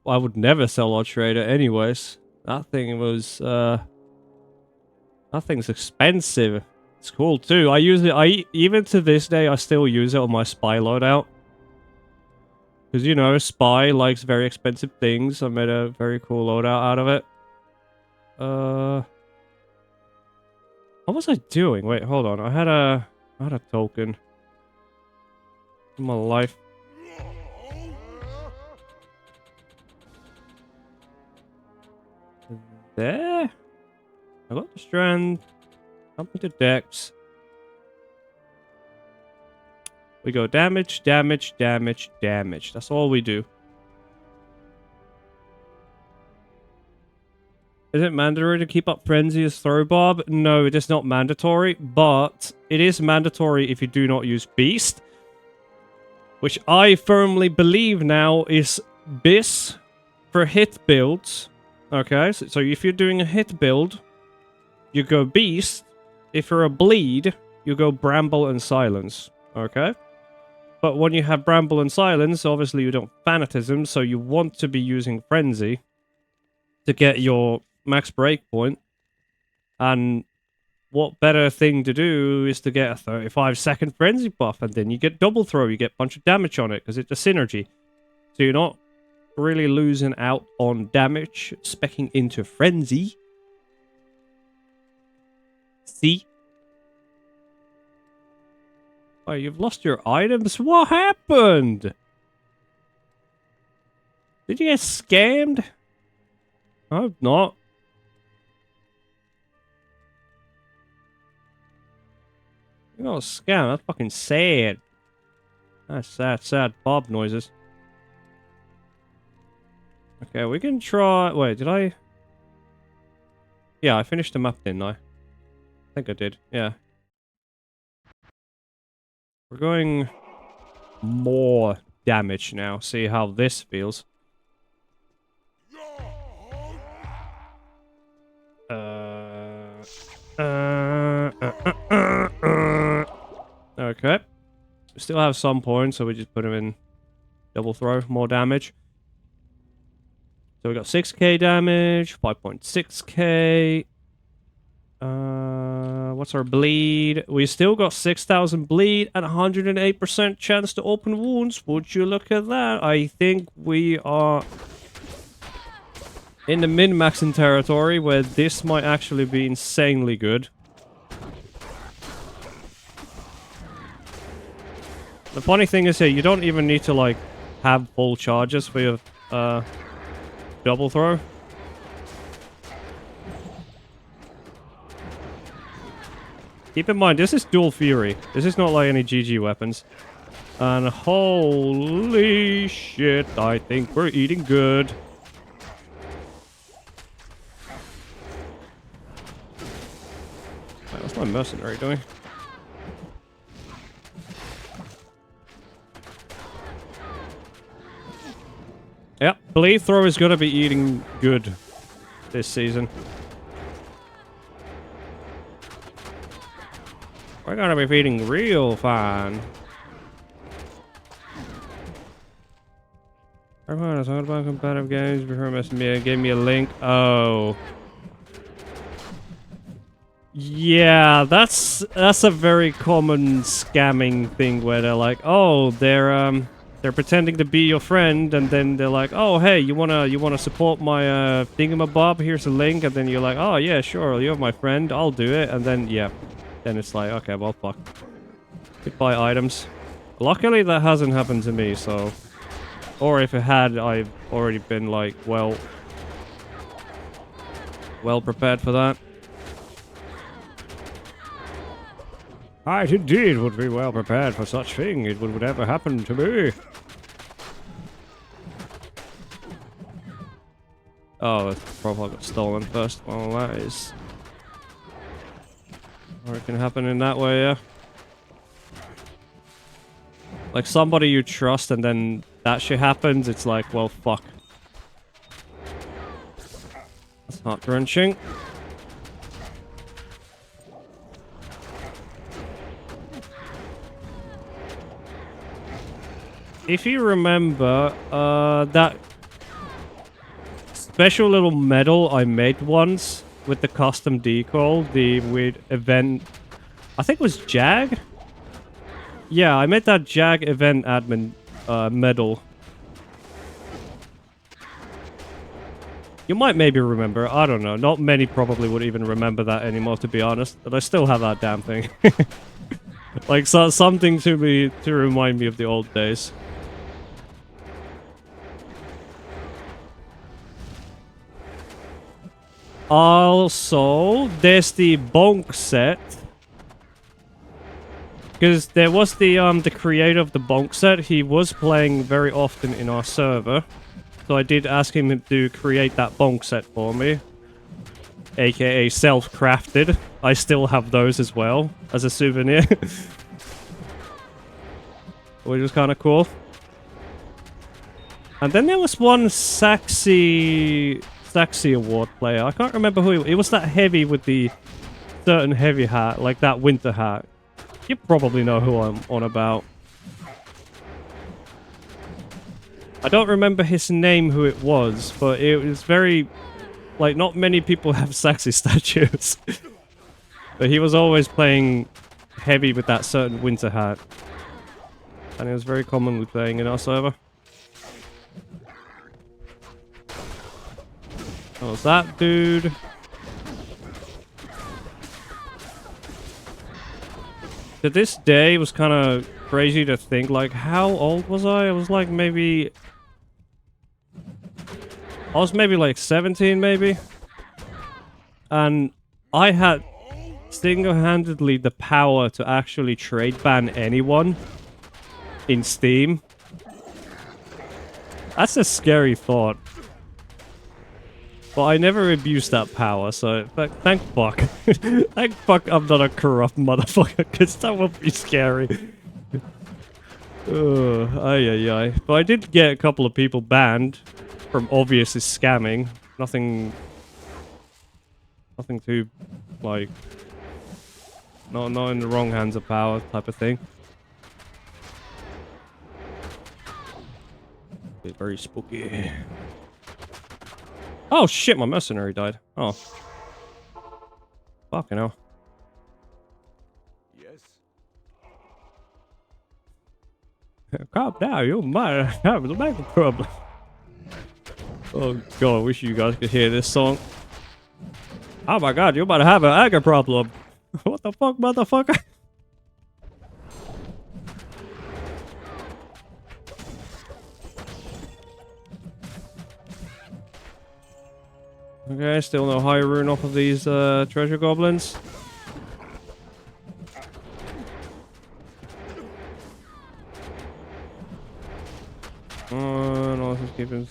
I would never sell our trader anyways. That thing was, that thing's expensive. It's cool too. I use it, even to this day, I still use it on my spy loadout. Because, you know, spy likes very expensive things. I made a very cool loadout out of it. What was I doing? Wait, hold on. I had a token in my life. There? I got the strand. Up into decks. We go damage, damage, damage, damage. That's all we do. Is it mandatory to keep up Frenzy as throw barb? No, it is not mandatory, but it is mandatory if you do not use Beast. Which I firmly believe now is BIS for hit builds. Okay, so if you're doing a hit build, you go Beast. If you're a bleed, you go Bramble and Silence. Okay? But when you have Bramble and Silence, obviously you don't Fanatism, so you want to be using Frenzy to get your max breakpoint. And what better thing to do is to get a 35-second Frenzy buff, and then you get double throw, you get a bunch of damage on it, because it's a synergy. So you're not really losing out on damage, speccing into Frenzy. See? Oh, you've lost your items? What happened? Did you get scammed? I hope not. You got scammed. That's fucking sad. That's sad Bob noises. Okay, we can try... Wait, did I... Yeah, I finished the map, didn't I? I think I did, yeah. We're going more damage now. See how this feels. Okay. We still have some points, so we just put them in double throw, more damage. So we got 6k damage, 5.6k. What's our bleed? We still got 6,000 bleed and 108% chance to open wounds. Would you look at that? I think we are in the min-maxing territory where this might actually be insanely good. The funny thing is here, you don't even need to like have full charges for your double throw. Keep in mind, this is dual fury. This is not like any GG weapons. And holy shit, I think we're eating good. Wait, what's my mercenary doing? Yep, Flamethrower is gonna be eating good this season. We're gonna be feeding real fine. Everyone has talked about competitive games before messing me. Gave me a link. Oh. Yeah, that's a very common scamming thing where they're like, oh, they're pretending to be your friend, and then they're like, oh, hey, you wanna support my thingamabob? Here's a link, and then you're like, oh yeah, sure, you're my friend, I'll do it, and then yeah, then it's like, okay, well, fuck. Goodbye items. Luckily, that hasn't happened to me, so, or if it had, I've already been like, well prepared for that. I indeed would be well prepared for such thing. It would ever happen to me. Oh, the profile got stolen first. Well, that is... or it can happen in that way, yeah. Like, somebody you trust and then that shit happens, it's like, well, fuck. That's heart-wrenching. If you remember, that special little medal I made once with the custom decal, the weird event, I think it was Jag? Yeah, I made that Jag event admin medal. You might maybe remember, I don't know. Not many probably would even remember that anymore, to be honest. But I still have that damn thing. Like, something to remind me of the old days. Also, there's the bonk set. Because there was the creator of the bonk set. He was playing very often in our server. So I did ask him to create that bonk set for me. AKA self-crafted. I still have those as well, as a souvenir. Which was kind of cool. And then there was one Saxy award player. I can't remember who it was. That heavy with the certain heavy hat, like that winter hat. You probably know who I'm on about. I don't remember his name, who it was, but it was very... like, not many people have Saxy statues. But he was always playing heavy with that certain winter hat. And it was very commonly playing in our server. What was that, dude? To this day, it was kind of crazy to think, like, how old was I? I was like maybe... I was maybe like 17, maybe? And I had single-handedly the power to actually trade ban anyone in Steam. That's a scary thought. But I never abused that power, so thank fuck. Thank fuck I'm not a corrupt motherfucker, because that would be scary. Ay. But I did get a couple of people banned from obviously scamming. Nothing too, like, not in the wrong hands of power type of thing. It's very spooky. Oh shit, my mercenary died. Oh. Fucking hell. Yes. Calm down, you might have a medical problem. Oh god, I wish you guys could hear this song. Oh my god, you might have an anger problem. What the fuck, motherfucker? Okay, still no high rune off of these treasure goblins.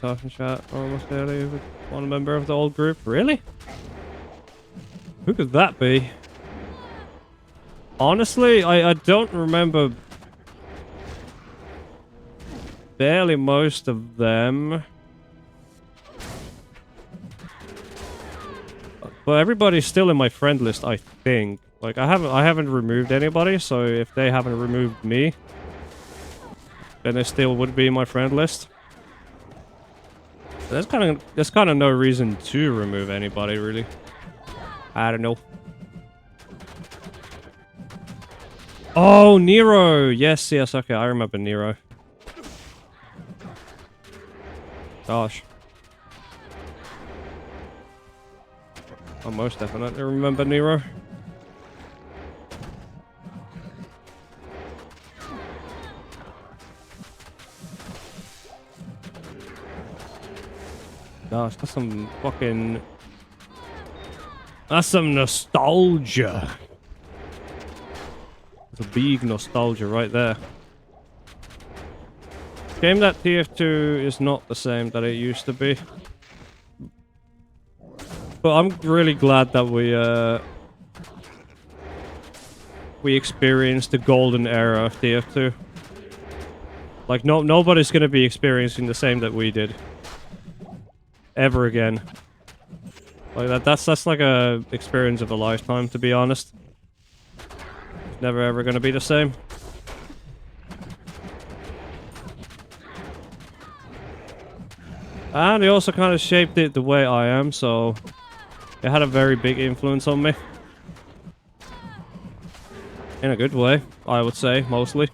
was talking chat almost earlier with one member of the old group. Really? Who could that be? Honestly, I don't remember barely most of them. But everybody's still in my friend list, I think. Like I haven't removed anybody, so if they haven't removed me, then they still would be in my friend list. There's kind of no reason to remove anybody, really. I don't know. Oh, Nero! Yes, yes, okay, I remember Nero. Gosh. I most definitely remember Nero. Gosh, that's some fucking... That's some nostalgia. That's a big nostalgia right there. Game that TF2 is not the same that it used to be. But I'm really glad that we experienced the golden era of TF2. Like nobody's gonna be experiencing the same that we did ever again. Like that's like a experience of a lifetime, to be honest. It's never ever gonna be the same. And it also kind of shaped it the way I am, so it had a very big influence on me. In a good way, I would say, mostly.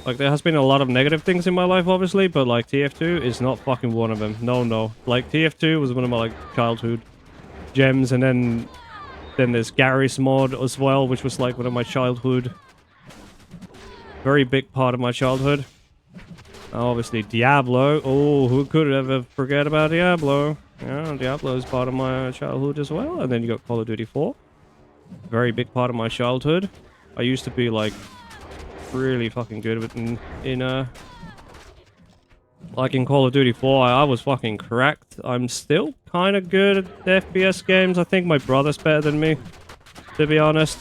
Like, there has been a lot of negative things in my life, obviously, but, like, TF2 is not fucking one of them. No, no. Like, TF2 was one of my, like, childhood gems, and then there's Gary's mod as well, which was, like, one of my childhood... Very big part of my childhood. Obviously, Diablo. Oh, who could ever forget about Diablo? Yeah, Diablo is part of my childhood as well. And then you got Call of Duty 4. Very big part of my childhood. I used to be, like... really fucking good with like in Call of Duty 4, I was fucking cracked. I'm still kind of good at FPS games. I think my brother's better than me, to be honest.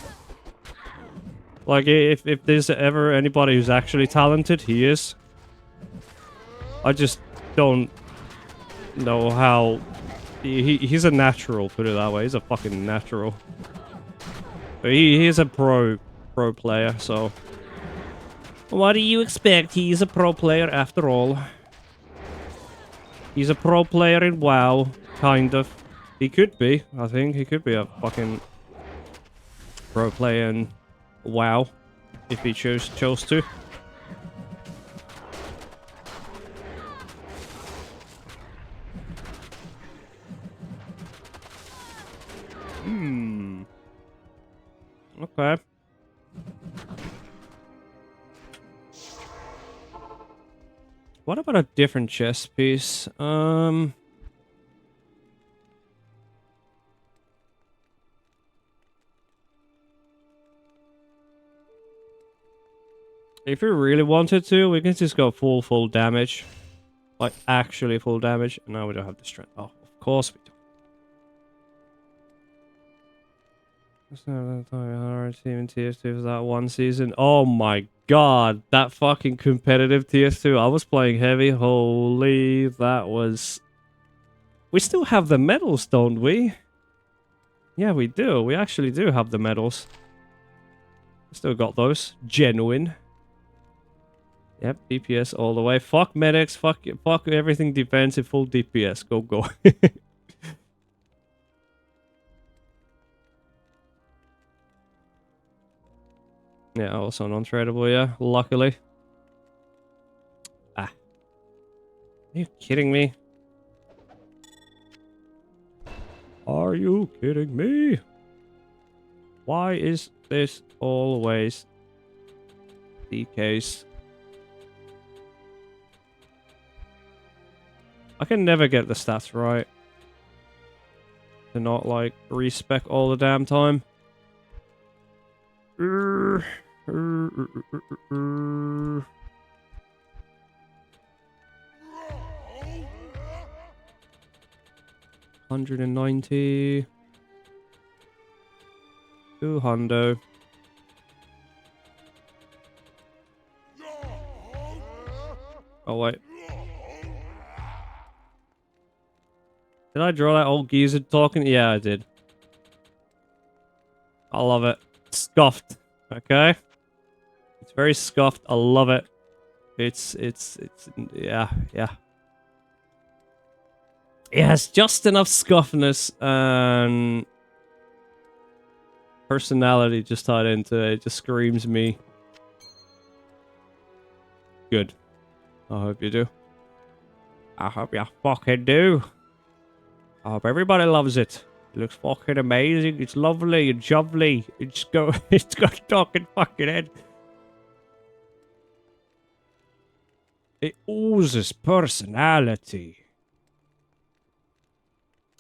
Like, if there's ever anybody who's actually talented, he is. I just don't know how... He's a natural, put it that way. He's a fucking natural. But he's a pro player, so... What do you expect? He's a pro player after all. He's a pro player in WoW, kind of. He could be, I think. He could be a fucking pro player in WoW, if he chose to. Okay. What about a different chess piece? If we really wanted to, we can just go full damage. Like, actually full damage. No, we don't have the strength. Oh, of course we don't. That's not hard team in TF2 for that one season. Oh my god, that fucking competitive TF2. I was playing heavy. Holy, that was... We still have the medals, don't we? Yeah, we do. We actually do have the medals. Still got those. Genuine. Yep, DPS all the way. Fuck medics, fuck everything defensive, full DPS. Go. Yeah, also non-tradable, yeah, luckily. Ah. Are you kidding me? Are you kidding me? Why is this always the case? I can never get the stats right. To not, like, respec all the damn time. 190. 200. Oh, wait. Did I draw that old geezer talking? Yeah, I did. I love it. Scuffed. Okay? It's very scuffed. I love it. It's, yeah, yeah. It has just enough scuffness and personality just tied into it. It just screams me. Good. I hope you do. I hope you fucking do. I hope everybody loves it. It looks fucking amazing. It's lovely and jovely. It's it's got a talking fucking head. It oozes personality.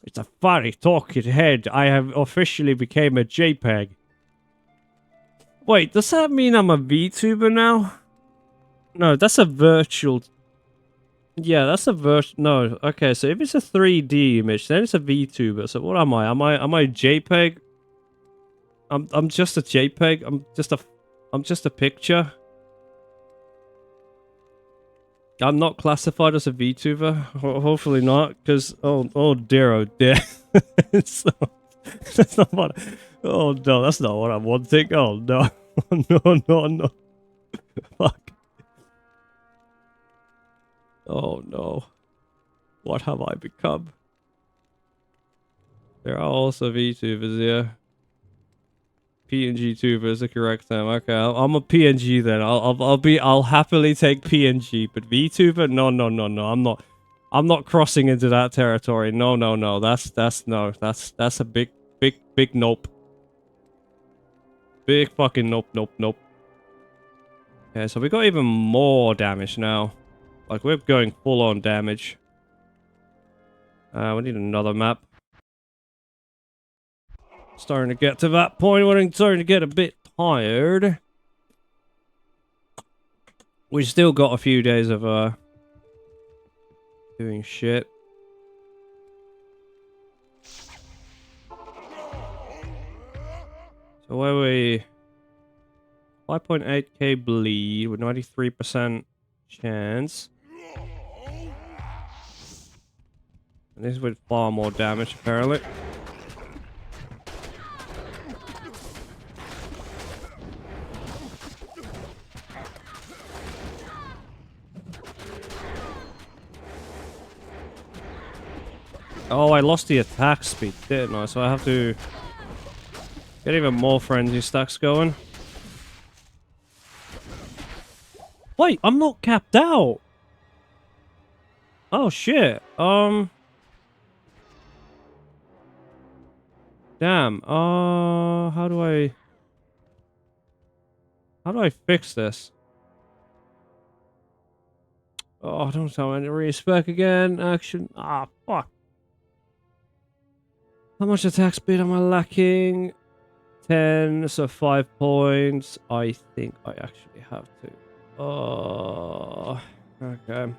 It's a funny talking head. I have officially became a JPEG. Wait, does that mean I'm a VTuber now? No, that's a virtual. Yeah, that's a no, okay, so if it's a 3D image, then it's a VTuber. So what am I? Am I a JPEG? I'm just a JPEG. I'm just a picture. I'm not classified as a VTuber. Hopefully not, because oh dear. It's not, that's not what. Oh no, that's not what I'm wanting. Oh no, no. Fuck. Oh no. What have I become? There are also VTubers, yeah. PNG tuber is the correct term. Okay, I'm a PNG then. I'll happily take PNG, but VTuber? No. I'm not crossing into that territory. No. That's a big nope. Big fucking nope. Okay, so we got even more damage now. Like, we're going full on damage. We need another map. Starting to get to that point where I'm starting to get a bit tired. We still got a few days of doing shit. So where we 5.8k bleed with 93% chance. And this with far more damage apparently. Oh, I lost the attack speed, didn't I? So I have to get even more frenzy stacks going. Wait, I'm not capped out. Oh shit. Damn. How do I fix this? Oh, don't tell me to respec again. Action. Ah, fuck. How much attack speed am I lacking? 10, so 5 points. I think I actually have to. Oh, okay.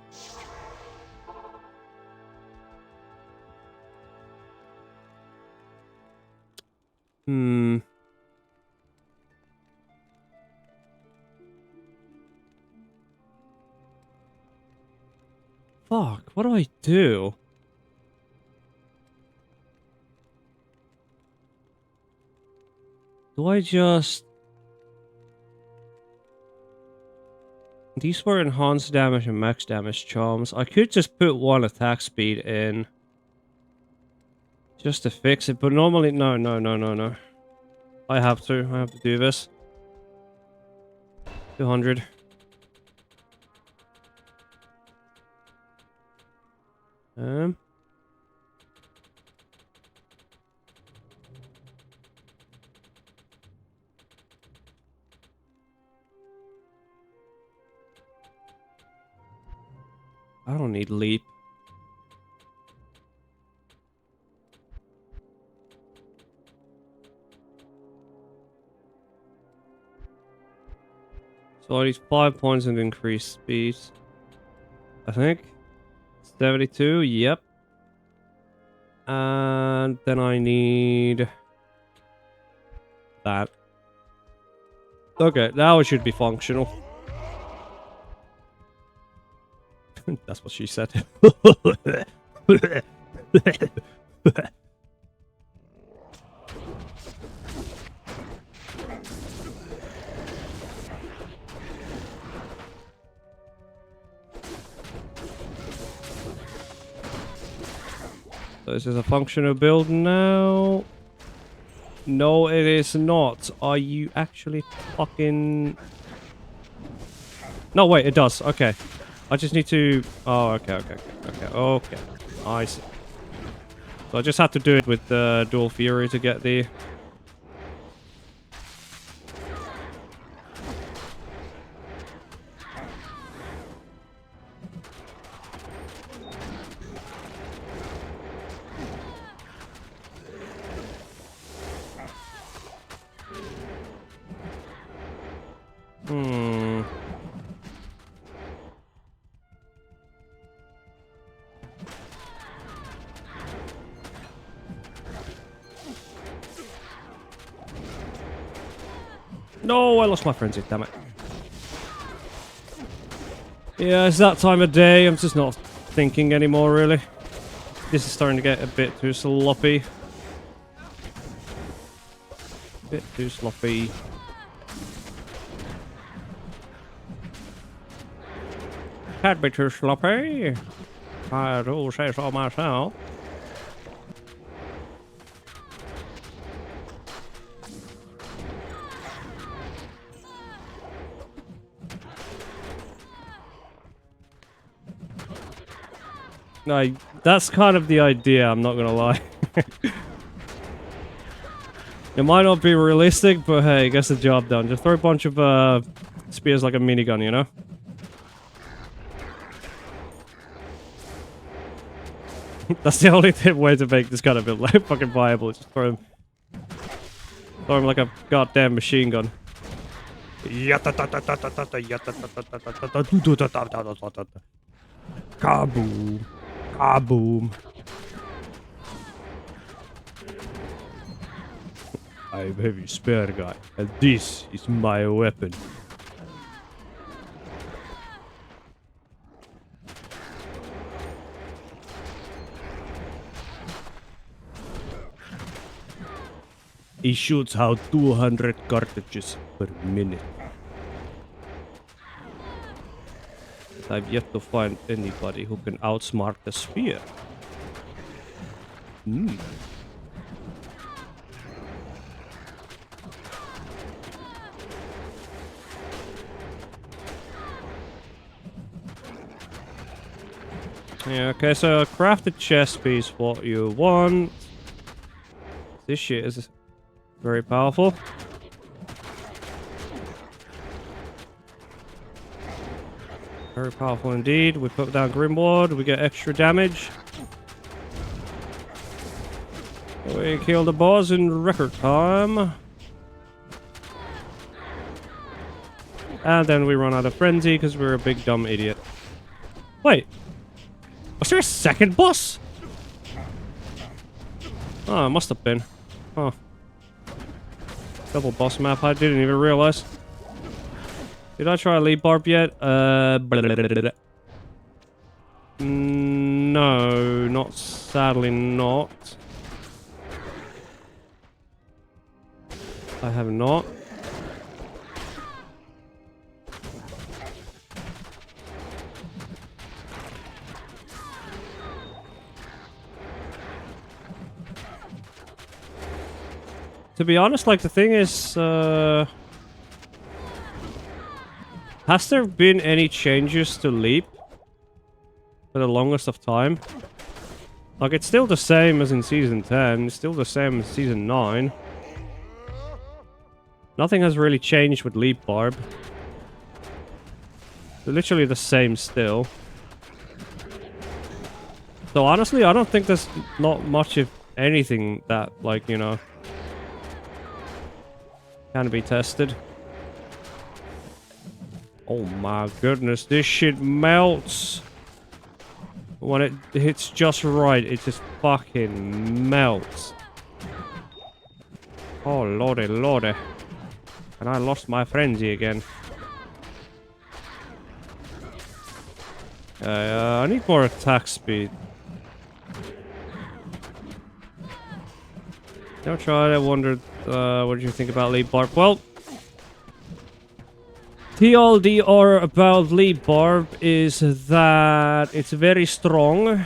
Fuck, what do I do? Do I just... These were enhanced damage and max damage charms. I could just put one attack speed in. Just to fix it, but normally... No. I have to do this. 200. I don't need leap. So I need 5 points and increased speed. I think. 72, yep. And then I need that. Okay, now it should be functional. That's what she said. So this is a functional build now. No, it is not. Are you actually fucking... No, wait, it does. Okay. I just need to... Oh, okay. I see. So I just have to do it with Dual Fury to get the... No, I lost my frenzy, damn it. Yeah, it's that time of day. I'm just not thinking anymore, really. This is starting to get a bit too sloppy. Bit too sloppy. Can't be too sloppy. I do say so myself. No, that's kind of the idea, I'm not gonna lie. It might not be realistic, but hey, it gets the job done. Just throw a bunch of spears like a minigun, you know? That's the only way to make this kind of build like fucking viable. Just throw him like a goddamn machine gun. Kaboom. Kaboom. I'm heavy spear guy, and this is my weapon. He shoots out 200 cartridges per minute. I've yet to find anybody who can outsmart the spear. Yeah, okay, so a crafted chest piece, what you want. This shit is very powerful. Very powerful indeed. We put down Grimward, we get extra damage. We kill the boss in record time. And then we run out of frenzy because we're a big dumb idiot. Wait. Was there a second boss? Oh, it must have been. Oh. Double boss map, I didn't even realize. Did I try a lead barb yet? No, sadly not. I have not. To be honest, like, the thing is, has there been any changes to Leap for the longest of time? Like, it's still the same as in Season 10, it's still the same as Season 9. Nothing has really changed with Leap Barb. They're literally the same still. So honestly, I don't think there's not much of anything that, like, you know, can be tested. Oh my goodness, this shit melts. When it hits just right, it just fucking melts. Oh, lordy, lordy. And I lost my frenzy again. I need more attack speed. Never tried. I wondered, what did you think about lead barb? Well, TLDR about lead barb is that it's very strong.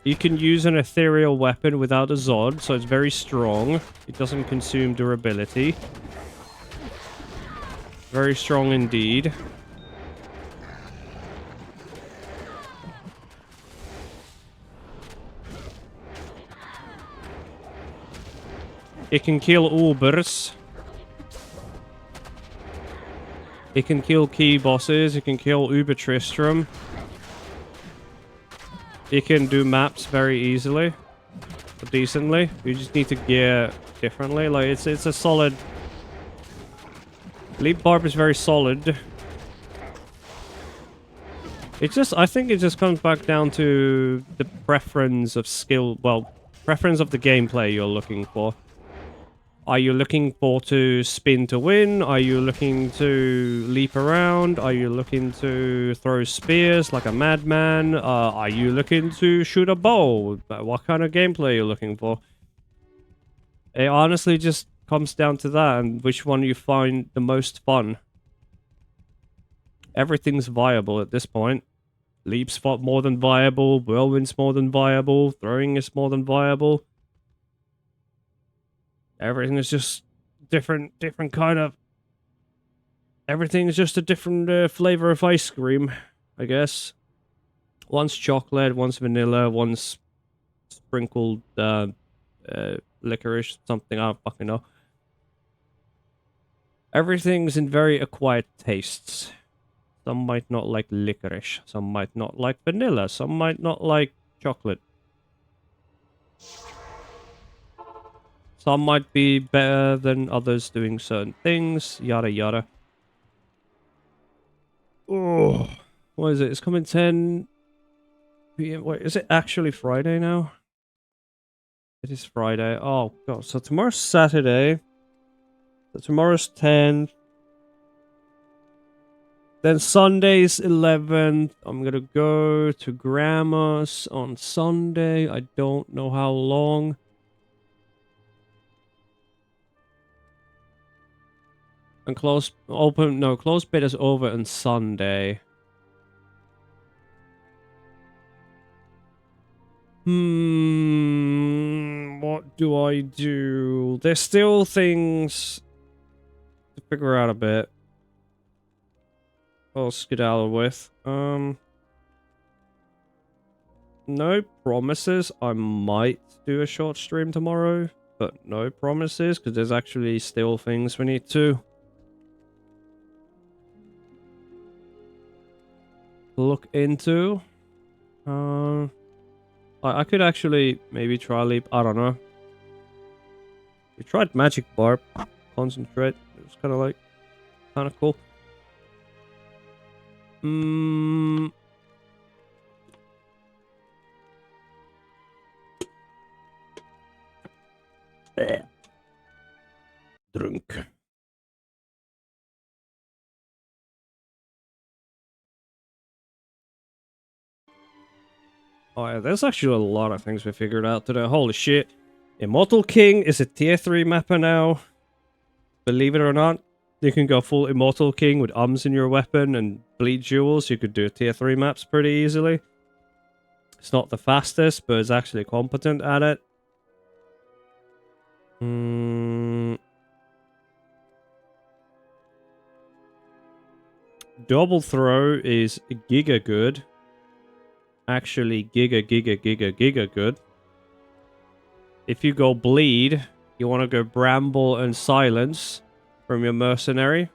You can use an ethereal weapon without a Zod, so it's very strong. It doesn't consume durability. Very strong indeed. It can kill Ubers. It can kill key bosses. It can kill Uber Tristram. It can do maps very easily. Decently. You just need to gear differently. Like, it's a solid... Leap Barb is very solid. It just... I think it just comes back down to the preference of skill... Well, preference of the gameplay you're looking for. Are you looking for to spin to win? Are you looking to leap around? Are you looking to throw spears like a madman? Are you looking to shoot a bow? What kind of gameplay are you looking for? It honestly just comes down to that and which one you find the most fun. Everything's viable at this point. Leap's more than viable. Whirlwind's more than viable. Throwing is more than viable. Everything is just different kind of... Everything is just a different flavor of ice cream, I guess. One's chocolate, one's vanilla, one's sprinkled licorice, something, I don't fucking know. Everything's in very acquired tastes. Some might not like licorice, some might not like vanilla, some might not like chocolate. Some might be better than others doing certain things, yada yada. Oh, what is it? It's coming 10 p.m. Wait, is it actually Friday now? It is Friday. Oh god, so tomorrow's Saturday. So tomorrow's 10th. Then Sunday's 11th. I'm gonna go to Grandma's on Sunday. I don't know how long. And close bid is over on Sunday. What do I do? There's still things to figure out a bit. I'll skedaddle with. No promises. I might do a short stream tomorrow, but no promises, because there's actually still things we need to look into. I could actually maybe try leap. I don't know. We tried magic barb, concentrate. It was kind of cool. Drunk. Oh yeah, there's actually a lot of things we figured out today. Holy shit. Immortal King is a tier 3 mapper now. Believe it or not, you can go full Immortal King with ums in your weapon and bleed jewels. You could do tier 3 maps pretty easily. It's not the fastest, but it's actually competent at it. Double throw is giga good. Actually giga good. If you go bleed, you want to go bramble and silence from your mercenary.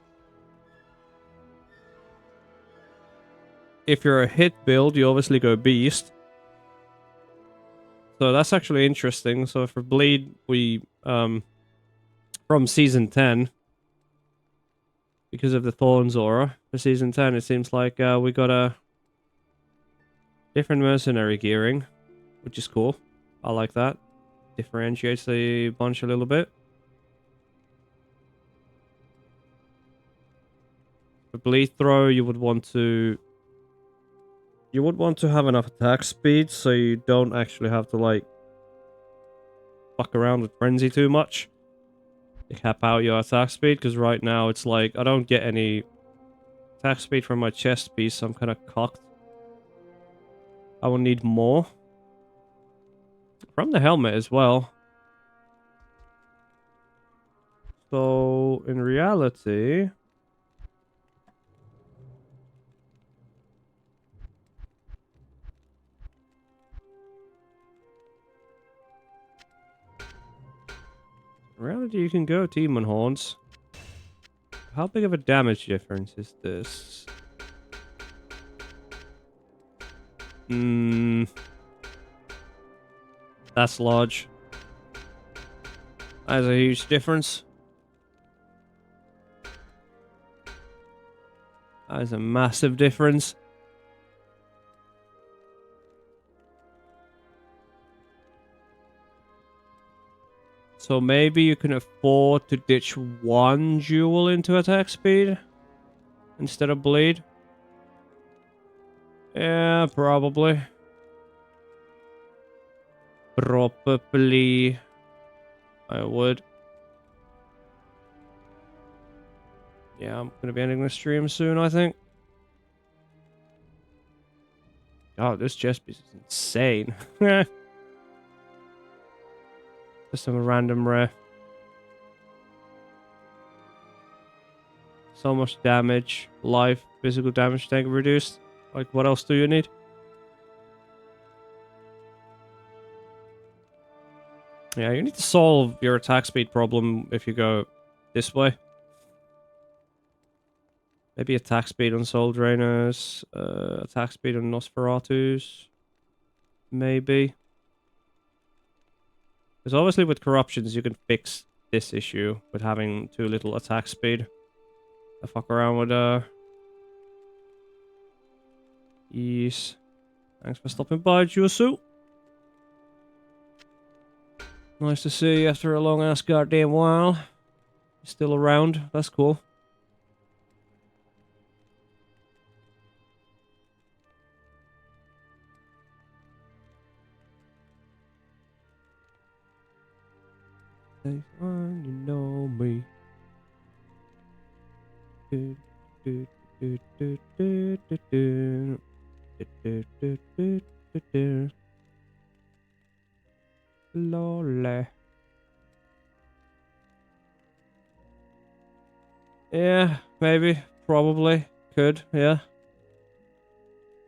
If you're a hit build, you obviously go beast. So that's actually interesting. So for bleed, we from season 10, because of the Thorns aura, for season 10 it seems like we got a Different mercenary gearing, which is cool. I like that. Differentiates the bunch a little bit. For bleed throw, you would want to have enough attack speed so you don't actually have to like fuck around with frenzy too much. You cap out your attack speed, because right now it's like I don't get any attack speed from my chest piece, so I'm kind of cocked. I will need more from the helmet as well. So in reality, you can go Demon Horns. How big of a damage difference is this? That's large. That's a huge difference. That is a massive difference. So maybe you can afford to ditch one jewel into attack speed instead of bleed. Yeah, probably. Probably I would. Yeah, I'm gonna be ending the stream soon, I think. Oh, this chest piece is insane. Just some random rare. So much damage, life, physical damage tank reduced. Like, what else do you need? Yeah, you need to solve your attack speed problem if you go this way. Maybe attack speed on Soul Drainers, attack speed on Nosferatus. Maybe. Because obviously with corruptions you can fix this issue with having too little attack speed. I fuck around with Yes. Thanks for stopping by, Jusu. Nice to see you after a long ass goddamn while. You're still around, that's cool. Say when you know me. Do, do, do, do, do, do, do. Do, do, do, do, do, do. Lolly. Yeah, maybe, probably, could, yeah.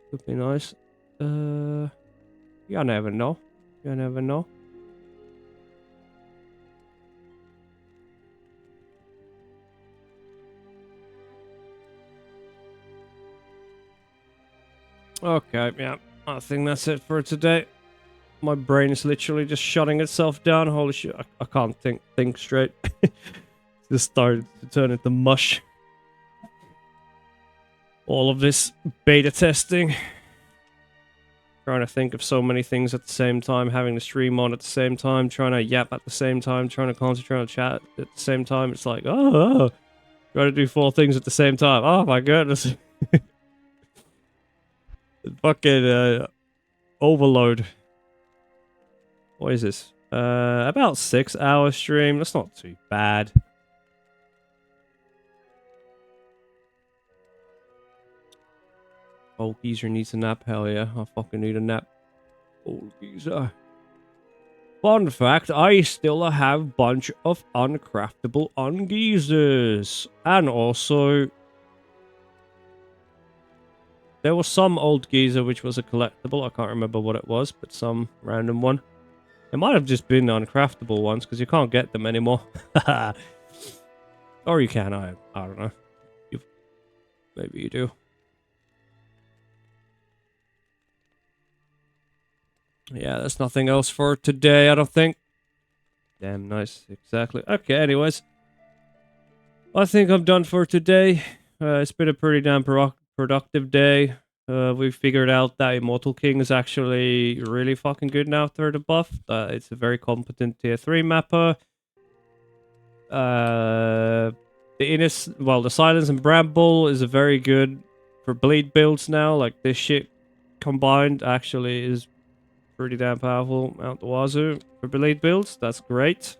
Could be nice. You never know. You never know. Okay, yeah. I think that's it for today. My brain is literally just shutting itself down. Holy shit, I can't think straight. Just started to turn into mush. All of this beta testing. Trying to think of so many things at the same time, having the stream on at the same time, trying to yap at the same time, trying to concentrate on chat at the same time. It's like, oh, trying to do 4 things at the same time. Oh my goodness. Fucking overload. What is this? About 6 hour stream. That's not too bad. Old geezer needs a nap. Hell yeah, I fucking need a nap. Old geezer. Fun fact, I still have a bunch of uncraftable ungeezers. And also, there was some old geezer which was a collectible. I can't remember what it was, but some random one. It might have just been uncraftable ones, because you can't get them anymore. Or you can, I don't know. Maybe you do. Yeah, there's nothing else for today, I don't think. Damn nice, exactly. Okay, anyways. I think I'm done for today. It's been a pretty damn productive day. We figured out that Immortal King is actually really fucking good now after the buff. It's a very competent tier 3 mapper. The Silence and Bramble is a very good for bleed builds now. Like, this shit combined actually is pretty damn powerful out the wazoo for bleed builds. That's great.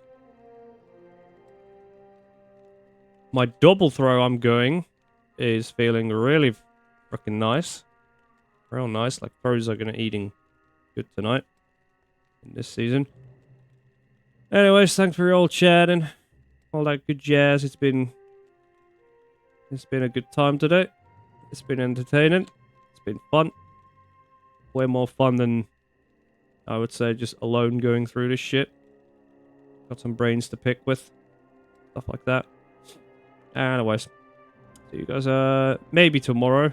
My double throw I'm going is feeling really freaking nice. Real nice. Like, throws are gonna eating good tonight in this season. Anyways, thanks for all chatting. All that good jazz. It's been a good time today. It's been entertaining. It's been fun. Way more fun than I would say just alone going through this shit. Got some brains to pick with. Stuff like that. Anyways. See you guys maybe tomorrow.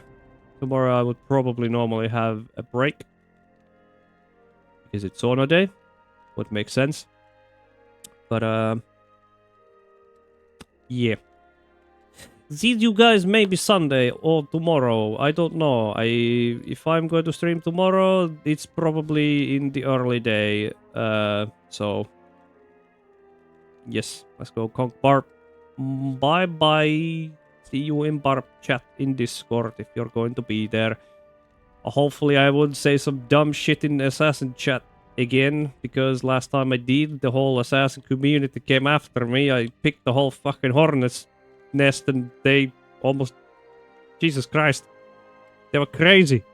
Tomorrow I would probably normally have a break. Because it's sauna day. Would make sense. But yeah. See you guys maybe Sunday or tomorrow. I don't know. If I'm going to stream tomorrow, it's probably in the early day. So yes, let's go conk barb. Bye bye. See you in barb chat in Discord if you're going to be there. Hopefully I won't say some dumb shit in assassin chat again, because last time I did, the whole assassin community came after me. I picked the whole fucking hornet's nest and they almost... Jesus Christ. They were crazy.